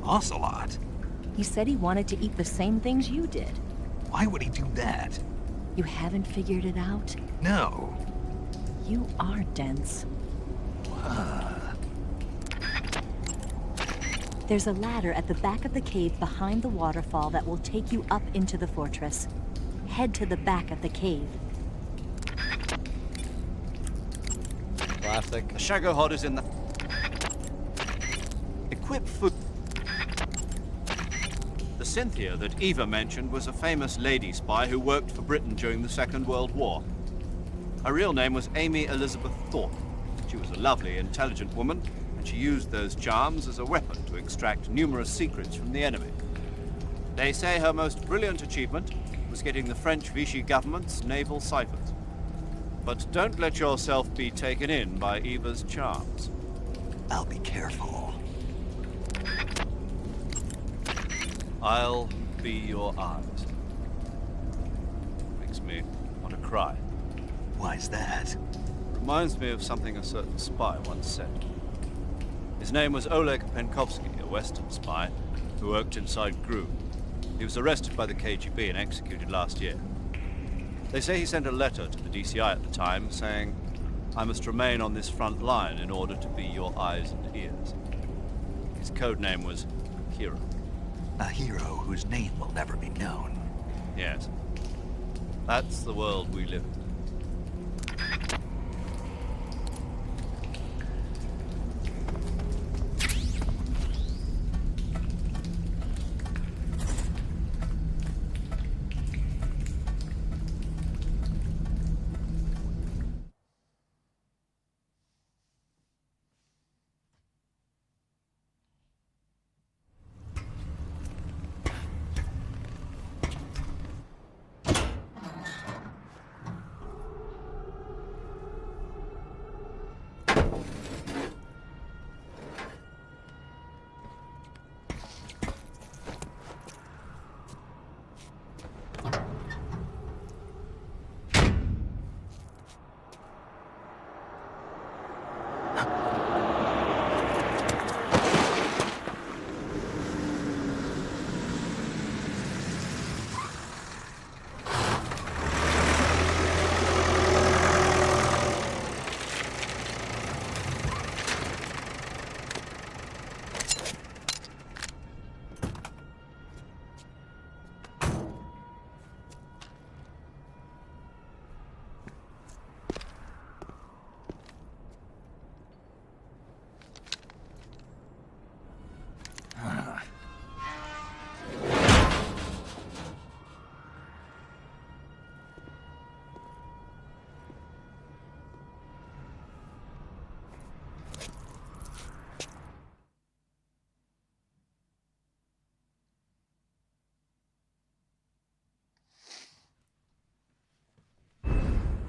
Ocelot? He said he wanted to eat the same things you did. Why would he do that? You haven't figured it out? No. You are dense. There's a ladder at the back of the cave behind the waterfall that will take you up into the fortress. Head to the back of the cave. Classic. The Shagohod is in the... Equip food... The Cynthia that Eva mentioned was a famous lady spy who worked for Britain during the Second World War. Her real name was Amy Elizabeth Thorpe. She was a lovely, intelligent woman, and she used those charms as a weapon to extract numerous secrets from the enemy. They say her most brilliant achievement was getting the French Vichy government's naval ciphers. But don't let yourself be taken in by Eva's charms. I'll be careful. I'll be your eyes. Makes me want to cry. Why's that? Reminds me of something a certain spy once said. His name was Oleg Penkovsky, a Western spy who worked inside GRU. He was arrested by the KGB and executed last year. They say he sent a letter to the DCI at the time saying, "I must remain on this front line in order to be your eyes and ears." His code name was Hero. A hero whose name will never be known. Yes. That's the world we live in.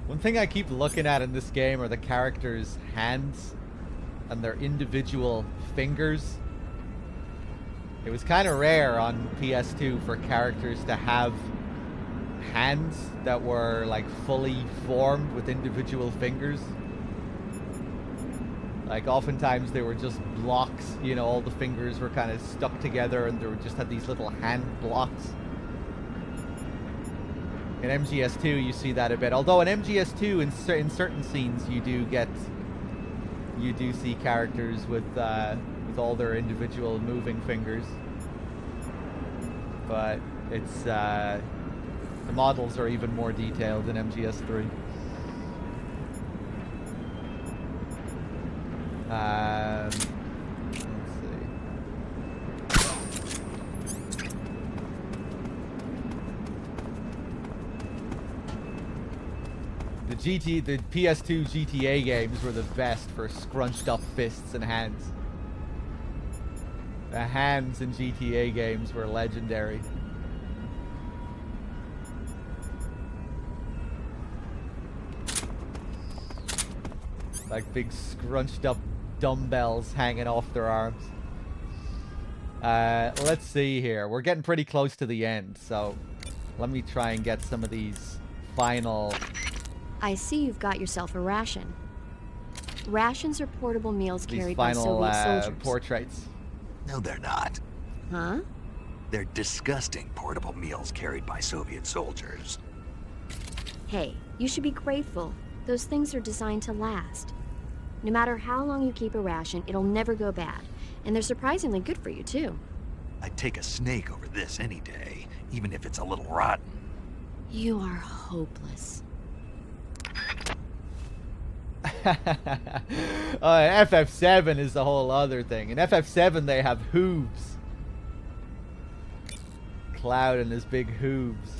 One thing I keep looking at in this game are the characters' hands and their individual fingers. It was kind of rare on PS2 for characters to have hands that were like fully formed with individual fingers. Like oftentimes they were just blocks, you know, all the fingers were kind of stuck together and they just had these little hand blocks. In MGS2 you see that a bit, although in MGS2 in certain scenes you do see characters with all their individual moving fingers, but it's the models are even more detailed in MGS3. Let's see. The PS2 GTA games were the best for scrunched up fists and hands. The hands in GTA games were legendary. Like big scrunched up dumbbells hanging off their arms. Let's see here. We're getting pretty close to the end, so let me try and get some of these final... I see you've got yourself a ration. Rations are portable meals carried by Soviet soldiers. Portraits. No, they're not. Huh? They're disgusting portable meals carried by Soviet soldiers. Hey, you should be grateful. Those things are designed to last. No matter how long you keep a ration, it'll never go bad. And they're surprisingly good for you, too. I'd take a snake over this any day, even if it's a little rotten. You are hopeless. FF7 is the whole other thing. In FF7 they have hooves. Cloud and his big hooves.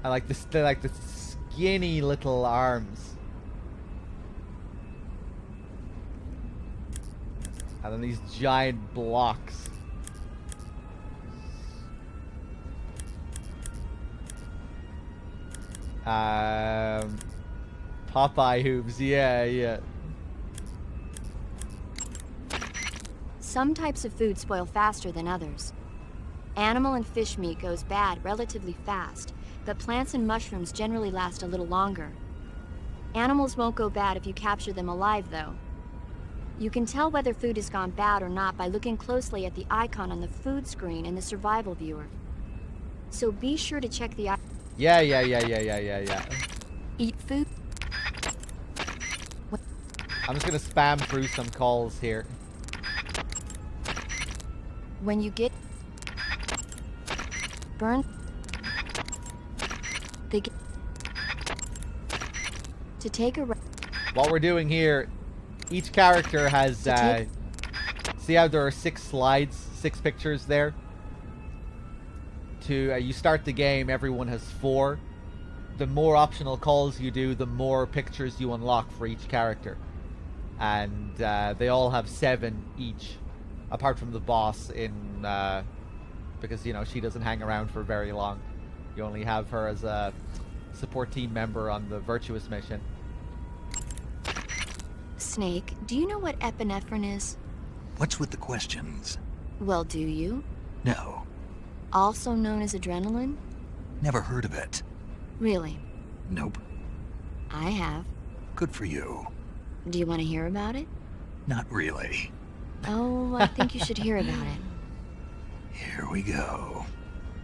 I like this. They're like the skinny little arms. And then these giant blocks. Popeye hooves, yeah. Some types of food spoil faster than others. Animal and fish meat goes bad relatively fast, but plants and mushrooms generally last a little longer. Animals won't go bad if you capture them alive, though. You can tell whether food has gone bad or not by looking closely at the icon on the food screen in the survival viewer. So be sure to check the Yeah. Eat food. I'm just gonna spam through some calls here. When you get burned, they get to take a What we're doing here, each character has, see how there are 6 slides, 6 pictures there? You start the game, everyone has 4. The more optional calls you do, the more pictures you unlock for each character. And they all have 7 each, apart from the boss because, you know, she doesn't hang around for very long. You only have her as a support team member on the Virtuous mission. Snake, do you know what epinephrine is? What's with the questions? Well, do you? No. Also known as adrenaline? Never heard of it. Really? Nope. I have. Good for you. Do you want to hear about it? Not really. Oh, I think you should hear about it. Here we go.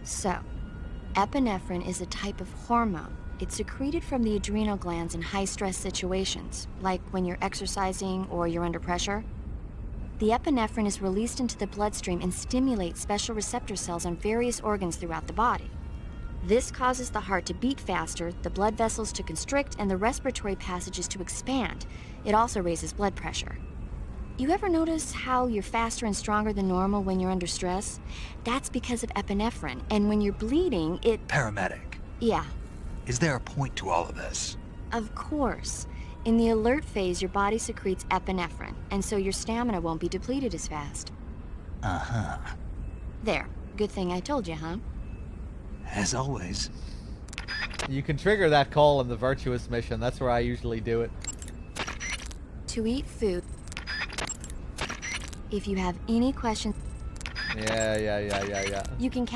So, epinephrine is a type of hormone. It's secreted from the adrenal glands in high-stress situations, like when you're exercising or you're under pressure. The epinephrine is released into the bloodstream and stimulates special receptor cells on various organs throughout the body. This causes the heart to beat faster, the blood vessels to constrict, and the respiratory passages to expand. It also raises blood pressure. You ever notice how you're faster and stronger than normal when you're under stress? That's because of epinephrine, and when you're bleeding, it... Paramedic. Yeah. Is there a point to all of this? Of course. In the alert phase, your body secretes epinephrine, and so your stamina won't be depleted as fast. Uh-huh. There. Good thing I told you, huh? As always. You can trigger that call in the Virtuous mission. That's where I usually do it. To eat food. If you have any questions... Yeah. You can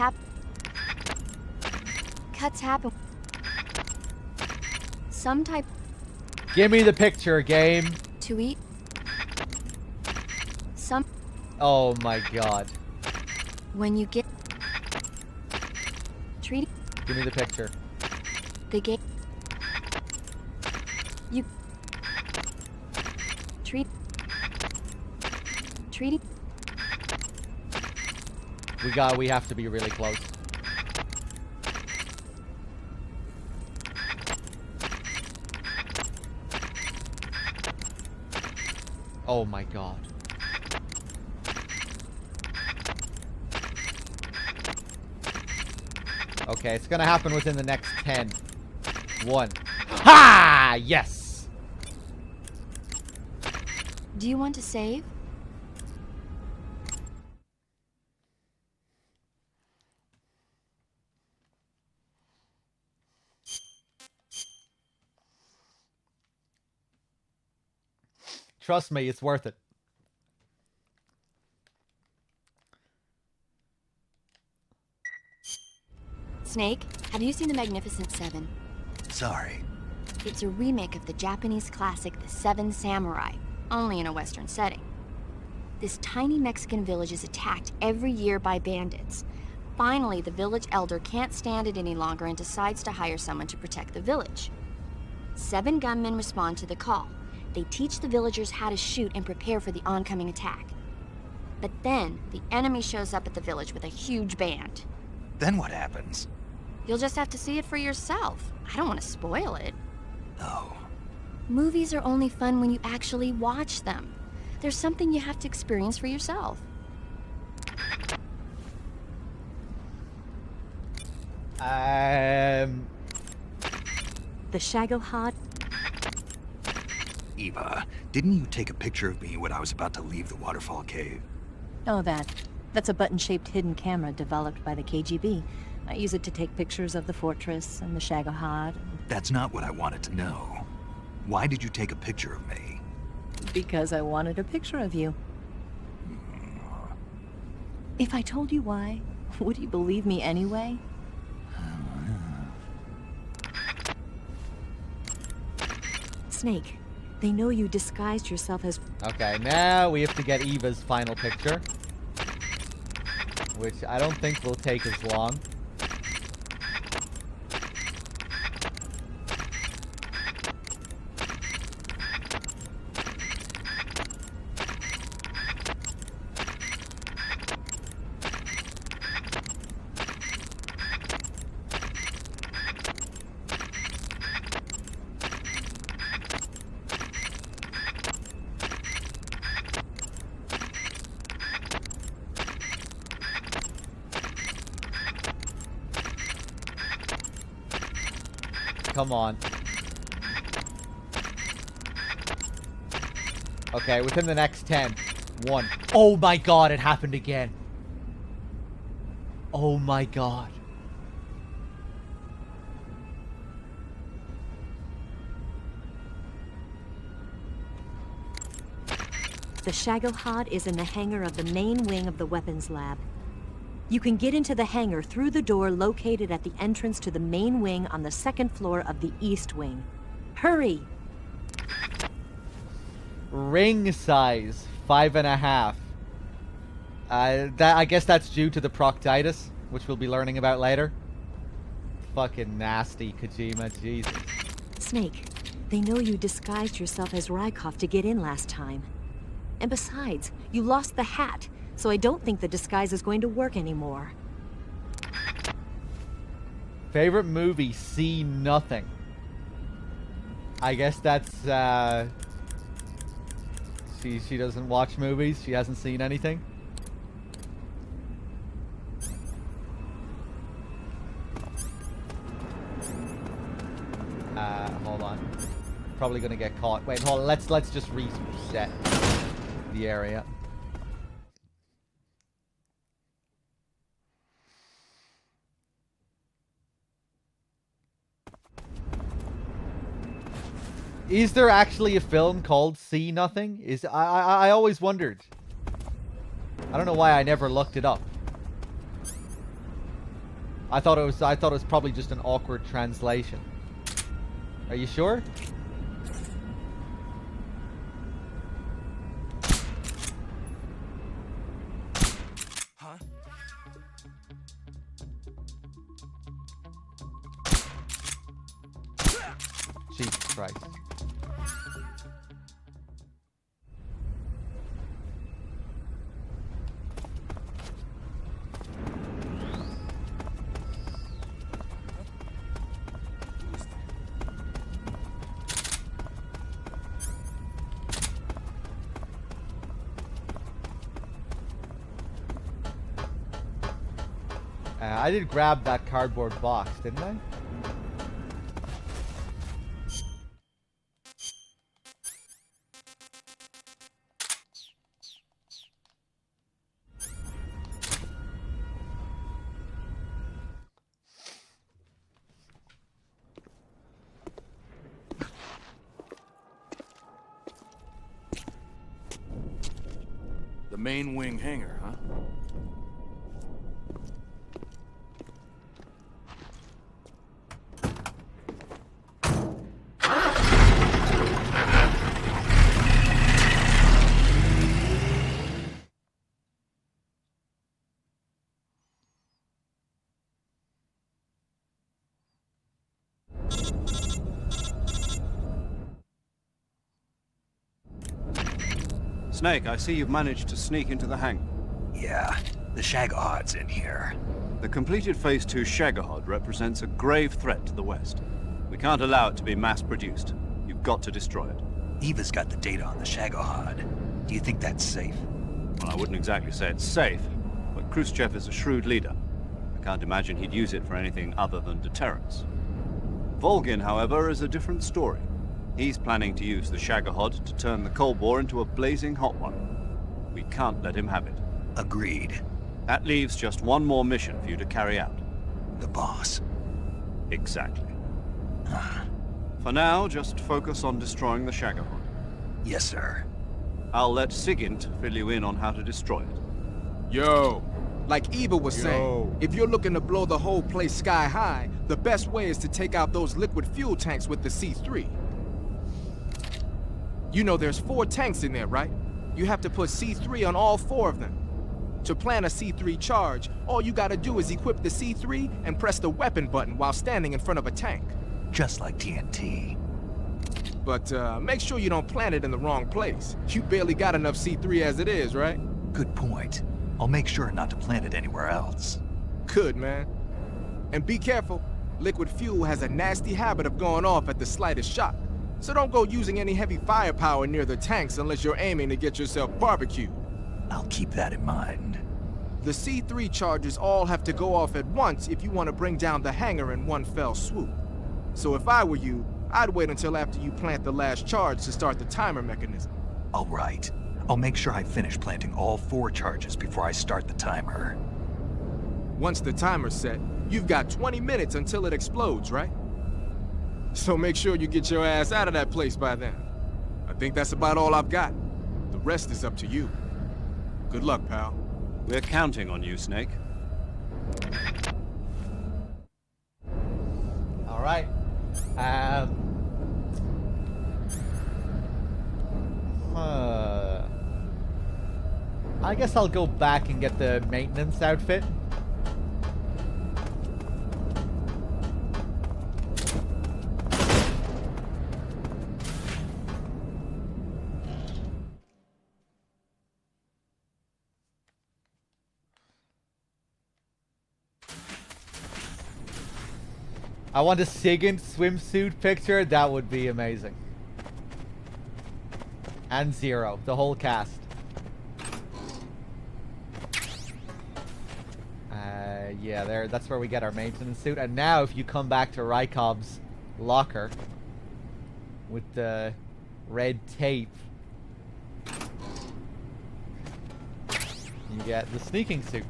Cuts happen. Some type... Give me the picture, game. To eat. Some... Oh my god. When you get... Treated... Give me the picture. The game... You... Treating... We have to be really close. Oh my god. Okay, it's gonna happen within the next 10. 1. Ha! Yes! Do you want to save? Trust me, it's worth it. Snake, have you seen The Magnificent Seven? Sorry. It's a remake of the Japanese classic The Seven Samurai, only in a Western setting. This tiny Mexican village is attacked every year by bandits. Finally, the village elder can't stand it any longer and decides to hire someone to protect the village. 7 gunmen respond to the call. They teach the villagers how to shoot and prepare for the oncoming attack. But then, the enemy shows up at the village with a huge band. Then what happens? You'll just have to see it for yourself. I don't want to spoil it. Oh. Movies are only fun when you actually watch them. There's something you have to experience for yourself. The Shagohod. Eva, didn't you take a picture of me when I was about to leave the waterfall cave? Oh, that's a button-shaped hidden camera developed by the KGB. I use it to take pictures of the fortress and the Shagohod. That's not what I wanted to know. Why did you take a picture of me? Because I wanted a picture of you. If I told you why, would you believe me anyway? Snake, they know you disguised yourself as... Okay, now we have to get Eva's final picture. Which I don't think will take as long. Come on. Okay, within the next 10. 1. Oh my god, it happened again. Oh my god. The Shagohod is in the hangar of the main wing of the weapons lab. You can get into the hangar through the door located at the entrance to the main wing on the second floor of the east wing. Hurry! Ring size 5.5. I guess that's due to the proctitis, which we'll be learning about later. Fucking nasty, Kojima, Jesus. Snake, they know you disguised yourself as Rykov to get in last time. And besides, you lost the hat, so I don't think the disguise is going to work anymore. Favorite movie, See Nothing. I guess that's, She doesn't watch movies, she hasn't seen anything. Hold on. Probably gonna get caught. Wait, hold on, let's just reset the area. Is there actually a film called See Nothing? I always wondered. I don't know why I never looked it up. I thought it was probably just an awkward translation. Are you sure? Huh? Jesus Christ. I did grab that cardboard box, didn't I? The main wing hangar, huh? Snake, I see you've managed to sneak into the hangar. Yeah, the Shagohod's in here. The completed Phase 2 Shagohod represents a grave threat to the West. We can't allow it to be mass-produced. You've got to destroy it. Eva's got the data on the Shagohod. Do you think that's safe? Well, I wouldn't exactly say it's safe, but Khrushchev is a shrewd leader. I can't imagine he'd use it for anything other than deterrence. Volgin, however, is a different story. He's planning to use the Shagohod to turn the Cold War into a blazing hot one. We can't let him have it. Agreed. That leaves just one more mission for you to carry out. The boss. Exactly. For now, just focus on destroying the Shagohod. Yes, sir. I'll let Sigint fill you in on how to destroy it. Yo, like Eva was saying, if you're looking to blow the whole place sky high, the best way is to take out those liquid fuel tanks with the C3. You know there's 4 tanks in there, right? You have to put C3 on all 4 of them. To plant a C3 charge, all you gotta do is equip the C3 and press the weapon button while standing in front of a tank. Just like TNT. But make sure you don't plant it in the wrong place. You barely got enough C3 as it is, right? Good point. I'll make sure not to plant it anywhere else. Good, man. And be careful. Liquid fuel has a nasty habit of going off at the slightest shock. So don't go using any heavy firepower near the tanks unless you're aiming to get yourself barbecued. I'll keep that in mind. The C3 charges all have to go off at once if you want to bring down the hangar in one fell swoop. So if I were you, I'd wait until after you plant the last charge to start the timer mechanism. All right. I'll make sure I finish planting all 4 charges before I start the timer. Once the timer's set, you've got 20 minutes until it explodes, right? So make sure you get your ass out of that place by then. I think that's about all I've got. The rest is up to you. Good luck, pal. We're counting on you, Snake. All right. I guess I'll go back and get the maintenance outfit. I want a Sigint swimsuit picture. That would be amazing. And Zero, the whole cast. Yeah, that's where we get our maintenance suit. And now if you come back to Rykov's locker with the red tape, you get the sneaking suit.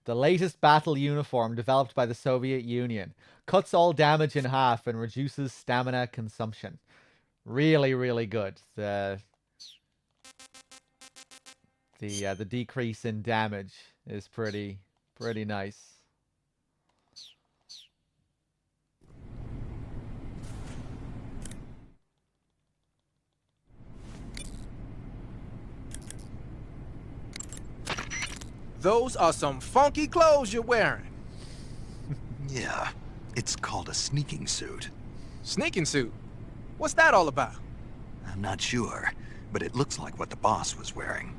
The latest battle uniform developed by the Soviet Union. Cuts all damage in half and reduces stamina consumption. Really, really good. The decrease in damage is pretty nice. Those are some funky clothes you're wearing. Yeah, it's called a sneaking suit. Sneaking suit? What's that all about? I'm not sure, but it looks like what the boss was wearing.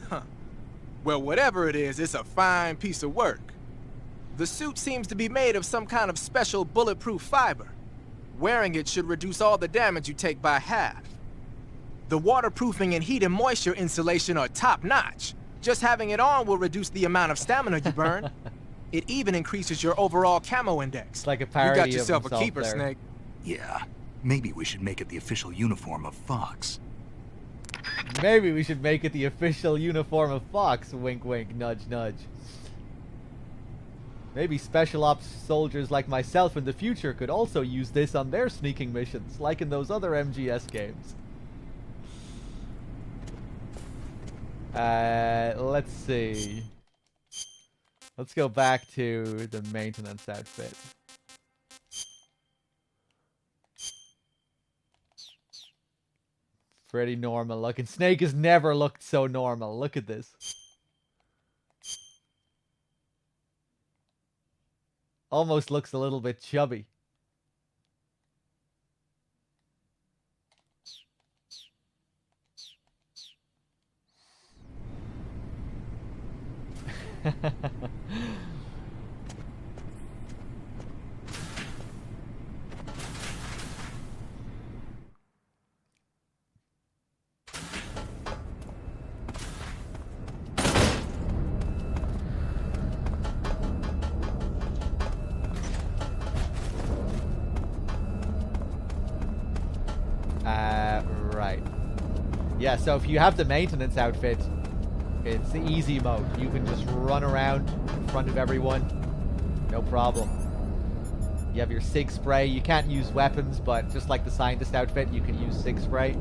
Huh. Well, whatever it is, it's a fine piece of work. The suit seems to be made of some kind of special bulletproof fiber. Wearing it should reduce all the damage you take by half. The waterproofing and heat and moisture insulation are top-notch. Just having it on will reduce the amount of stamina you burn. It even increases your overall camo index. It's like a parody. You got yourself a keeper, there. Snake. Yeah, maybe we should make it the official uniform of Fox. Maybe we should make it the official uniform of Fox. Wink, wink, nudge, nudge. Maybe special ops soldiers like myself in the future could also use this on their sneaking missions, like in those other MGS games. Let's see. Let's go back to the maintenance outfit. Pretty normal looking. Snake has never looked so normal. Look at this. Almost looks a little bit chubby. Right. Yeah, so if you have the maintenance outfit, it's the easy mode. You can just run around in front of everyone. No problem. You have your SIG spray. You can't use weapons, but just like the scientist outfit, you can use SIG spray.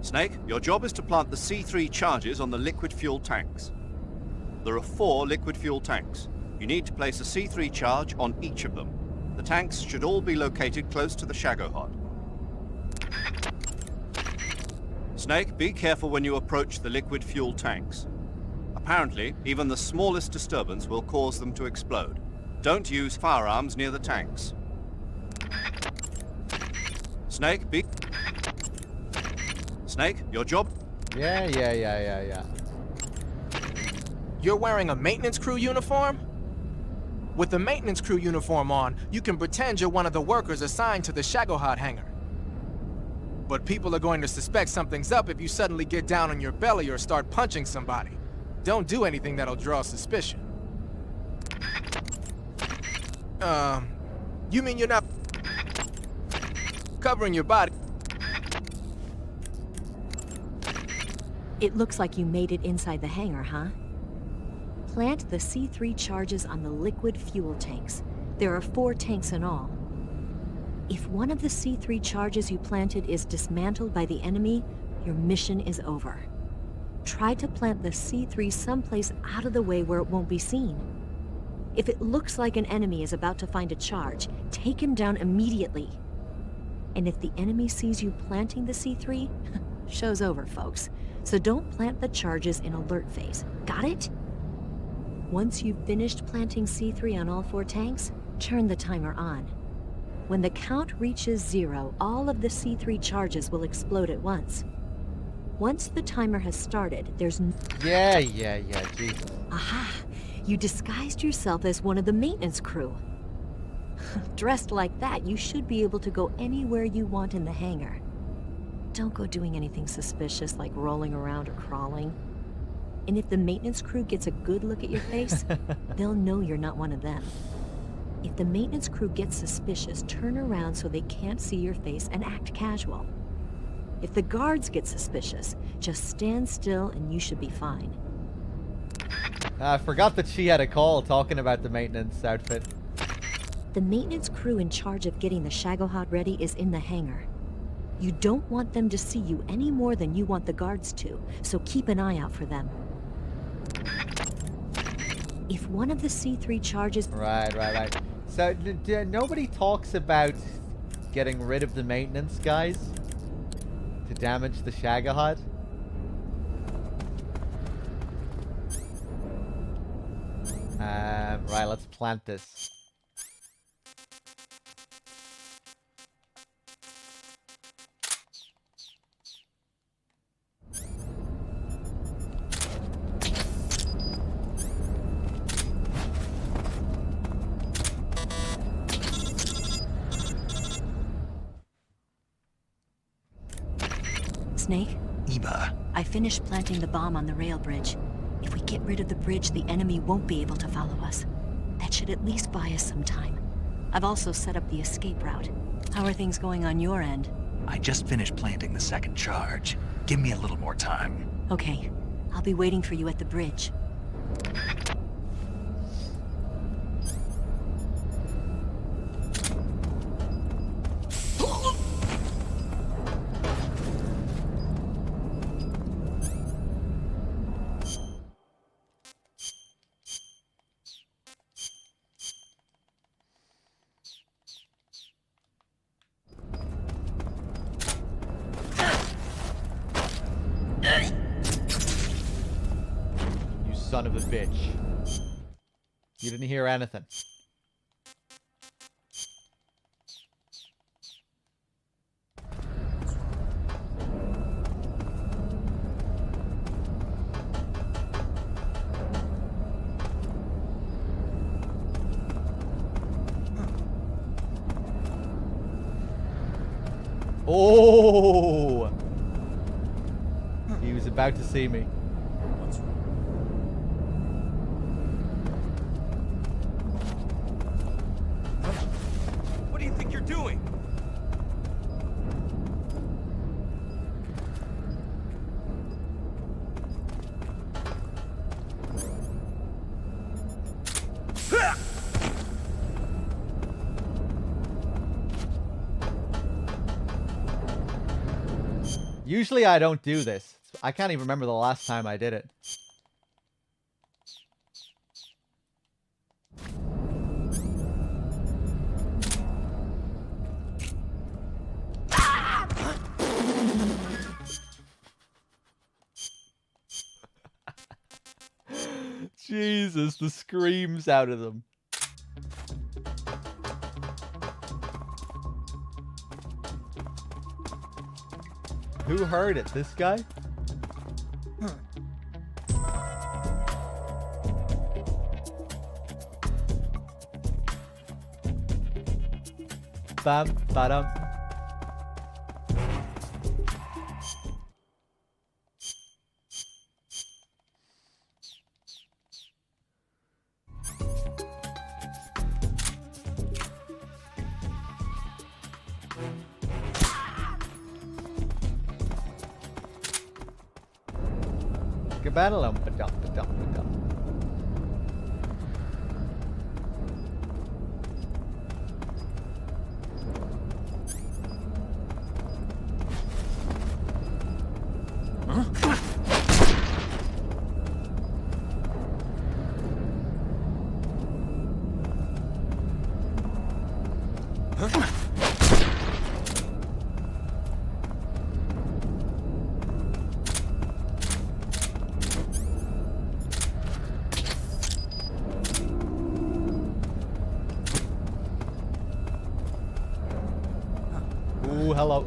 Snake, your job is to plant the C3 charges on the liquid fuel tanks. There are 4 liquid fuel tanks. You need to place a C3 charge on each of them. The tanks should all be located close to the Shagohod. Snake, be careful when you approach the liquid fuel tanks. Apparently, even the smallest disturbance will cause them to explode. Don't use firearms near the tanks. Snake, Snake, your job? Yeah. You're wearing a maintenance crew uniform? With the maintenance crew uniform on, you can pretend you're one of the workers assigned to the Shagohod hangar. But people are going to suspect something's up if you suddenly get down on your belly or start punching somebody. Don't do anything that'll draw suspicion. You mean you're not covering your body? It looks like you made it inside the hangar, huh? Plant the C3 charges on the liquid fuel tanks. There are 4 tanks in all. If one of the C3 charges you planted is dismantled by the enemy, your mission is over. Try to plant the C3 someplace out of the way where it won't be seen. If it looks like an enemy is about to find a charge, take him down immediately. And if the enemy sees you planting the C3, show's over, folks. So don't plant the charges in alert phase. Got it? Once you've finished planting C3 on all 4 tanks, turn the timer on. When the count reaches 0, all of the C3 charges will explode at once. Once the timer has started, there's Yeah, Jesus. Aha! You disguised yourself as one of the maintenance crew. Dressed like that, you should be able to go anywhere you want in the hangar. Don't go doing anything suspicious like rolling around or crawling. And if the maintenance crew gets a good look at your face, they'll know you're not one of them. If the maintenance crew gets suspicious, turn around so they can't see your face and act casual. If the guards get suspicious, just stand still and you should be fine. I forgot that she had a call talking about the maintenance outfit. The maintenance crew in charge of getting the Shagohod ready is in the hangar. You don't want them to see you any more than you want the guards to, so keep an eye out for them. If one of the C3 charges... Right. So, nobody talks about getting rid of the maintenance guys to damage the Shagohod? Right, let's plant this. Snake? Eva. I finished planting the bomb on the rail bridge. If we get rid of the bridge, the enemy won't be able to follow us. That should at least buy us some time. I've also set up the escape route. How are things going on your end? I just finished planting the 2nd charge. Give me a little more time. Okay. I'll be waiting for you at the bridge. Son of a bitch. You didn't hear anything. Oh! He was about to see me. What do you think you're doing? Usually I don't do this. I can't even remember the last time I did it. Jesus, the screams out of them. Who heard it? This guy? Bam, badam. Battle Ooh, hello.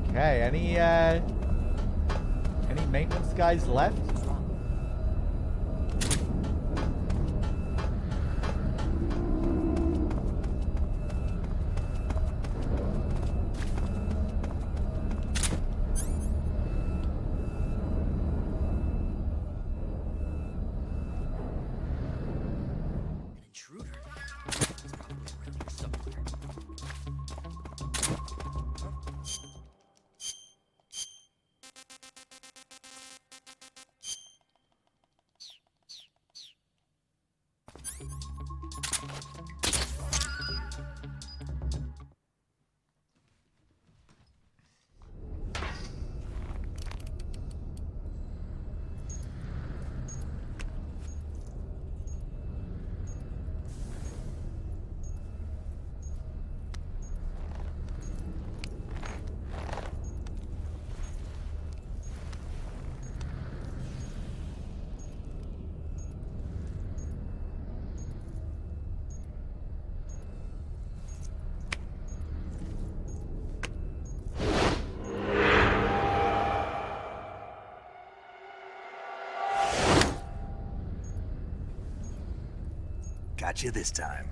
Okay, any maintenance guys left? Got you this time.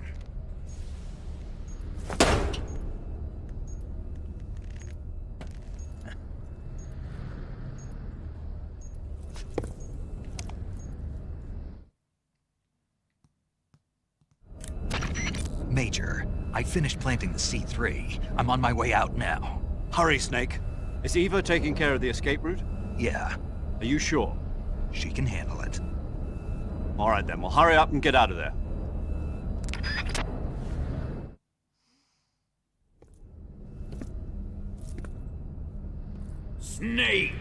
Major, I finished planting the C3. I'm on my way out now. Hurry, Snake. Is Eva taking care of the escape route? Yeah. Are you sure? She can handle it. All right then, well hurry up and get out of there. Snake!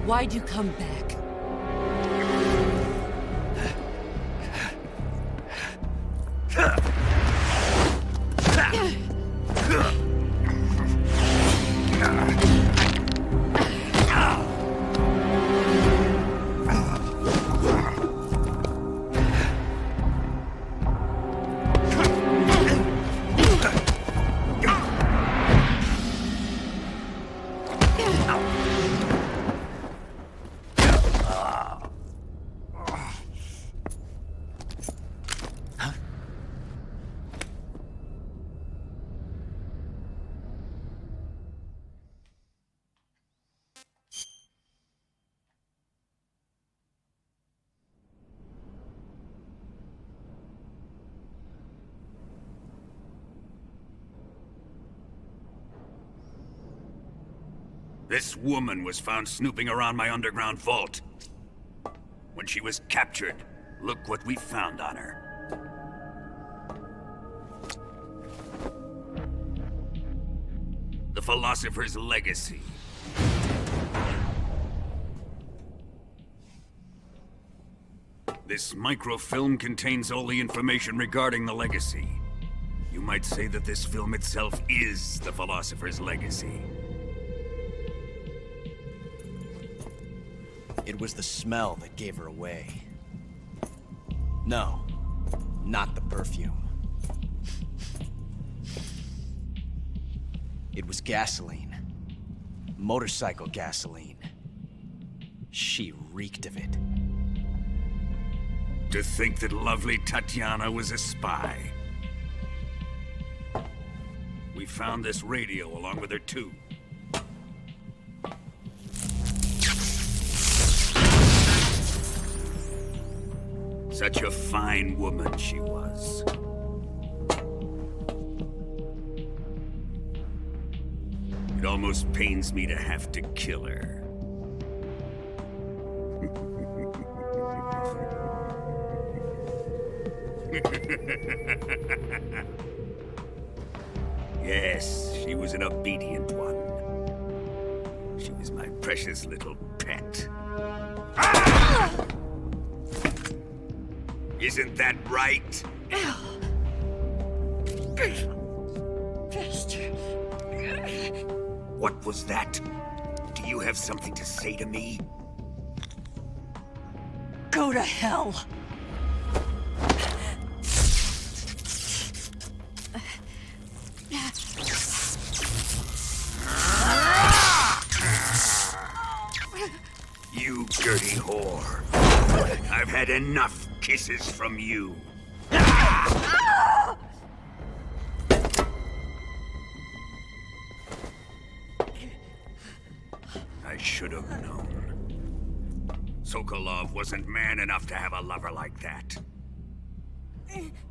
Why'd you come back? This woman was found snooping around my underground vault. When she was captured, look what we found on her. The Philosopher's Legacy. This microfilm contains all the information regarding the Legacy. You might say that this film itself is the Philosopher's Legacy. It was the smell that gave her away. No, not the perfume. It was gasoline. Motorcycle gasoline. She reeked of it. To think that lovely Tatiana was a spy. We found this radio along with her too. Such a fine woman she was. It almost pains me to have to kill her. Yes, she was an obedient one. She was my precious little pet. Ah! Isn't that right? What was that? Do you have something to say to me? Go to hell. You dirty whore. I've had enough kisses from you. I should have known. Sokolov wasn't man enough to have a lover like that.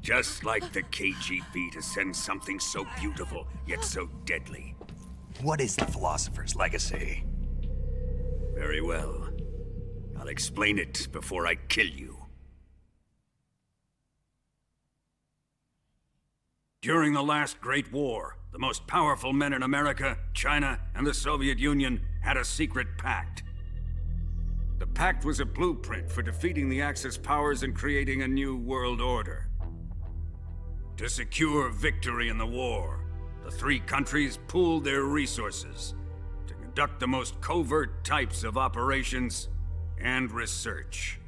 Just like the KGB to send something so beautiful, yet so deadly. What is the Philosopher's Legacy? Very well. I'll explain it before I kill you. During the last Great War, the most powerful men in America, China, and the Soviet Union had a secret pact. The pact was a blueprint for defeating the Axis powers and creating a new world order. To secure victory in the war, the three countries pooled their resources to conduct the most covert types of operations and research.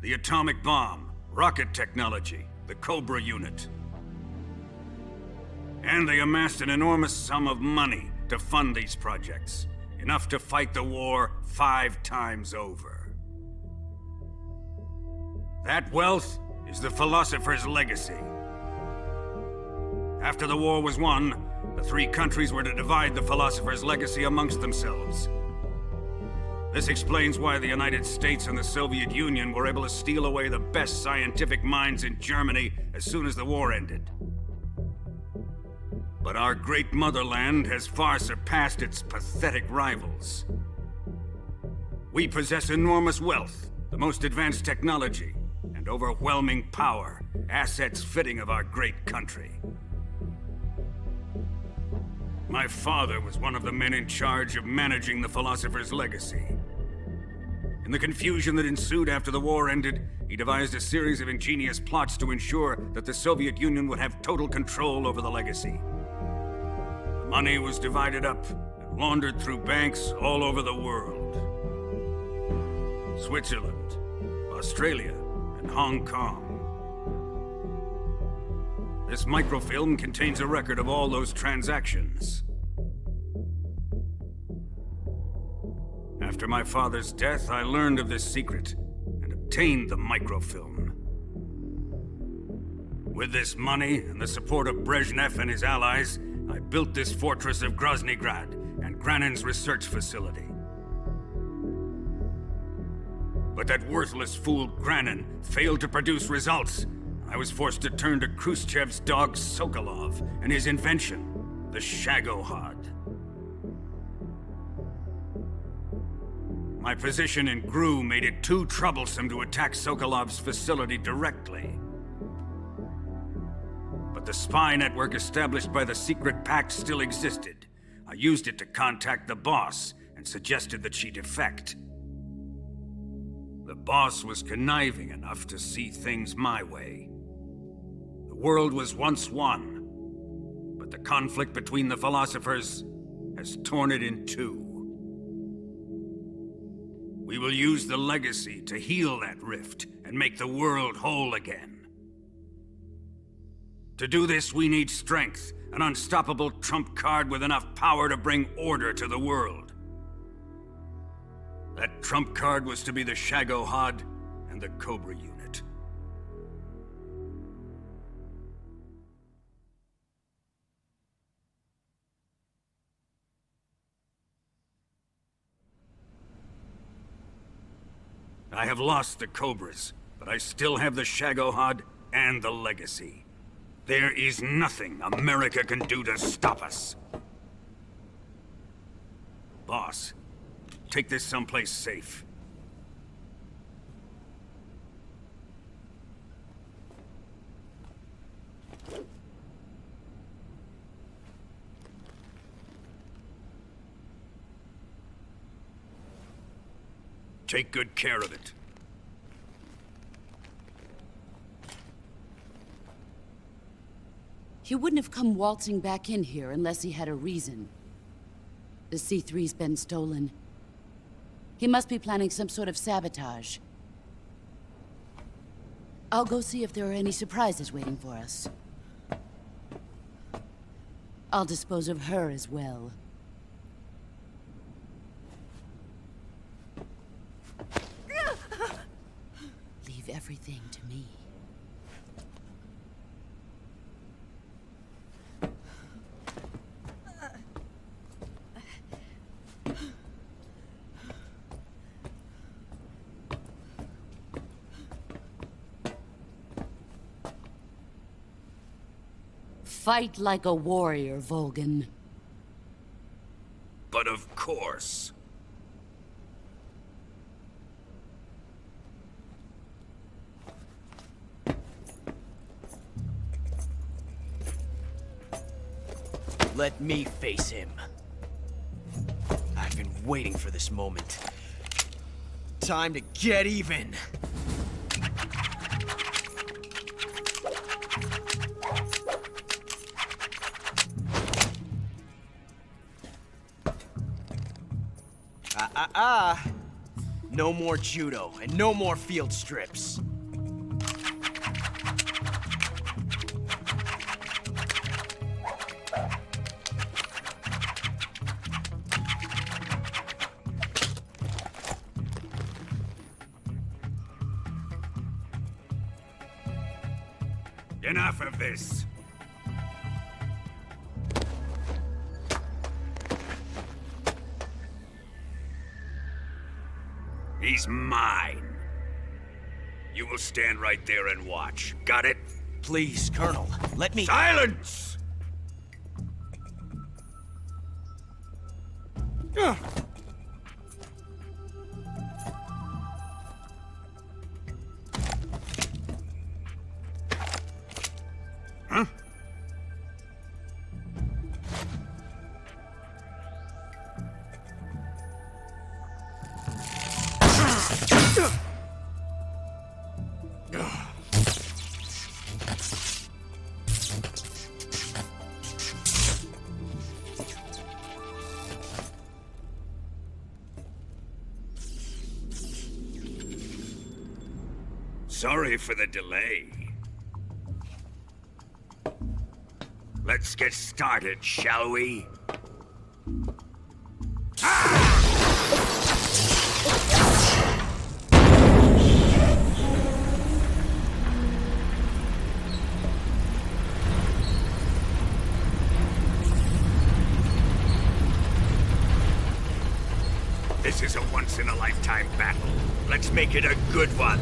The atomic bomb, rocket technology, the Cobra unit. And they amassed an enormous sum of money to fund these projects, enough to fight the war 5 times over. That wealth is the Philosopher's Legacy. After the war was won, the three countries were to divide the Philosopher's Legacy amongst themselves. This explains why the United States and the Soviet Union were able to steal away the best scientific minds in Germany as soon as the war ended. But our great motherland has far surpassed its pathetic rivals. We possess enormous wealth, the most advanced technology, and overwhelming power, assets fitting of our great country. My father was one of the men in charge of managing the Philosopher's Legacy. In the confusion that ensued after the war ended, he devised a series of ingenious plots to ensure that the Soviet Union would have total control over the legacy. The money was divided up and laundered through banks all over the world. Switzerland, Australia, and Hong Kong. This microfilm contains a record of all those transactions. After my father's death, I learned of this secret and obtained the microfilm. With this money and the support of Brezhnev and his allies, I built this fortress of Groznygrad and Granin's research facility. But that worthless fool Granin failed to produce results. I was forced to turn to Khrushchev's dog Sokolov and his invention, the Shagohod. My position in GRU made it too troublesome to attack Sokolov's facility directly. But the spy network established by the secret pact still existed. I used it to contact the boss and suggested that she defect. The boss was conniving enough to see things my way. The world was once one, but the conflict between the philosophers has torn it in two. We will use the legacy to heal that rift and make the world whole again. To do this, we need strength, an unstoppable trump card with enough power to bring order to the world. That trump card was to be the Shagohod and the Cobra unit. I have lost the Cobras, but I still have the Shagohod and the legacy. There is nothing America can do to stop us. Boss, take this someplace safe. Take good care of it. He wouldn't have come waltzing back in here unless he had a reason. The C3's been stolen. He must be planning some sort of sabotage. I'll go see if there are any surprises waiting for us. I'll dispose of her as well. Leave everything to me. Fight like a warrior, Volgin. But of course. Let me face him. I've been waiting for this moment. Time to get even. No more judo, and no more field strips. Enough of this. He's mine. You will stand right there and watch. Got it? Please, Colonel, let me— Silence! Huh? Sorry for the delay. Let's get started, shall we? This is a once-in-a-lifetime battle. Let's make it a good one.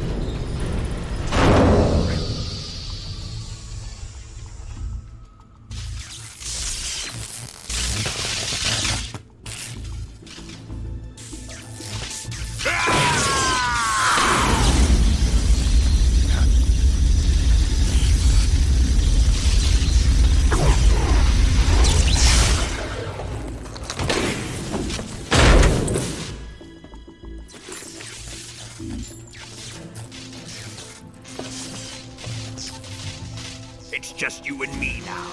It's just you and me now.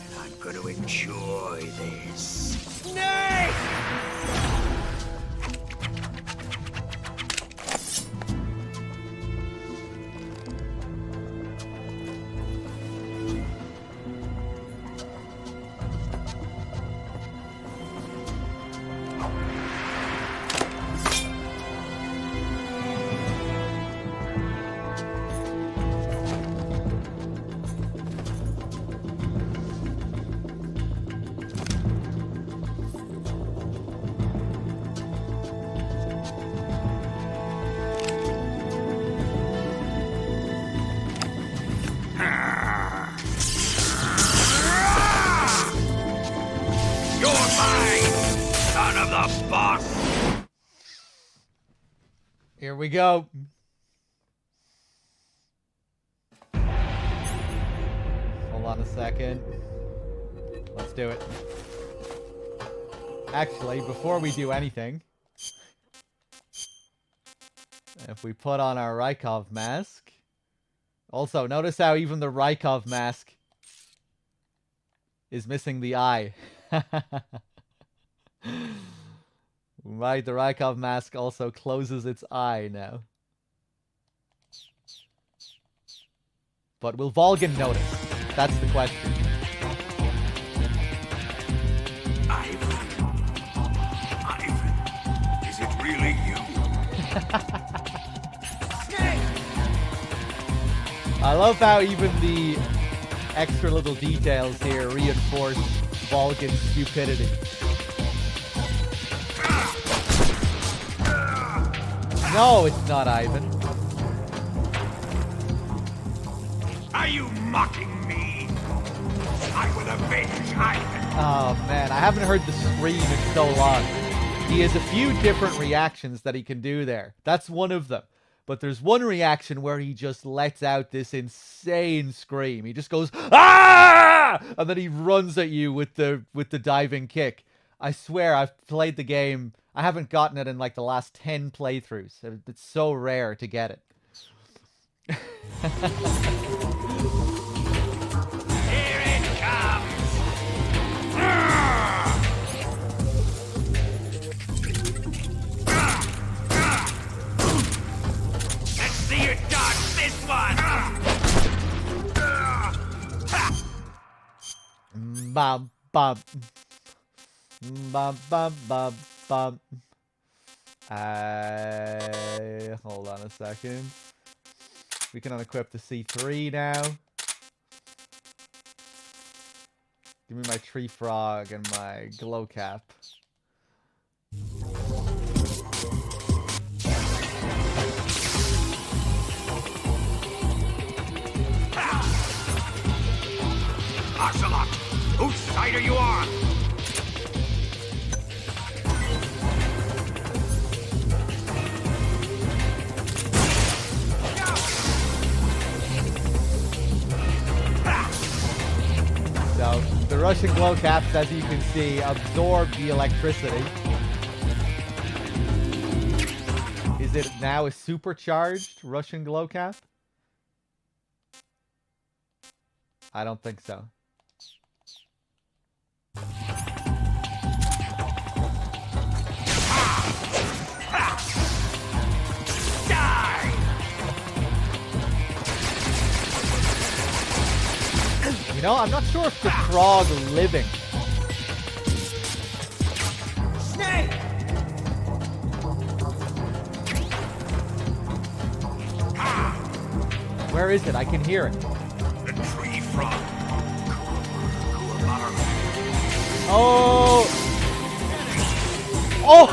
And I'm gonna enjoy this. Snake! Here we go. Hold on a second. Let's do it. Actually, before we do anything, if we put on our Rykov mask. Also, notice how even the Rykov mask is missing the eye. Right, the Rykov mask also closes its eye now. But will Volgin notice? That's the question. Ivan, is it really you? I love how even the extra little details here reinforce Volgin's stupidity. No, it's not Ivan. Are you mocking me? I will avenge Ivan. Oh man, I haven't heard the scream in so long. He has a few different reactions that he can do there. That's one of them. But there's one reaction where he just lets out this insane scream. He just goes, "Ah!" And then he runs at you with the diving kick. I swear I've played the game. I haven't gotten it in like the last 10 playthroughs. It's so rare to get it. Here it comes! Let's see you dodge this one! Bum, bum. Bum, bum, bum, bum. Hold on a second. We can unequip the C3 now. Give me my tree frog and my glow cap. Ocelot, whose side are you on? So, the Russian glow caps, as you can see, absorb the electricity. His Is it now a supercharged Russian glow cap? I don't think so. You know, I'm not sure if the frog living. Snake! Where is it? I can hear it. The tree frog. Oh! Oh!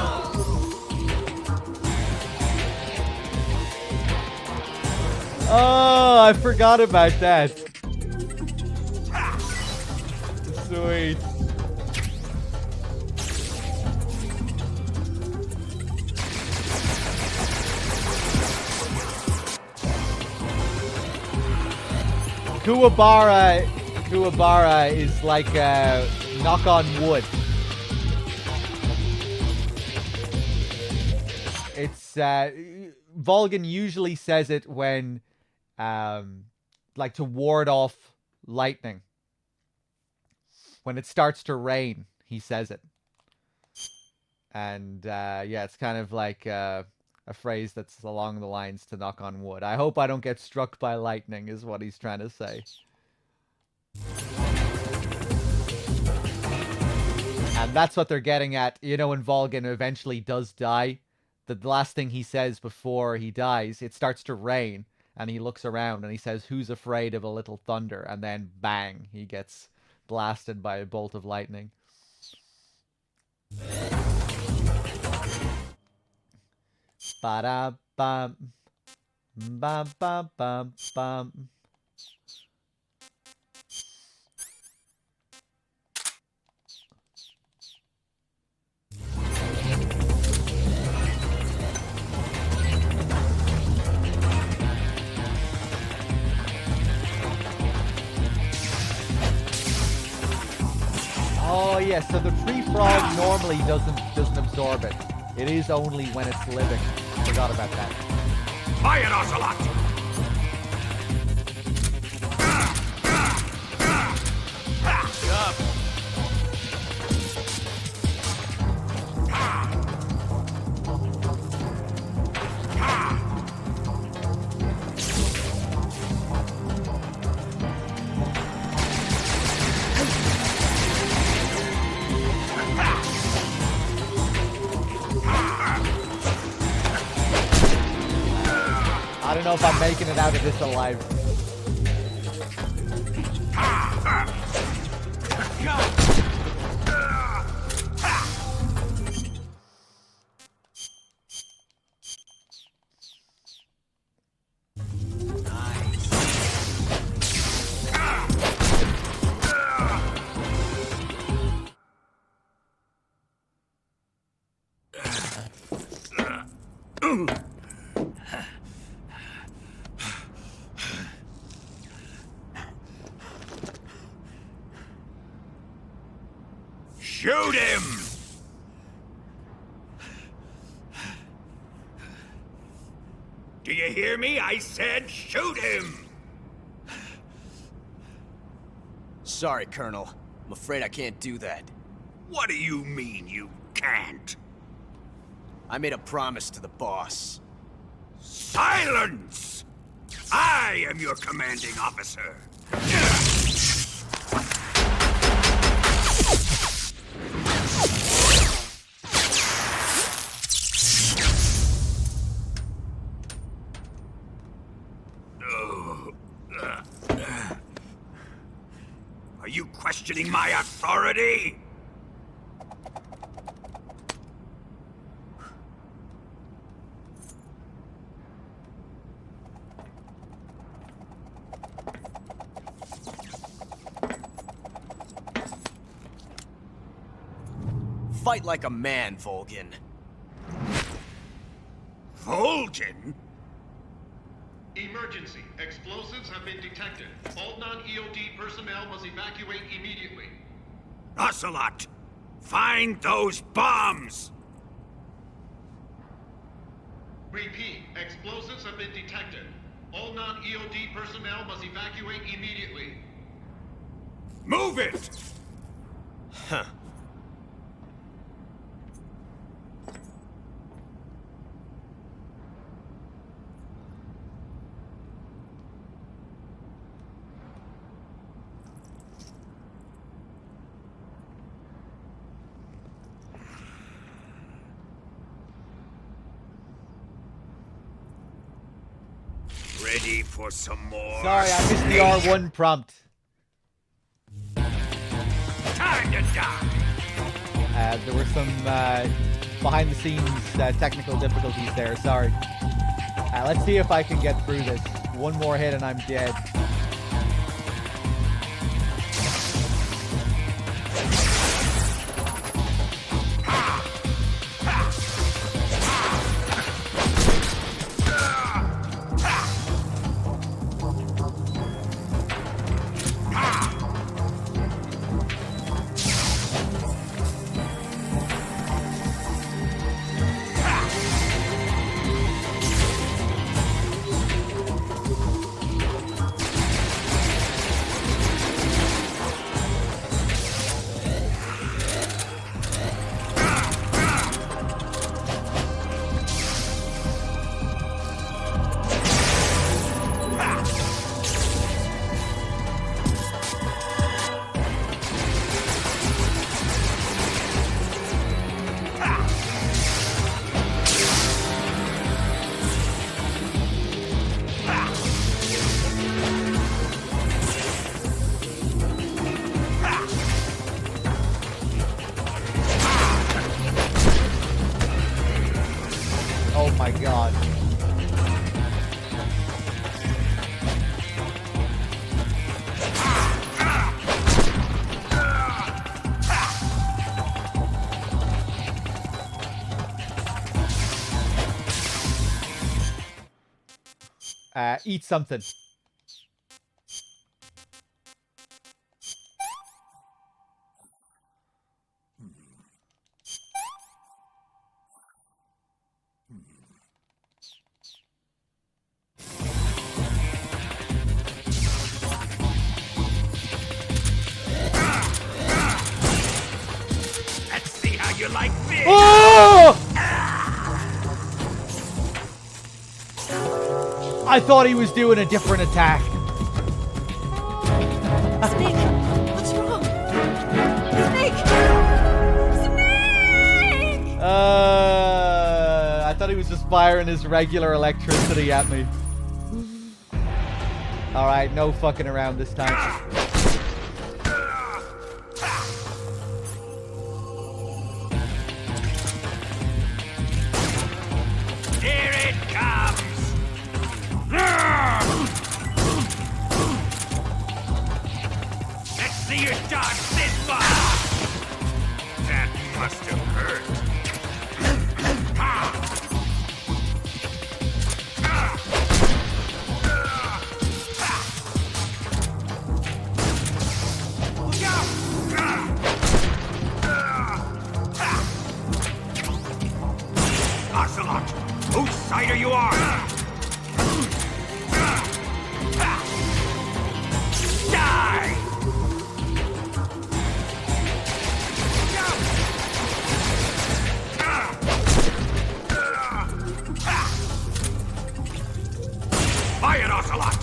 Oh, I forgot about that. Sweet. Kuwabara is like knock on wood. It's Volgin usually says it when like to ward off lightning. When it starts to rain, he says it. And yeah, it's kind of like a phrase that's along the lines to knock on wood. I hope I don't get struck by lightning is what he's trying to say. And that's what they're getting at. You know, when Volgin eventually does die, the last thing he says before he dies, it starts to rain, and he looks around and he says, "Who's afraid of a little thunder?" And then bang, he gets blasted by a bolt of lightning. Ba-da-bum. Bum-bum-bum-bum. Oh yeah, so the tree frog normally doesn't absorb it. It is only when it's living. Forgot about that. Quiet, Ocelot! Up. I don't know if I'm making it out of this alive. Shoot him! Do you hear me? I said shoot him! Sorry, Colonel. I'm afraid I can't do that. What do you mean you can't? I made a promise to the boss. Silence! I am your commanding officer. Are you questioning my authority? Fight like a man, Volgin. Volgin? Emergency. Explosives have been detected. All non-EOD personnel must evacuate immediately. Ocelot, find those bombs! Repeat, explosives have been detected. All non-EOD personnel must evacuate immediately. Move it! Huh. Ready for some more? Sorry, I missed the R1 prompt. Time to die! There were some behind-the-scenes technical difficulties there. Sorry. Let's see if I can get through this. One more hit and I'm dead. Oh my god. Eat something. Let's see how you like this! Oh! I thought he was doing a different attack. Snake! What's wrong? Snake! Snake! I thought he was just firing his regular electricity at me. Alright, no fucking around this time. Here it comes! Let's see you dodge this far! That must have hurt. Look out! Ocelot, whose side are you on? Die! Fire, Ocelot!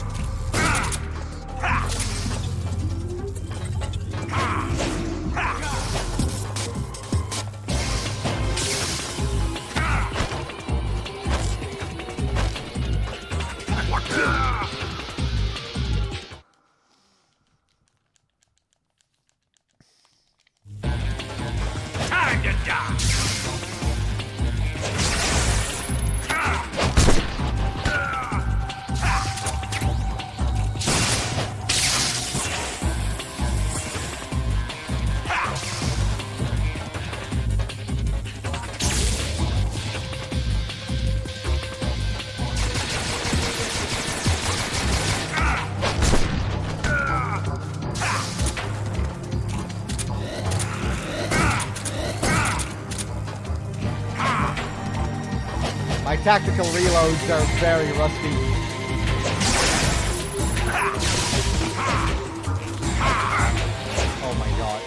Time to die! tactical reloads are very rusty. Oh my god.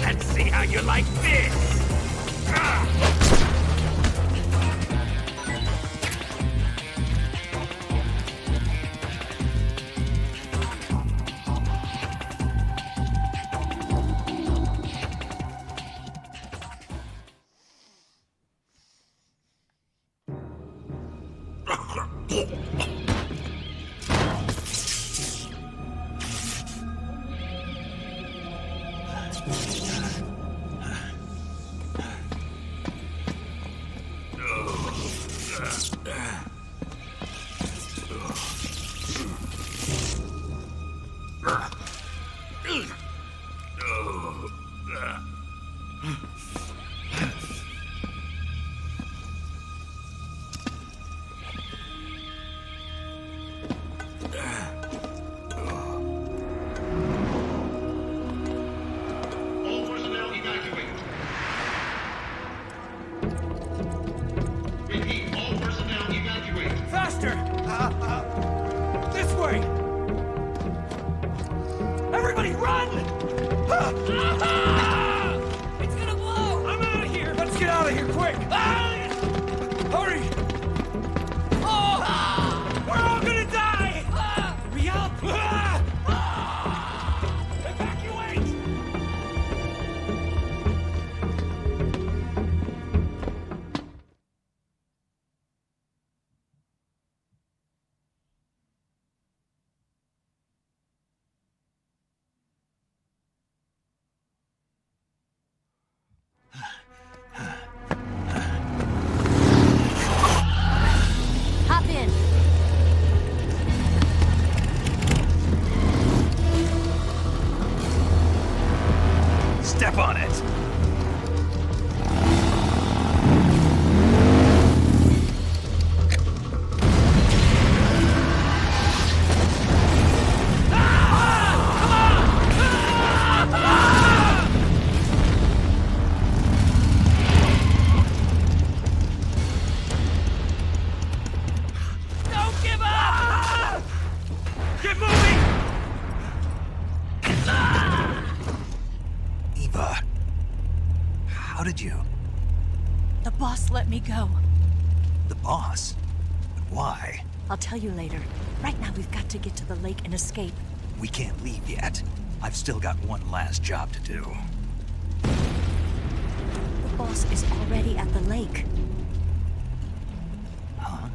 Let's see how you like this! All personnel evacuate. Repeat, all personnel evacuate. Faster! This way! Everybody run! It's gonna blow! I'm out of here! Let's get out of here quick! Hurry! We're all gonna die! Hurry up! Evacuate! Hop in. Step on it! Don't give up! Get moving! Eva, how did you? The boss let me go. The boss? But why? I'll tell you later. Right now, we've got to get to the lake and escape. We can't leave yet. I've still got one last job to do. The boss is already at the lake. Huh?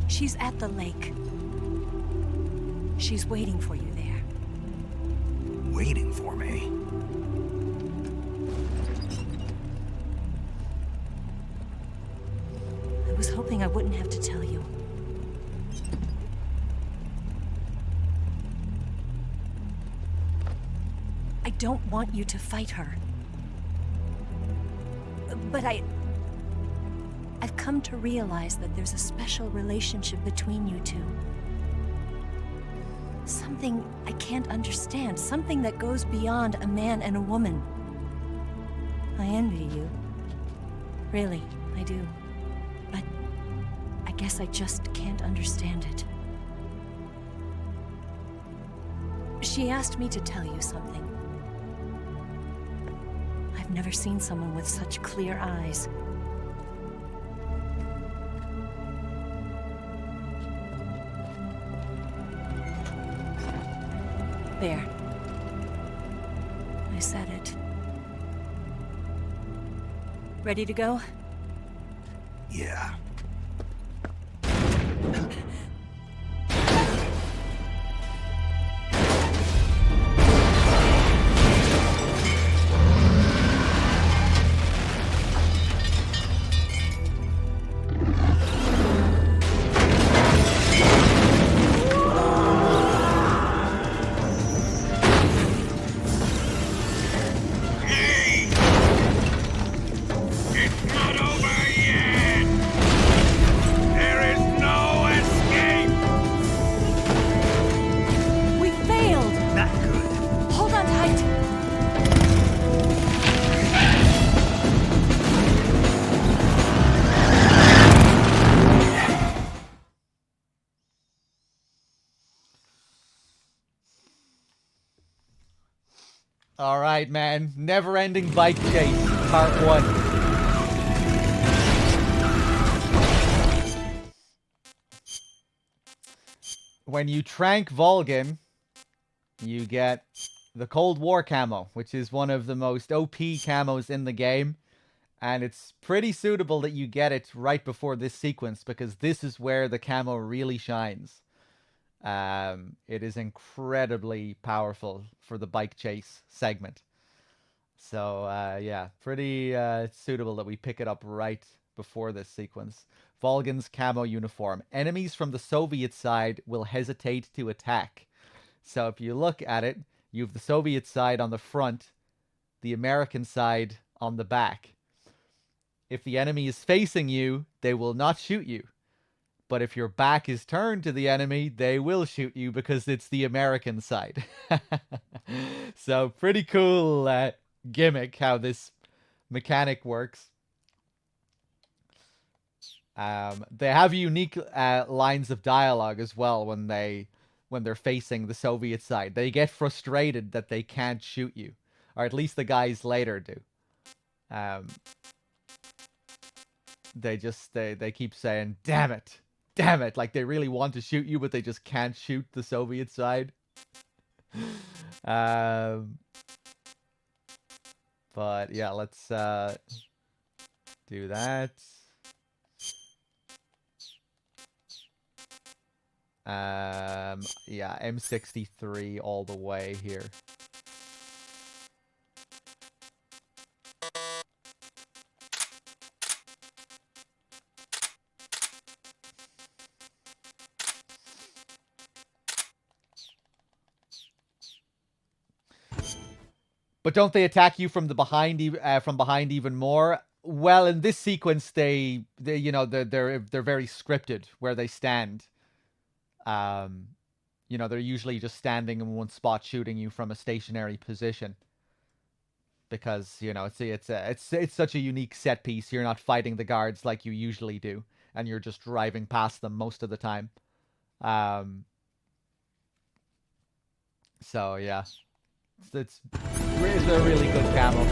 She's at the lake. She's waiting for you there. Waiting for me? I was hoping I wouldn't have to tell you. I don't want you to fight her. But I've come to realize that there's a special relationship between you two. Something I can't understand. Something that goes beyond a man and a woman. I envy you. Really, I do. But I guess I just can't understand it. She asked me to tell you something. I've never seen someone with such clear eyes. There. I said it. Ready to go? Yeah. All right, man. Never-ending bike chase, part 1. When you trank Volgin, you get the Cold War camo, which is one of the most OP camos in the game. And it's pretty suitable that you get it right before this sequence, because this is where the camo really shines. It is incredibly powerful for the bike chase segment. So, yeah, pretty suitable that we pick it up right before this sequence. Volgin's camo uniform. Enemies from the Soviet side will hesitate to attack. So if you look at it, you have the Soviet side on the front, the American side on the back. If the enemy is facing you, they will not shoot you. But if your back is turned to the enemy, they will shoot you because it's the American side. So pretty cool gimmick how this mechanic works. They have unique lines of dialogue as well when they're facing the Soviet side. They get frustrated that they can't shoot you, or at least the guys later do. They keep saying, "Damn it, damn it!" Like they really want to shoot you, but they just can't shoot the Soviet side. But yeah, let's do that. Yeah, M63 all the way here. But don't they attack you from the behind, from behind even more? Well, in this sequence, they're very scripted where they stand. They're usually just standing in one spot, shooting you from a stationary position. Because it's such a unique set piece. You're not fighting the guards like you usually do, and you're just driving past them most of the time. So yeah, it's a really good camo.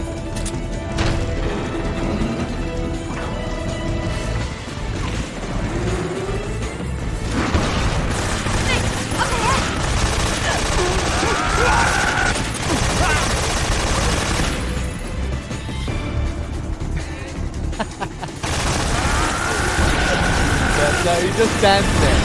So he just stands there.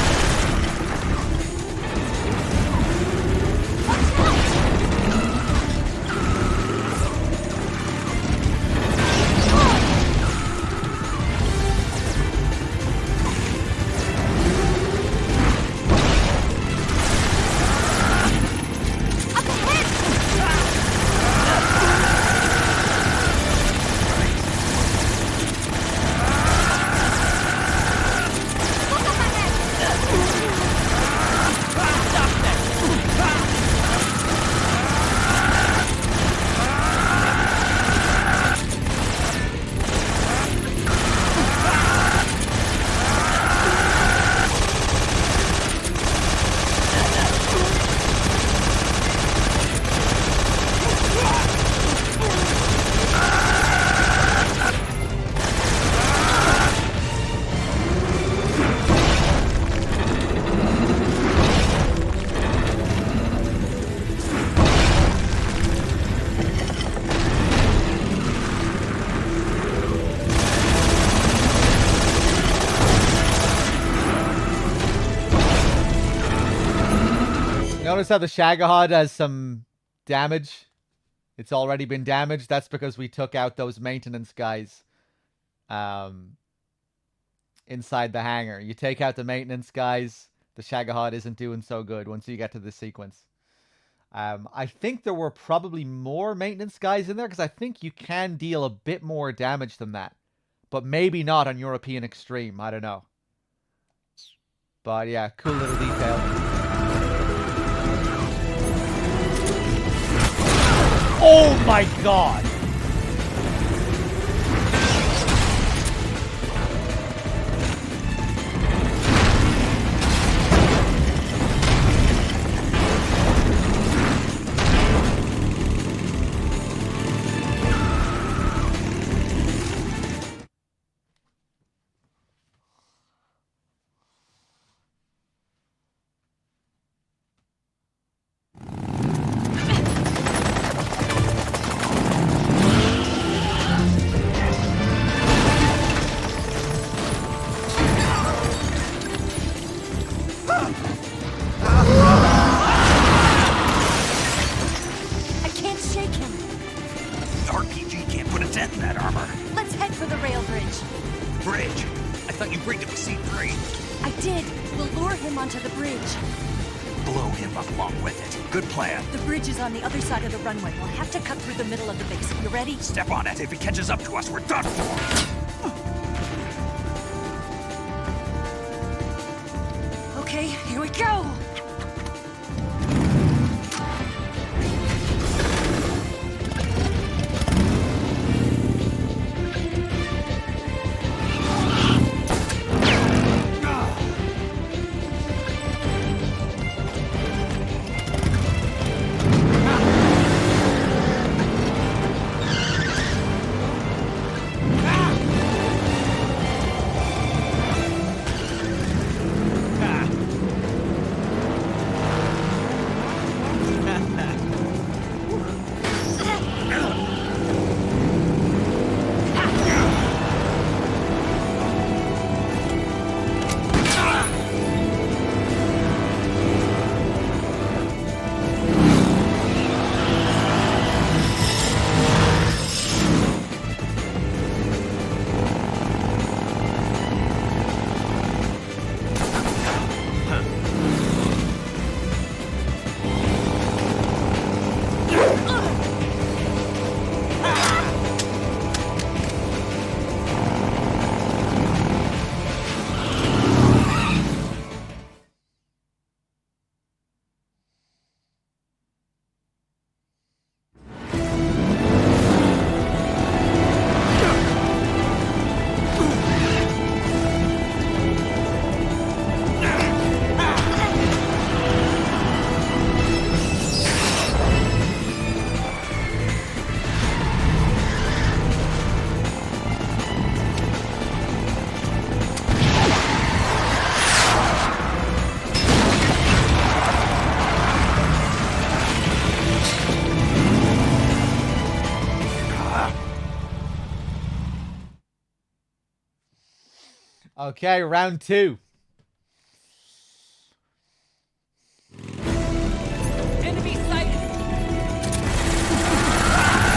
Notice how the Shagohod has some damage. It's already been damaged. That's because we took out those maintenance guys inside the hangar. You take out the maintenance guys, the Shagohod isn't doing so good once you get to this sequence. I think there were probably more maintenance guys in there, because I think you can deal a bit more damage than that. But maybe not on European Extreme. I don't know. But yeah, cool little detail. Oh my god! I thought you rigged it with C3. I did. We'll lure him onto the bridge. Blow him up along with it. Good plan. The bridge is on the other side of the runway. We'll have to cut through the middle of the base. You ready? Step on it. If he catches up to us, we're done for. Okay, here we go! Okay, round 2. Enemy sighted! Ah!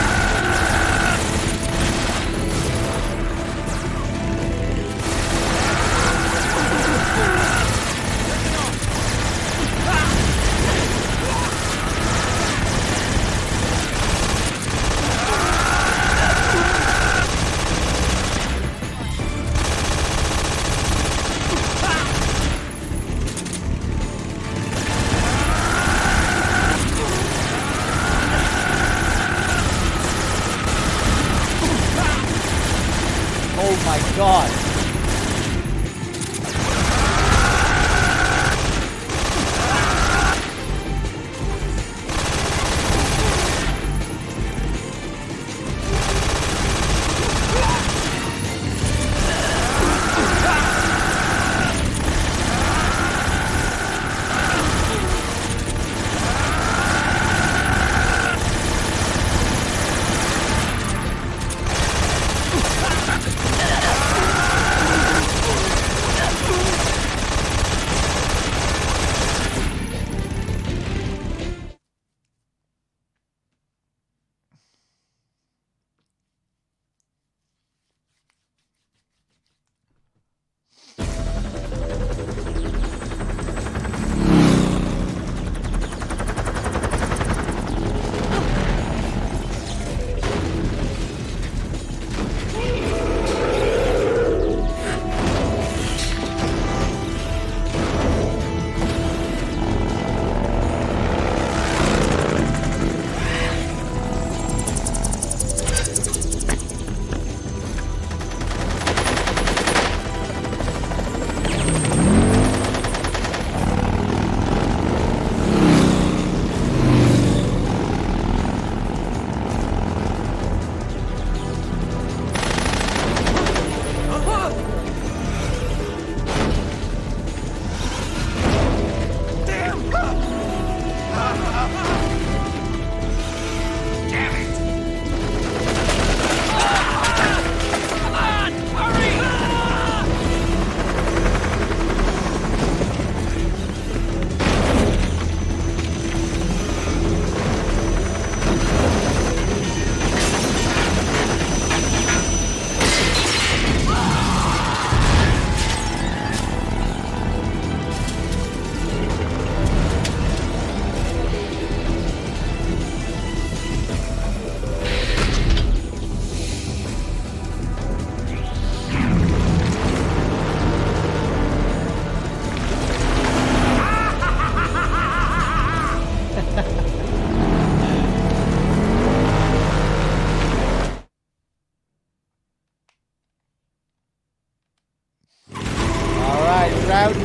round 3.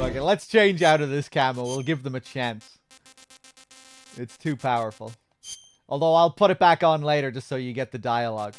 Okay, let's change out of this camo. We'll give them a chance. It's too powerful. Although I'll put it back on later just so you get the dialogue.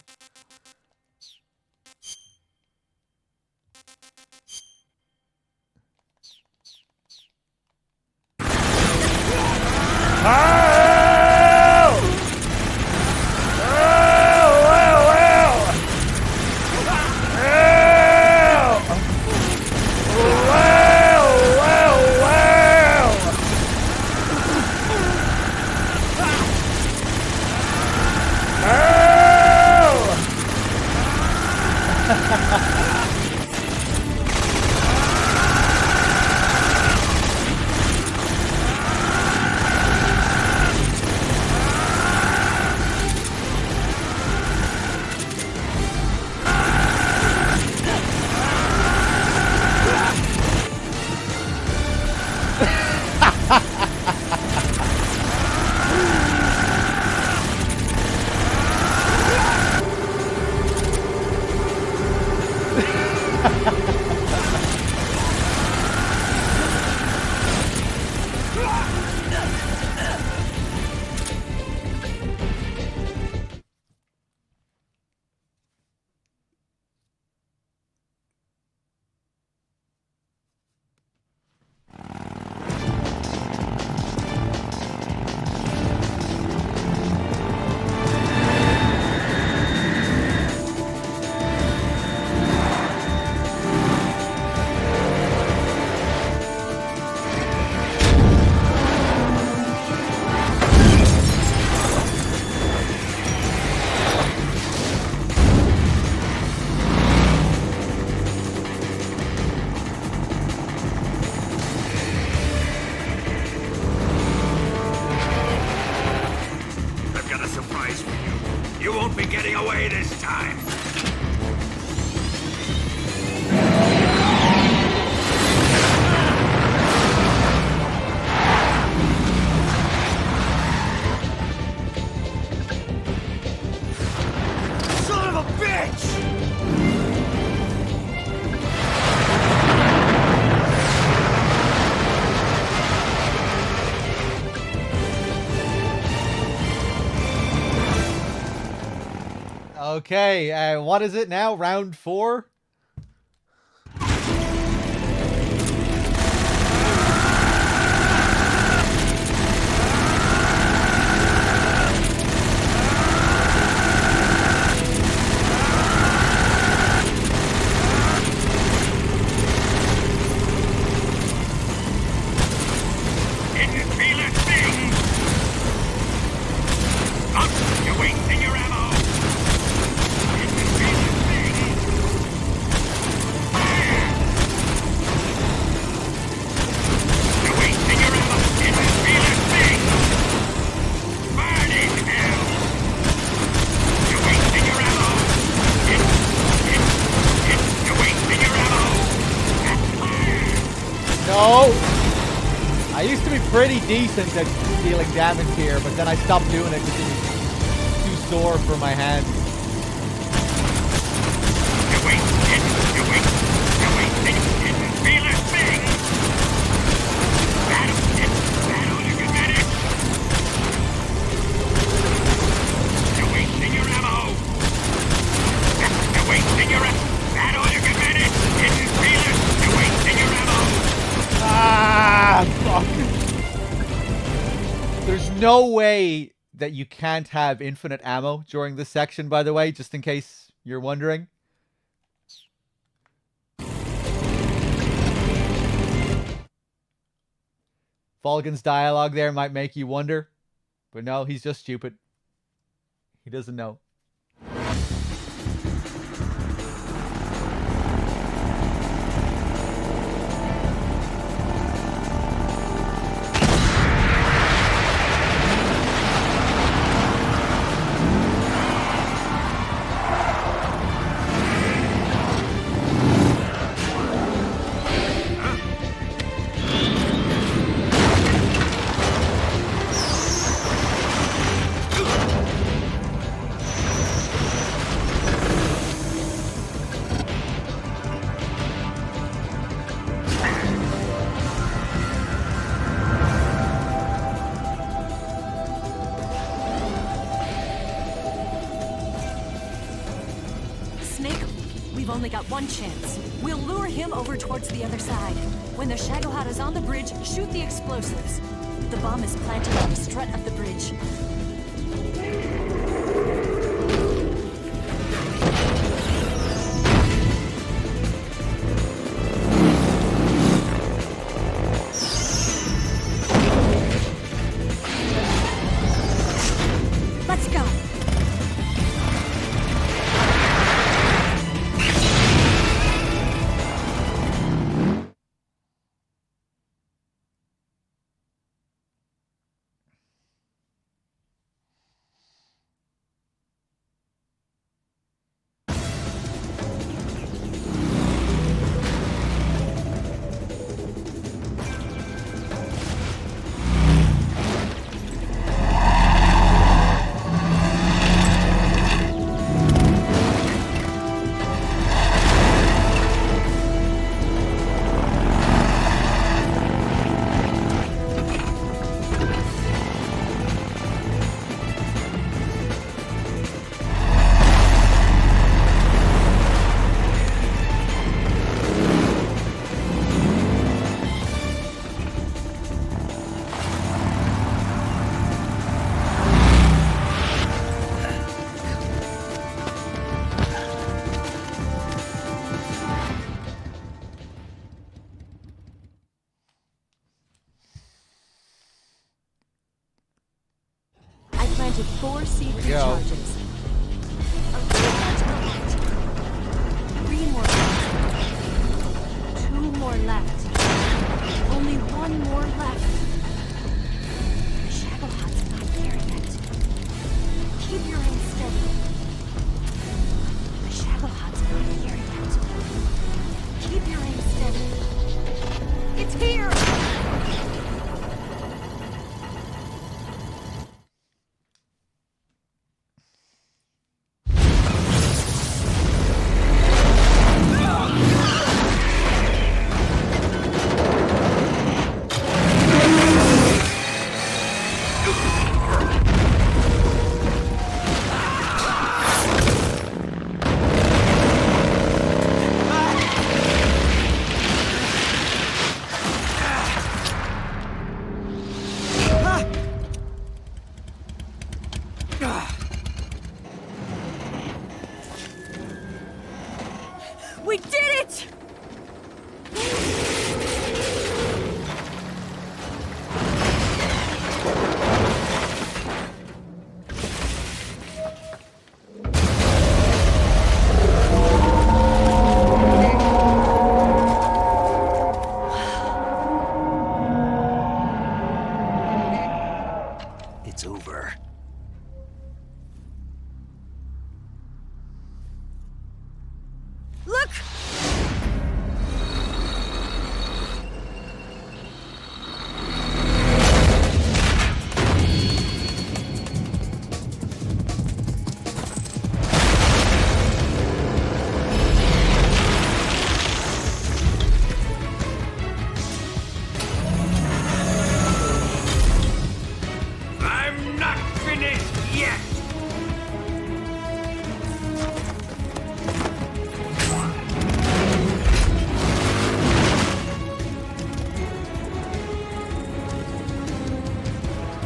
I've got a surprise for you. You won't be getting away this time. Son of a bitch! Okay, what is it now? Round 4? Didn't feel a thing. Up, you're wasting your ammo. Didn't feel a thing. Fire. You're wasting your ammo. Didn't feel a thing. Burning hell. You're wasting your ammo. You're wasting your ammo. No! I used to be pretty decent at dealing damage here, but then I stopped doing it because it was too sore for my hands. Feel a thing. That all you can manage. You're wasting your ammo. You're wasting your ammo. That all you can manage. Didn't feel it. You're wasting your ammo. Ah, fuck. There's no way that you can't have infinite ammo during this section, by the way, just in case you're wondering. Volgan's dialogue there might make you wonder, but no, he's just stupid. He doesn't know. only got one chance. We'll lure him over towards the other side. When the Shagohod is on the bridge, shoot the explosives. The bomb is planted on the strut of the bridge. Let's go! Planted 4 C3 charges. A little more to the left. 3 more left. 2 more left. Only 1 more left. The Shagohod's not there yet. Keep your aim steady. The Shagohod's not here yet. Keep your aim steady. It's here! We did it! It's over. Look! I'm not finished yet!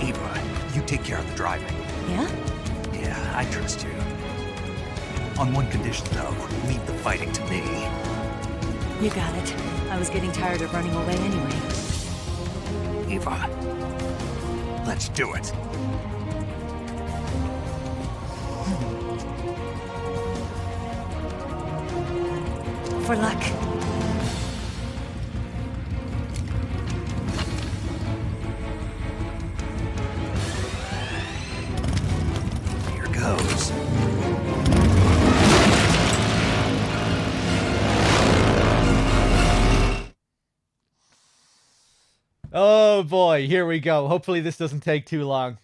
Eva, you take care of the driving. Yeah? Yeah, I trust you. On one condition, though, leave the fighting to me. You got it. I was getting tired of running away anyway. Eva, let's do it. For luck. Here goes. Oh boy, here we go. Hopefully this doesn't take too long.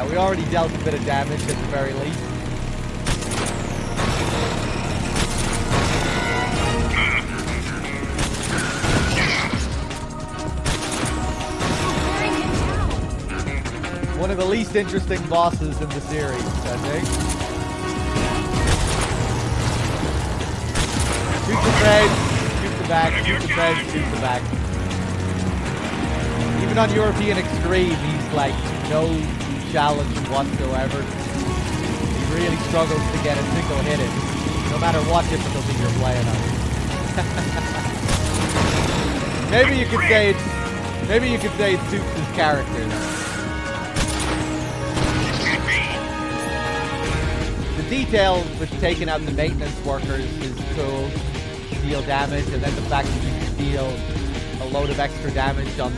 We already dealt a bit of damage at the very least. One of the least interesting bosses in the series, I think. friends, shoot the back, shoot the friends, shoot the back. Even on European Extreme, he's like no challenge whatsoever. He really struggles to get a single hit in, no matter what difficulty you're playing on. Maybe you could say it suits his character. The detail with taking out the maintenance workers is cool. Deal damage, and then the fact that you can deal a load of extra damage on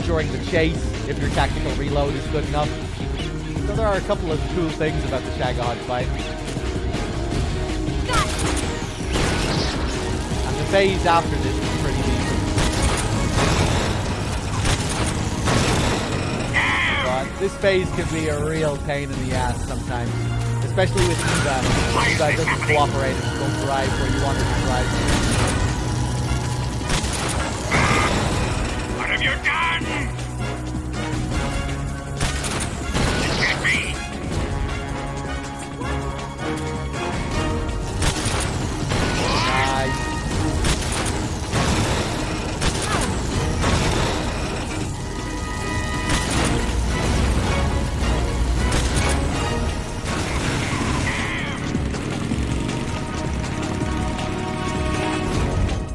during the chase if your tactical reload is good enough. So there are a couple of cool things about the Shagohod fight. And the phase after this is pretty decent. But this phase can be a real pain in the ass sometimes. Especially with Eva. Eva doesn't cooperate and don't drive where you want her to drive. What have you done? It can't be. Nice.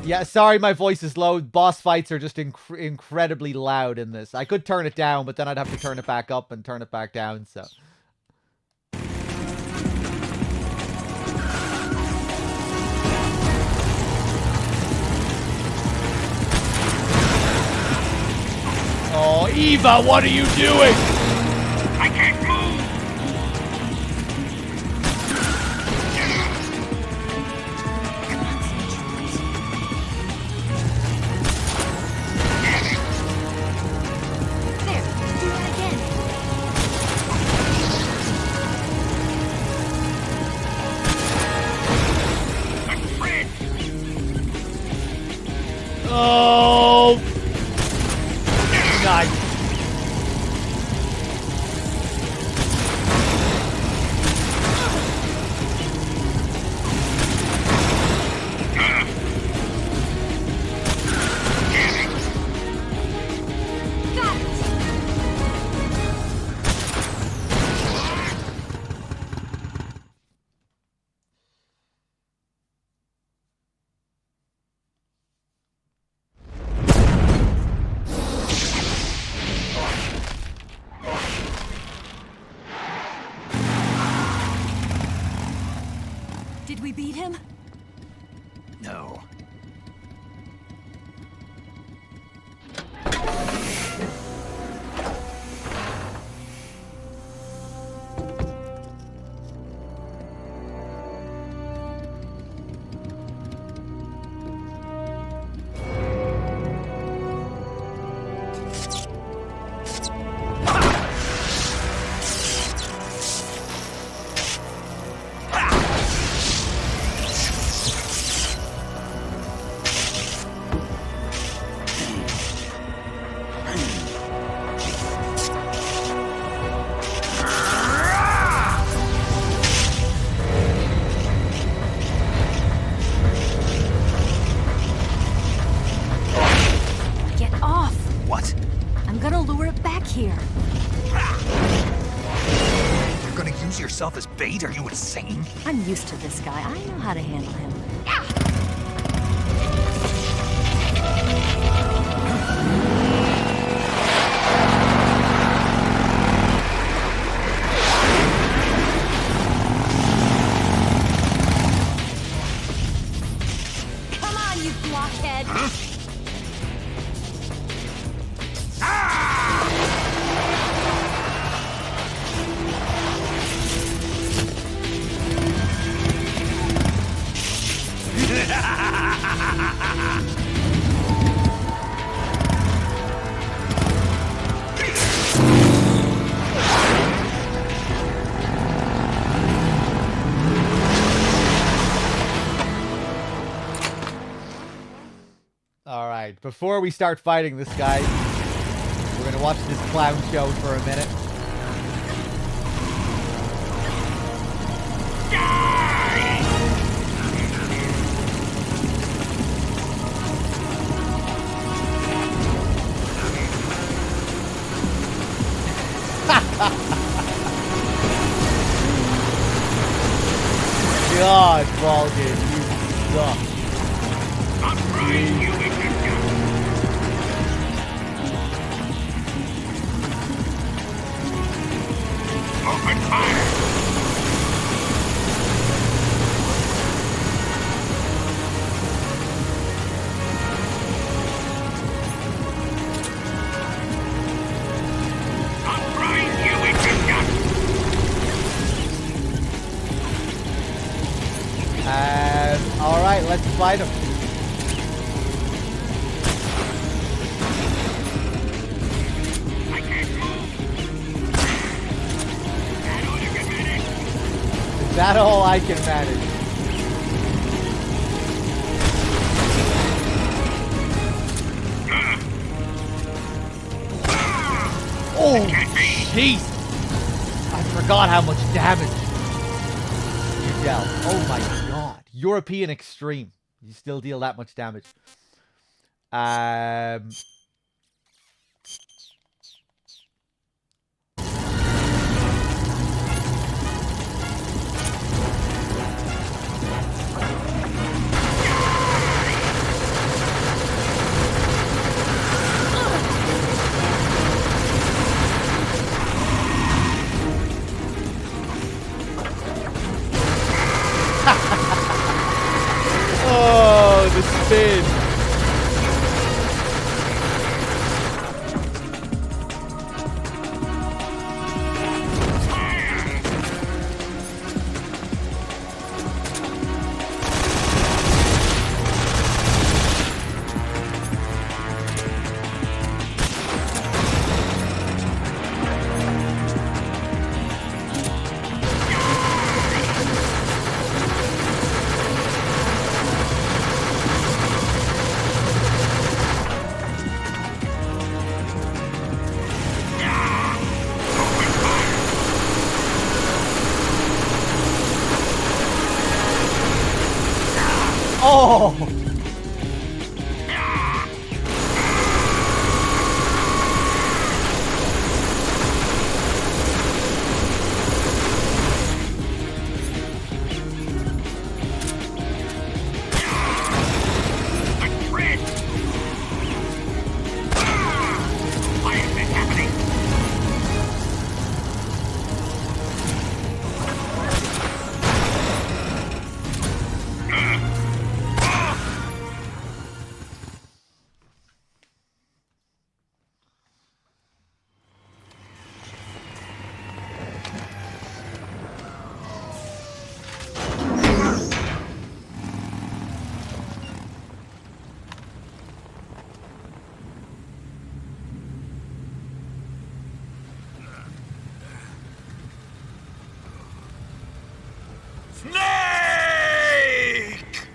Yeah, sorry my voice is low. Boss fights are just incredibly loud in this. I could turn it down, but then I'd have to turn it back up and turn it back down, so... Oh, Eva, what are you doing? I can't move. Oh! Nice. Did we beat him? No. Get off! What? I'm gonna lure it back here. You're gonna use yourself as bait? Are you insane? I'm used to this guy. I know how to handle him. Come on, you blockhead! Alright, before we start fighting this guy, we're gonna watch this clown show for a minute. God, Walden, you suck. Open fire! I'll grind you into dust! Alright, let's fight him. I can't move! That ought to get managed! Is that all I can manage? Oh, jeez! I forgot how much damage you dealt. Oh my god. European Extreme. You still deal that much damage. Oh, the spin. Oh! Why is this happening? Snake!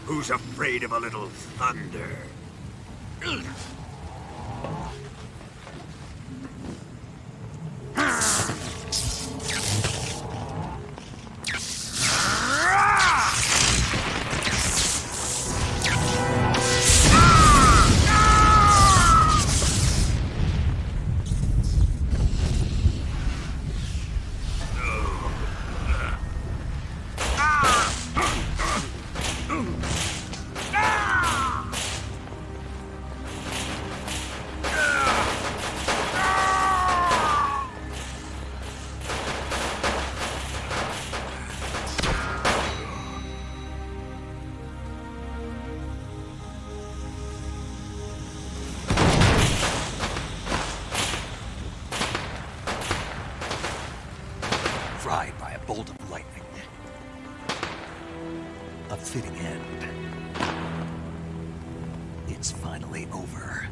Who's afraid of a little thunder? Fried by a bolt of lightning. A fitting end. It's finally over.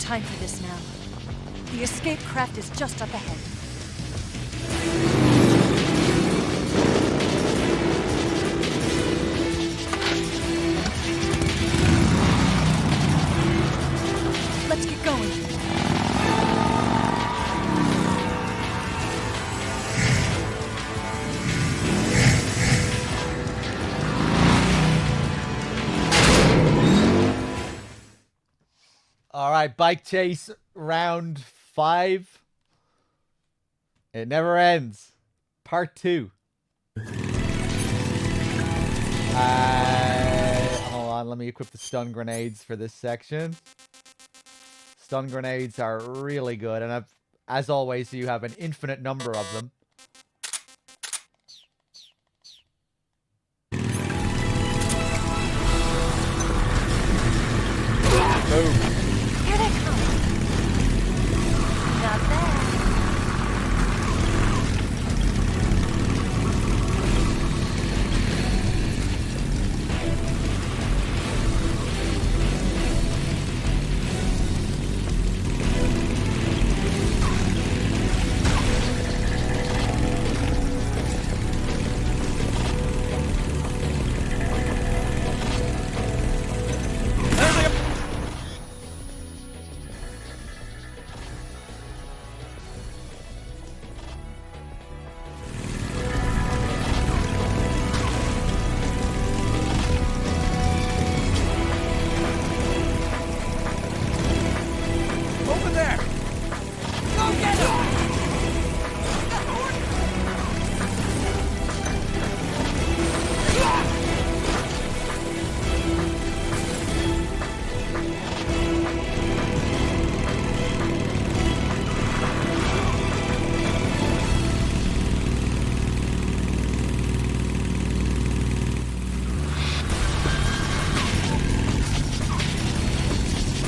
time for this now. The escape craft is just up ahead. Let's get going. All right, bike chase round 5. It never ends. Part 2. Hold on, let me equip the stun grenades for this section. Stun grenades are really good, and as always, you have an infinite number of them. Boom. Here they come. Not bad.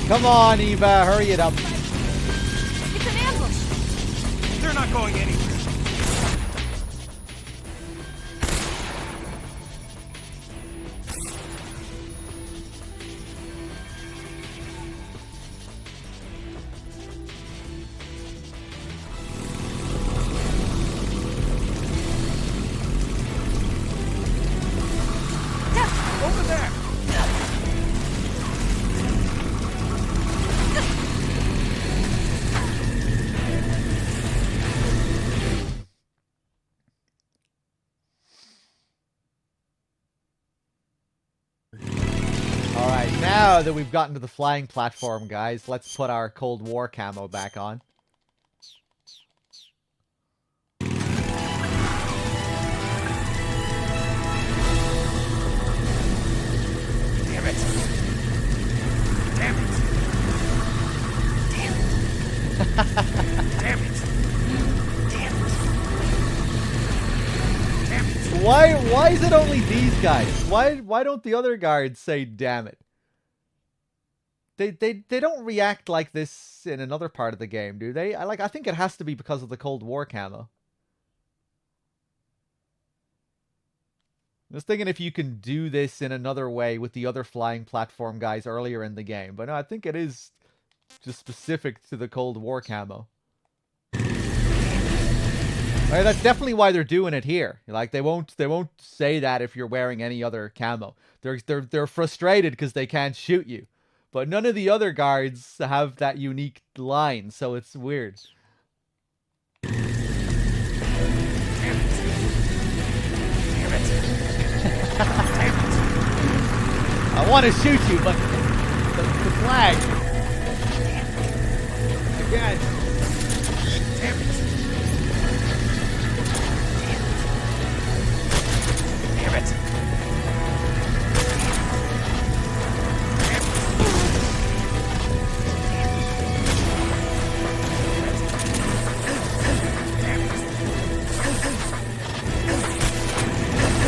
Come on, Eva, hurry it up. It's an ambush. They're not going anywhere. Over there. Now that we've gotten to the flying platform, guys, let's put our Cold War camo back on. Damn it! Damn it! Damn it! Damn it! Damn it! Damn it! Why is it only these guys? Why don't the other guards say damn it? They don't react like this in another part of the game, do they? I think it has to be because of the Cold War camo. I was thinking if you can do this in another way with the other flying platform guys earlier in the game, but no, I think it is just specific to the Cold War camo. Right, that's definitely why they're doing it here. Like they won't say that if you're wearing any other camo. They're frustrated because they can't shoot you. But none of the other guards have that unique line, so it's weird. Damn it. Damn it. Damn it. I want to shoot you, but the flag. Again. Damn it. Damn it.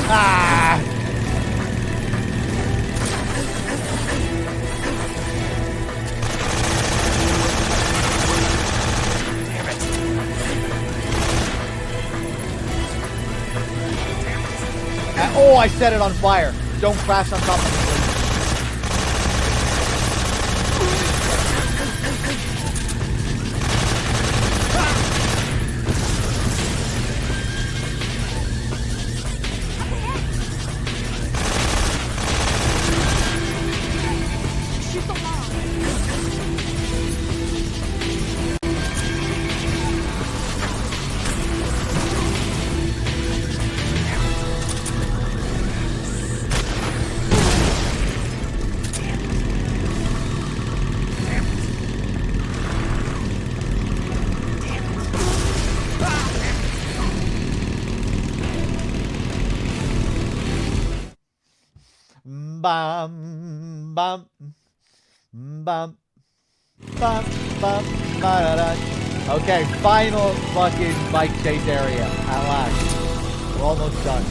Ah! Damn it. Oh, I set it on fire. Don't crash on top of it, please. bum, bum, bum, bum, bum, ba-da-da. Okay, final fucking bike chase area at last. We're almost done.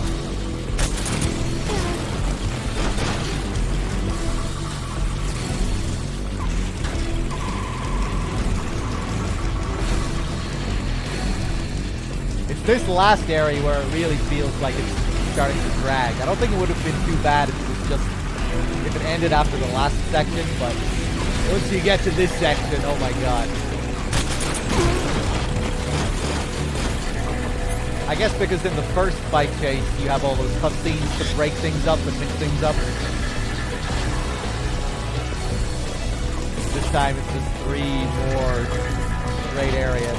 It's this last area where it really feels like it's starting to drag. I don't think it would have been too bad if it was just if it ended after the last section, but once you get to this section, oh my god. I guess because in the first bike chase you have all those cutscenes to break things up and mix things up. This time it's just 3 more straight areas.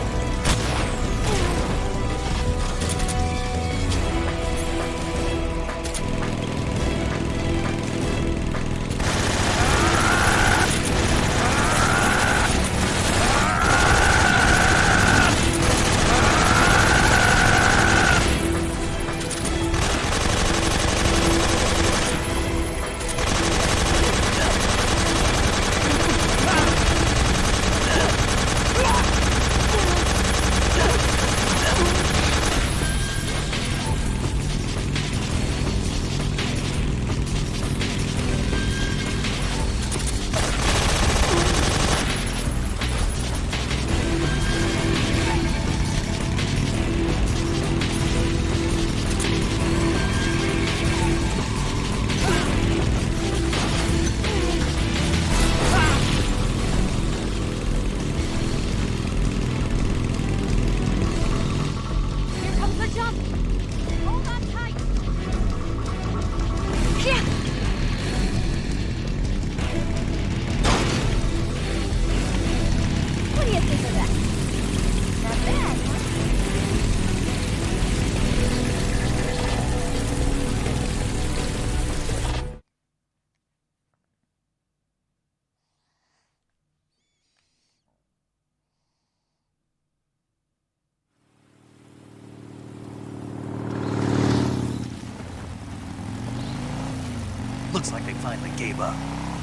Looks like they finally gave up.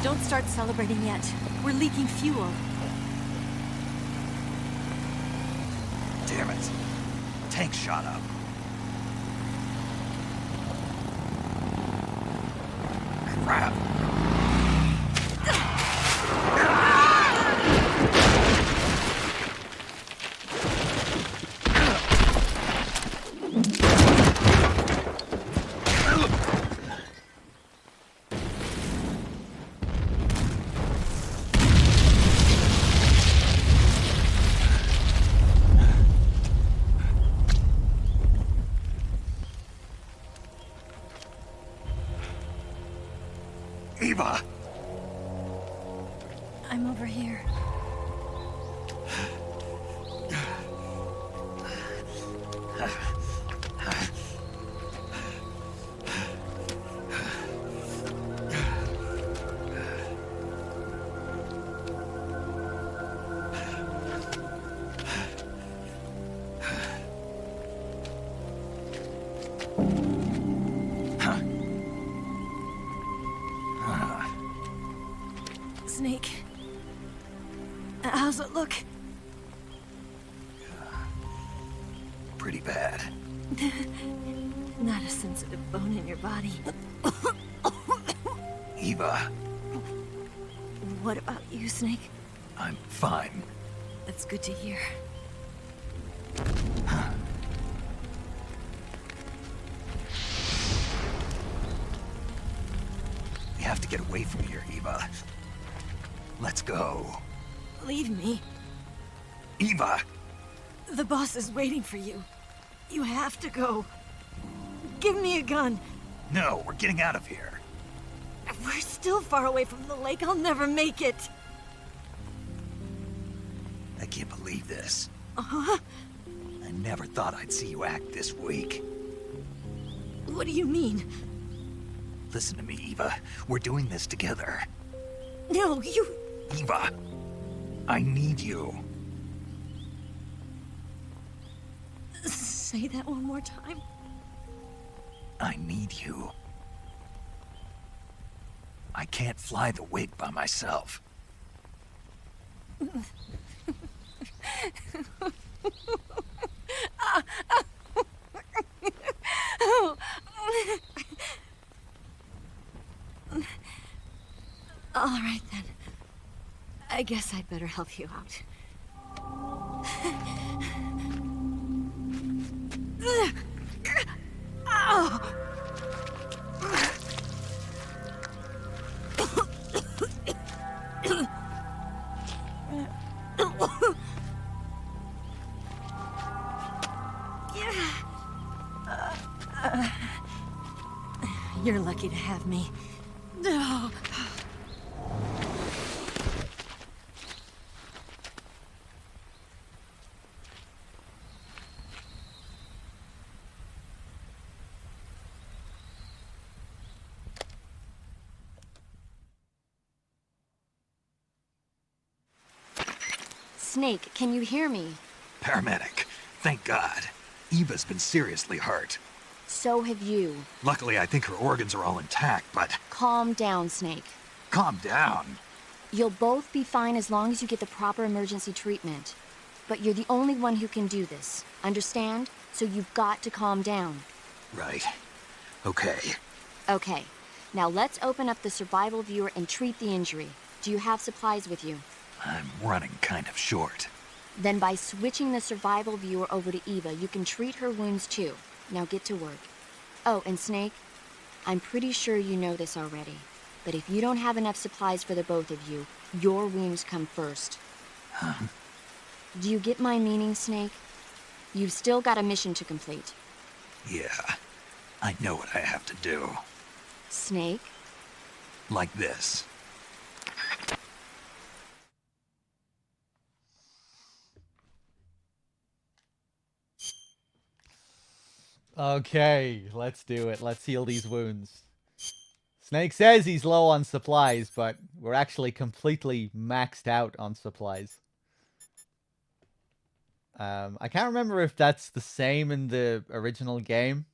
Don't start celebrating yet. We're leaking fuel. Damn it. Tank shot up. Crap. Eva! I'm over here. Snake. How's it look? Pretty bad. Not a sensitive bone in your body. Eva, What about you, Snake? I'm fine. That's good to hear. We have to get away from here, Eva. Let's go. Leave me. Eva! The boss is waiting for you. You have to go. Give me a gun. No, we're getting out of here. We're still far away from the lake. I'll never make it. I can't believe this. Uh-huh. I never thought I'd see you act this weak. What do you mean? Listen to me, Eva. We're doing this together. No, you... Eva, I need you. Say that one more time. I need you. I can't fly the wig by myself. All right, then. I guess I'd better help you out. You're lucky to have me. Snake, can you hear me? Paramedic, thank God. Eva's been seriously hurt. So have you. Luckily, I think her organs are all intact, but... Calm down, Snake. Calm down. You'll both be fine as long as you get the proper emergency treatment. But you're the only one who can do this. Understand? So you've got to calm down. Right. Okay. Okay. Now let's open up the survival viewer and treat the injury. Do you have supplies with you? I'm running kind of short. Then by switching the survival viewer over to Eva, you can treat her wounds too. Now get to work. Oh, and Snake, I'm pretty sure you know this already, but if you don't have enough supplies for the both of you, your wounds come first. Huh? Do you get my meaning, Snake? You've still got a mission to complete. Yeah, I know what I have to do. Snake? Like this. Okay, let's do it. Let's heal these wounds. Snake says he's low on supplies, but we're actually completely maxed out on supplies. I can't remember if that's the same in the original game.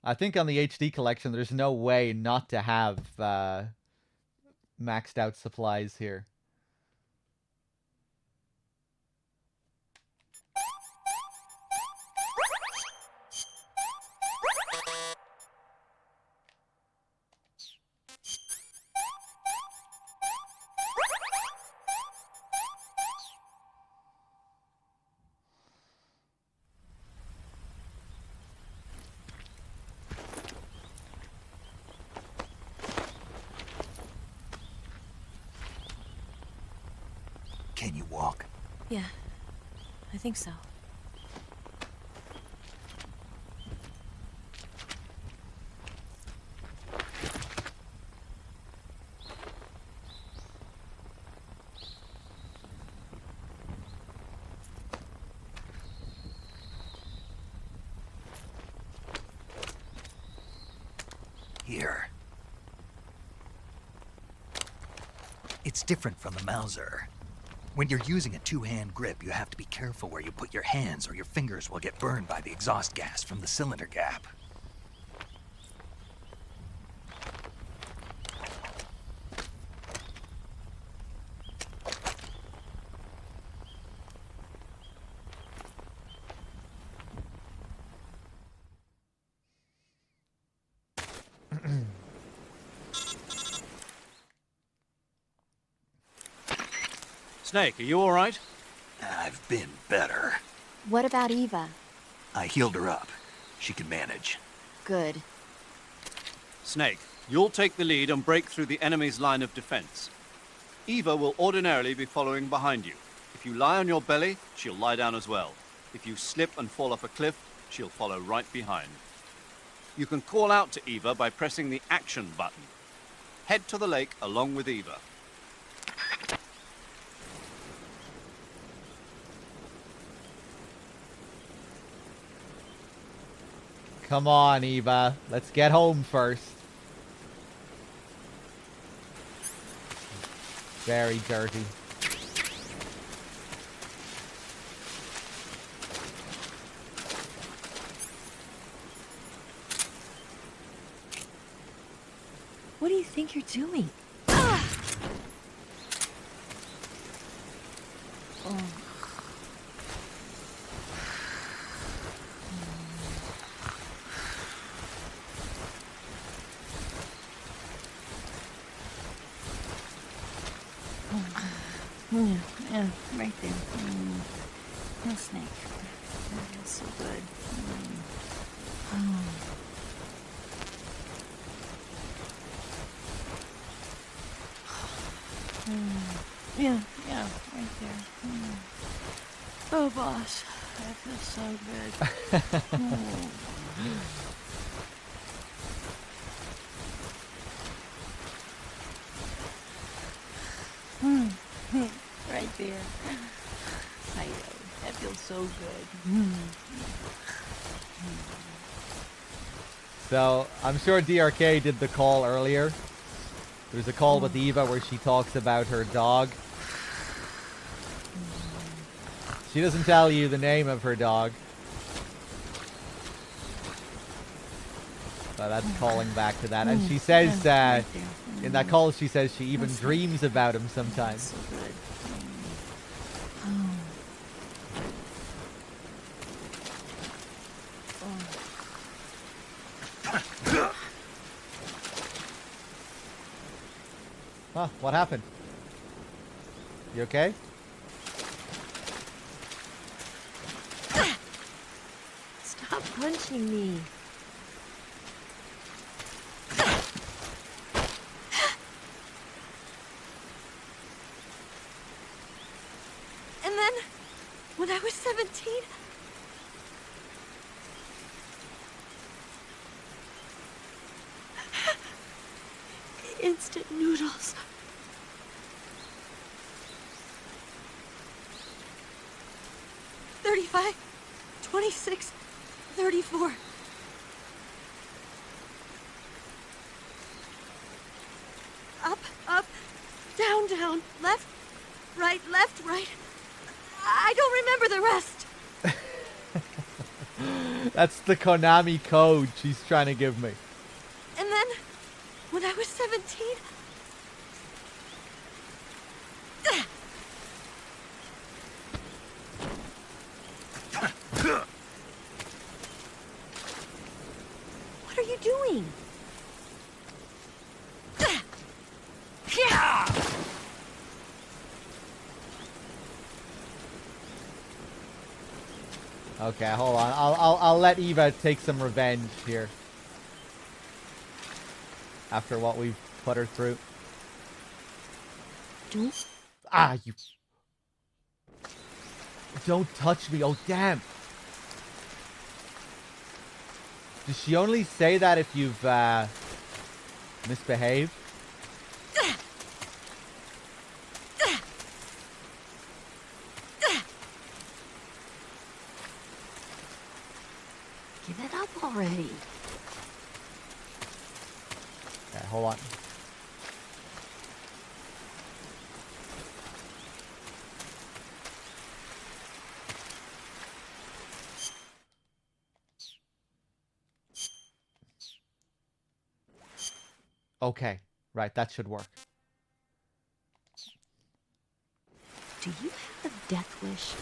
I think on the HD collection, there's no way not to have maxed out supplies here. Can you walk? Yeah, I think so. Here. It's different from the Mauser. When you're using a two-hand grip, you have to be careful where you put your hands or your fingers will get burned by the exhaust gas from the cylinder gap. Snake, are you all right? I've been better. What about Eva? I healed her up. She can manage. Good. Snake, you'll take the lead and break through the enemy's line of defense. Eva will ordinarily be following behind you. If you lie on your belly, she'll lie down as well. If you slip and fall off a cliff, she'll follow right behind. You can call out to Eva by pressing the action button. Head to the lake along with Eva. Come on, Eva. Let's get home first. Very dirty. What do you think you're doing? Yeah, right there. No snake. That feels so good. Yeah, right there. Oh, boss, that feels so good. Right there. I know. That feels so good. So, I'm sure DRK did the call earlier. There's a call with Eva where she talks about her dog. She doesn't tell you the name of her dog. So that's calling back to that. And she says, in that call, she says she even dreams about him sometimes. So good. Huh, what happened? You okay? Stop punching me. And then, when I was 17, instant noodles. $35, $26, $34. Up, down, left, right. I don't remember the rest. That's the Konami code she's trying to give me. And then, when I was 17... What are you doing? Okay, hold on. I'll let Eva take some revenge here. After what we've put her through. Ah, you... Don't touch me. Oh, damn. Does she only say that if you've, misbehaved? Give it up already. Okay, hold on. Okay, right, that should work. Do you have a death wish?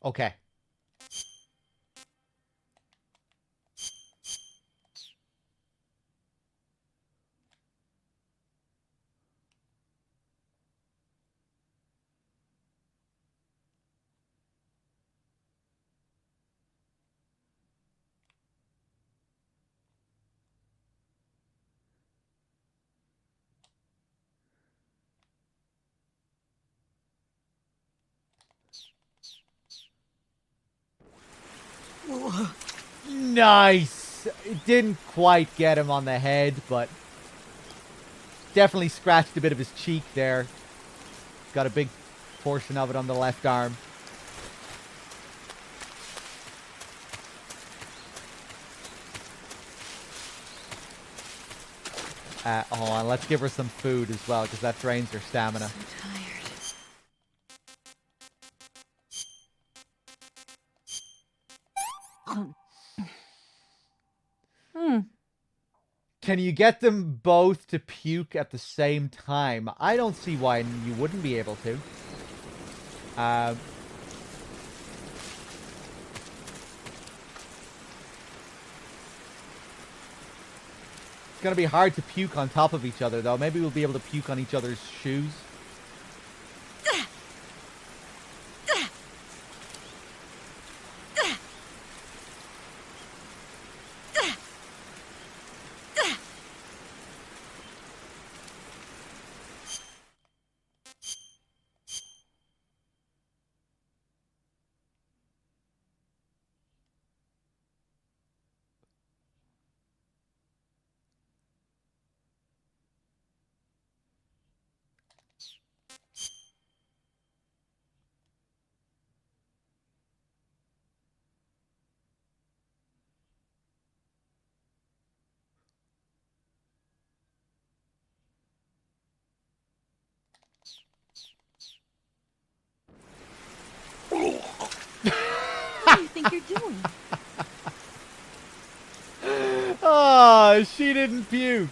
Okay. Nice! It didn't quite get him on the head, but definitely scratched a bit of his cheek there. Got a big portion of it on the left arm. Hold on, let's give her some food as well, because that drains her stamina. So tired. Can you get them both to puke at the same time? I don't see why you wouldn't be able to. It's gonna be hard to puke on top of each other, though. Maybe we'll be able to puke on each other's shoes. What do you think you're doing? Oh, she didn't puke.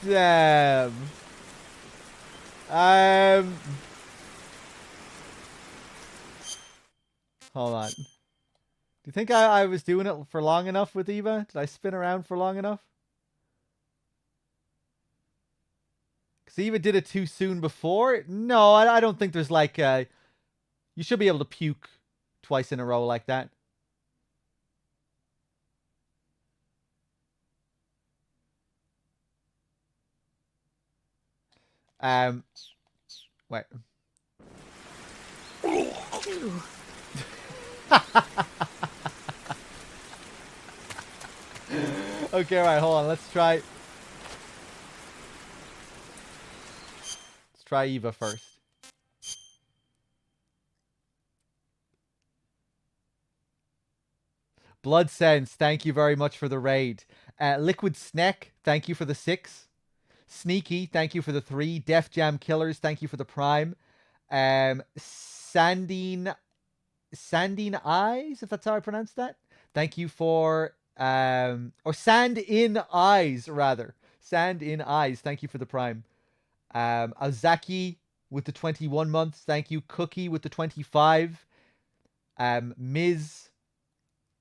Damn. Hold on. Do you think I was doing it for long enough with Eva? Did I spin around for long enough? Because Eva did it too soon before? No, I don't think there's like... you should be able to puke twice in a row like that. Wait. Ew. Okay, right, hold on. Let's try Eva first. Blood Sense, thank you very much for the raid. Liquid Snack, thank you for the 6. Sneaky, thank you for the 3. Def Jam Killers, thank you for the Prime. Sandine Eyes, if that's how I pronounce that. Thank you for... or Sand in Eyes, rather. Sand in Eyes, thank you for the Prime. Azaki with the 21 months, thank you. Cookie with the 25. Miz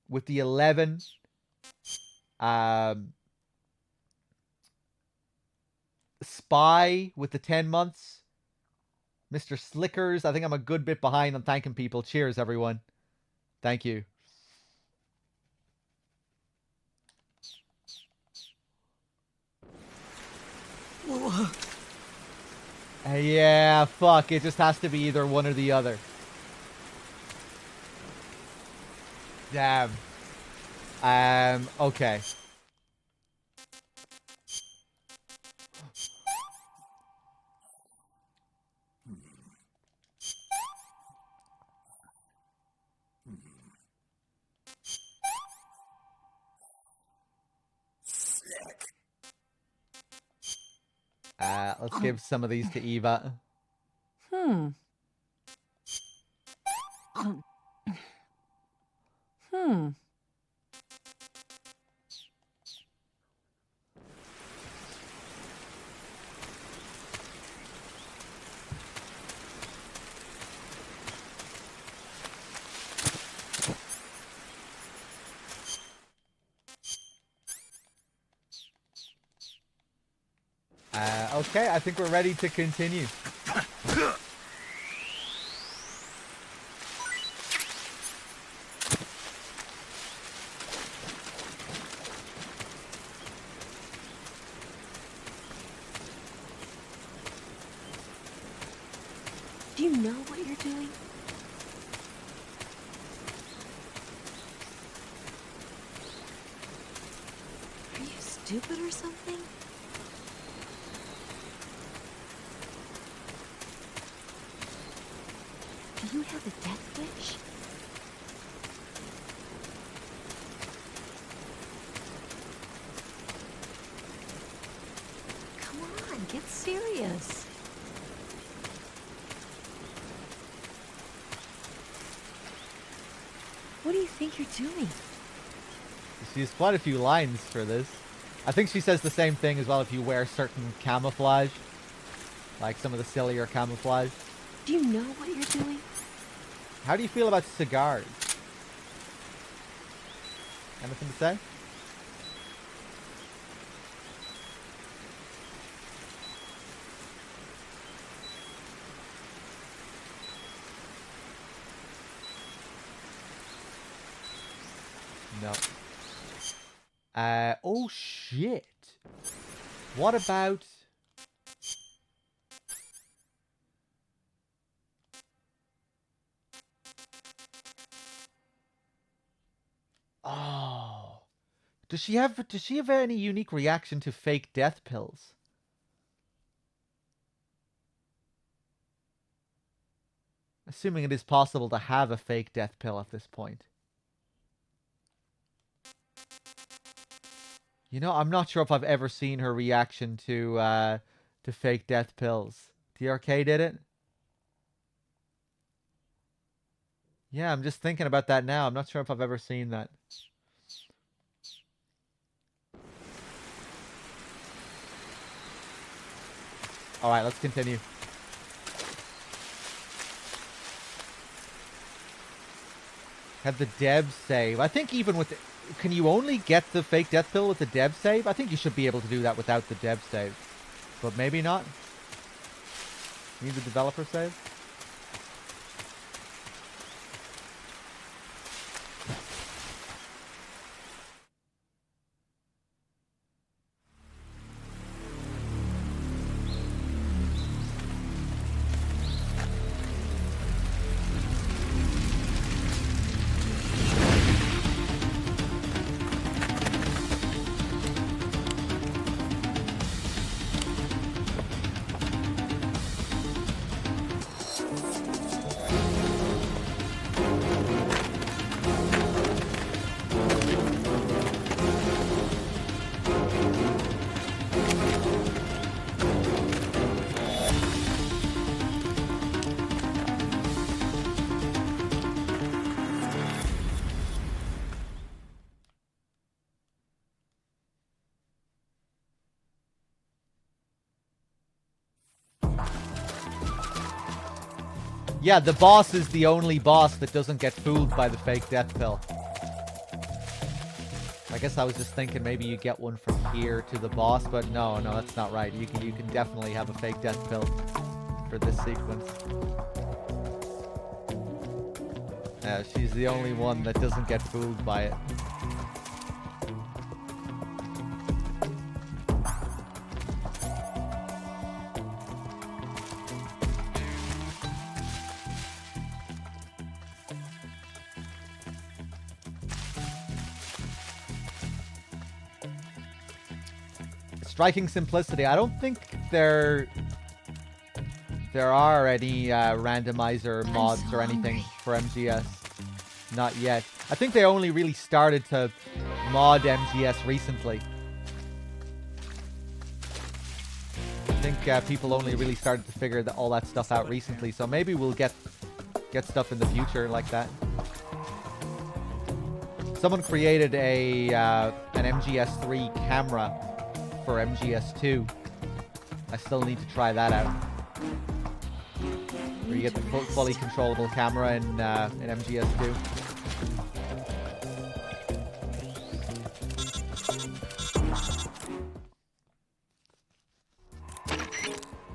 with the 11. Spy with the 10 months. Mr. Slickers, I think I'm a good bit behind on thanking people. Cheers, everyone. Thank you. Yeah, fuck. It just has to be either one or the other. Damn. Okay. Let's give some of these to Eva. Okay, I think we're ready to continue. Do you know what you're doing? Are you stupid or something? Do you have a death wish? Come on, get serious. What do you think you're doing? She has quite a few lines for this. I think she says the same thing as well if you wear certain camouflage. Like some of the sillier camouflage. Do you know what you're doing? How do you feel about cigars? Anything to say? No. Oh shit. What about... Oh. Does she have any unique reaction to fake death pills? Assuming it is possible to have a fake death pill at this point. You know, I'm not sure if I've ever seen her reaction to fake death pills. DRK did it? Yeah, I'm just thinking about that now. I'm not sure if I've ever seen that. Alright, let's continue. Had the Deb save. I think even with... Can you only get the fake death pill with the Deb save? I think you should be able to do that without the Deb save. But maybe not. Need the developer save? Yeah, the boss is the only boss that doesn't get fooled by the fake death pill. I guess I was just thinking maybe you get one from here to the boss, but no, that's not right. You can definitely have a fake death pill for this sequence. Yeah, she's the only one that doesn't get fooled by it. Striking simplicity. I don't think there are any randomizer mods or anything for MGS. Not yet. I think they only really started to mod MGS recently. I think people only really started to figure all that stuff out recently. So maybe we'll get stuff in the future like that. Someone created an MGS3 camera for MGS2. I still need to try that out. Where you get the fully controllable camera in MGS2.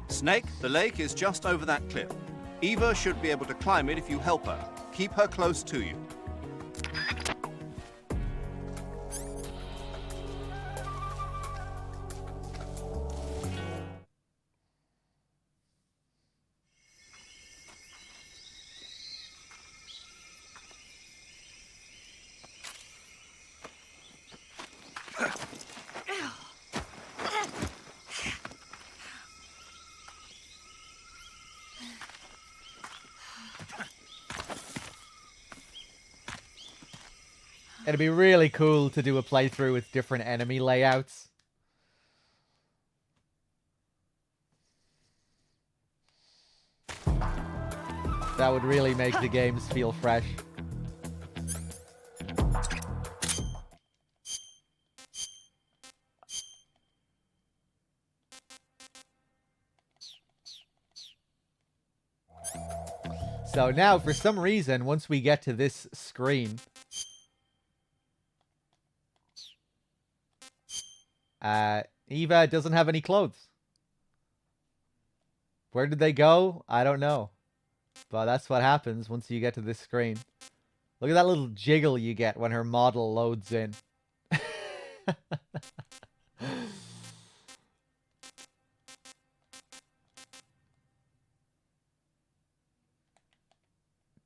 Snake, the lake is just over that cliff. Eva should be able to climb it if you help her. Keep her close to you. It'd be really cool to do a playthrough with different enemy layouts. That would really make the games feel fresh. So now, for some reason, once we get to this screen, Eva doesn't have any clothes. Where did they go? I don't know. But that's what happens once you get to this screen. Look at that little jiggle you get when her model loads in.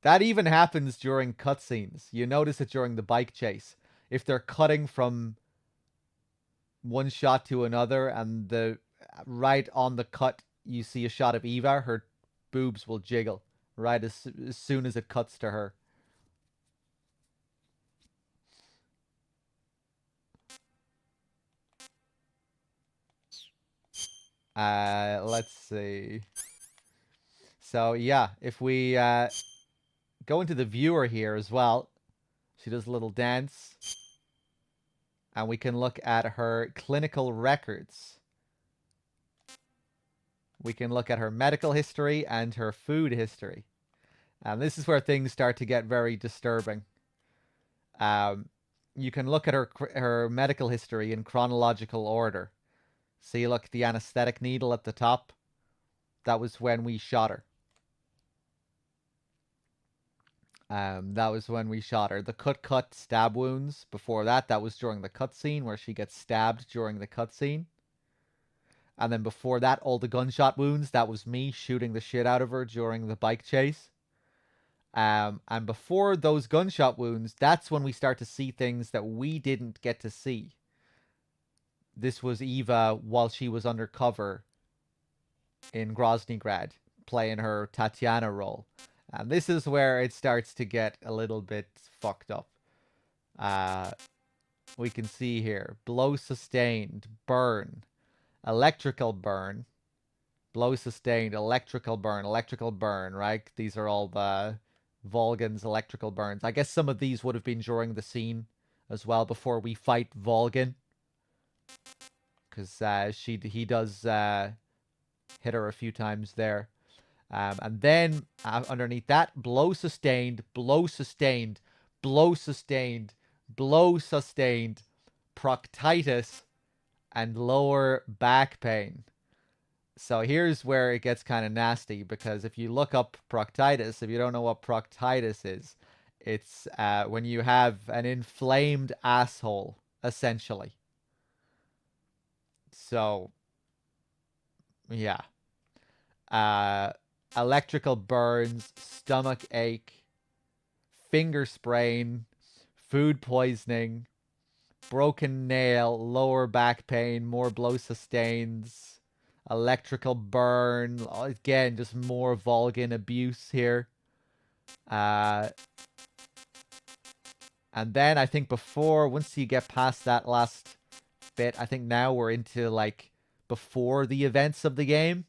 That even happens during cutscenes. You notice it during the bike chase. If they're cutting from one shot to another and right on the cut you see a shot of Eva, her boobs will jiggle right as soon as it cuts to her. Let's see. So yeah, if we go into the viewer here as well, she does a little dance, and we can look at her clinical records. We can look at her medical history and her food history. And this is where things start to get very disturbing. You can look at her medical history in chronological order. See, look, the anesthetic needle at the top. That was when we shot her. That was when we shot her. The cut stab wounds. Before that, that was during the cutscene where she gets stabbed during the cutscene. And then before that, all the gunshot wounds, that was me shooting the shit out of her during the bike chase. And before those gunshot wounds, that's when we start to see things that we didn't get to see. This was Eva while she was undercover in Groznygrad, playing her Tatiana role. And this is where it starts to get a little bit fucked up. We can see here, blow sustained, burn, electrical burn, blow sustained, electrical burn, right? These are all the Volgan's electrical burns. I guess some of these would have been during the scene as well before we fight Volgan. Because he does hit her a few times there. And then underneath that, blow sustained, blow sustained, blow sustained, blow sustained, proctitis, and lower back pain. So here's where it gets kind of nasty, because if you look up proctitis, if you don't know what proctitis is, it's when you have an inflamed asshole, essentially. So, yeah. Electrical burns, stomach ache, finger sprain, food poisoning, broken nail, lower back pain, more blow sustains, electrical burn, again, just more Volgan abuse here. And then I think once you get past that last bit, I think now we're into, like, before the events of the game.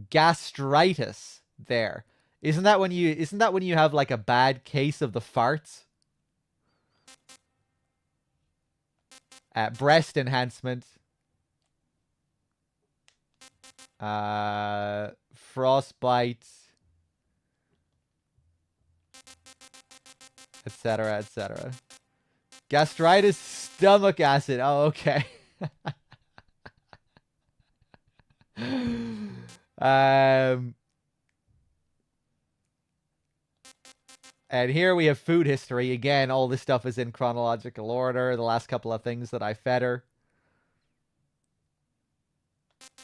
Gastritis there. Isn't that when you have like a bad case of the farts? Breast enhancement. Frostbite. Etc., etc. Gastritis, stomach acid. Oh, okay. And here we have food history. Again, all this stuff is in chronological order. The last couple of things that I fed her.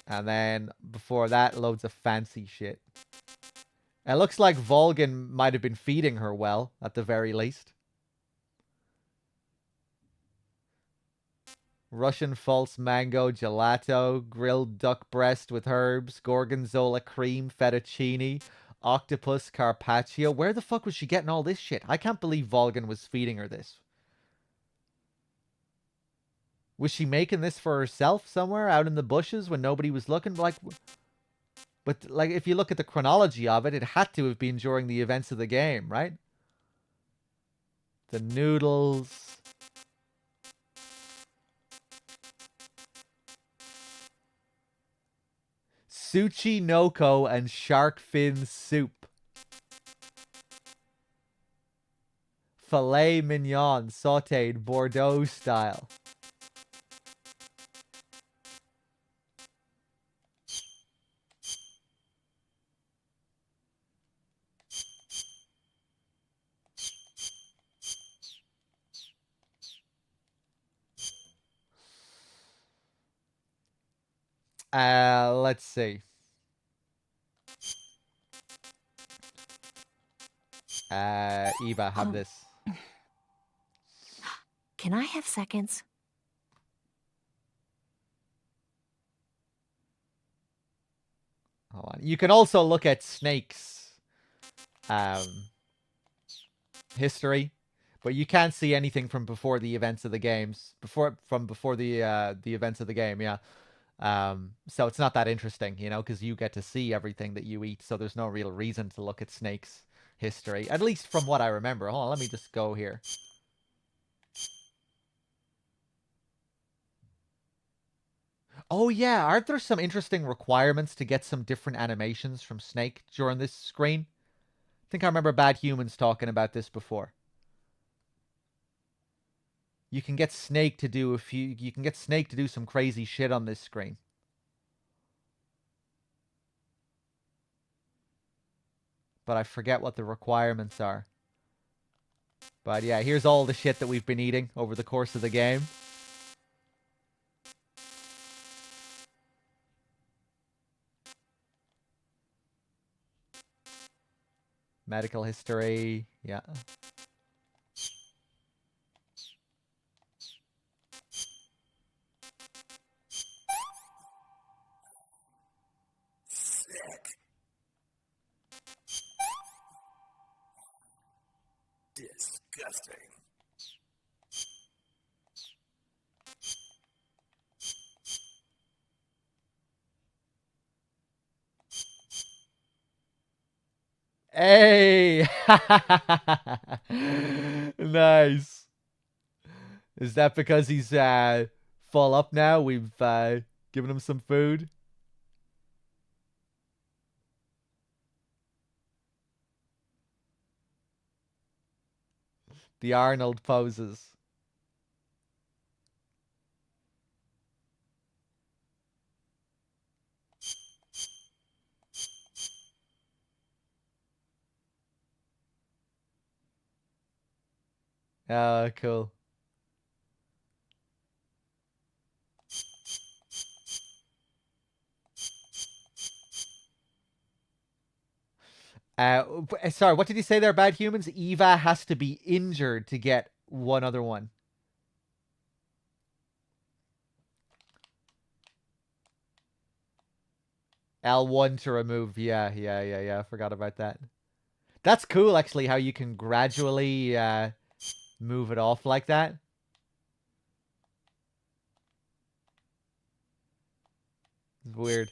And then before that, loads of fancy shit. It looks like Volgan might have been feeding her well, at the very least. Russian false mango gelato, grilled duck breast with herbs, gorgonzola cream, fettuccine, octopus carpaccio. Where the fuck was she getting all this shit? I can't believe Volgan was feeding her this. Was she making this for herself somewhere out in the bushes when nobody was looking? But like, if you look at the chronology of it, it had to have been during the events of the game, right? The noodles. Sushi Noko and shark fin soup. Filet mignon sautéed Bordeaux style. Let's see. Eva, have this. Can I have seconds? Hold on. You can also look at Snake's history, but you can't see anything from before the events of the games. Before the events of the game, yeah. So it's not that interesting, you know, because you get to see everything that you eat, so there's no real reason to look at Snake's history, at least from what I remember. Hold on, let me just go here. Oh yeah, aren't there some interesting requirements to get some different animations from Snake during this screen? I think I remember Bad Humans talking about this before. You can get Snake to do some crazy shit on this screen. But I forget what the requirements are. But yeah, here's all the shit that we've been eating over the course of the game. Medical history, yeah. Disgusting. Hey! Nice. Is that because he's full up now? We've given him some food? The Arnold poses. Oh, cool. Sorry, what did you say there, Bad Humans? Eva has to be injured to get one other one. L1 to remove. Yeah. I forgot about that. That's cool, actually, how you can gradually move it off like that. It's weird.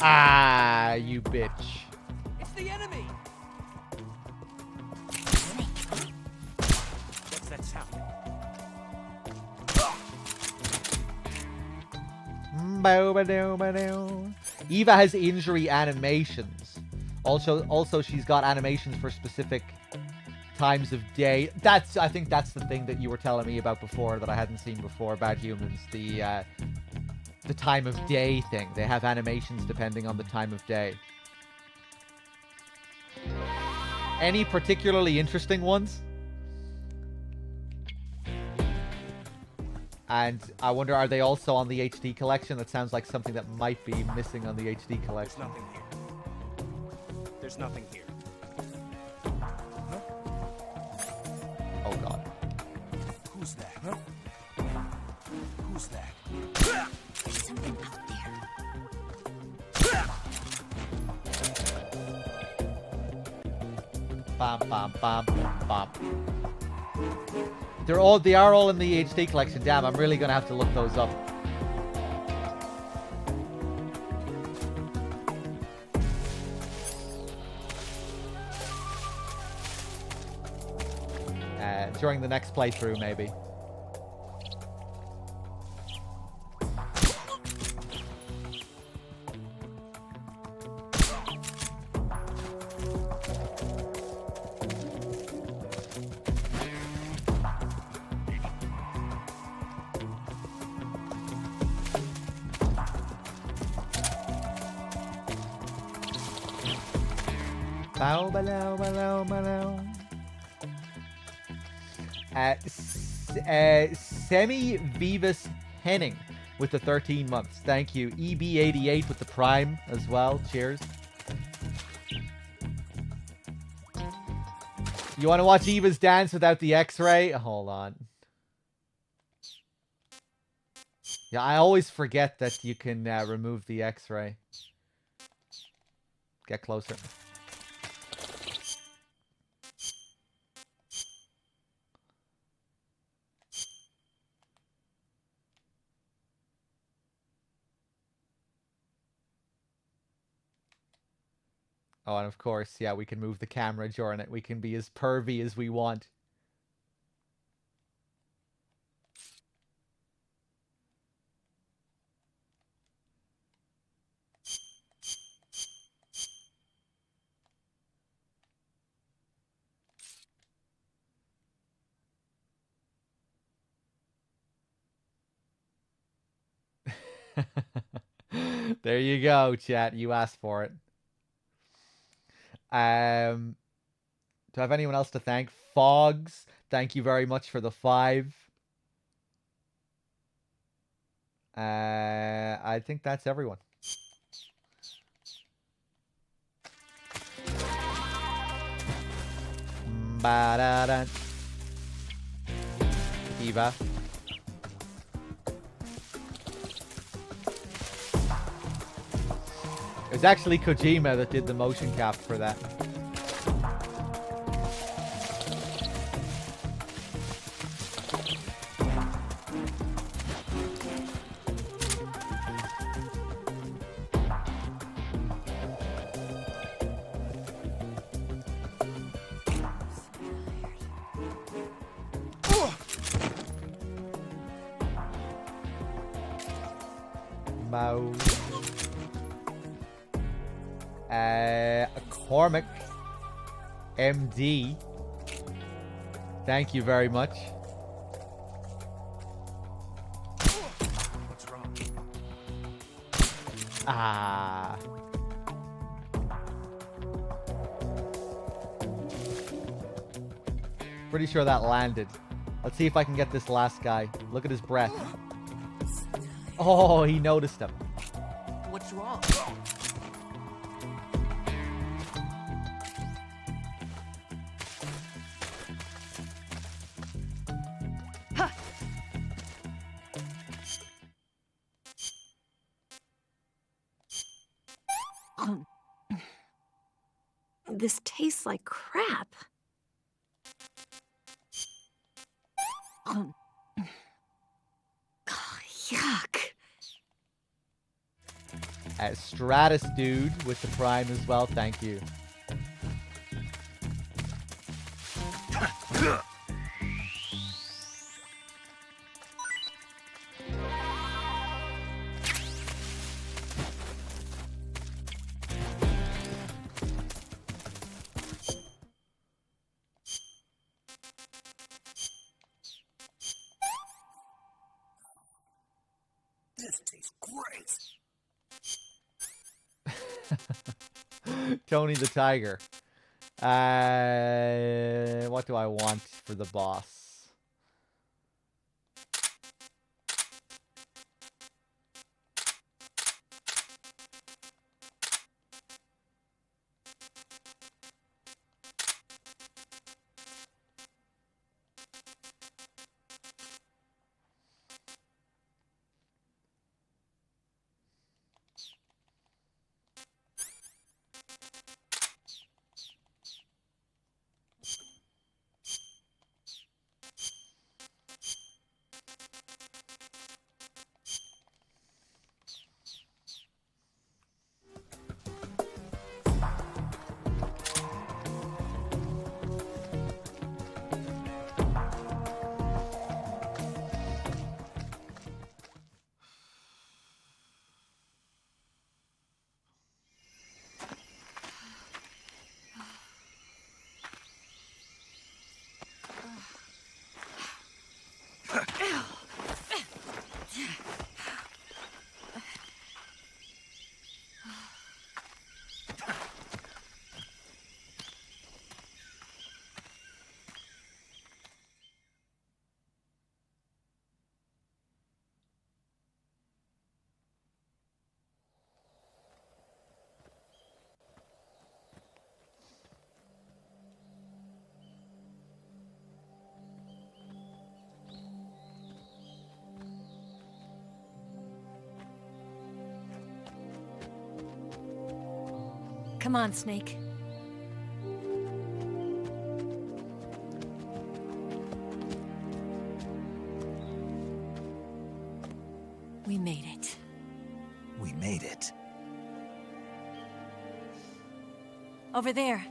Ah, you bitch. It's the enemy! What's that sound? Eva has injury animations. Also, she's got animations for specific times of day. I think that's the thing that you were telling me about before that I hadn't seen before. Bad Humans, the time of day thing. They have animations depending on the time of day. Any particularly interesting ones? And I wonder, are they also on the HD collection? That sounds like something that might be missing on the HD collection. There's nothing here. There's nothing here. Huh? Oh god. Who's that? Huh? Who's that? There's something out there. Bam, bam, bam, bam. They are all in the HD collection. Damn, I'm really gonna have to look those up. During the next playthrough, maybe. Bow, below, below, below. Semi Vivus Henning with the 13 months. Thank you. EB88 with the Prime as well. Cheers. You want to watch Eva's dance without the X-ray? Hold on. Yeah, I always forget that you can remove the X-ray. Get closer. Oh, and of course, yeah, we can move the camera during it. We can be as pervy as we want. There you go, chat. You asked for it. Do I have anyone else to thank? Fogs, thank you very much for the 5. I think that's everyone. Ba-da-da. Eva. It was actually Kojima that did the motion cap for that. Cormac MD, thank you very much. What's wrong? Ah. Pretty sure that landed. Let's see if I can get this last guy. Look at his breath. Oh, he noticed him. What's wrong? This tastes like crap. Yuck. Stratus dude with the Prime as well, thank you. This tastes great. Tony the Tiger. What do I want for the boss? Come on, Snake. We made it. We made it. Over there.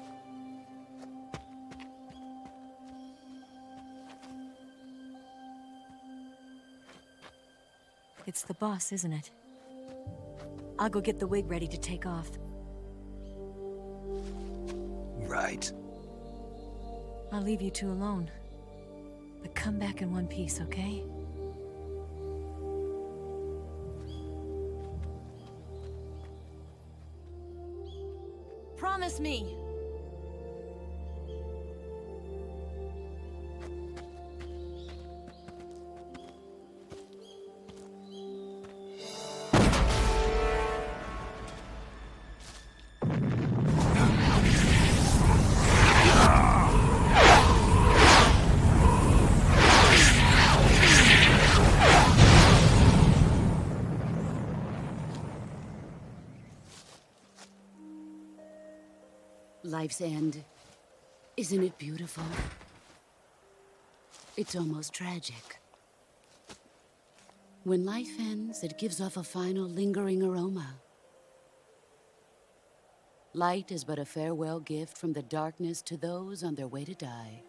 It's the boss, isn't it? I'll go get the wig ready to take off. Right. I'll leave you two alone. But come back in one piece, okay? Promise me! Life's end. Isn't it beautiful? It's almost tragic. When life ends, it gives off a final lingering aroma. Light is but a farewell gift from the darkness to those on their way to die.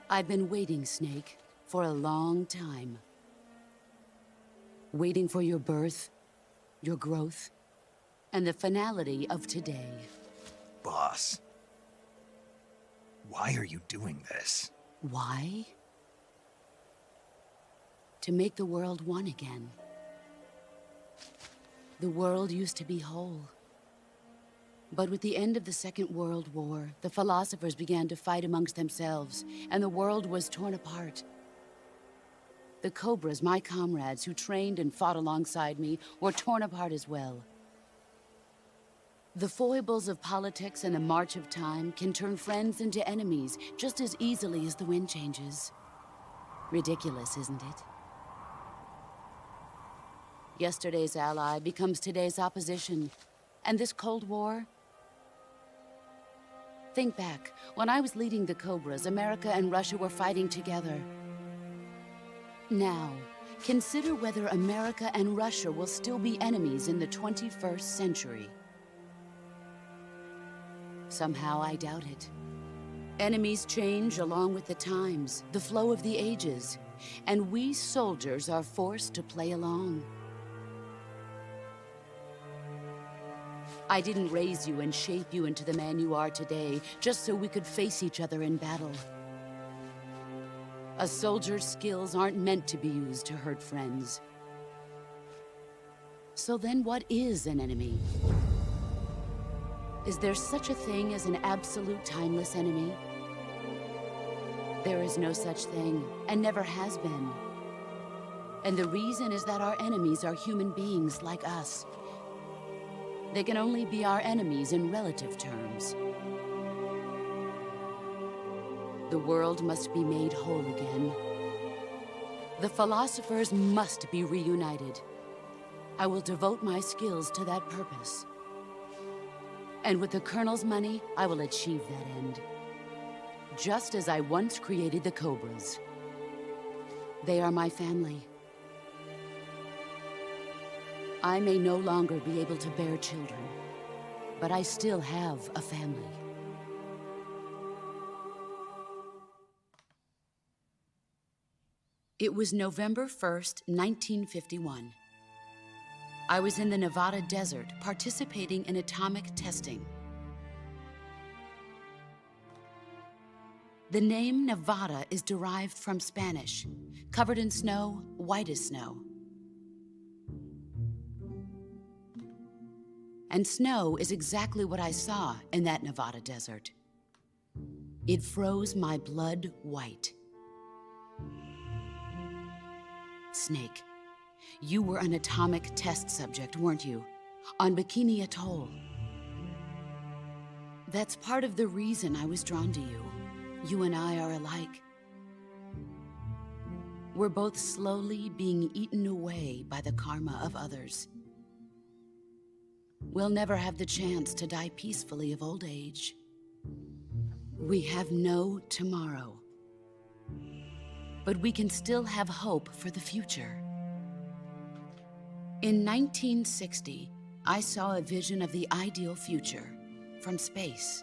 I've been waiting, Snake, for a long time. Waiting for your birth, your growth, and the finality of today. Boss. Why are you doing this? Why? To make the world one again. The world used to be whole. But with the end of the Second World War, the philosophers began to fight amongst themselves, and the world was torn apart. The Cobras, my comrades who trained and fought alongside me, were torn apart as well. The foibles of politics and the march of time can turn friends into enemies just as easily as the wind changes. Ridiculous, isn't it? Yesterday's ally becomes today's opposition. And this Cold War? Think back. When I was leading the Cobras, America and Russia were fighting together. Now, consider whether America and Russia will still be enemies in the 21st century. Somehow I doubt it. Enemies change along with the times, the flow of the ages, and we soldiers are forced to play along. I didn't raise you and shape you into the man you are today just so we could face each other in battle. A soldier's skills aren't meant to be used to hurt friends. So then what is an enemy? Is there such a thing as an absolute timeless enemy? There is no such thing, and never has been. And the reason is that our enemies are human beings like us. They can only be our enemies in relative terms. The world must be made whole again. The philosophers must be reunited. I will devote my skills to that purpose. And with the Colonel's money, I will achieve that end. Just as I once created the Cobras. They are my family. I may no longer be able to bear children, but I still have a family. It was November 1st, 1951. I was in the Nevada desert participating in atomic testing. The name Nevada is derived from Spanish, covered in snow, white as snow. And snow is exactly what I saw in that Nevada desert. It froze my blood white. Snake, you were an atomic test subject, weren't you? On Bikini Atoll. That's part of the reason I was drawn to you. You and I are alike. We're both slowly being eaten away by the karma of others. we'll never have the chance to die peacefully of old age. We have no tomorrow. But we can still have hope for the future. In 1960, I saw a vision of the ideal future from space.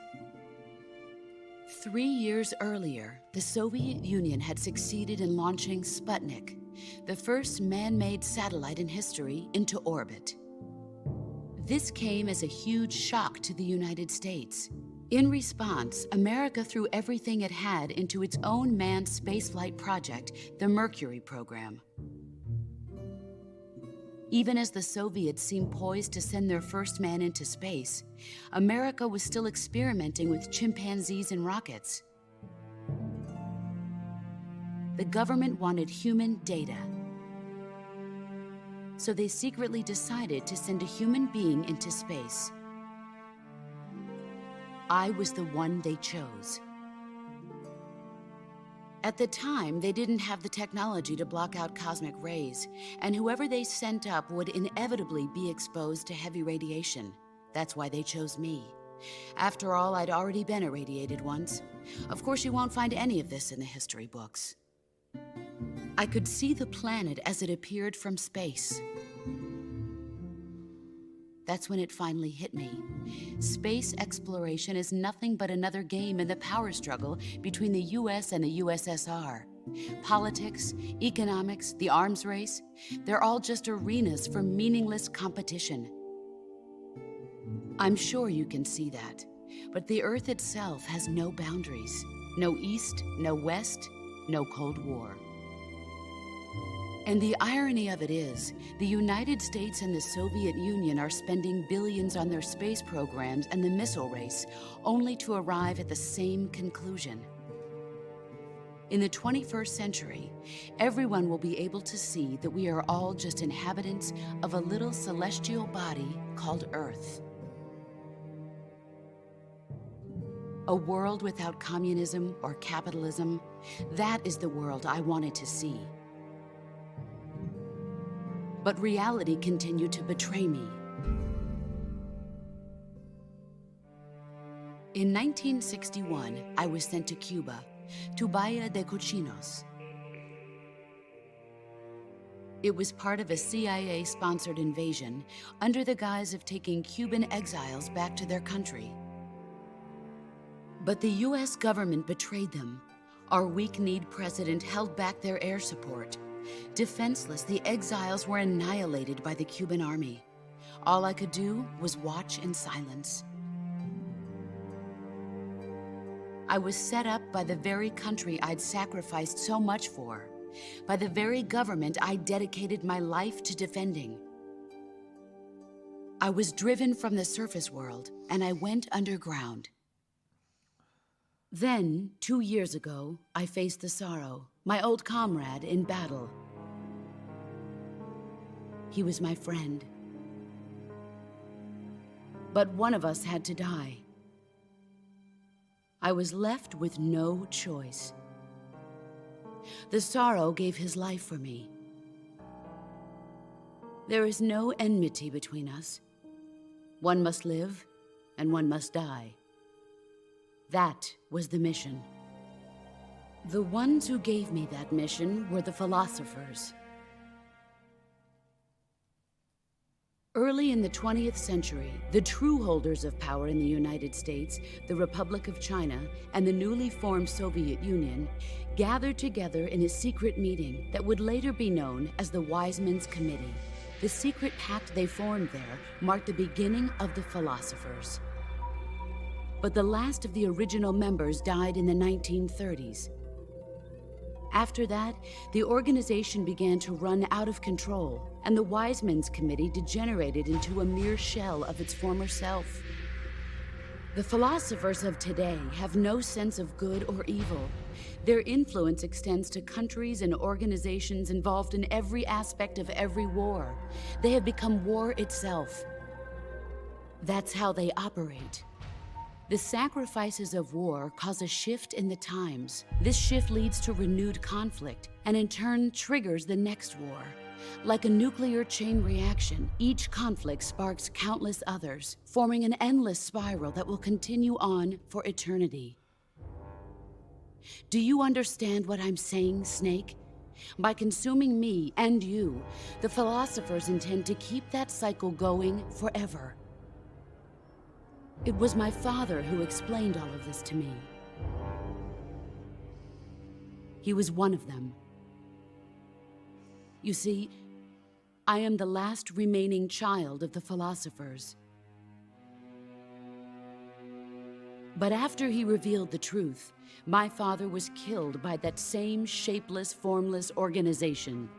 3 years earlier, the Soviet Union had succeeded in launching Sputnik, the first man-made satellite in history, into orbit. This came as a huge shock to the United States. In response, America threw everything it had into its own manned spaceflight project, the Mercury program. Even as the Soviets seemed poised to send their first man into space, America was still experimenting with chimpanzees and rockets. The government wanted human data. So they secretly decided to send a human being into space. I was the one they chose. At the time, they didn't have the technology to block out cosmic rays, and whoever they sent up would inevitably be exposed to heavy radiation. That's why they chose me. After all, I'd already been irradiated once. Of course, you won't find any of this in the history books. I could see the planet as it appeared from space. That's when it finally hit me. Space exploration is nothing but another game in the power struggle between the US and the USSR. Politics, economics, the arms race, they're all just arenas for meaningless competition. I'm sure you can see that, but the Earth itself has no boundaries. No East, no West, no Cold War. And the irony of it is, the United States and the Soviet Union are spending billions on their space programs and the missile race, only to arrive at the same conclusion. In the 21st century, everyone will be able to see that we are all just inhabitants of a little celestial body called Earth. A world without communism or capitalism, that is the world I wanted to see. But reality continued to betray me. In 1961, I was sent to Cuba, to Bahia de Cochinos. It was part of a CIA-sponsored invasion under the guise of taking Cuban exiles back to their country. But the US government betrayed them. Our weak-kneed president held back their air support. Defenseless, the exiles were annihilated by the Cuban army. All I could do was watch in silence. I was set up by the very country I'd sacrificed so much for, by the very government I dedicated my life to defending. I was driven from the surface world, and I went underground. Then, 2 years ago, I faced the Sorrow, my old comrade in battle. He was my friend. But one of us had to die. I was left with no choice. The Sorrow gave his life for me. There is no enmity between us. One must live, and one must die. That was the mission. The ones who gave me that mission were the philosophers. Early in the 20th century, the true holders of power in the United States, the Republic of China, and the newly formed Soviet Union gathered together in a secret meeting that would later be known as the Wiseman's Committee. The secret pact they formed there marked the beginning of the philosophers. But the last of the original members died in the 1930s. After that, the organization began to run out of control, and the Wiseman's Committee degenerated into a mere shell of its former self. The philosophers of today have no sense of good or evil. Their influence extends to countries and organizations involved in every aspect of every war. They have become war itself. That's how they operate. The sacrifices of war cause a shift in the times. This shift leads to renewed conflict, and in turn triggers the next war. Like a nuclear chain reaction, each conflict sparks countless others, forming an endless spiral that will continue on for eternity. Do you understand what I'm saying, Snake? By consuming me and you, the philosophers intend to keep that cycle going forever. It was my father who explained all of this to me. He was one of them. You see, I am the last remaining child of the philosophers. But after he revealed the truth, my father was killed by that same shapeless, formless organization.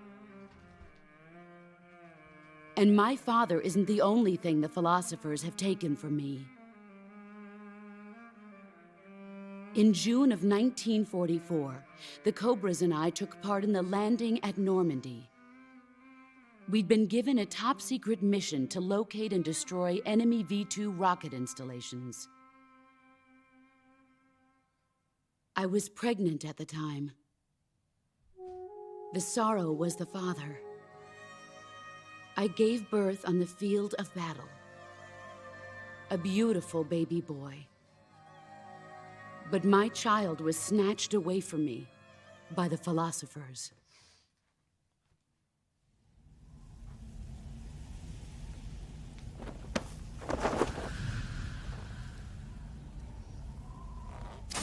And my father isn't the only thing the philosophers have taken from me. In June of 1944, the Cobras and I took part in the landing at Normandy. We'd been given a top-secret mission to locate and destroy enemy V-2 rocket installations. I was pregnant at the time. The sorrow was the father. I gave birth on the field of battle. A beautiful baby boy. But my child was snatched away from me by the philosophers.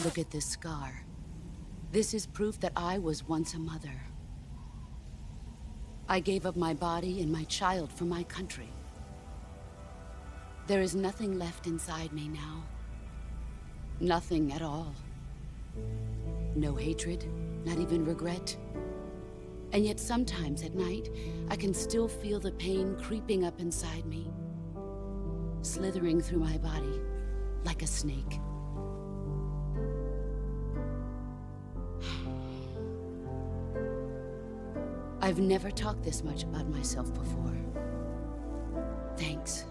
Look at this scar. This is proof that I was once a mother. I gave up my body and my child for my country. There is nothing left inside me now. Nothing at all. No hatred, not even regret. And yet sometimes at night, I can still feel the pain creeping up inside me, slithering through my body like a snake. I've never talked this much about myself before. Thanks.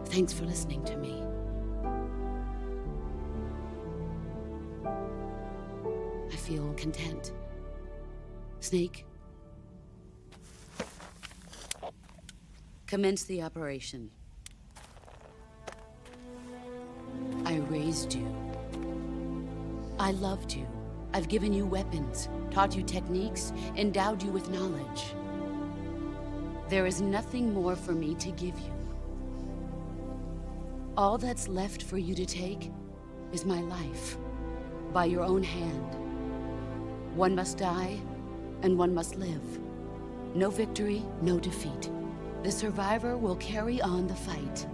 Thanks for listening to me. I feel content. Snake, commence the operation. I raised you. I loved you. I've given you weapons, taught you techniques, endowed you with knowledge. There is nothing more for me to give you. All that's left for you to take is my life, by your own hand. One must die, and one must live. No victory, no defeat. The survivor will carry on the fight.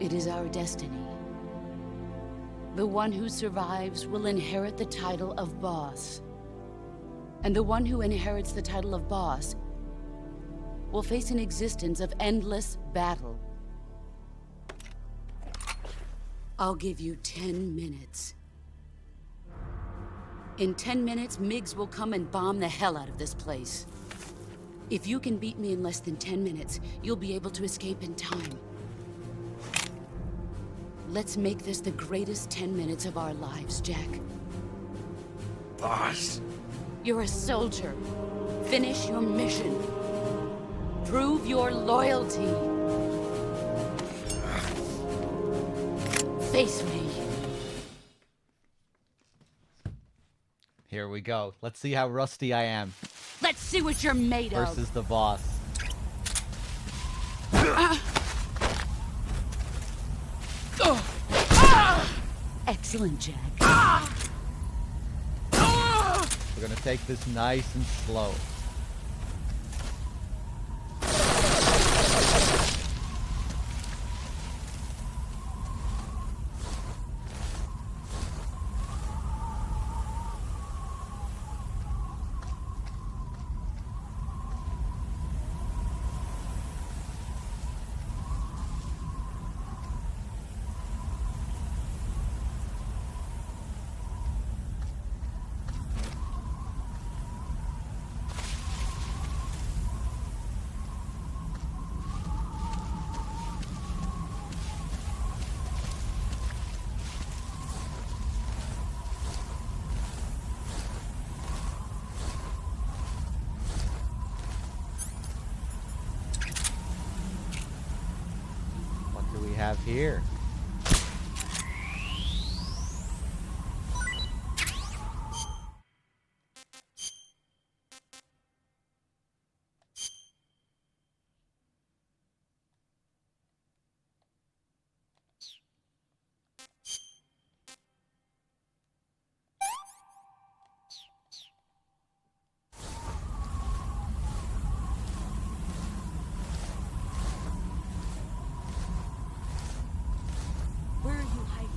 It is our destiny. The one who survives will inherit the title of boss. And the one who inherits the title of boss will face an existence of endless battle. I'll give you 10 minutes. In 10 minutes, MiGs will come and bomb the hell out of this place. If you can beat me in less than 10 minutes, you'll be able to escape in time. Let's make this the greatest 10 minutes of our lives, Jack. Boss. You're a soldier. Finish your mission. Prove your loyalty. Face me. Here we go. Let's see how rusty I am. Let's see what you're made of. Versus the boss. Excellent, Jack. We're gonna take this nice and slow. have here? Where are you hiding?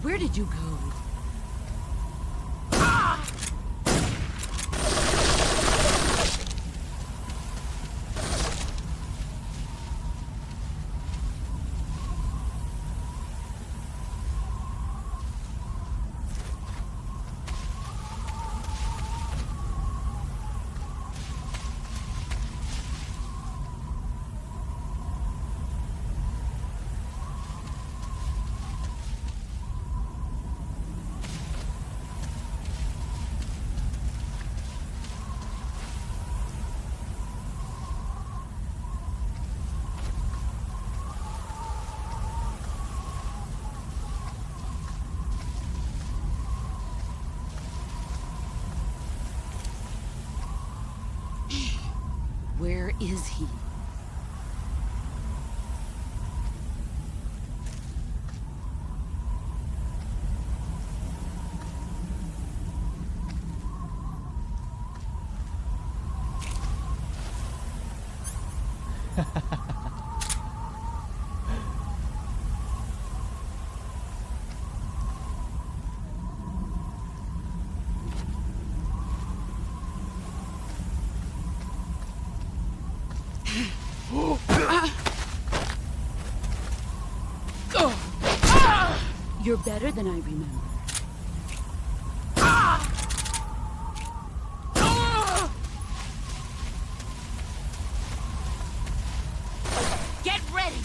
Where did you go? Where is he? You're better than I remember. Get ready!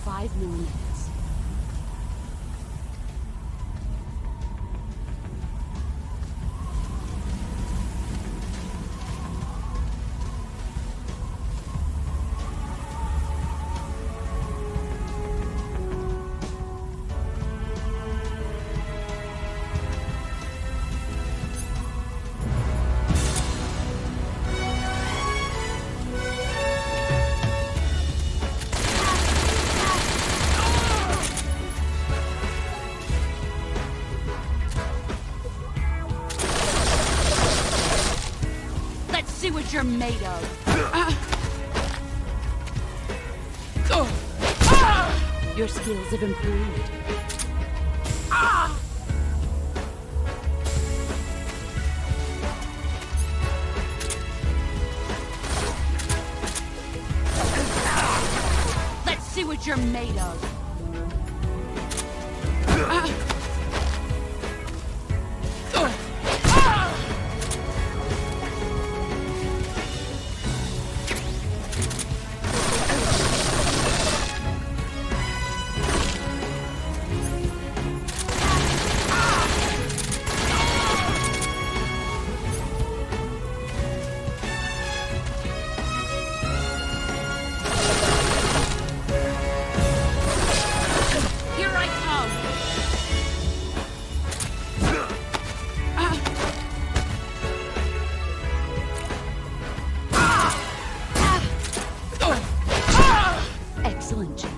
Five more minutes. made of. Your skills have improved. Let's see what you're made of. Excellent, Jack.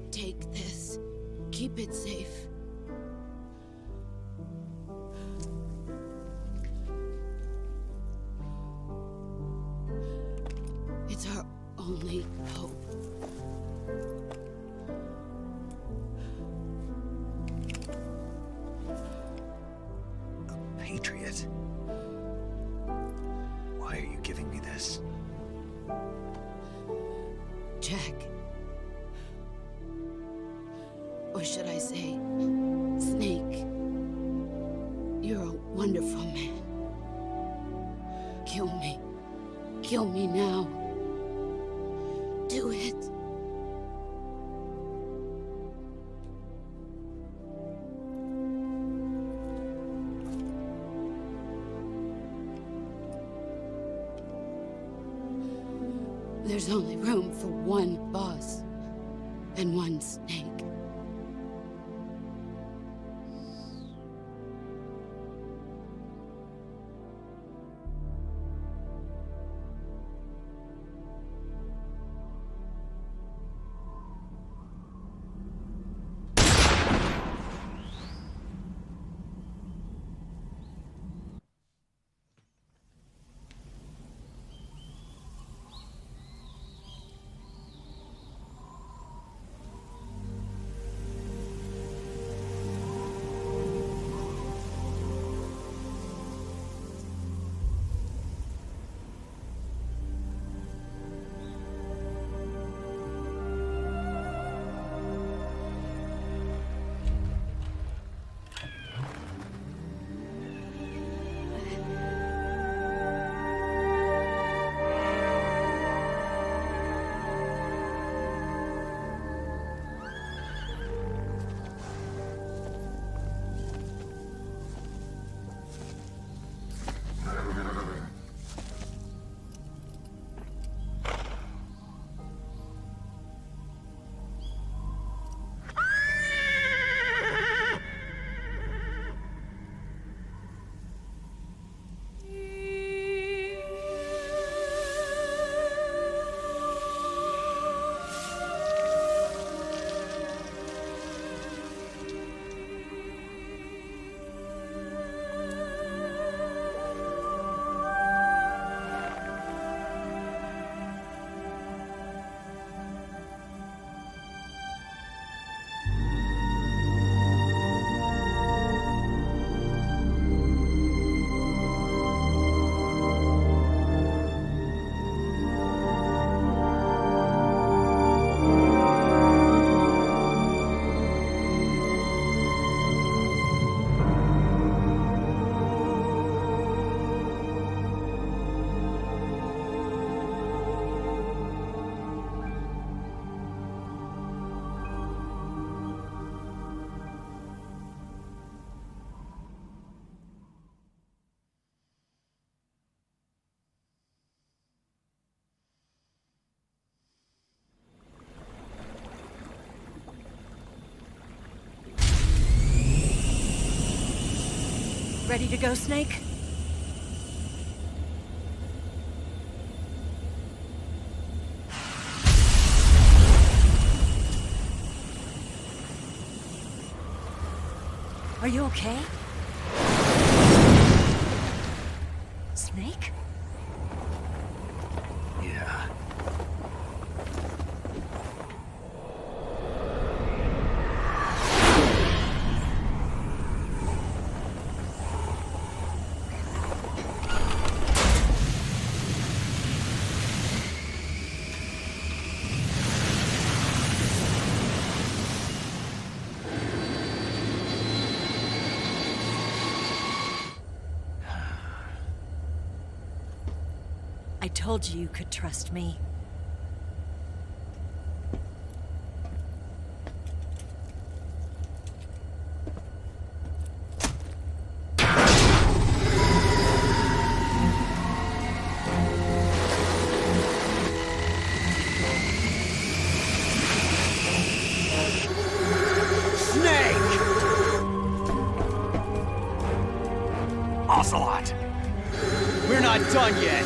Take this. Keep it safe. Patriot. Why are you giving me this? Jack. Or should I say, Snake. You're a wonderful man. Kill me. Kill me now. Do it. There's only room for one boss and one Snake. Ready to go, Snake? Are you okay? Snake? Yeah. I told you you could trust me. Ocelot! We're not done yet!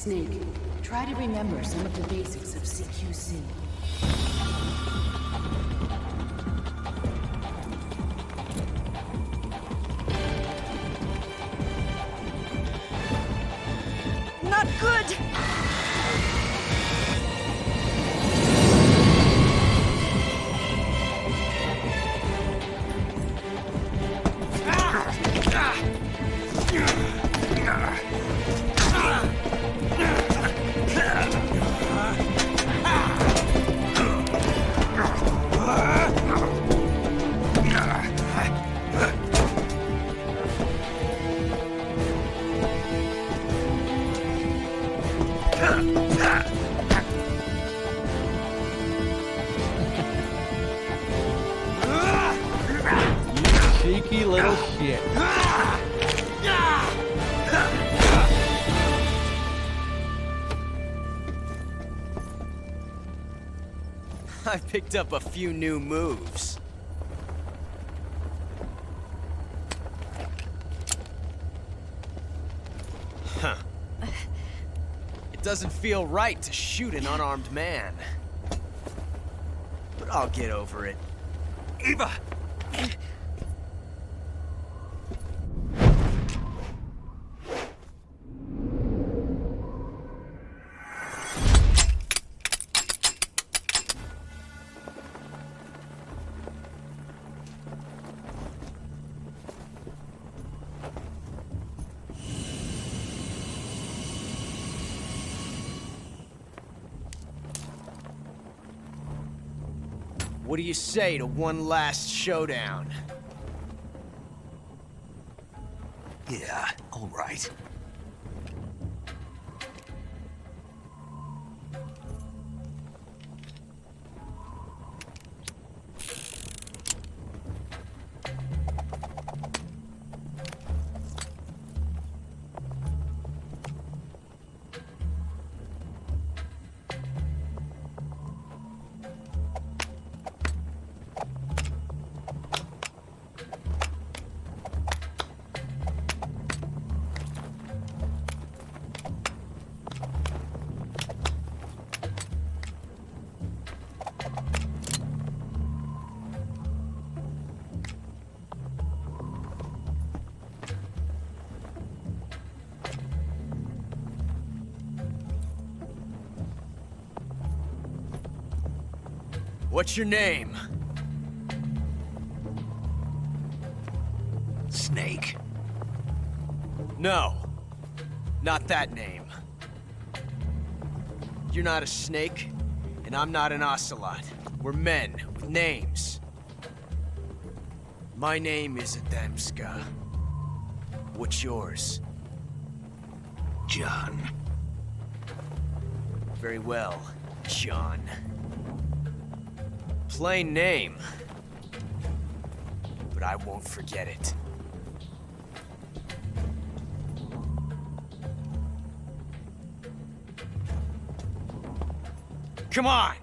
Snake, try to remember some of the basics of CQC. Not good! Cheeky little shit. I picked up a few new moves. Huh. It doesn't feel right to shoot an unarmed man. But I'll get over it. Eva! What do you say to one last showdown? Yeah, all right. What's your name? Snake. No. Not that name. You're not a snake, and I'm not an ocelot. We're men with names. My name is Adamska. What's yours? John. Very well, John. Plain name. But I won't forget it. Come on!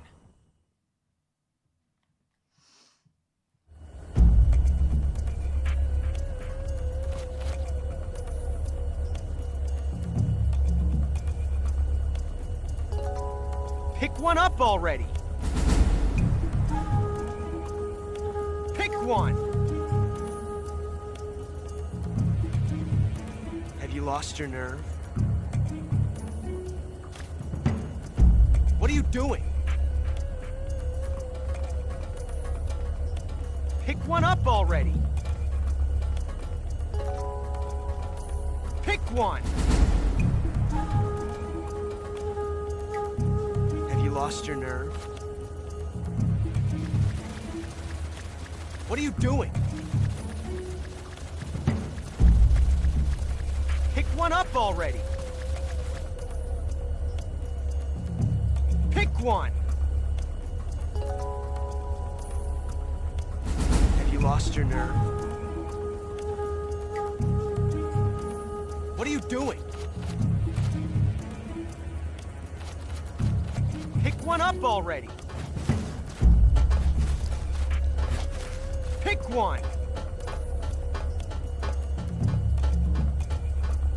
Pick one up already! Pick one! Have you lost your nerve? What are you doing? Pick one up already! Pick one! Have you lost your nerve? What are you doing? Pick one up already! Pick one! Have you lost your nerve? What are you doing? Pick one up already! Pick one!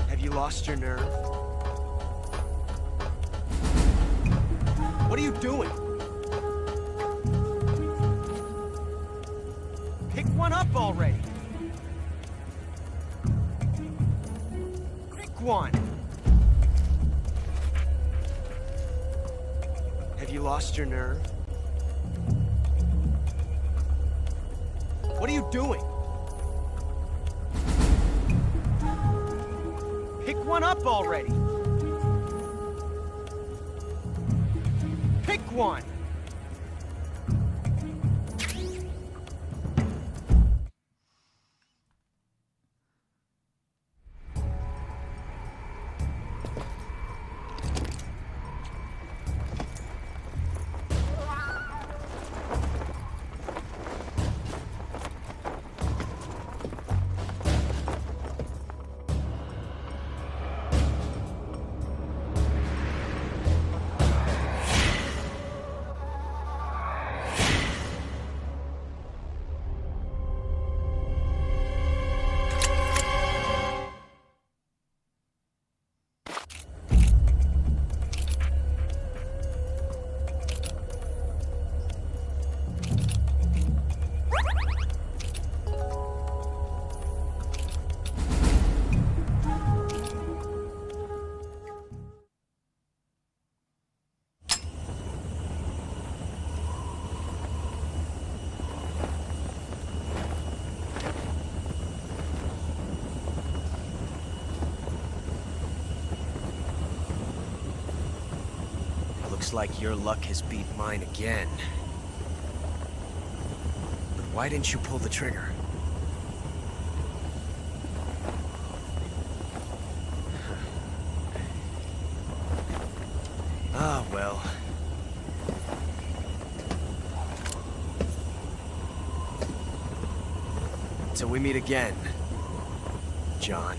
Have you lost your nerve? you doing? Pick one up already. Pick one. Have you lost your nerve? What are you doing? Pick one up already. Pick one. Looks like your luck has beat mine again. But why didn't you pull the trigger? Ah, well. Till we meet again, John.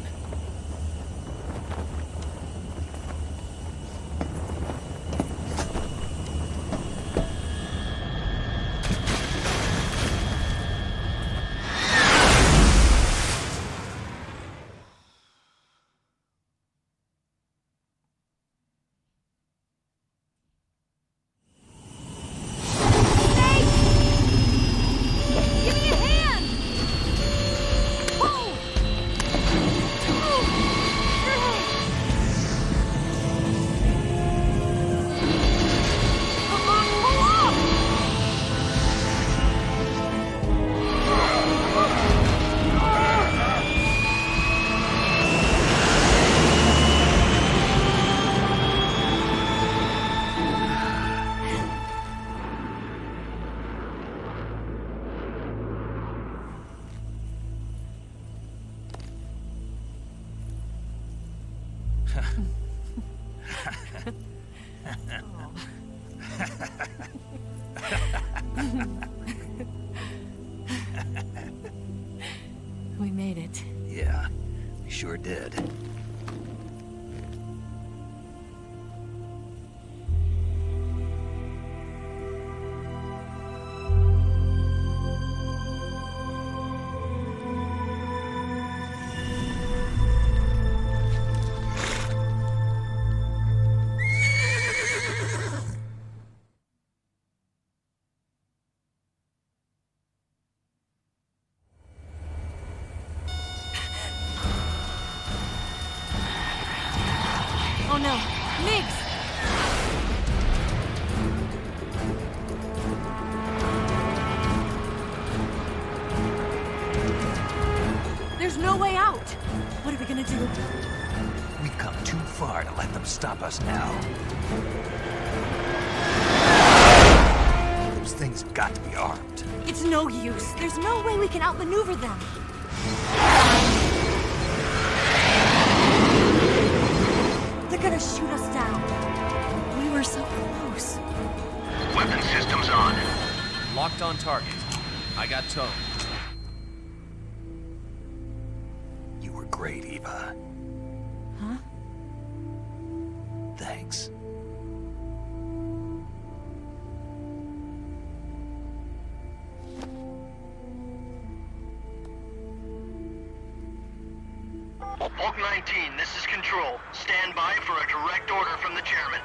We made it. Yeah, we sure did. Oh no, Miggs! There's no way out! What are we gonna do? We've come too far to let them stop us now. Those things have got to be armed. It's no use. There's no way we can outmaneuver them. They're gonna shoot us down. We were so close. Weapon systems on. Locked on target. I got towed. You were great, Eva. Huh? Thanks. Hulk 19, this is Control. Stand by for a direct order from the chairman.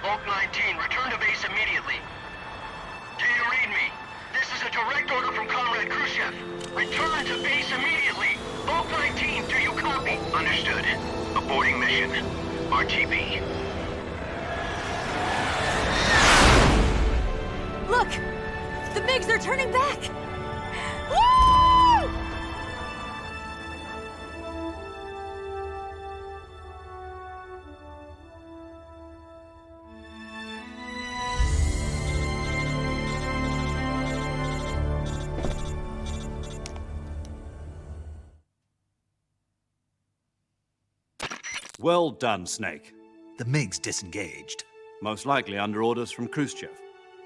Hulk 19, return to base immediately. Guardian. RTB. Look! The MiGs are turning back! Woo! Well done, Snake. The MiGs disengaged. Most likely under orders from Khrushchev.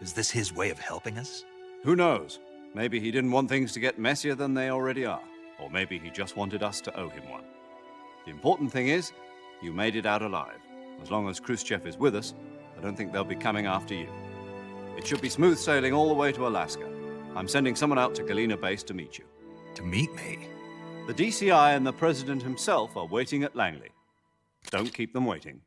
Is this his way of helping us? Who knows? Maybe he didn't want things to get messier than they already are. Or maybe he just wanted us to owe him one. The important thing is, you made it out alive. As long as Khrushchev is with us, I don't think they'll be coming after you. It should be smooth sailing all the way to Alaska. I'm sending someone out to Galena Base to meet you. To meet me? The DCI and the President himself are waiting at Langley. Don't keep them waiting.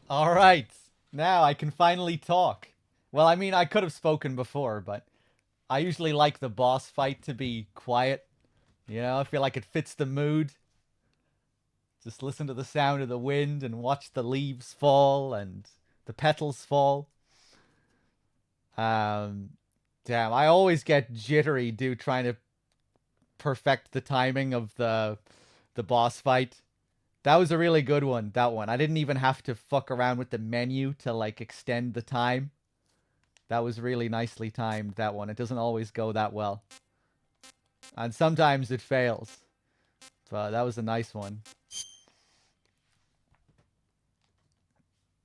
All right, now I can finally talk. Well, I mean, I could have spoken before, but I usually like the boss fight to be quiet. You know, I feel like it fits the mood. Just listen to the sound of the wind and watch the leaves fall and the petals fall. Damn, I always get jittery trying to perfect the timing of the boss fight. That was a really good one, that one. I didn't even have to fuck around with the menu to, like, extend the time. That was really nicely timed, that one. It doesn't always go that well. And sometimes it fails. But that was a nice one.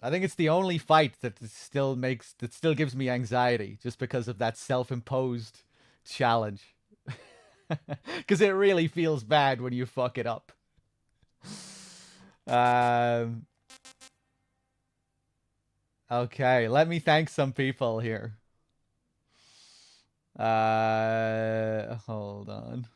I think it's the only fight that still gives me anxiety, just because of that self-imposed challenge. Because it really feels bad when you fuck it up. Okay, let me thank some people here. Hold on.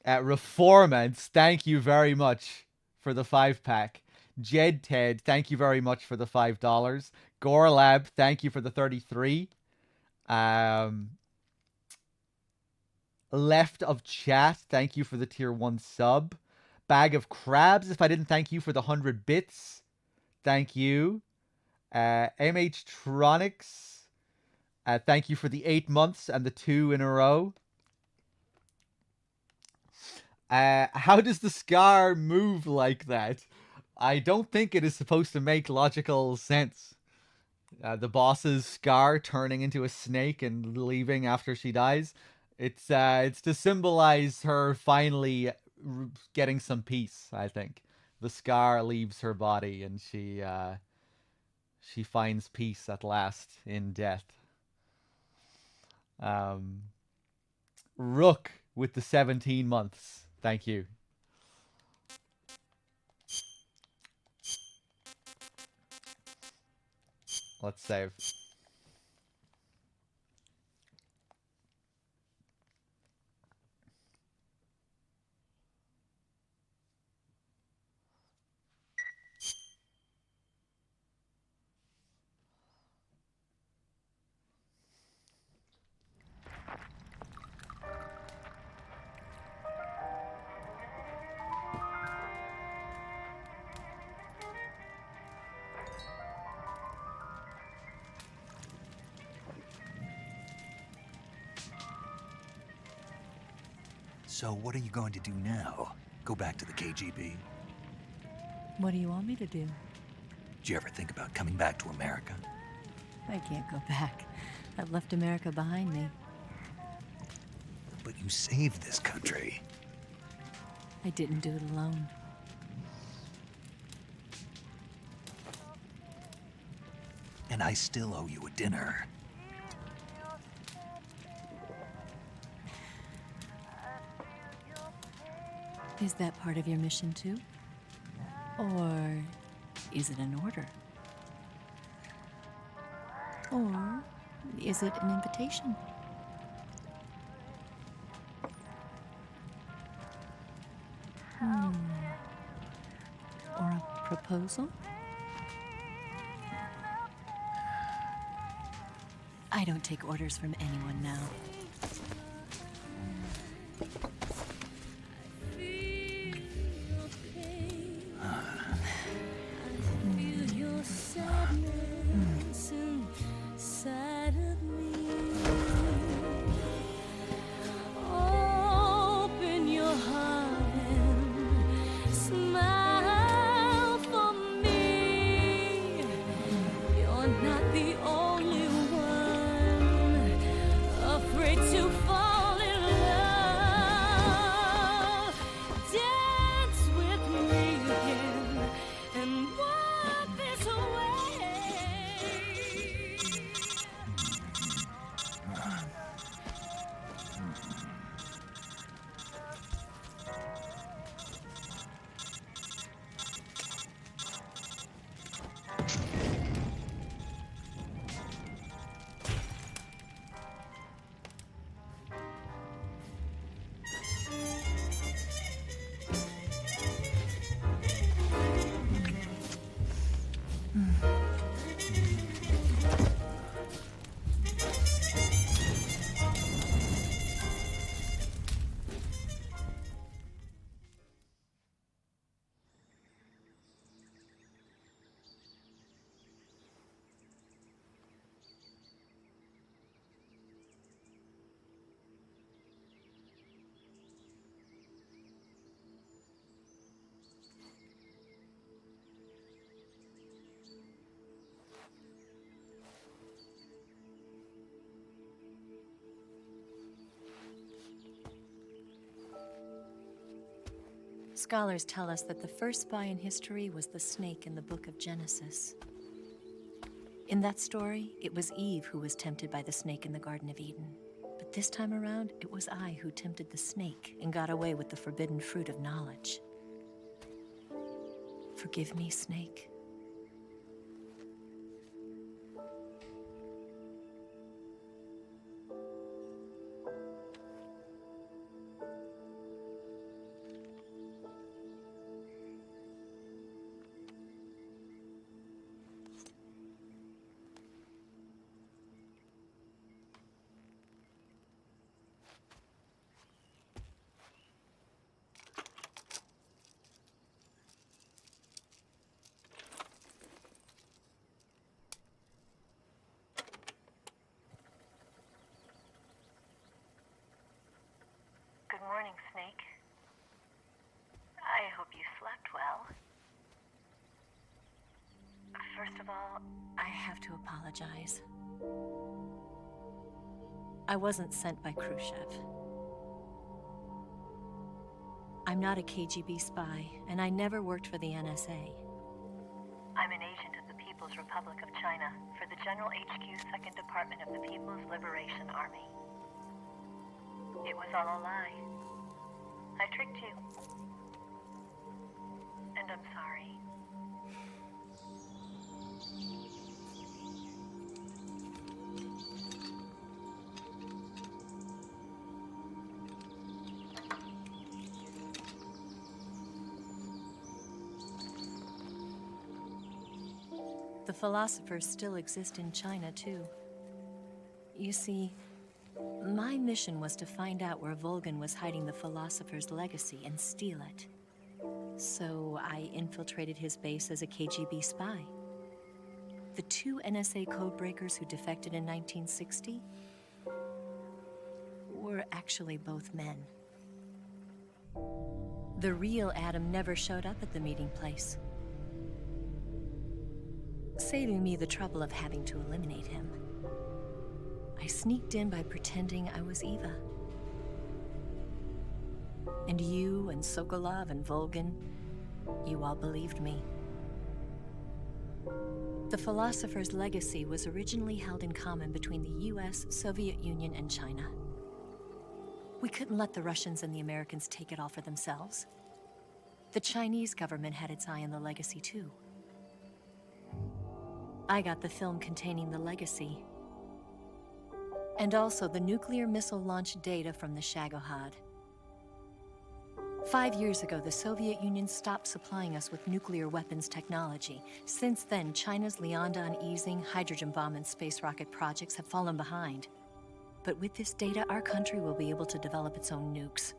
At Reformance, thank you very much for the 5-pack. Jed Ted, thank you very much for the $5. Gorlab, thank you for the 33. Left of Chat, thank you for the tier 1 sub. Bag of Crabs, if I didn't thank you for the 100 bits, thank you. MH Tronics, thank you for the 8 months and the 2 in a row. How does the scar move like that? I don't think it is supposed to make logical sense. The boss's scar turning into a snake and leaving after she dies. It's to symbolize her finally getting some peace, I think. The scar leaves her body and she finds peace at last in death. Rook with the 17 months. Thank you. Let's save. So what are you going to do now? Go back to the KGB? What do you want me to do? Did you ever think about coming back to America? I can't go back. I've left America behind me. But you saved this country. I didn't do it alone. And I still owe you a dinner. Is that part of your mission too? Or is it an order? Or is it an invitation? Or a proposal? I don't take orders from anyone now. Feel your sadness inside of me. Open your heart and smile for me. You're not the only one afraid to fall in love. Dance with me again and walk this way. Scholars tell us that the first spy in history was the snake in the book of Genesis. In that story, it was Eve who was tempted by the snake in the Garden of Eden. But this time around, it was I who tempted the snake and got away with the forbidden fruit of knowledge. Forgive me, snake. Good morning, Snake. I hope you slept well. First of all, I have to apologize. I wasn't sent by Khrushchev. I'm not a KGB spy, and I never worked for the NSA. I'm an agent of the People's Republic of China for the General HQ 2nd Department of the People's Liberation Army. It was all a lie. I tricked you. And I'm sorry. The philosophers still exist in China, too. You see, my mission was to find out where Volgin was hiding the philosopher's legacy and steal it. So I infiltrated his base as a KGB spy. The two NSA codebreakers who defected in 1960 were actually both men. The real Adam never showed up at the meeting place, saving me the trouble of having to eliminate him. I sneaked in by pretending I was Eva. And you and Sokolov and Volgin, you all believed me. The philosopher's legacy was originally held in common between the US, Soviet Union, and China. We couldn't let the Russians and the Americans take it all for themselves. The Chinese government had its eye on the legacy, too. I got the film containing the legacy, and also the nuclear missile launch data from the Shagohod. 5 years ago, the Soviet Union stopped supplying us with nuclear weapons technology. Since then, China's Liaodong easing, hydrogen bomb, and space rocket projects have fallen behind. But with this data, our country will be able to develop its own nukes.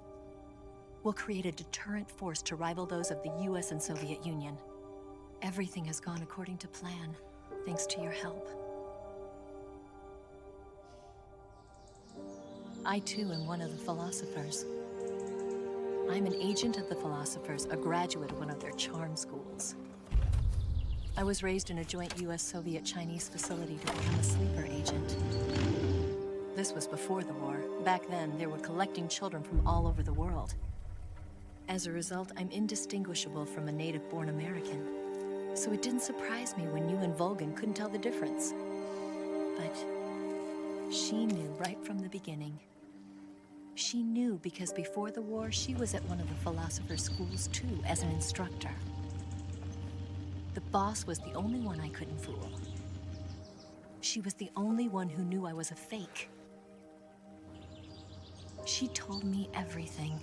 We'll create a deterrent force to rival those of the US and Soviet Union. Everything has gone according to plan, thanks to your help. I too am one of the philosophers. I'm an agent of the philosophers, a graduate of one of their charm schools. I was raised in a joint US-Soviet-Chinese facility to become a sleeper agent. This was before the war. Back then, they were collecting children from all over the world. As a result, I'm indistinguishable from a native-born American. So it didn't surprise me when you and Volgin couldn't tell the difference. But she knew right from the beginning. She knew because before the war, she was at one of the philosopher's schools too, as an instructor. The boss was the only one I couldn't fool. She was the only one who knew I was a fake. She told me everything.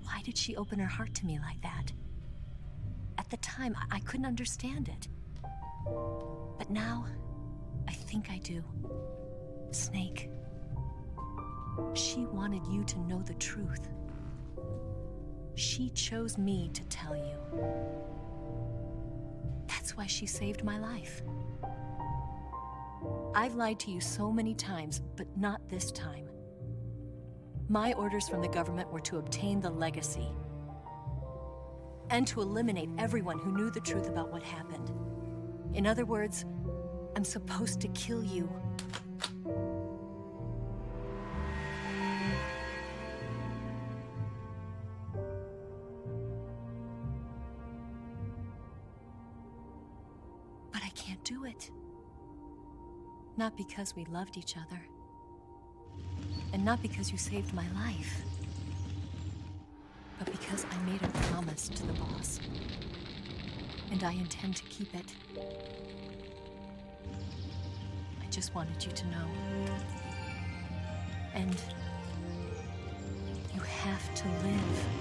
Why did she open her heart to me like that? At the time, I couldn't understand it. But now, I think I do. Snake. She wanted you to know the truth. She chose me to tell you. That's why she saved my life. I've lied to you so many times, but not this time. My orders from the government were to obtain the legacy and to eliminate everyone who knew the truth about what happened. In other words, I'm supposed to kill you. But I can't do it. Not because we loved each other. And not because you saved my life. But because I made a promise to the boss. And I intend to keep it. I just wanted you to know. And you have to live.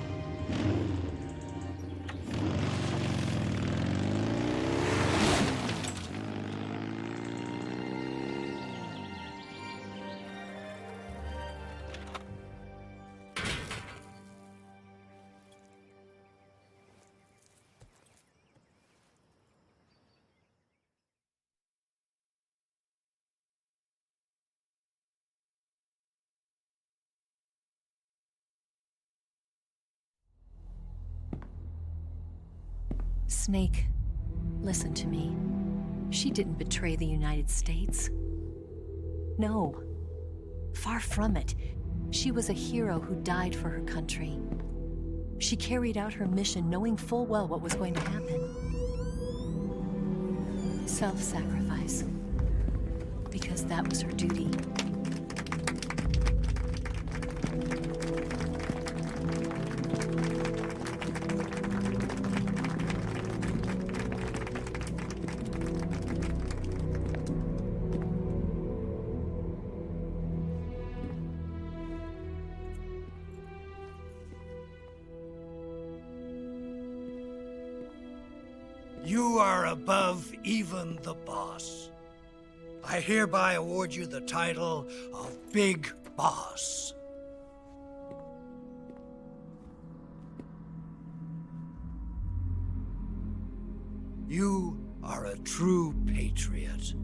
Snake, listen to me. She didn't betray the United States. No. Far from it. She was a hero who died for her country. She carried out her mission knowing full well what was going to happen. Self-sacrifice. Because that was her duty. You are above even the boss. I hereby award you the title of Big Boss. You are a true patriot.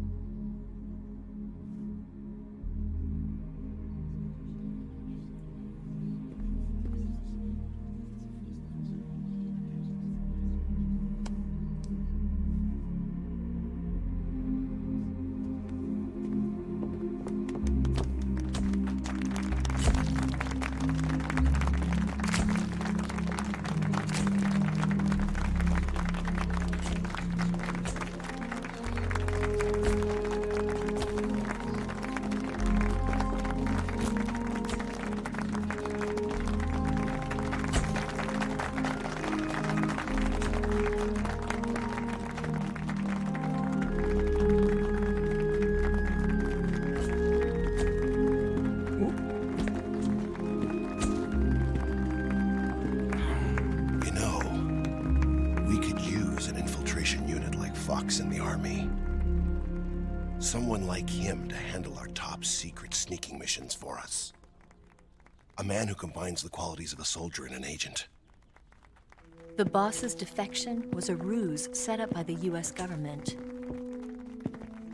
Fox in the army. Someone like him to handle our top secret sneaking missions for us. A man who combines the qualities of a soldier and an agent. The boss's defection was a ruse set up by the US government.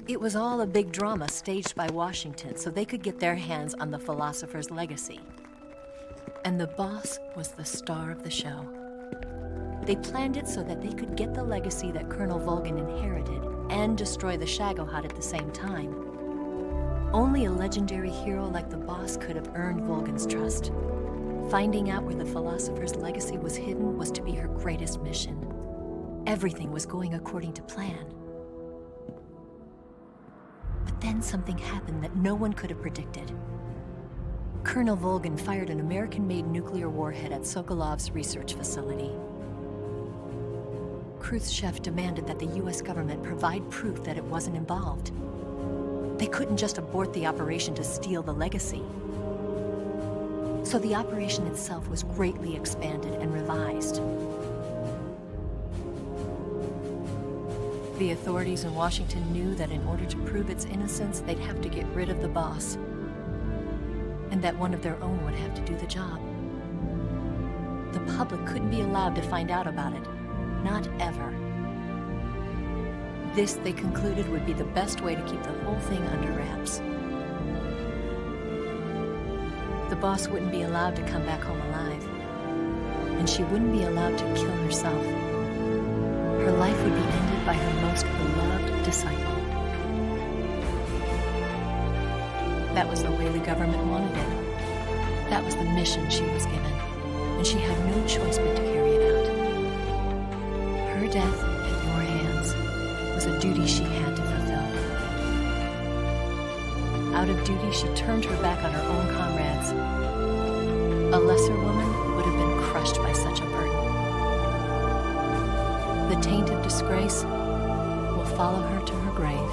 It was all a big drama staged by Washington so they could get their hands on the philosopher's legacy. And the boss was the star of the show. They planned it so that they could get the legacy that Colonel Volgin inherited and destroy the Shagohod at the same time. Only a legendary hero like the boss could have earned Volgin's trust. Finding out where the philosopher's legacy was hidden was to be her greatest mission. Everything was going according to plan. But then something happened that no one could have predicted. Colonel Volgin fired an American-made nuclear warhead at Sokolov's research facility. Khrushchev demanded that the US government provide proof that it wasn't involved. They couldn't just abort the operation to steal the legacy. So the operation itself was greatly expanded and revised. The authorities in Washington knew that in order to prove its innocence, they'd have to get rid of the boss, and that one of their own would have to do the job. The public couldn't be allowed to find out about it. Not ever. This, they concluded, would be the best way to keep the whole thing under wraps. The boss wouldnwouldn't be allowed to come back home alive, and she wouldn't be allowed to kill herself. Her life would be ended by her most beloved disciple. That was the way the government wanted it. That was the mission she was given, and she had no choice but to carry it out. Her death at your hands was a duty she had to fulfill. Out of duty, she turned her back on her own comrades. A lesser woman would have been crushed by such a burden. The taint of disgrace will follow her to her grave.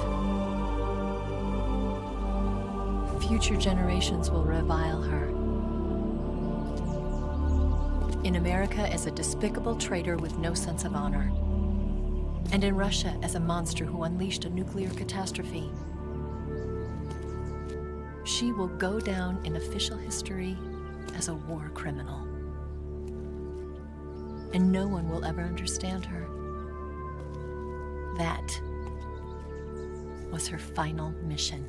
Future generations will revile her. In America as a despicable traitor with no sense of honor. And in Russia as a monster who unleashed a nuclear catastrophe. She will go down in official history as a war criminal. And no one will ever understand her. That was her final mission.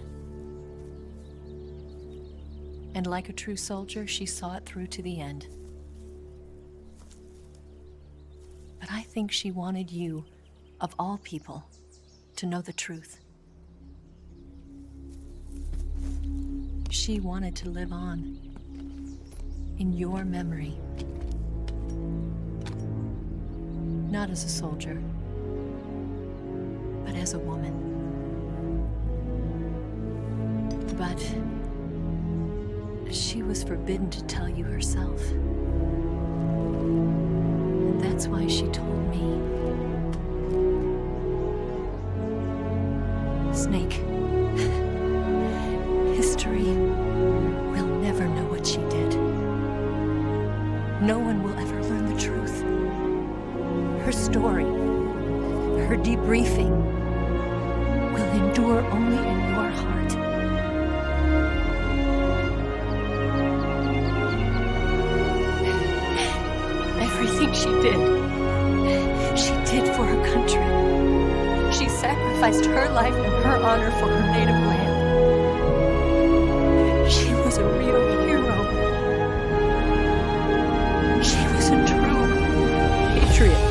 And like a true soldier, she saw it through to the end. But I think she wanted you, of all people, to know the truth. She wanted to live on in your memory. Not as a soldier, but as a woman. But she was forbidden to tell you herself. And that's why she told me. Snake, history will never know what she did. No one will ever learn the truth. Her story, her debriefing, will endure only in your heart. Everything she did for her country. She sacrificed her life and her honor for her native land. She was a real hero. She was a true patriot.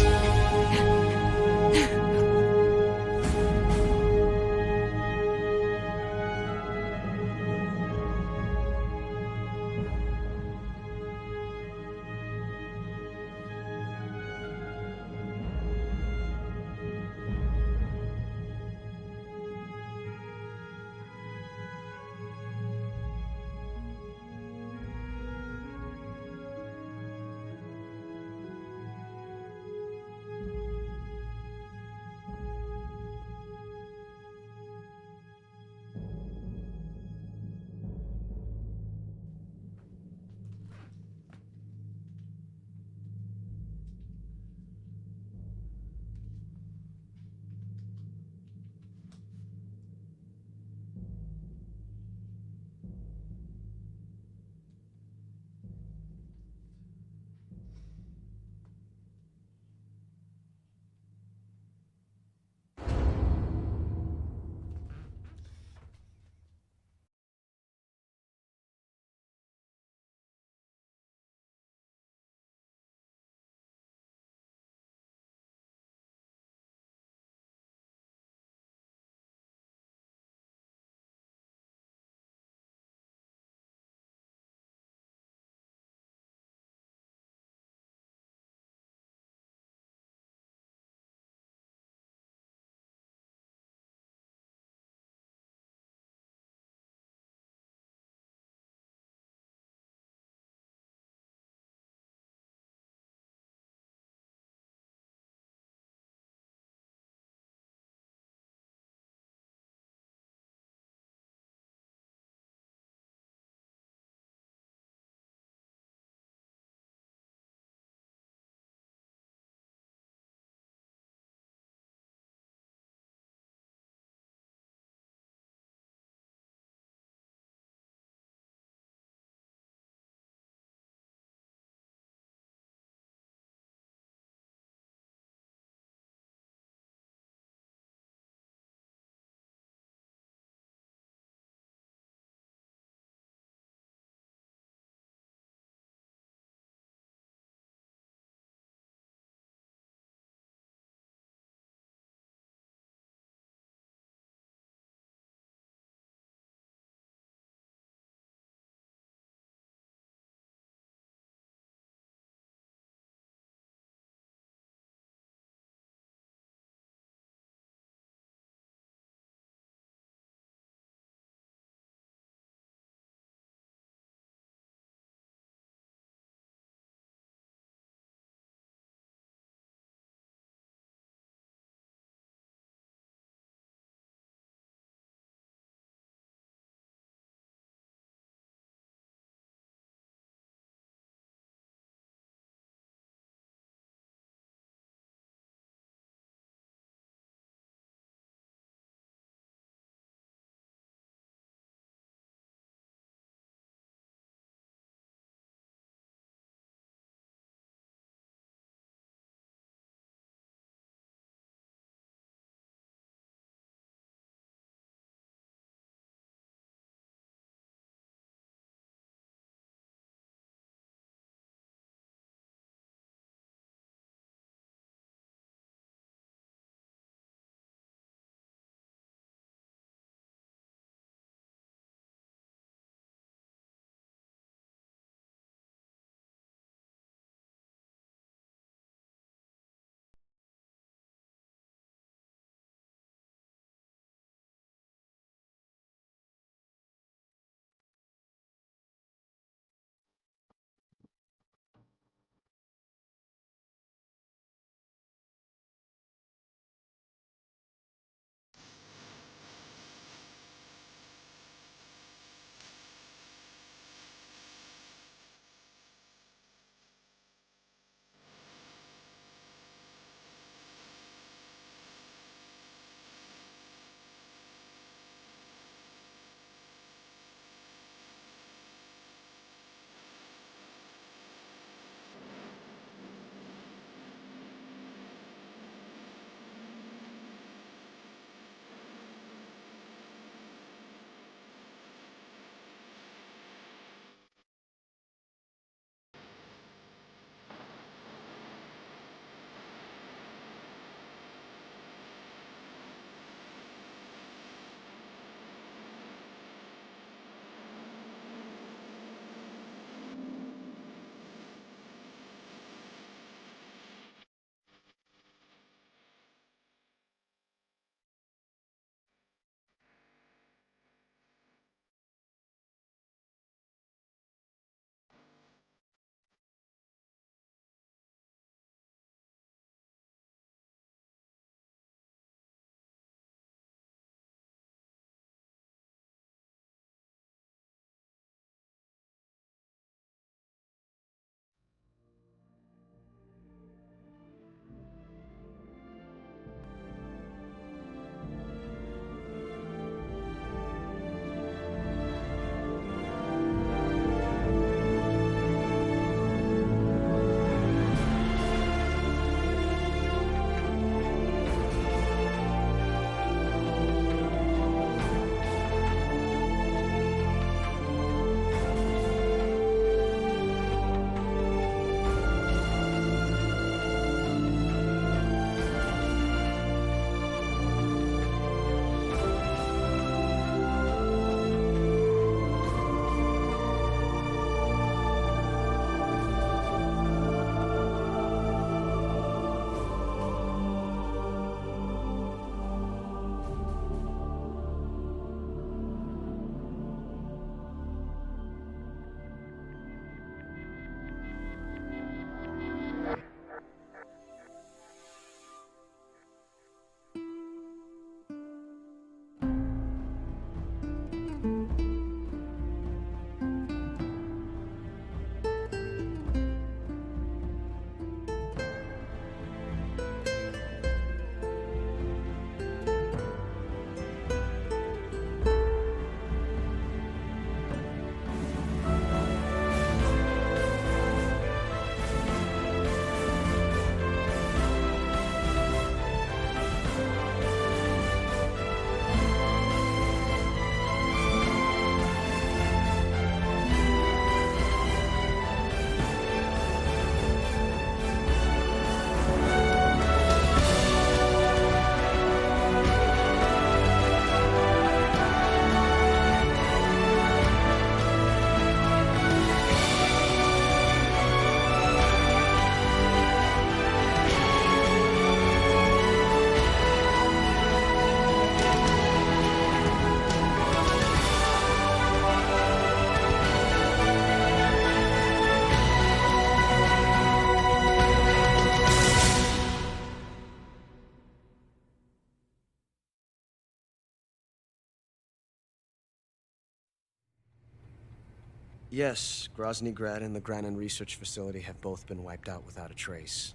Yes, Grozny Grad and the Granin Research Facility have both been wiped out without a trace.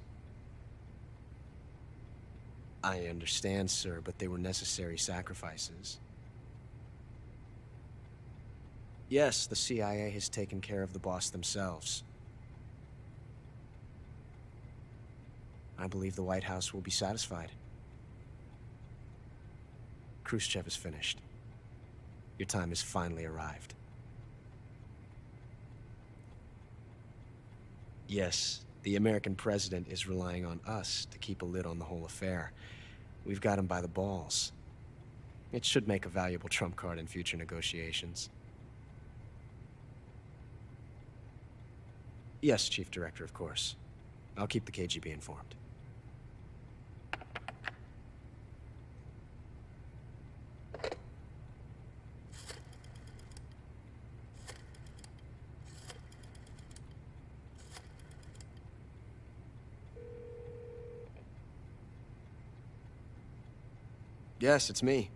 I understand, sir, but they were necessary sacrifices. Yes, the CIA has taken care of the boss themselves. I believe the White House will be satisfied. Khrushchev is finished. Your time has finally arrived. Yes, the American president is relying on us to keep a lid on the whole affair. We've got him by the balls. It should make a valuable trump card in future negotiations. Yes, Chief Director, of course. I'll keep the KGB informed. Yes, it's me.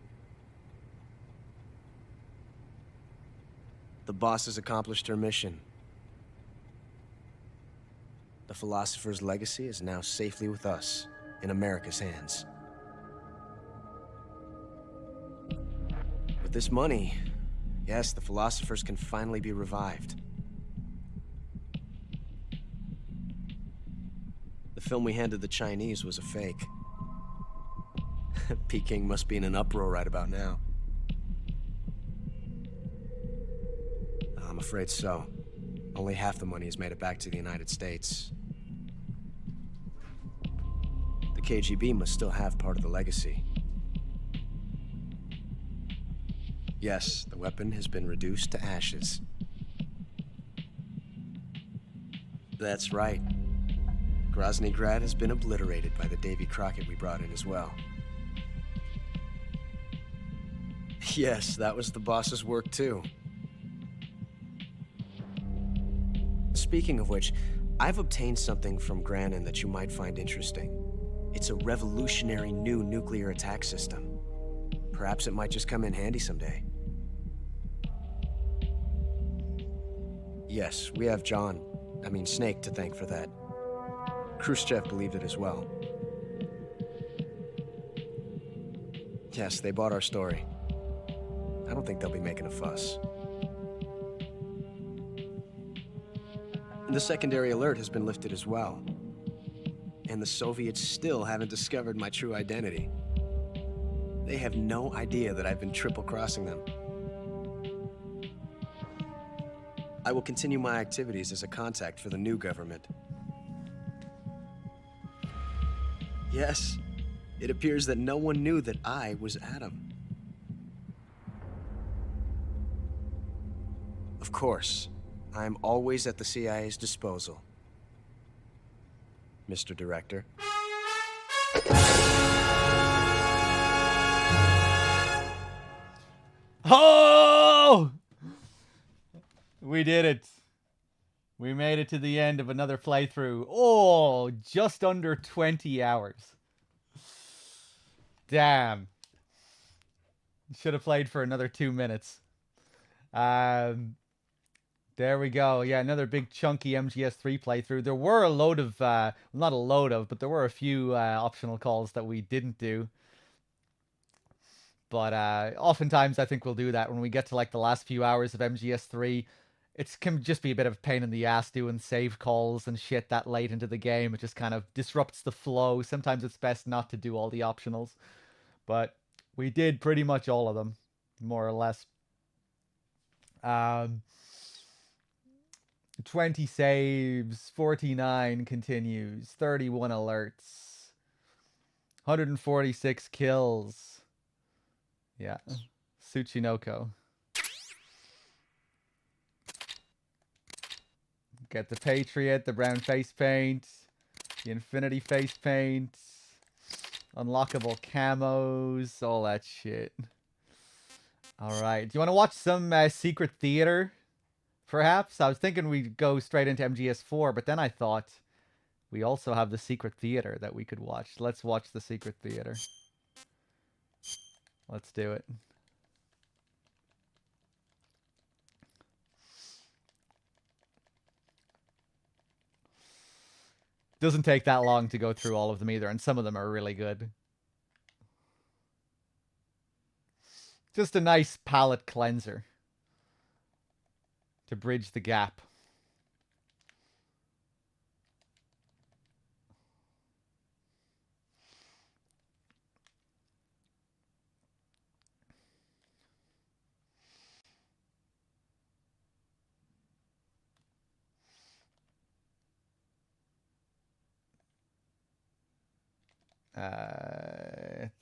The boss has accomplished her mission. The Philosopher's legacy is now safely with us, in America's hands. With this money, yes, the Philosophers can finally be revived. The film we handed the Chinese was a fake. Peking must be in an uproar right about now. I'm afraid so. Only half the money has made it back to the United States. The KGB must still have part of the legacy. Yes, the weapon has been reduced to ashes. That's right. Grozny Grad has been obliterated by the Davy Crockett we brought in as well. Yes, that was the boss's work too. Speaking of which, I've obtained something from Granin that you might find interesting. It's a revolutionary new nuclear attack system. Perhaps it might just come in handy someday. Yes, we have Snake to thank for that. Khrushchev believed it as well. Yes, they bought our story. I don't think they'll be making a fuss. The secondary alert has been lifted as well. And the Soviets still haven't discovered my true identity. They have no idea that I've been triple-crossing them. I will continue my activities as a contact for the new government. Yes, it appears that no one knew that I was Adam. Of course, I am always at the CIA's disposal, Mr. Director. Oh! We did it. We made it to the end of another playthrough. Oh, just under 20 hours. Damn. Should have played for another 2 minutes. There we go. Yeah, another big chunky MGS3 playthrough. There were a load of, not a load of, but there were a few optional calls that we didn't do. But oftentimes I think we'll do that when we get to like the last few hours of MGS3. It can just be a bit of a pain in the ass doing save calls and shit that late into the game. It just kind of disrupts the flow. Sometimes it's best not to do all the optionals. But we did pretty much all of them, more or less. 20 saves, 49 continues, 31 alerts, 146 kills. Yeah, Tsuchinoko. Get the Patriot, the brown face paint, the Infinity face paint, unlockable camos, all that shit. Alright, do you want to watch some Secret Theater? Perhaps? I was thinking we'd go straight into MGS4, but then I thought we also have the Secret Theater that we could watch. Let's watch the Secret Theater. Let's do it. Doesn't take that long to go through all of them either, and some of them are really good. Just a nice palate cleanser to bridge the gap.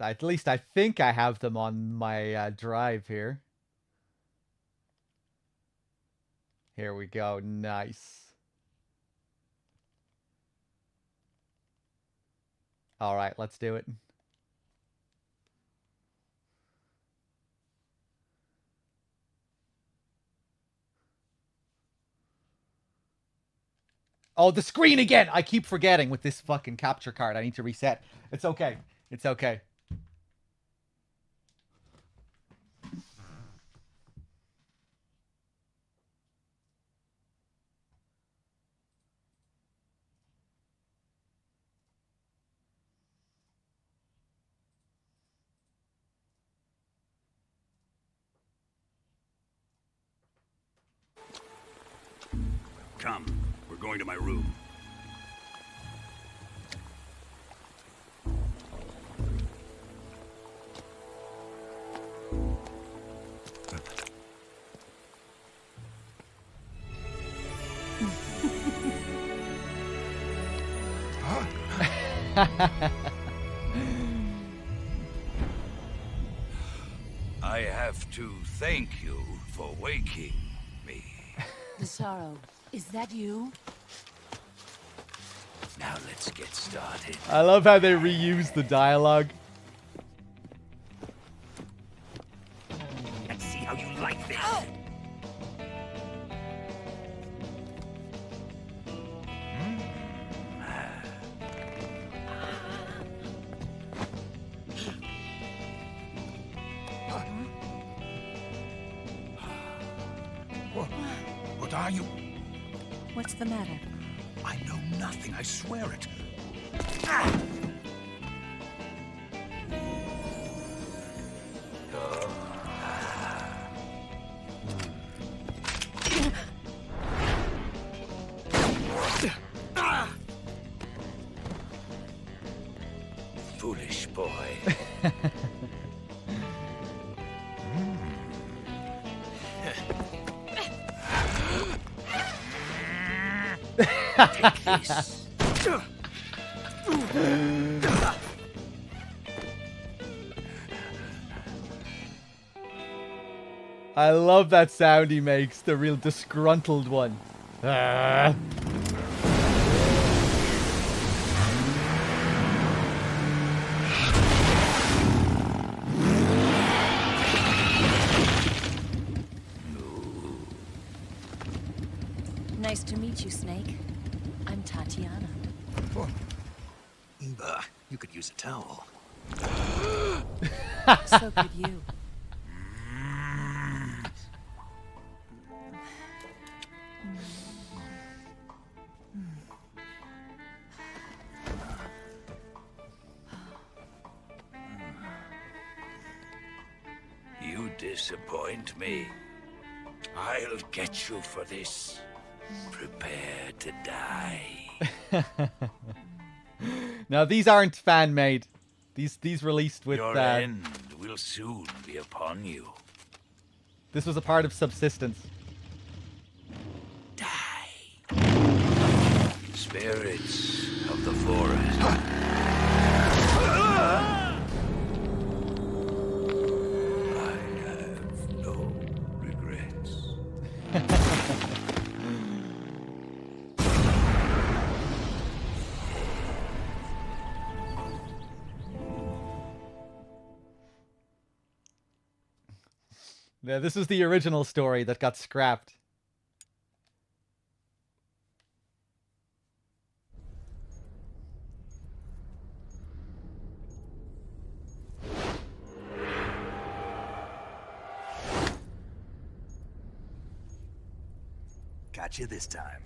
At least I think I have them on my drive here. Here we go. Nice. All right, let's do it. Oh, the screen again! I keep forgetting with this fucking capture card. I need to reset. It's okay. It's okay. Come, we're going to my room. I have to thank you for waking me. Desaro, is that you? Now let's get started. I love how they reuse the dialogue. Let's see how you like this. What are you? What's the matter? I know nothing, I swear it. Foolish boy. Take this. I love that sound he makes, the real disgruntled one. Ah. Nice to meet you, Snake. I'm Tatiana. You could use a towel. So could you. You disappoint me. I'll get you for this. Prepare to die. Now these aren't fan made. These released with Your end will soon be upon you. This was a part of Subsistence. Spirits of the forest. I have no regrets. Yeah, this is the original story that got scrapped. Got you this time.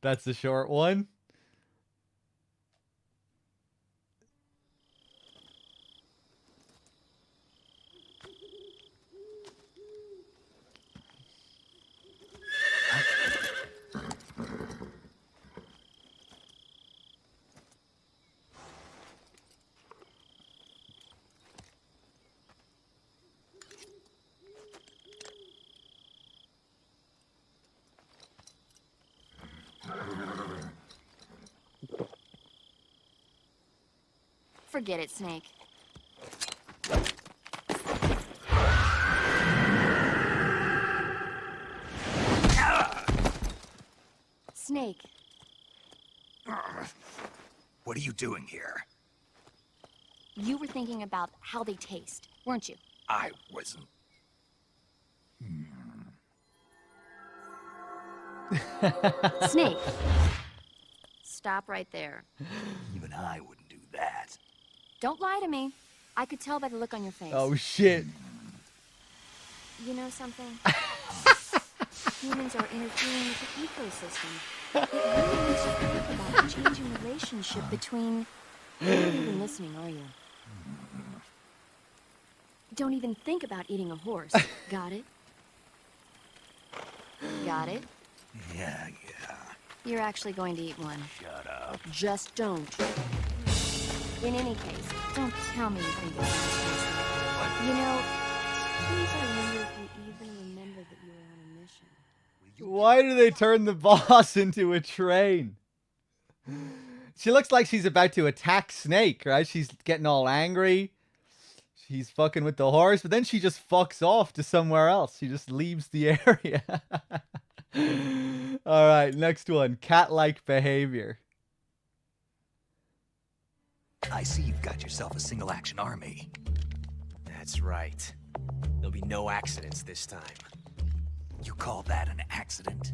That's the short one. Forget it, Snake. Snake. What are you doing here? You were thinking about how they taste, weren't you? I wasn't. Snake. Stop right there. Even I wouldn't do that. Don't lie to me. I could tell by the look on your face. Oh shit. You know something? Humans are interfering with the ecosystem. It really makes you think about the changing relationship between... You're not even listening, are you? Don't even think about eating a horse. Got it? Got it? Yeah. You're actually going to eat one. Shut up. Just don't. In any case, don't tell me you think it's nice. You know, please I wonder if you even remember that you were on a mission. Why do they turn the boss into a train? She looks like she's about to attack Snake, right? She's getting all angry. She's fucking with the horse, but then she just fucks off to somewhere else. She just leaves the area. All right, next one. Cat-like behavior. I see you've got yourself a single-action army. That's right. There'll be no accidents this time. You call that an accident?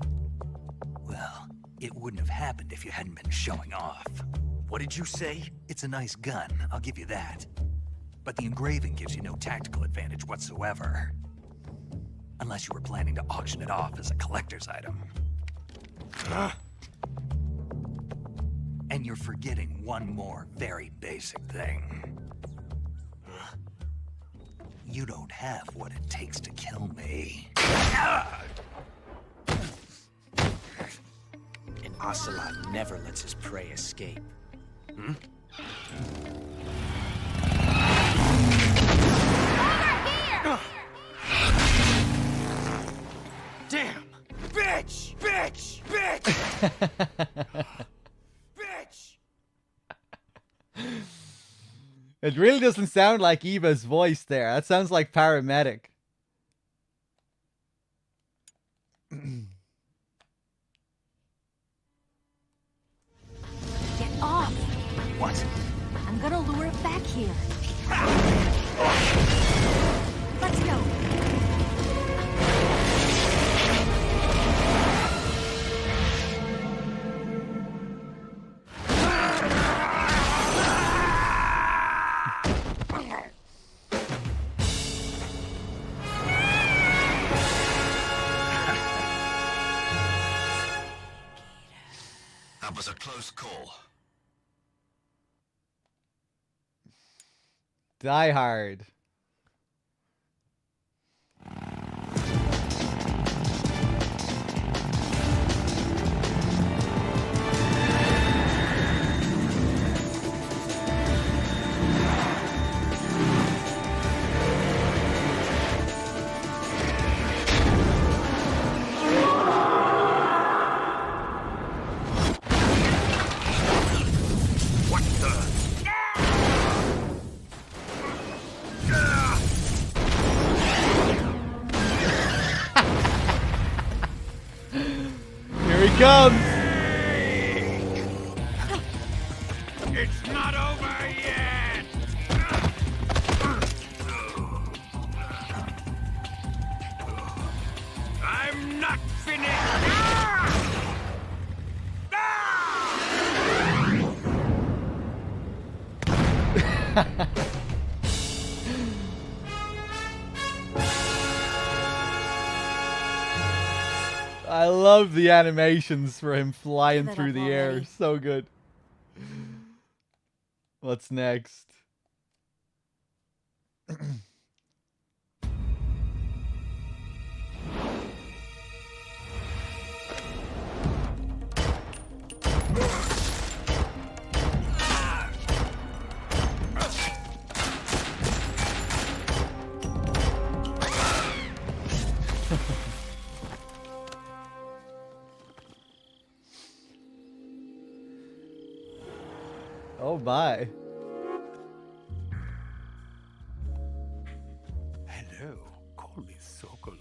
Well, it wouldn't have happened if you hadn't been showing off. What did you say? It's a nice gun, I'll give you that. But the engraving gives you no tactical advantage whatsoever. Unless you were planning to auction it off as a collector's item. And you're forgetting one more very basic thing. You don't have what it takes to kill me. An ocelot never lets his prey escape. Hmm? Damn! Bitch! Bitch! Bitch! Bitch! It really doesn't sound like Eva's voice there. That sounds like paramedic. Get off! What? I'm gonna lure it back here. Let's go. That was a close call. Die Hard. What the? Here he comes. It's not over yet! I'm not finished! I love the animations for him flying Give it through up the air. already. So good. What's next? Oh my. Hello, call me Sokolov.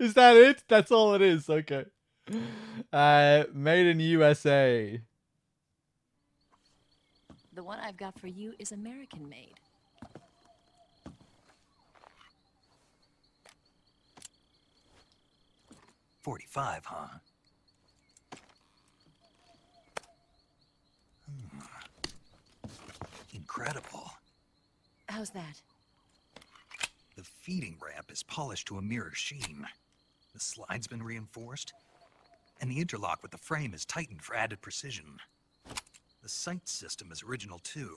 Is that it? That's all it is. Okay. Made in USA. The one I've got for you is American made. $45, huh? Incredible. How's that? The feeding ramp is polished to a mirror sheen. The slide's been reinforced, and the interlock with the frame is tightened for added precision. The sight system is original too.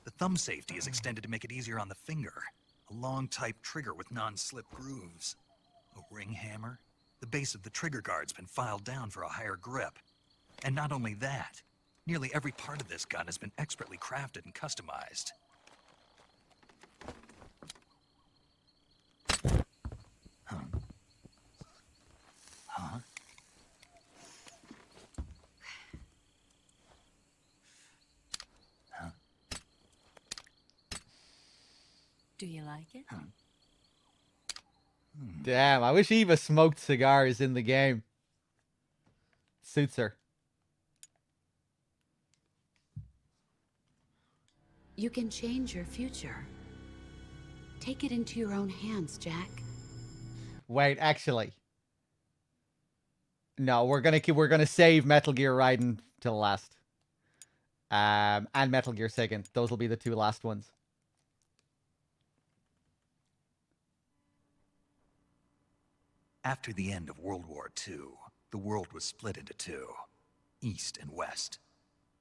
The thumb safety is extended to make it easier on the finger. A long type trigger with non-slip grooves. A ring hammer. The base of the trigger guard's been filed down for a higher grip. And not only that, nearly every part of this gun has been expertly crafted and customized. Huh? Huh? Huh? Do you like it? Huh? Damn, I wish Eva smoked cigars in the game. Suits her. You can change your future. Take it into your own hands, Jack. Wait, actually. No, we're gonna save Metal Gear Raiden till last. And Metal Gear Second. Those will be the two last ones. After the end of World War II, the world was split into two, East and West.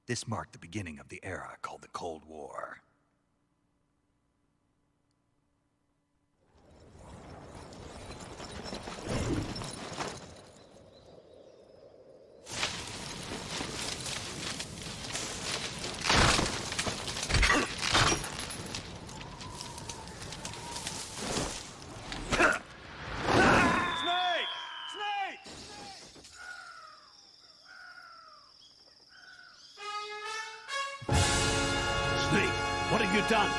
This marked the beginning of the era called the Cold War. Snake, what have you done?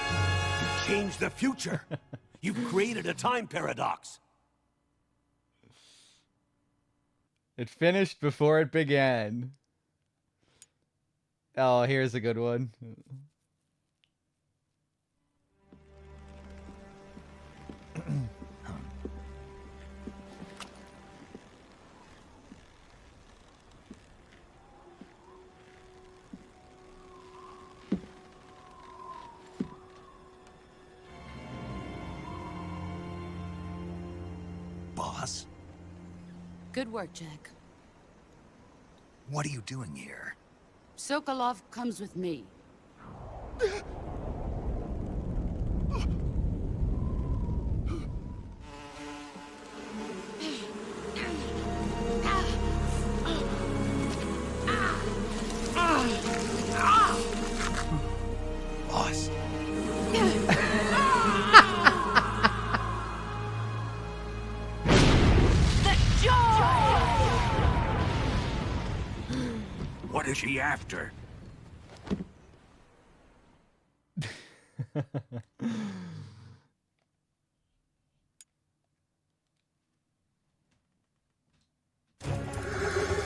You changed the future. You've created a time paradox. It finished before it began. Oh, here's a good one. Boss, Good work, Jack. what are you doing here? Sokolov comes with me. Boss. What is she after?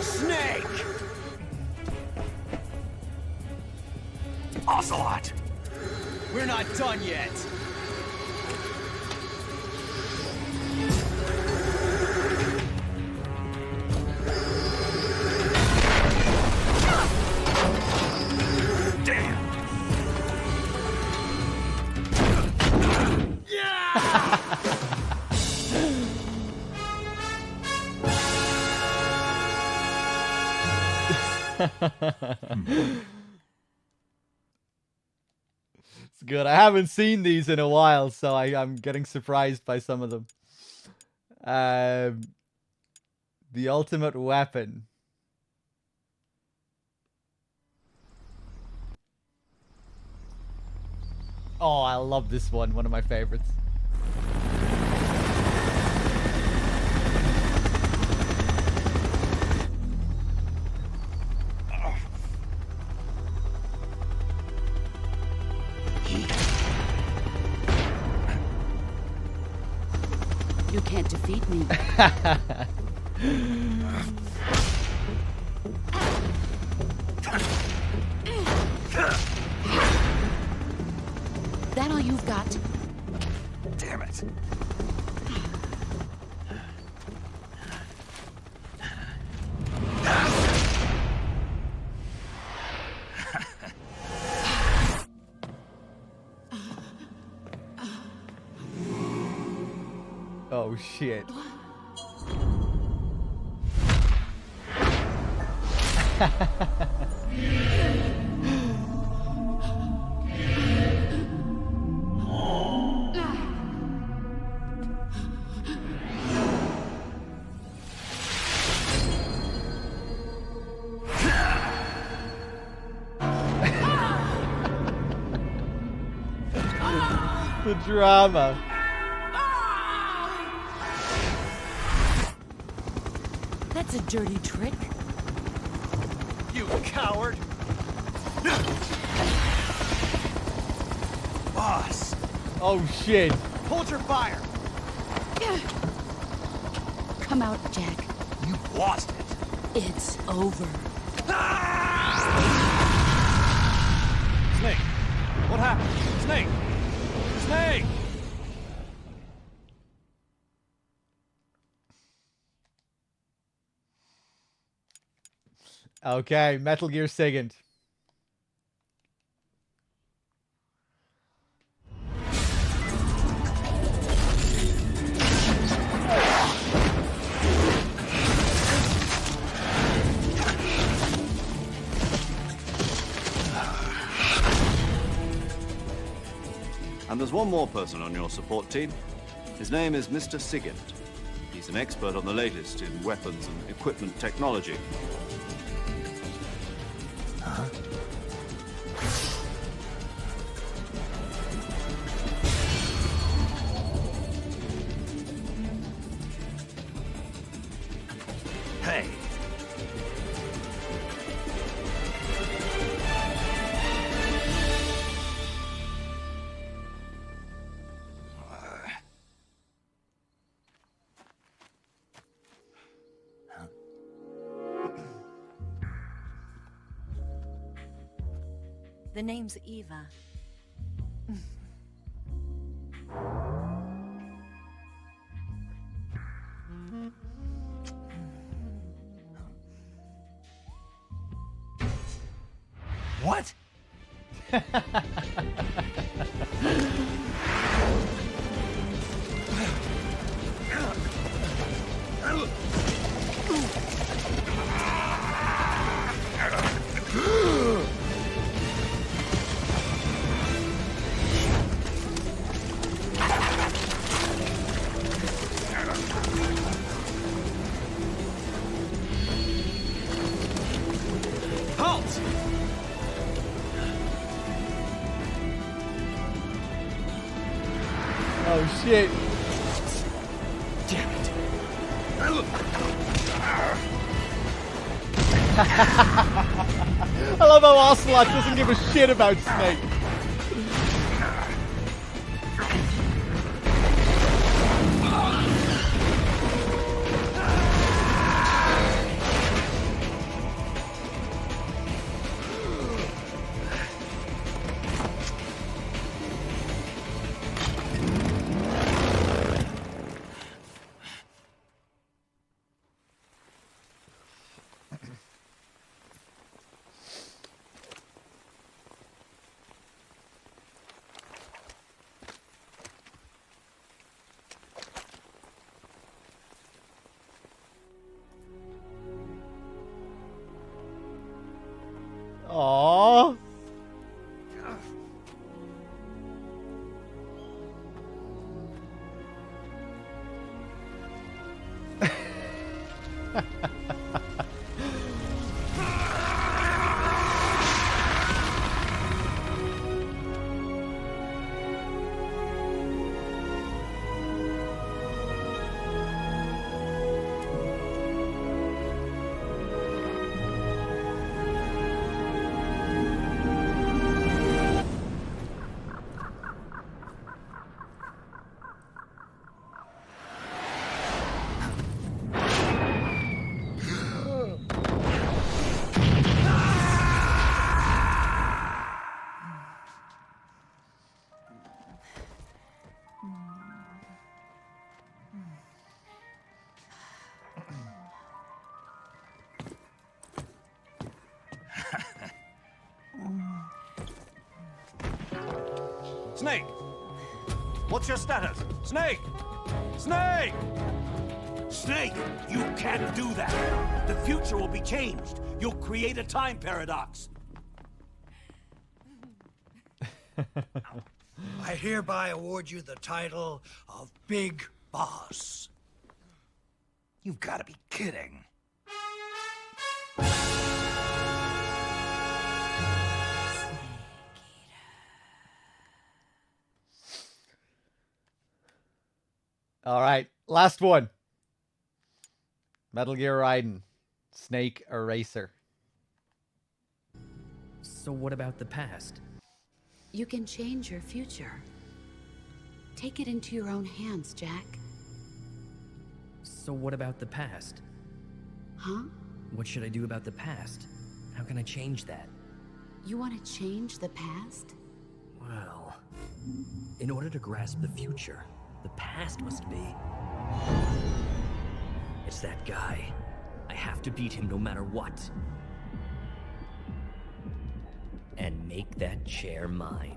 Snake! Ocelot! We're not done yet. Damn! It's good. I haven't seen these in a while, so I'm getting surprised by some of them. The ultimate weapon. Oh, I love this one. One of my favorites. You can't defeat me. That all you've got? Damn it. Oh shit. The drama. That's a dirty trick. You coward! Boss! Oh shit. Hold your fire! Come out, Jack. You lost it. It's over. Snake! What happened? Snake! Snake! Okay, Metal Gear Second. And there's one more person on your support team. His name is Mr. Sigint. He's an expert on the latest in weapons and equipment technology. Huh? Hey. The name's Eva. What? Halt! Oh shit. Damn it. I love how Ocelot doesn't give a shit about Snake. Snake! What's your status? Snake! Snake! Snake, you can't do that. The future will be changed. You'll create a time paradox. I hereby award you the title of Big Boss. You've got to be kidding. All right, last one. Metal Gear Raiden, Snake Eraser. So what about the past? You can change your future. Take it into your own hands, Jack. So what about the past? Huh? What should I do about the past? How can I change that? You want to change the past? Well, in order to grasp the future, the past must be... It's that guy. I have to beat him no matter what. And make that chair mine.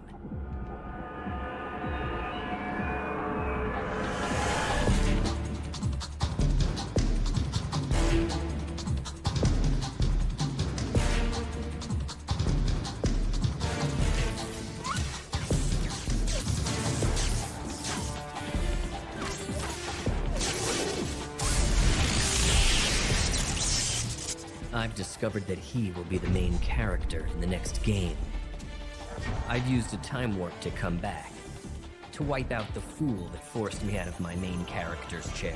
I've discovered that he will be the main character in the next game. I've used a time warp to come back, to wipe out the fool that forced me out of my main character's chair.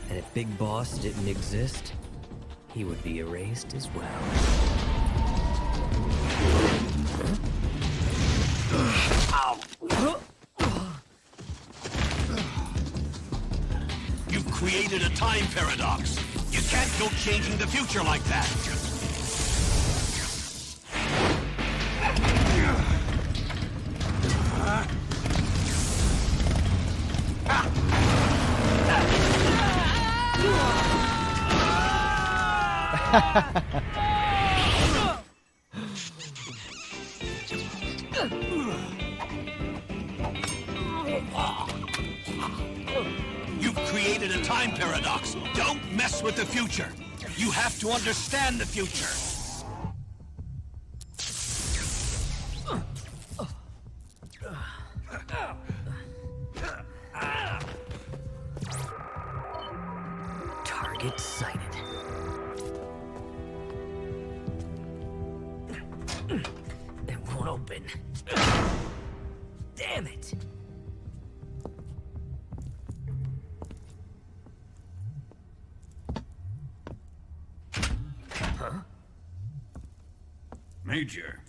And if Big Boss didn't exist, he would be erased as well. You've created a time paradox. You can't go changing the future like that. You've created a time paradox. Don't mess with the future. You have to understand the future. Target sighted. It won't open. Damn it! Huh? Major,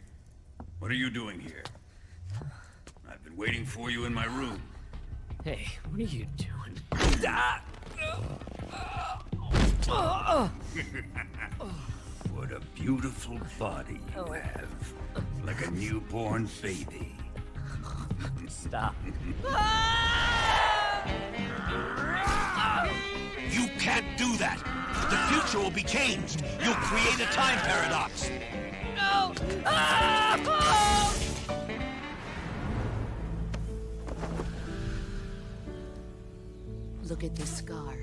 what are you doing here? I've been waiting for you in my room. Hey, what are you doing? What a beautiful body you have. Like a newborn baby. Stop. You can't do that. The future will be changed. You'll create a time paradox. No! Look at this scar.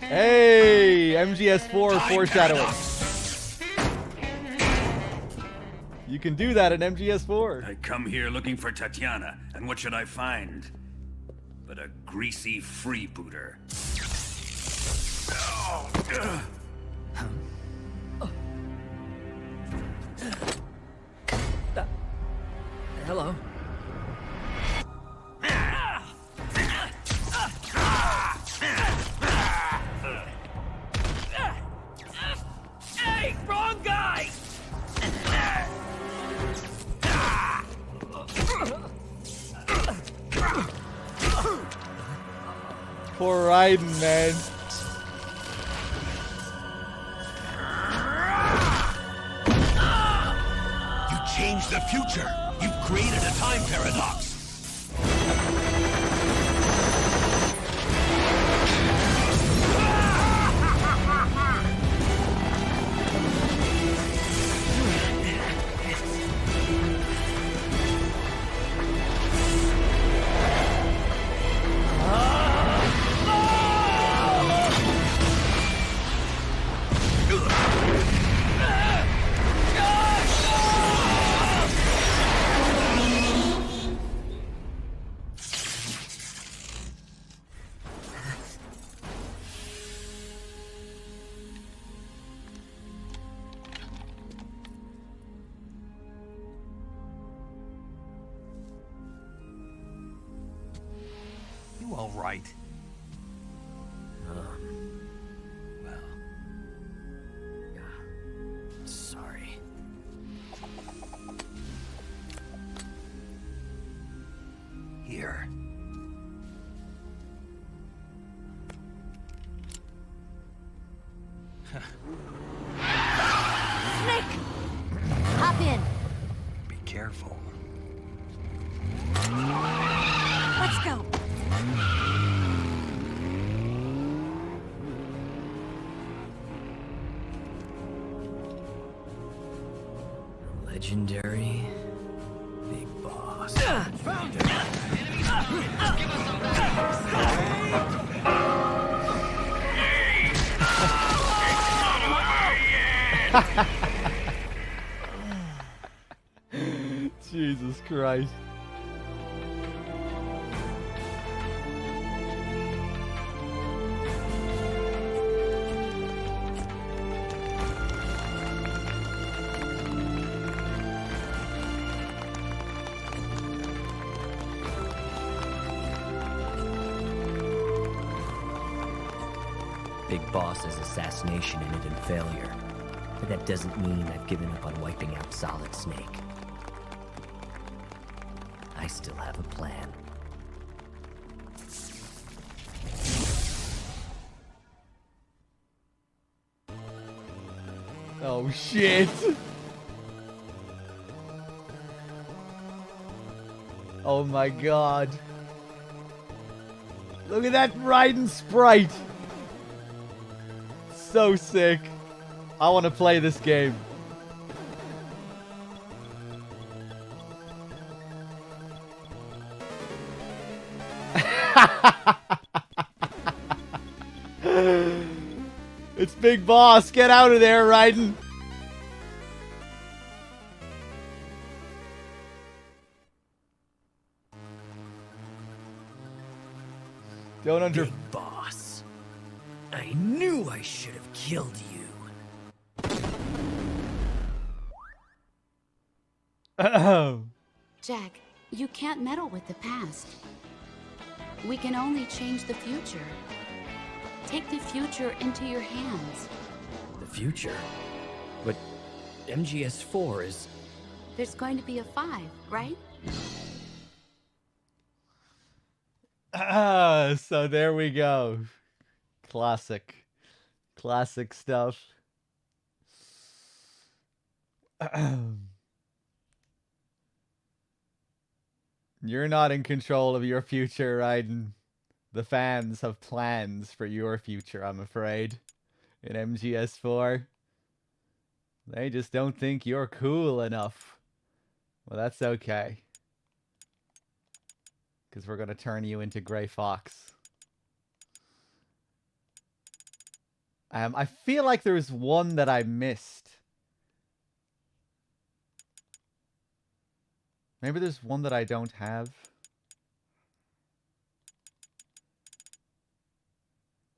Hey, MGS4 foreshadowing. You can do that in MGS4. I come here looking for Tatiana, and what should I find? But a greasy freebooter. Hello. Hey, wrong guy! Poor Raiden, man. You changed the future. You've created a time paradox. You all right? Well. Sorry. Here. Snake! Hop in. Be careful. Let's go. Legendary Big Boss. Found it! Give us some Jesus Christ. Big Boss's assassination ended in failure. But that doesn't mean I've given up on wiping out Solid Snake. I still have a plan. Oh shit. Oh my god. Look at that Raiden sprite. So sick. I want to play this game. It's Big Boss. Get out of there, Raiden. Don't under... Big Boss. I knew I should have killed you. Jack, you can't meddle with the past. We can only change the future. Take the future into your hands. The future? But MGS4 is... There's going to be a 5, right? So there we go. Classic. Classic stuff. You're not in control of your future, Raiden. The fans have plans for your future, I'm afraid. In MGS4. They just don't think you're cool enough. Well, that's okay. Because we're going to turn you into Grey Fox. I feel like there's one that I missed. Maybe there's one that I don't have.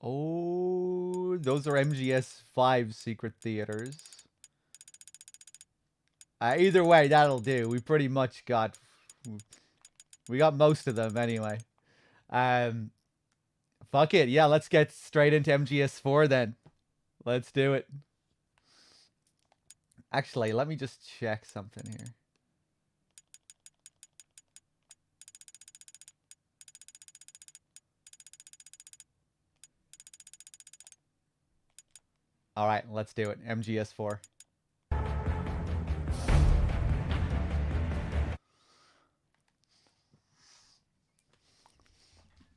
Oh, those are MGS5 secret theaters. Either way, that'll do. We pretty much got... We got most of them anyway. Fuck it. Yeah, let's get straight into MGS4 then. Let's do it. Actually, let me just check something here. Alright, let's do it. MGS4.